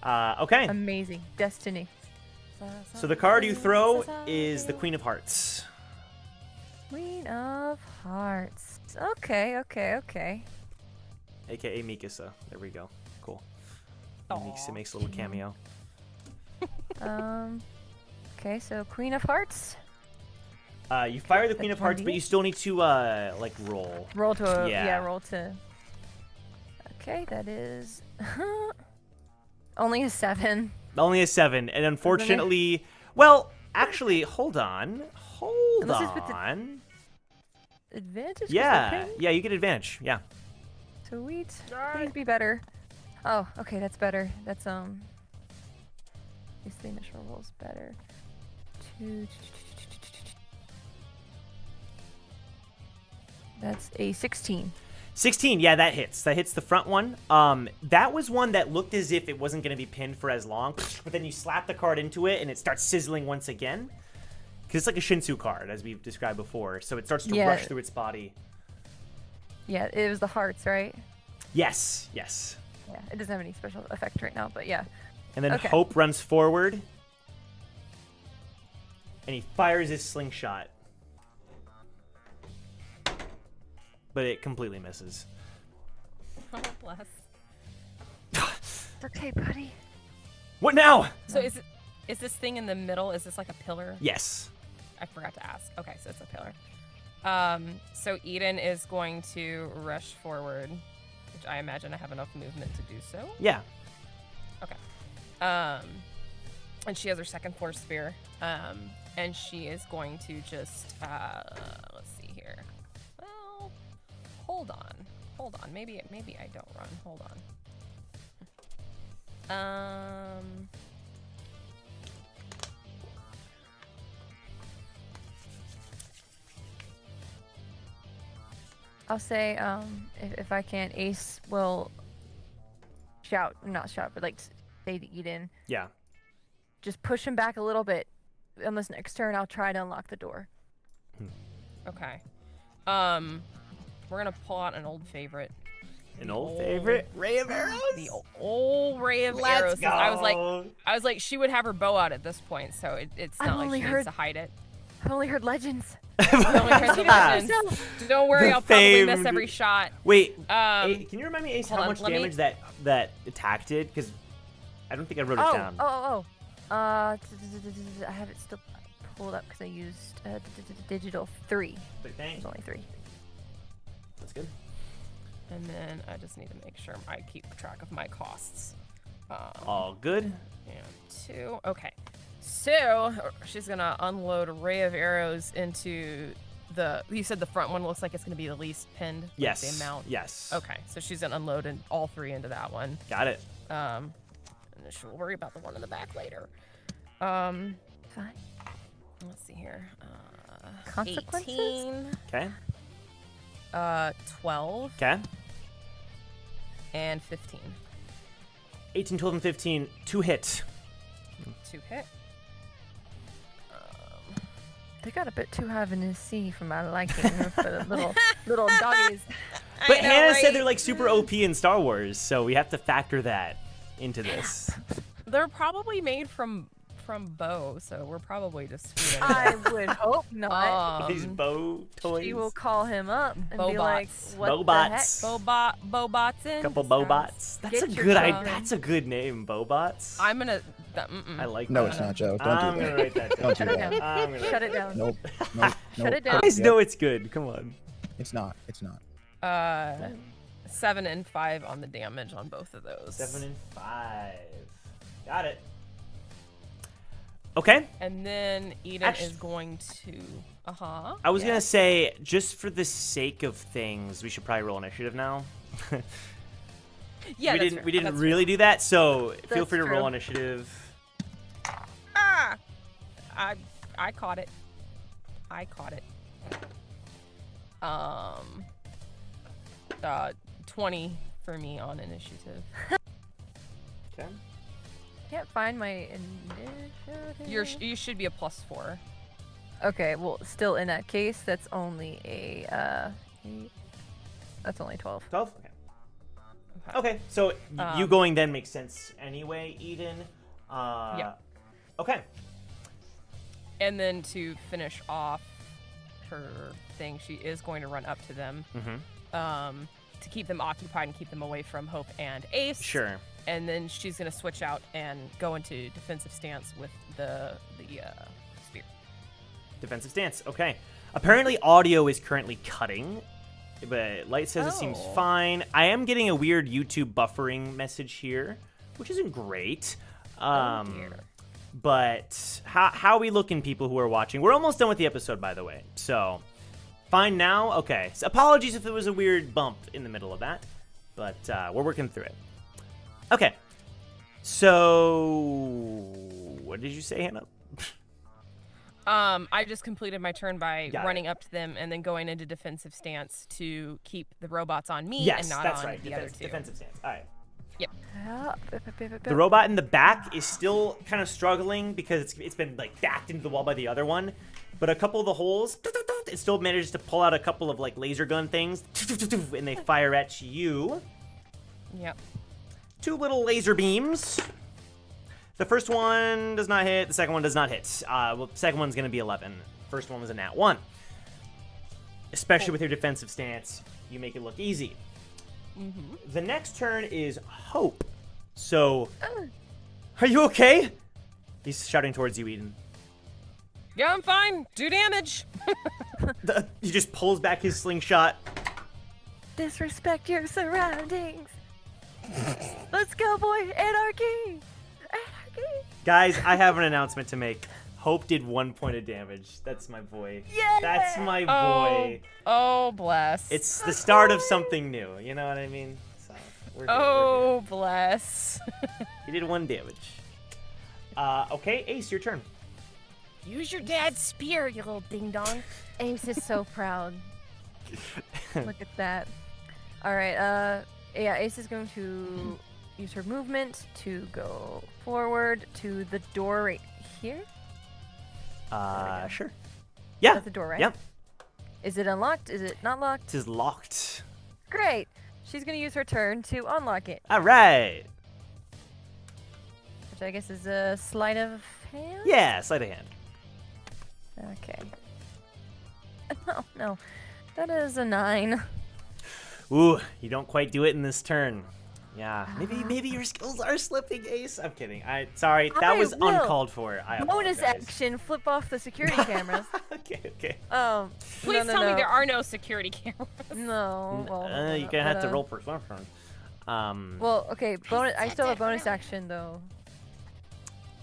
Okay. Amazing. Destiny. So the card you throw is the Queen of Hearts. Queen of Hearts. Okay. AKA Mikasa. There we go. Cool. Mikasa makes a little cameo. Okay, so Queen of Hearts. You fire the Queen That's of Hearts, but 1d8? you still need to like roll. Roll to Yeah. roll to. Okay, that is only a 7. Only a 7, and unfortunately, well, actually, hold on. Unless it's with the- on. Advantage? 'cause Yeah, they're pinned? yeah, you get advantage. Yeah. Sweet. Please be better. Oh, okay, that's better. That's at least the initial roll's better. That's a 16. 16, yeah, that hits. That hits the front one. That was one that looked as if it wasn't going to be pinned for as long, but then you slap the card into it and it starts sizzling once again. Because it's like a Shinsu card, as we've described before, so it starts to rush through its body. Yeah, it was the hearts, right? Yes. Yeah, it doesn't have any special effect right now, but yeah. And then Okay. Hope runs forward, and he fires his slingshot. But it completely misses. Oh, bless. It's okay, buddy. What now? So is this thing in the middle? Is this like a pillar? Yes. I forgot to ask. Okay, so it's a pillar. So Eden is going to rush forward, which I imagine I have enough movement to do so. Yeah. Okay. And she has her second floor spear. And she is going to just let's see here. Well, hold on. Maybe I don't run. Hold on. I'll say, if I can, Ace will not shout, but like say to Eden, Yeah. just push him back a little bit. On this next turn, I'll try to unlock the door. Okay. We're gonna pull out an old favorite. An old favorite? Ray of Arrows? The old Ray of Let's Arrows. go. I was like, she would have her bow out at this point, so it's I've not like only she heard- needs to hide it. I've only heard legends. Only heard the legends. Don't worry, The I'll probably miss famed- every shot. Wait, Um, can you remind me, Ace, hold how on, much let me- damage that attack did? Because I don't think I wrote it down. I have it still pulled up because I used digital 3. Big thing. There's only 3. That's good. And then I just need to make sure I keep track of my costs. All good. And 2. Okay. So she's gonna unload a ray of arrows into the. You said the front one looks like it's gonna be the least pinned. like Yes. The amount. Yes. Okay. So she's gonna unload all 3 into that one. Got it. And then she'll worry about the one in the back later. Fine. Let's see here. Consequences? 18. Okay. 12 Okay. and 15. 18, 12, and 15. 2 hit. 2 hit. They got a bit too high of an AC for my liking for the little doggies. But I know, Hannah said right? they're like super OP in Star Wars, so we have to factor that into this. They're probably made from bow, so we're probably just. I would hope not. These bow toys. She will call him up and Bow be like, bots. "What Bobots. the Bowbots in. Couple Bobots. That's Get a your good tongue. That's a good name, Bobots. I'm gonna. I like No, that. it's not, Joe. Don't I'm do gonna that. write that down. Don't do Shut it that. down. I'm gonna Shut write it down. Nope. Nope. Shut it down. You guys Yep. know it's good. Come on. It's not. It's not. 7 and 5 on the damage on both of those. 7 and 5. Got it. Okay. And then Eden Actu- is going to. I was gonna say, just for the sake of things, we should probably roll initiative now. Yeah, we didn't really do that, so feel That's free to roll true. initiative. Ah! I caught it. 20 for me on initiative. Okay. Can't find my initiative. You should be a +4. Okay, well, still in that case, that's only a 8. That's only 12. 12? Okay, so you going then makes sense anyway, Eden. Yeah. Okay. And then to finish off her thing, she is going to run up to them to keep them occupied and keep them away from Hope and Ace. Sure. And then she's going to switch out and go into defensive stance with the spear. Defensive stance. Okay. Apparently, audio is currently cutting, but Light says it seems Oh. fine. I am getting a weird YouTube buffering message here, which isn't great. Dear. But how we looking, people who are watching? We're almost done with the episode, by the way. So, fine now? Okay. So apologies if it was a weird bump in the middle of that, but we're working through it. Okay. So, what did you say, Hannah? I just completed my turn by Got it. running up to them and then going into defensive stance to keep the robots on me Yes, and not that's on right. the other two. Defensive stance. All right. The robot in the back is still kind of struggling because it's been like backed into the wall by the other one, but a couple of the holes, it still manages to pull out a couple of like laser gun things, and they fire at you. Yep. 2 little laser beams. The first one does not hit. The second one does not hit. Well, the second one's gonna be 11. First one was a nat 1. Especially with your defensive stance, you make it look easy. The next turn is Hope. So, are you okay? He's shouting towards you, Eden. Yeah, I'm fine. Do damage. He just pulls back his slingshot. Disrespect your surroundings. Let's go, boy. Anarchy. Anarchy. Guys, I have an announcement to make. Hope did 1 point of damage. That's my boy. Yeah. That's my boy. Oh, bless. It's the start of something new. You know what I mean? So, we're good, Oh, bless. we're good. He did 1 damage. Okay, Ace, your turn. Use your dad's spear, you little ding dong. Ace is so proud. Look at that. All right. Yeah. Ace is going to use her movement to go forward to the door right here. Sure. Yeah. That's the door, right? Yep. Is it unlocked? Is it not locked? It is locked. Great. She's gonna use her turn to unlock it, All right. which I guess is a sleight of hand. Yeah, sleight of hand. Okay. No. That is a 9. Ooh, you don't quite do it in this turn. Yeah, maybe your skills are slipping, Ace. I'm kidding. Sorry, that was will. uncalled for. I Bonus apologize. action, flip off the security cameras. Okay. Please tell me there are no security cameras. No. Well, You're gonna have to roll perception. Well, okay. Bonus. I still have a bonus action though.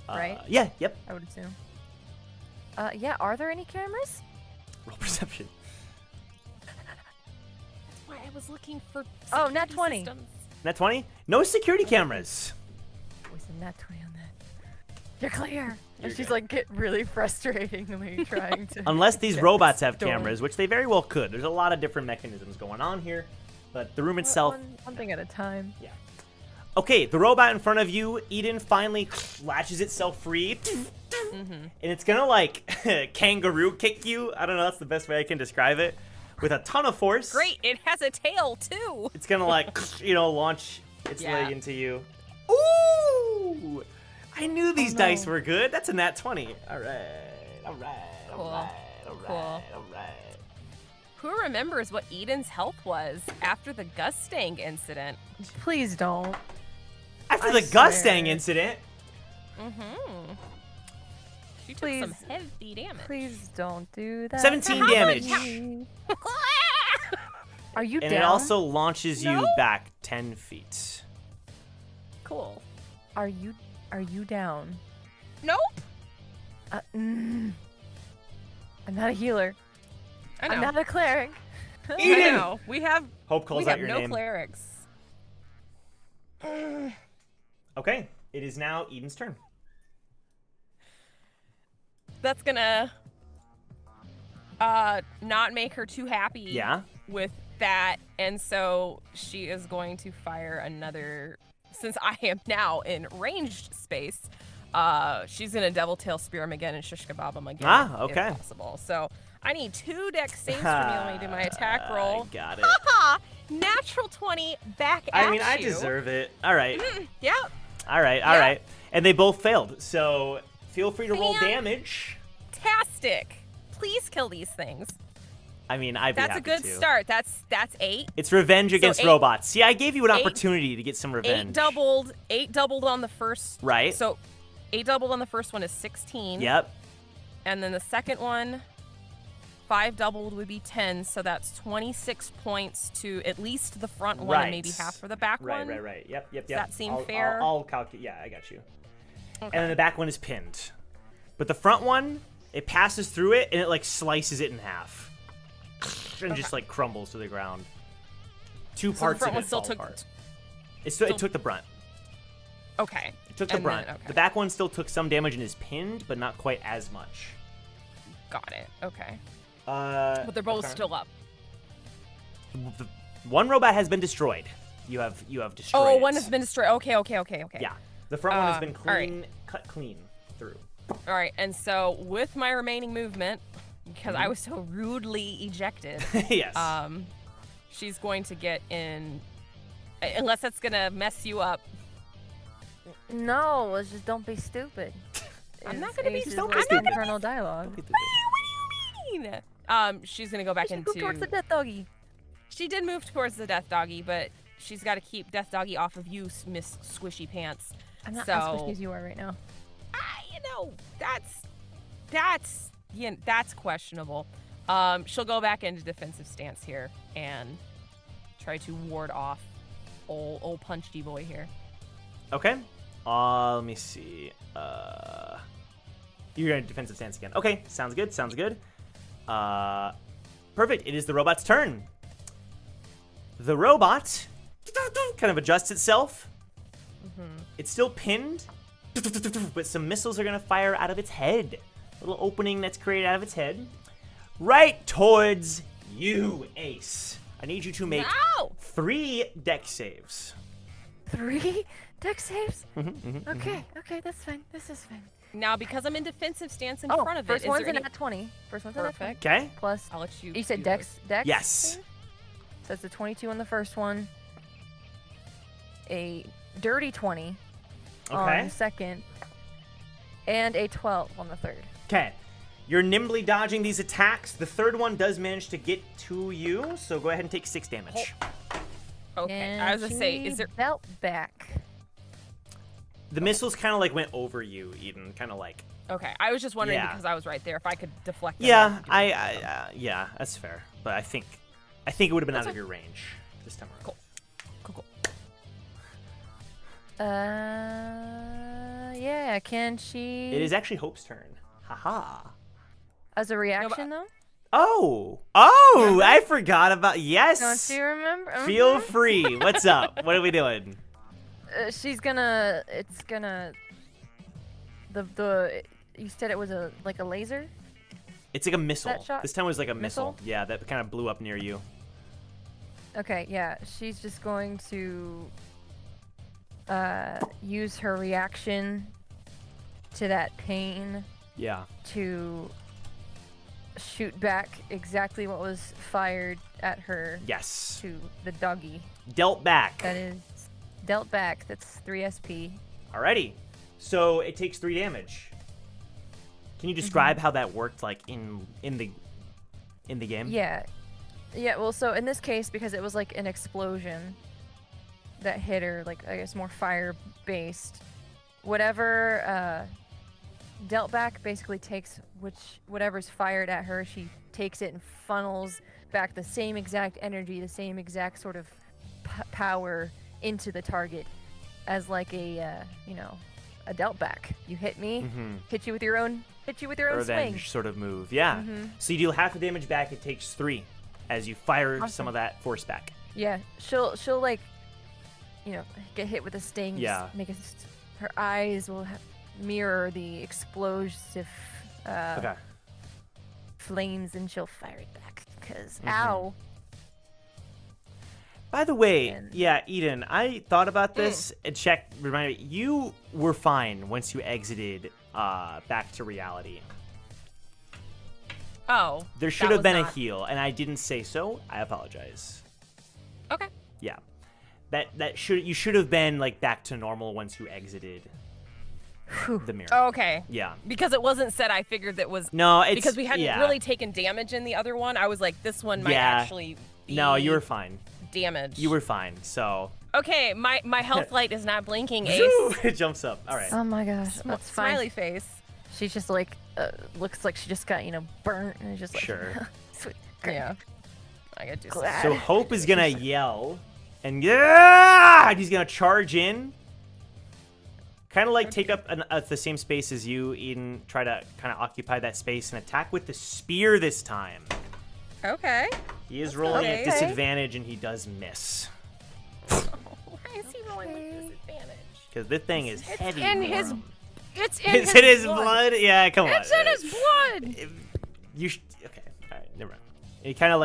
Right? Yeah. Yep. I would assume. Yeah. Are there any cameras? Roll perception. Why I was looking for. Oh, nat 20. Systems. Nat 20? No security cameras. Was a nat 20 on that? You're clear. You're And she's good. like get really frustratingly trying to. Unless these get robots this have door. cameras, which they very well could. There's a lot of different mechanisms going on here, but the room itself. One thing at a time. Yeah. Okay, the robot in front of you, Eden, finally latches itself free. And it's gonna like kangaroo kick you. I don't know, that's the best way I can describe it. With a ton of force. Great, it has a tail too. It's gonna like, launch its Yeah. leg into you. Ooh! I knew these no. dice were good. That's a nat 20. Alright. Cool. Who remembers what Eden's health was after the Gustang incident? Please don't. After I the Gustang swear. incident. She took Please. some heavy damage. Please don't do that. 17 damage. Are you And down? it also launches you No. back 10 feet. Cool. Are you down? Nope. I'm not a healer. I know. I'm not a cleric. I Eden! know. We have Hope calls we out have your no name. clerics. Okay, it is now Eden's turn. That's gonna not make her too happy Yeah. with that, and so she is going to fire another. Since I am now in ranged space, she's gonna double tail spear him again and shish kebab him again. Ah, if okay. possible. So I need 2 dex saves from you when we do my attack roll. I got it. Haha! Natural 20 back at I mean, you. I deserve it. All right. Yeah. All right. All right. And they both failed. So feel free to roll damage. Fantastic. Please kill these things. I mean, I'd be That's a happy good to. start. That's 8. It's revenge against 8 robots. See, I gave you an 8 opportunity to get some revenge. 8 doubled on the first. Right. So 8 doubled on the first one is 16. Yep. And then the second one, 5 doubled would be 10. So that's 26 points to at least the front one and maybe half for the back one. Right. Yep. Does that seem fair? I'll calculate. Yeah, I got you. Okay. And then the back one is pinned. But the front one, it passes through it and it like slices it in half. And just like crumbles to the ground. Two So parts the front of one it still fall took. apart. It took the brunt. Okay. It took the And brunt. then- okay. The back one still took some damage and is pinned, but not quite as much. Got it. Okay. But But they're both still up. One robot has been destroyed. You have destroyed. Oh, it. one has been destroyed. Okay. Yeah, the front one has been all right. cut clean through. All right, and so with my remaining movement, because Mm-hmm. I was so rudely ejected, Yes. she's going to get in, unless that's gonna mess you up. No, it's just don't be stupid. I'm not Is gonna be Ace's stupid. like I'm not gonna internal dialogue. What do you mean? She's gonna go back You should into. go towards the death doggy. She did move towards the death doggy, but she's got to keep death doggy off of you, Miss Squishy Pants. I'm not so, as squishy as you are right now. That's questionable. She'll go back into defensive stance here and try to ward off old punchy boy here. Okay. Let me see. You're gonna defensive stance again. Okay, sounds good. Perfect. It is the robot's turn. The robot kind of adjusts itself. It's still pinned, but some missiles are gonna fire out of its head. A little opening that's created out of its head, right towards you, Ace. I need you to make No! 3 dex saves. 3 deck saves? Okay, that's fine. This is fine. Now, because I'm in defensive stance in Oh, front of first it, is one's there a any... nat 20. First one's a nat 20. Perfect. Okay. Plus, I'll let you. you said do dex? Dex? Yes. save? So it's a 22 on the first one, a dirty 20 on Okay. the second, and a 12 on the third. Okay. You're nimbly dodging these attacks. The third one does manage to get to you, so go ahead and take 6 damage. Okay, And I was gonna say, she is there? belt back? The missiles kind of like went over you, Eden. Kind of like. Okay, I was just wondering Yeah. because I was right there if I could deflect. Them Yeah, or do yeah, that's fair. But I think it would have been That's out of fine. your range this time around. Cool. Yeah. Can she? It is actually Hope's turn. Haha. As a reaction, though. Oh, I forgot about. Yes. Don't you remember? Feel Mhm. free. What's up? What are we doing? She's gonna. It's gonna. The. You said it was a laser. It's like a missile. That shot? This time it was like a missile. Missile? Yeah, that kind of blew up near you. Okay, yeah. She's just going to use her reaction to that pain Yeah. to shoot back exactly what was fired at her Yes. to the doggy. Dealt back. That is dealt back. That's 3 SP. Alrighty. So it takes 3 damage. Can you describe how that worked, like in the game? Yeah. Yeah, well, so in this case, because it was like an explosion that hit her, like, I guess more fire-based, whatever dealt back basically takes whatever's fired at her, she takes it and funnels back the same exact energy, the same exact sort of power into the target as like a dealt back. You hit me, hit you with your own Revenge swing. sort of move. Yeah. So you deal half the damage back. It takes 3 as you fire Awesome. some of that force back. Yeah, she'll like, get hit with a sting. Yeah. Make her eyes will mirror the explosive Okay. flames, and she'll fire it back. Cause Mhm. ow. By the way, And- yeah, Eden, I thought about this and reminded me, you were fine once you exited back to reality. Oh. There should that have was been a not- heal, and I didn't say so. I apologize. Okay. Yeah. You should have been like back to normal once you exited the mirror. Okay. Yeah. Because it wasn't said, I figured that was No, it's because we hadn't yeah. really taken damage in the other one. I was like, this one might Yeah. actually be No, you were fine. damaged. You were fine. So Okay, my health light is not blinking, Ace. it jumps up. All right. Oh my gosh, that's fine. Smiley face. She's just like, looks like she just got burnt, and it's just like, Sure. sweet, great. Yeah. I gotta do Glad. So Hope is gonna yell, and he's gonna charge in. Kind of like take up the same space as you, Eden. Try to kind of occupy that space and attack with the spear this time. Okay. He is rolling at Okay. disadvantage, and he does miss. Why is he rolling with disadvantage? Because this thing is heavy. in for his- him. It's in It's his in his blood. blood? Yeah, come on. It's in his blood. You okay? All right, never mind. He kind of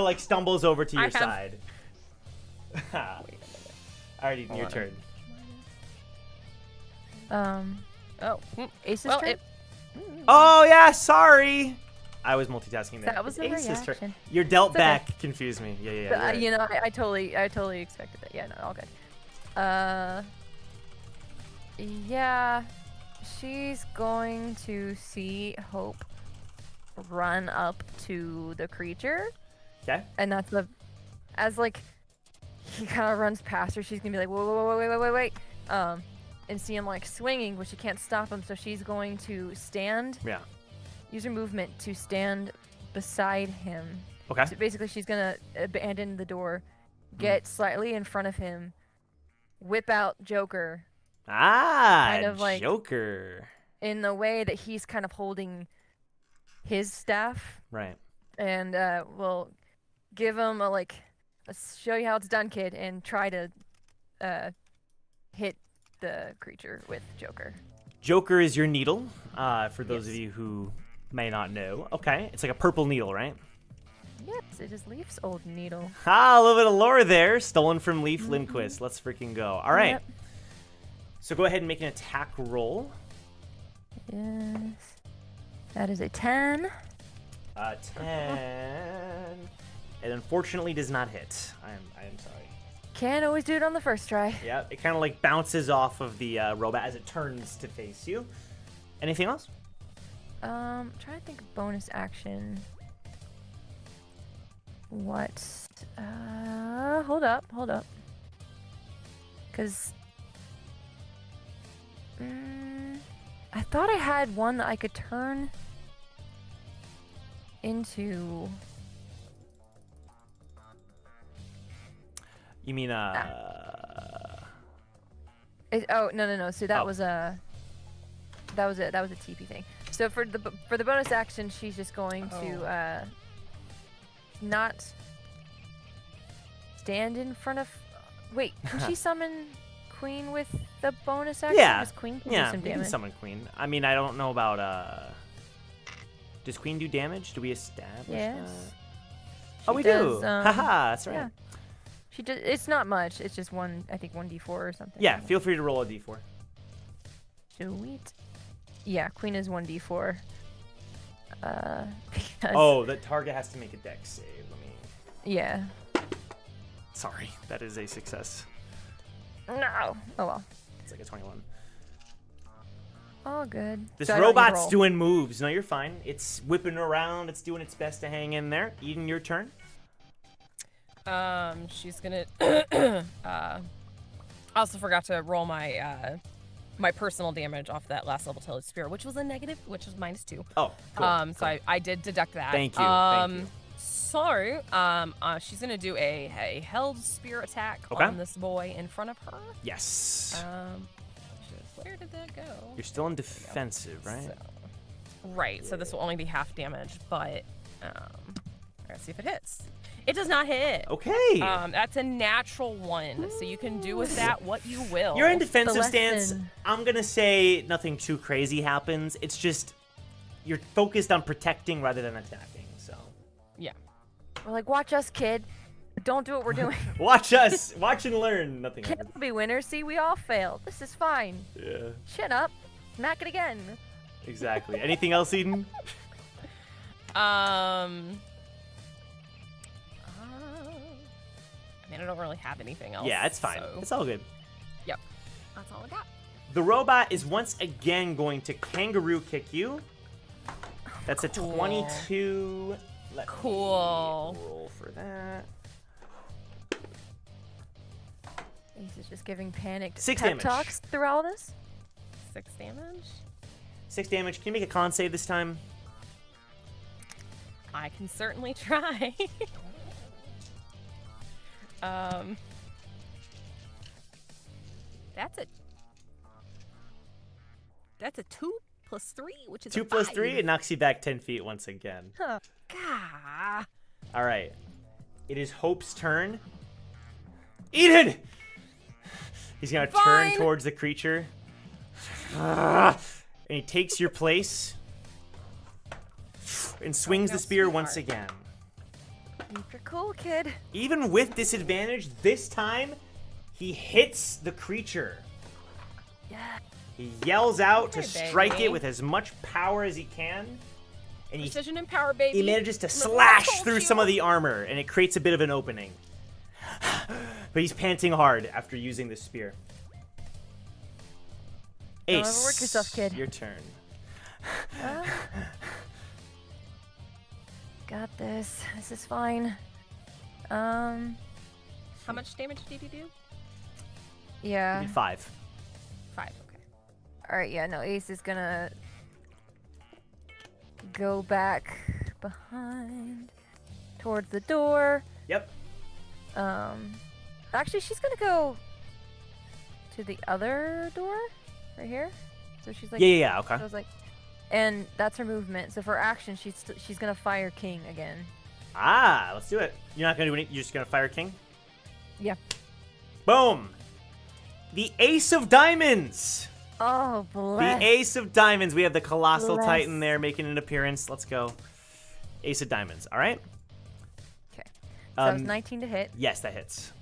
like stumbles over to your I have- side. All right, Eden, your on. turn. Oh. Ace's Well, turn? it. Oh yeah, sorry. I was multitasking there. That was a It's Ace's turn. reaction. Your dealt It's okay. back confused me. Yeah. But, you're right. I totally expected that. Yeah, no, all good. Yeah, she's going to see Hope run up to the creature, Okay. and that's as like he kind of runs past her. She's gonna be like, wait, and see him like swinging, but she can't stop him. So she's going to stand, Yeah. use her movement to stand beside him. Okay. So basically, she's gonna abandon the door, get slightly in front of him, whip out Joker kind of like- Joker. in the way that he's kind of holding his staff, Right. and we'll give him let's show you how it's done, kid, and try to hit the creature with Joker. Joker is your needle. For those of Yes. you who may not know. Okay. It's like a purple needle, right? Yes, it is Leaf's old needle. Ah, a little bit of lore there, stolen from Leaf Lindquist. Let's freaking go. All right. Yep. So go ahead and make an attack roll. Yes. That is a 10. 10. It unfortunately does not hit. I am sorry. Can't always do it on the first try. Yeah, it kind of like bounces off of the robot as it turns to face you. Anything else? Trying to think of bonus action. What? Hold up. Cause I thought I had one that I could turn into. You mean oh no. So that was a TP thing. So for the bonus action, she's just going to not stand in front of. Wait, can she summon Queen with the bonus action? Yeah. 'Cause Queen can Yeah, do some you can damage. summon Queen. I mean, I don't know about does Queen do damage? Do we establish Yes. that? She Oh, we does, do. Haha, that's right. yeah. She does. It's not much. It's just I think 1d4 or something. Yeah, feel free to roll a d4. Sweet. Yeah, Queen is 1d4. Because, Oh, the target has to make a dex save. Let me. yeah. Sorry, that is a success. No. Oh well. It's like a 21. All good. This So I don't need to robot's roll. doing moves. No, you're fine. It's whipping around. It's doing its best to hang in there. Eden, your turn. She's gonna. I also forgot to roll my my personal damage off that last level Tillage Spear, which was a negative, which was -2. Oh, cool. So I did deduct that. Thank you. Thank you. So, she's gonna do a held spear attack Okay. on this boy in front of her. Yes. Where did that go? You're still in defensive, right? Right. So this will only be half damage, but let's see if it hits. It does not hit. Okay. That's a natural 1, so you can do with that what you will. You're in defensive stance. lesson. I'm gonna say nothing too crazy happens. It's just you're focused on protecting rather than attacking. So Yeah. We're like, watch us, kid. Don't do what we're doing. watch us. Watch and learn. Nothing Can't happens. be winners. See, we all failed. This is fine. Yeah. Chin up. Smack it again. Exactly. Anything else, Eden? I mean, I don't really have anything else. Yeah, it's fine. so- It's all good. Yep. That's all I got. The robot is once again going to kangaroo kick you. That's a Cool. 22. Let me Cool. roll for that. Ace is just giving panicked 6 pep damage. talks through all this. 6 damage. 6 damage. Can you make a con save this time? I can certainly try. That's a 2 + 3, which is 2 a plus 5. 3. It knocks you back 10 feet once again. Gah. All right. It is Hope's turn. Eden! He's going to turn Fine. towards the creature. And he takes your place. And swings the spear once again. Keep your cool, kid. Even with disadvantage, this time, he hits the creature. Yeah. He yells out to Hey, strike baby. it with as much power as he can. And Precision and power, baby. he manages to Look what I slash told through you. some of the armor, and it creates a bit of an opening. But he's panting hard after using the spear. Don't Ace, overwork yourself, kid. your turn. Got this. This is fine. How much damage did you do? Yeah. You did 5. 5, okay. Alright, yeah, no, Ace is gonna go back behind towards the door. Yep. Actually, she's gonna go to the other door right here. So she's like, Yeah, okay. So it's like, and that's her movement. So for action, she's gonna fire King again. Ah, let's do it. You're not gonna do anything. You're just gonna fire King. Yeah. Boom. The Ace of Diamonds. Oh, bless. The Ace of Diamonds. We have the Colossal Bless. Titan there making an appearance. Let's go. Ace of Diamonds. All right. Okay. So that was Um, 19 to hit, Yes, that hits.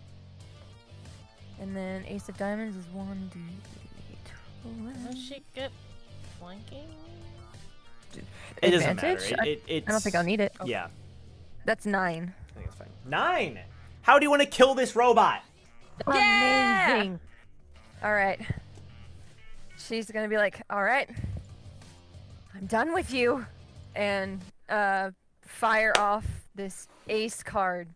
and then Ace of Diamonds is 1d12. Does she get flanking? It doesn't matter. Advantage? It's, I don't think I'll need it. Yeah, That's 9. I think it's fine. 9. How do you want to kill this robot? Yeah! Amazing. All right. She's gonna be like, all right. I'm done with you. And fire off this ace card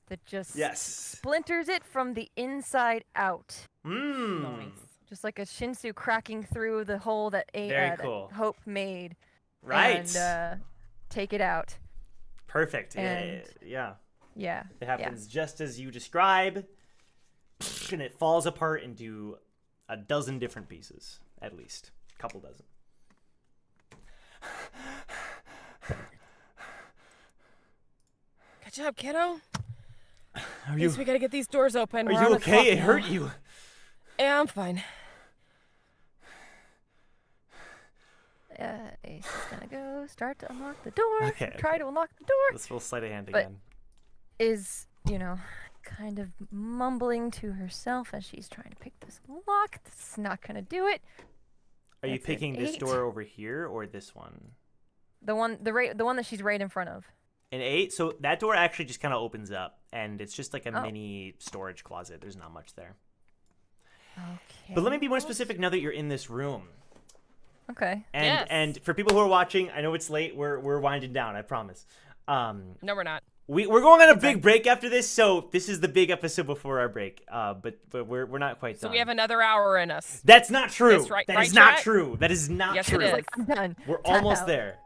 that just splinters it from the inside out. Nice. Just like a Shinsu cracking through the hole that, Very cool. that Hope made. Right. And take it out. Perfect. And yeah. Yeah. It happens just as you describe, and it falls apart into a dozen different pieces, at least. A couple dozen. Good job, kiddo. At least we gotta get these doors open. Are We're you on the okay? clock It now. hurt you. Yeah, I'm fine. Ace is gonna go start to unlock the door. Okay. Try to unlock the door. Let's roll sleight of hand But again. is, kind of mumbling to herself as she's trying to pick this lock. This is not gonna do it. Are you That's an picking this 8. door over here or this one? The one that she's right in front of. An 8? So that door actually just kind of opens up, and it's just like a Oh. mini storage closet. There's not much there. Okay. But let me be more specific now that you're in this room. Okay. And for people who are watching, I know it's late. We're winding down. I promise. No, we're not. We're going on a big break after this, so this is the big episode before our break. But we're not quite done. So we have another hour in us. That's not true. That's right. That right, is not chat? true. That is not Yes, true. it is. I'm done. We're Tap almost out. there.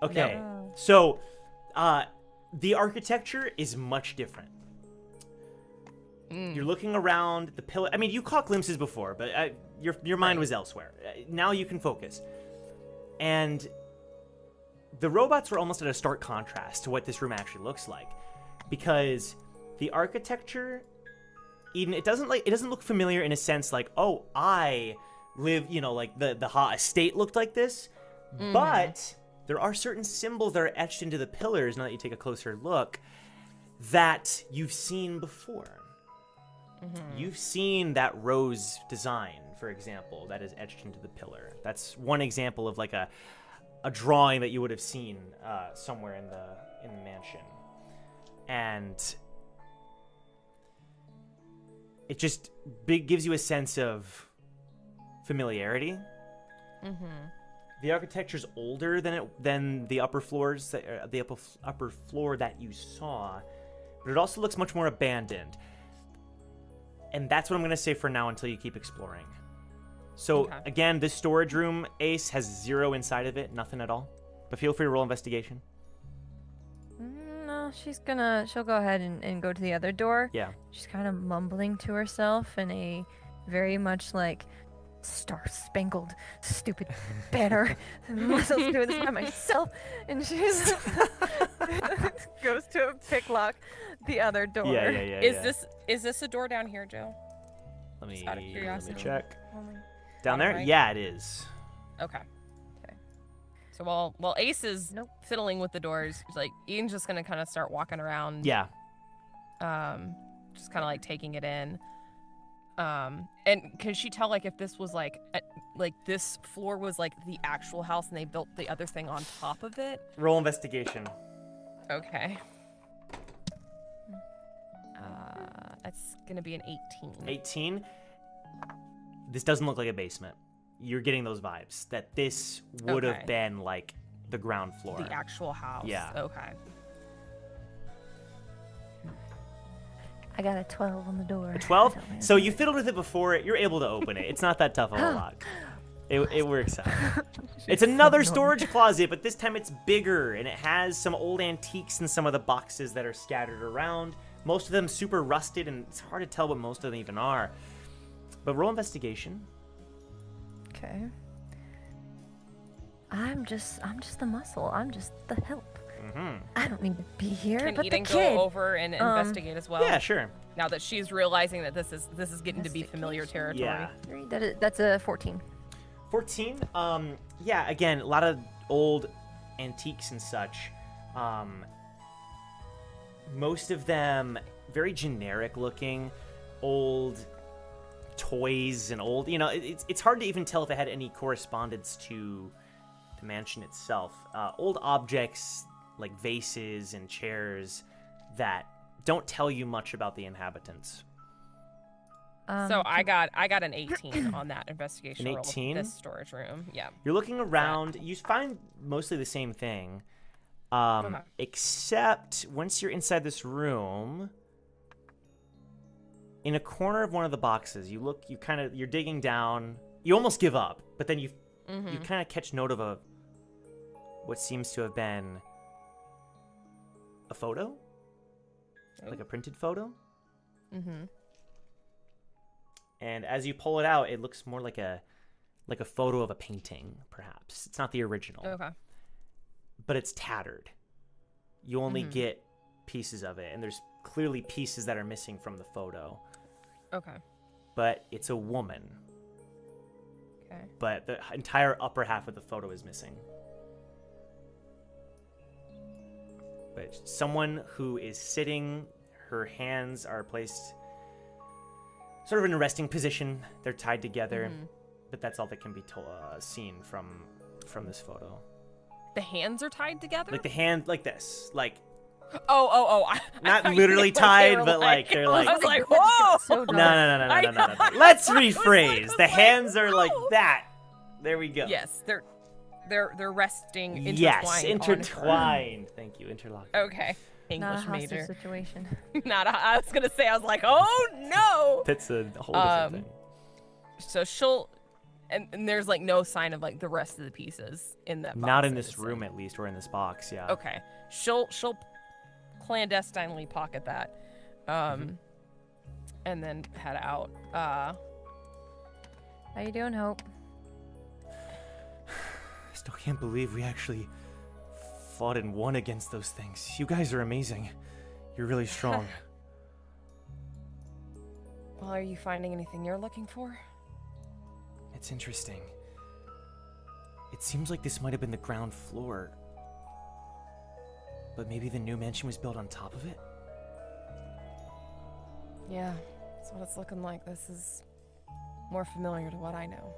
Okay. No. So, the architecture is much different. You're looking around the pillar. I mean, you caught glimpses before, but your mind was elsewhere. Now you can focus. And the robots are almost at a stark contrast to what this room actually looks like, because the architecture, even it doesn't look familiar in a sense like, oh, I live, like the Ha estate looked like this, but there are certain symbols that are etched into the pillars. Now that you take a closer look, that you've seen before. You've seen that rose design, for example, that is etched into the pillar. That's one example of like a drawing that you would have seen somewhere in the mansion, and it just gives you a sense of familiarity. The architecture's older than the upper floors, the upper floor that you saw, but it also looks much more abandoned. And that's what I'm going to say for now until you keep exploring. So, again, this storage room, Ace, has 0 inside of it, nothing at all. But feel free to roll investigation. No, she'll go ahead and go to the other door. Yeah. She's kind of mumbling to herself in a very much like star-spangled, stupid banner. I must do this by myself. And she goes to picklock the other door. Yeah. Is this a door down here, Joe? Let Just out of me curiosity. check. Only- Down there? Right? Yeah, it is. Okay. So while Ace is fiddling with the doors, it's like Ian's just gonna kind of start walking around. Yeah. Just kind of like taking it in. And can she tell like if this was like this floor was like the actual house and they built the other thing on top of it? Roll investigation. Okay. That's gonna be an 18. 18. This doesn't look like a basement. You're getting those vibes that this would have been like the ground floor. The actual house. Yeah. Okay. I got a 12 on the door. A 12? So you fiddled with it before. You're able to open it. It's not that tough of a lock. It works out. It's another storage closet, but this time it's bigger, and it has some old antiques in some of the boxes that are scattered around. Most of them super rusted, and it's hard to tell what most of them even are. But roll investigation. Okay. I'm just the muscle. I'm just the help. I don't need to be here, Can but Eden the kid. go over and investigate as well? Yeah, sure. Now that she's realizing that this is getting to be familiar territory. Yeah. That's a 14. 14. Yeah, again, a lot of old antiques and such. Most of them very generic looking, old toys and old, it's hard to even tell if it had any correspondence to the mansion itself. Old objects like vases and chairs that don't tell you much about the inhabitants. So I got an 18 on that investigation An roll. 18? This storage room. Yeah. You're looking around. You find mostly the same thing, Okay. except once you're inside this room, in a corner of one of the boxes, you look. You're digging down. You almost give up, but then you kind of catch note of what seems to have been a photo, like a printed photo. Mm-hmm. And as you pull it out, it looks more like a photo of a painting, perhaps. It's not the original. Okay. But it's tattered. You only get pieces of it, and there's clearly pieces that are missing from the photo. Okay. But it's a woman. Okay. But the entire upper half of the photo is missing. But someone who is sitting, her hands are placed sort of in a resting position. They're tied together, but that's all that can be seen from this photo. The hands are tied together? Like the hand, like this, like Oh. not literally tied, but like they're like. I was like, whoa! No. Let's rephrase. The hands are like that. There we go. Yes, they're resting intertwined. Yes, on intertwined. Thank you, interlock. her. Okay. Not a English hostage major. situation. I was gonna say. I was like, oh no. That's a whole different thing. So she'll, and there's like no sign of like the rest of the pieces in that box. Not in that this it's room, at least, or in this box. Yeah. Okay. She'll clandestinely pocket that, and then head out. How you doing, Hope? I still can't believe we actually fought and won against those things. You guys are amazing. You're really strong. Well, are you finding anything you're looking for? It's interesting. It seems like this might have been the ground floor. But maybe the new mansion was built on top of it? Yeah, that's what it's looking like. This is more familiar to what I know.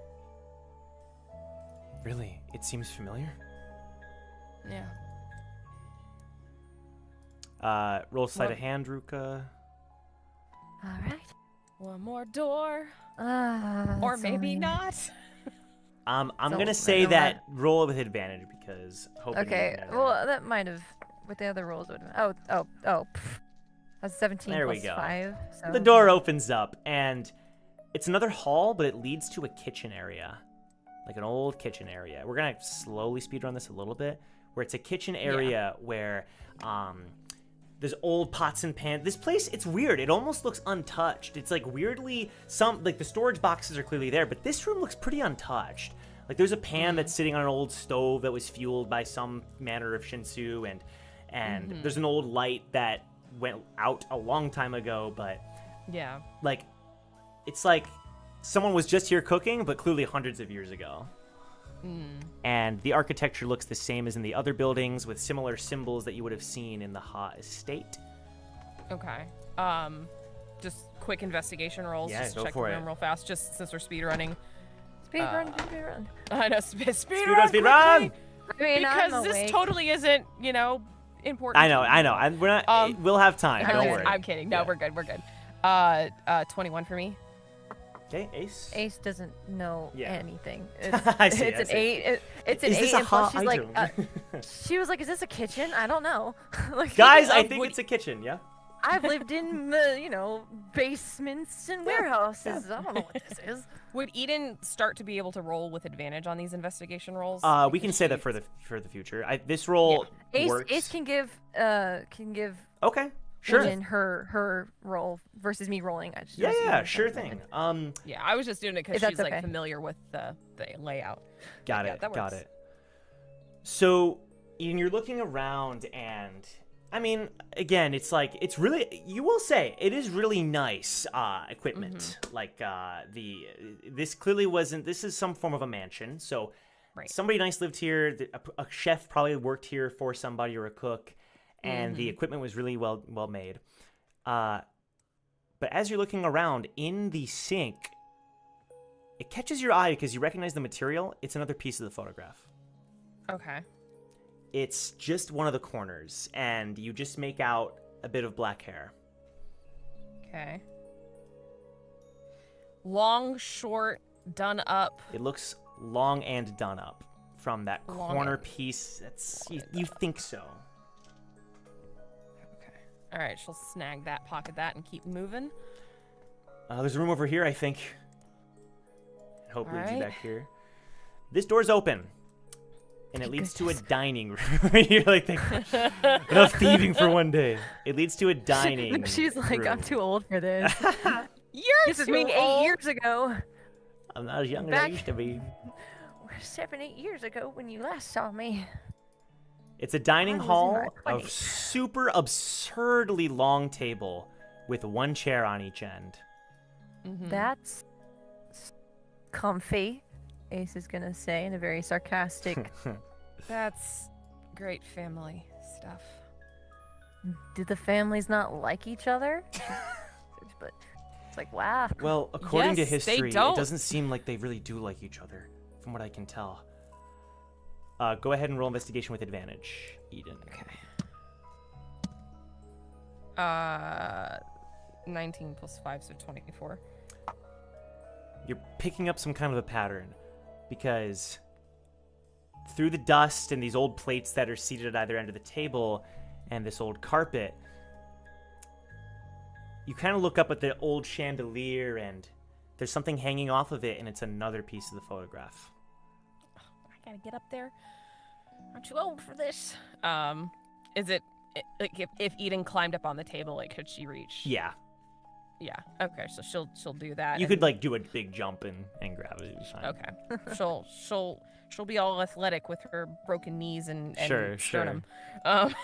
Really? It seems familiar? Yeah. Roll sleight of Well- hand, Ruka. All right. One more door, or That's maybe only- not. I'm So, gonna say I that roll with advantage because hoping Okay. you never- Well, that might have. With the other rolls would. Oh. Pff. That's 17 There we plus go. 5. So. The door opens up and it's another hall, but it leads to a kitchen area, like an old kitchen area. We're gonna slowly speedrun this a little bit, where it's a kitchen area where there's old pots and pans. This place, it's weird. It almost looks untouched. It's like weirdly like the storage boxes are clearly there, but this room looks pretty untouched. Like there's a pan that's sitting on an old stove that was fueled by some manner of Shinsu, and there's an old light that went out a long time ago, but Yeah. like it's like someone was just here cooking, but clearly hundreds of years ago. And the architecture looks the same as in the other buildings, with similar symbols that you would have seen in the Ha estate. Okay. Just quick investigation rolls. Yeah, just go check for the it. room real fast, just since we're speed running. Speed run. I know, speed Speed run, run, speed quickly, run! I mean, because I'm this awake. totally isn't, important. I know. We're not. We'll have time. Don't worry. I'm kidding. No, Yeah. we're good. 21 for me. Okay, Ace. Ace doesn't know Yeah. anything. I see, It's I an see. 8. It's an Is 8, this a and plus hot she's like, item? she was like, "Is this a kitchen? I don't know." Like, Guys, I think it's a kitchen. Yeah. I've lived in, basements and warehouses. I don't know what this is. Would Eden start to be able to roll with advantage on these investigation rolls? We can say that for the future. This roll works. Ace can give Okay. Sure. Eden her roll versus me rolling. Yeah, sure thing. Yeah, I was just doing it because If that's she's like okay. familiar with the layout. Got Yeah, it. that Got works. it. So, Ian, you're looking around, and I mean, again, it's like it's really. You will say it is really nice equipment. Like this clearly wasn't. This is some form of a mansion. So, Right. somebody nice lived here. A chef probably worked here for somebody, or a cook, and the equipment was really well made. But as you're looking around in the sink, it catches your eye because you recognize the material. It's another piece of the photograph. Okay. It's just one of the corners, and you just make out a bit of black hair. Okay. long, short, done up. It looks long and done up from that Long corner and- piece. That's you think so. Okay. All right, she'll snag that, pocket that, and keep moving. There's a room over here, I think. Hope leads you Alright. back here. This door's open, and it Thank leads to a goodness. dining room. You're like, enough thieving for one day. It leads to a dining. She's like, I'm room. too old for this. You're This is too me 8 old. years ago. I'm not as young as I Back- used to be. 7, 8 years ago when you last saw me. It's a dining I was in hall my of 20s. super absurdly long table with one chair on each end. Mhm. That's comfy, Ace is gonna say in a very sarcastic. That's great family stuff. Did the families not like each other? But it's like, wow. Well, according to Yes, they history, it don't. doesn't seem like they really do like each other, from what I can tell. Go ahead and roll investigation with advantage, Eden. Okay. 19 plus 5, so 24. You're picking up some kind of a pattern, because through the dust and these old plates that are seated at either end of the table and this old carpet, you kind of look up at the old chandelier and there's something hanging off of it, and it's another piece of the photograph. I gotta get up there. I'm too old for this. Is it like if Eden climbed up on the table, like could she reach? Yeah, Yeah. Okay, so she'll do that. you and- could like do a big jump and grab it. It'd be fine. Okay. she'll be all athletic with her broken knees and Sure, sternum.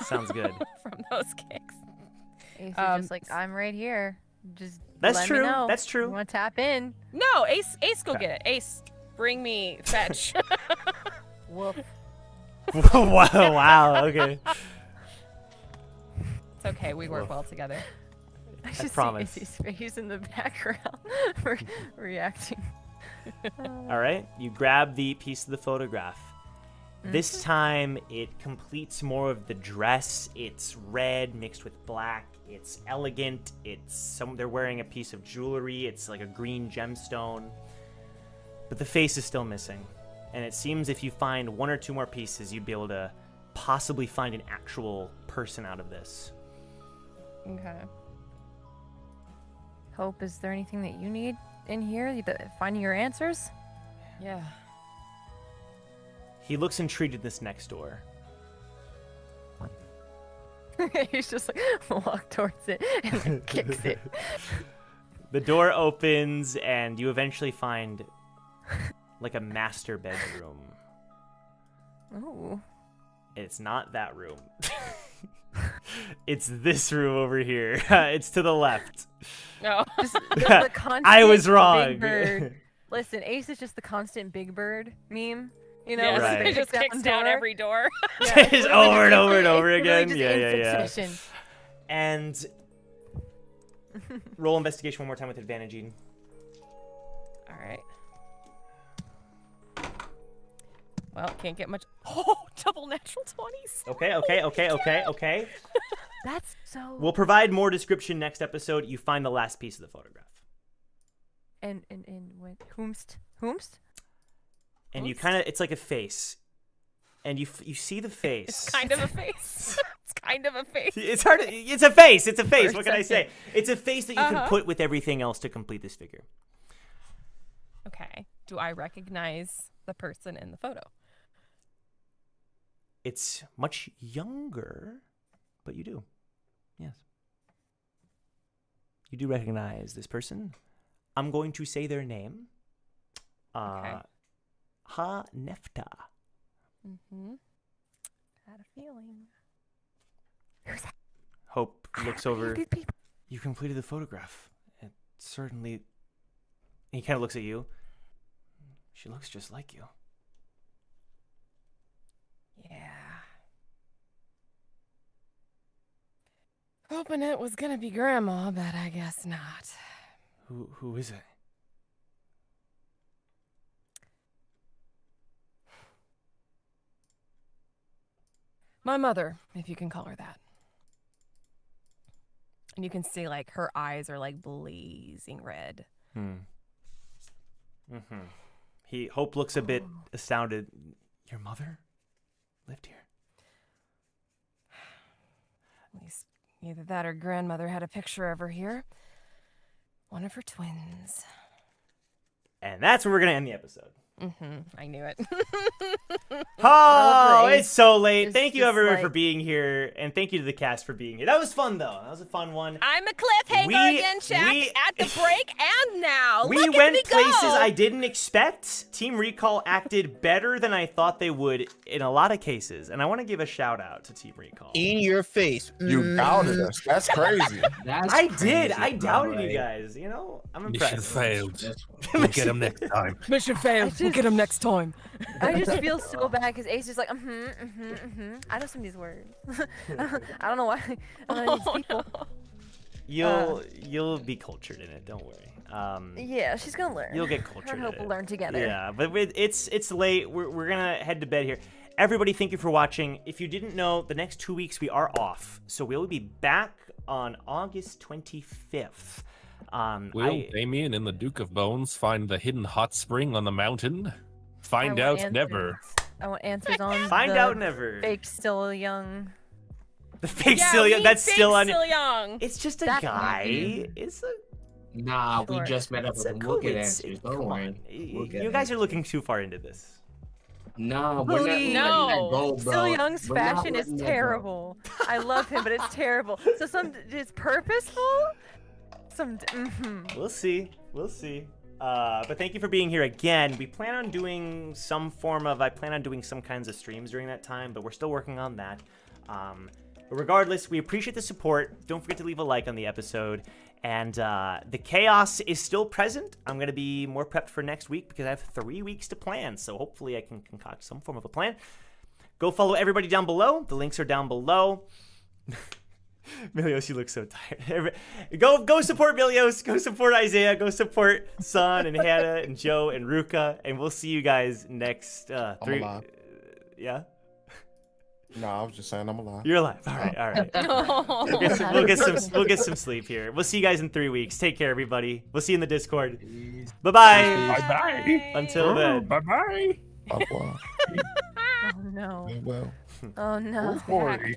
Sounds good. From those kicks. Ace is Um, just like, I'm right here. Just That's let true. Me know. That's true. You want to tap in? No, Ace, go Okay. get it. Ace, bring me fetch. Woof. Wow. Okay. It's okay. We work Woof. well together. I just promise. see Ace's face in the background reacting. All right, you grab the piece of the photograph. This time, it completes more of the dress. It's red mixed with black. It's elegant. They're wearing a piece of jewelry. It's like a green gemstone. But the face is still missing. And it seems if you find one or two more pieces, you'd be able to possibly find an actual person out of this. Okay. Hope, is there anything that you need in here? Finding your answers? Yeah. He looks intrigued at this next door. He's just like, walk towards it and then kicks it. The door opens, and you eventually find like a master bedroom. Ooh. It's not that room. It's this room over here. It's to the left. No. Just the constant I was wrong. Big Bird. Listen, Ace is just the constant Big Bird meme. You know, Yeah, where Right. he He just kicks down door. every door. Yeah, it's Just literally over and over and it's over literally again. just Yeah. infiltration. And roll investigation one more time with advantage, Eden. All right. Well, can't get much. Oh, double natural 20s. Okay. That's so. We'll provide more description next episode. You find the last piece of the photograph. And when whomst? And you Oops. kind of, it's like a face. And you see the face. It's kind of a face. It's kind of a face. It's hard. It's a face. It's a face. For a What can I say? second. It's a face that you can Uh-huh. put with everything else to complete this figure. Okay. Do I recognize the person in the photo? It's much younger, but you do. Yes. You do recognize this person. I'm going to say their name. Okay. Ha Nefta. Mm-hmm. Had a feeling. Hope looks over. These people. You completed the photograph. It certainly. He kind of looks at you. She looks just like you. Yeah. Hoping it was gonna be Grandma, but I guess not. Who is it? My mother, if you can call her that. And you can see like her eyes are like blazing red. Hope looks a bit astounded. Your mother lived here? At least either that or grandmother had a picture of her here. One of her twins. And that's where we're gonna end the episode. I knew it. Oh, it's so late. It's Thank you just everyone for like- being here, and thank you to the cast for being here. That was fun though. That was a fun one. I'm a cliffhanger again, Shaq. we- At the break and now. We Look at went me places go. I didn't expect. Team Recall acted better than I thought they would in a lot of cases, and I want to give a shout out to Team Recall. In your face. You doubted us. That's crazy. That's I did. crazy, I doubted you right? guys. You know, I'm Mission impressed. failed. That's- We'll get him next time. Mission failed. We'll get him next time. I just feel so bad because Ace is like, I know some of these words. I don't know why. I don't know these people. You'll be cultured in it. Don't worry. Yeah, she's gonna learn. You'll get Her cultured. and Hope in will it. learn together. Yeah, but it's late. We're gonna head to bed here. Everybody, thank you for watching. If you didn't know, the next 2 weeks we are off, so we'll be back on August 25th. Will Damien and the Duke of Bones find the hidden hot spring on the mountain? Find I want out never. answers. I want answers on Find the out never. fake still young. The fake Yeah, still we young. need That's fake still on. still young. It's just a That- guy. It's a. Nah, we Sure. just met up It's with a him. cool. We'll get It's, answers. come Don't on. worry. We'll get You guys are answers. looking too far into this. No, we're not letting that No. go, bro. Still Young's We're not fashion is letting that go. terrible. I love him, but it's terrible. So it's purposeful. We'll see. We'll see. But thank you for being here again. We plan on doing some form of. I plan on doing some kinds of streams during that time, but we're still working on that. But regardless, we appreciate the support. Don't forget to leave a like on the episode. And the chaos is still present. I'm going to be more prepped for next week because I have 3 weeks to plan. So hopefully I can concoct some form of a plan. Go follow everybody down below. The links are down below. Milios, you look so tired. Go support Milios. Go support Isaiah. Go support Son and Hannah and Joe and Ruka. And we'll see you guys next I'm 3. alive. Yeah? No, I was just saying I'm alive. You're alive. All right. All right. We'll get some sleep here. We'll see you guys in 3 weeks. Take care, everybody. We'll see you in the Discord. Bye-bye. Bye-bye. Until then. Bye-bye. Au revoir. Oh no. Well. Oh no. Boy.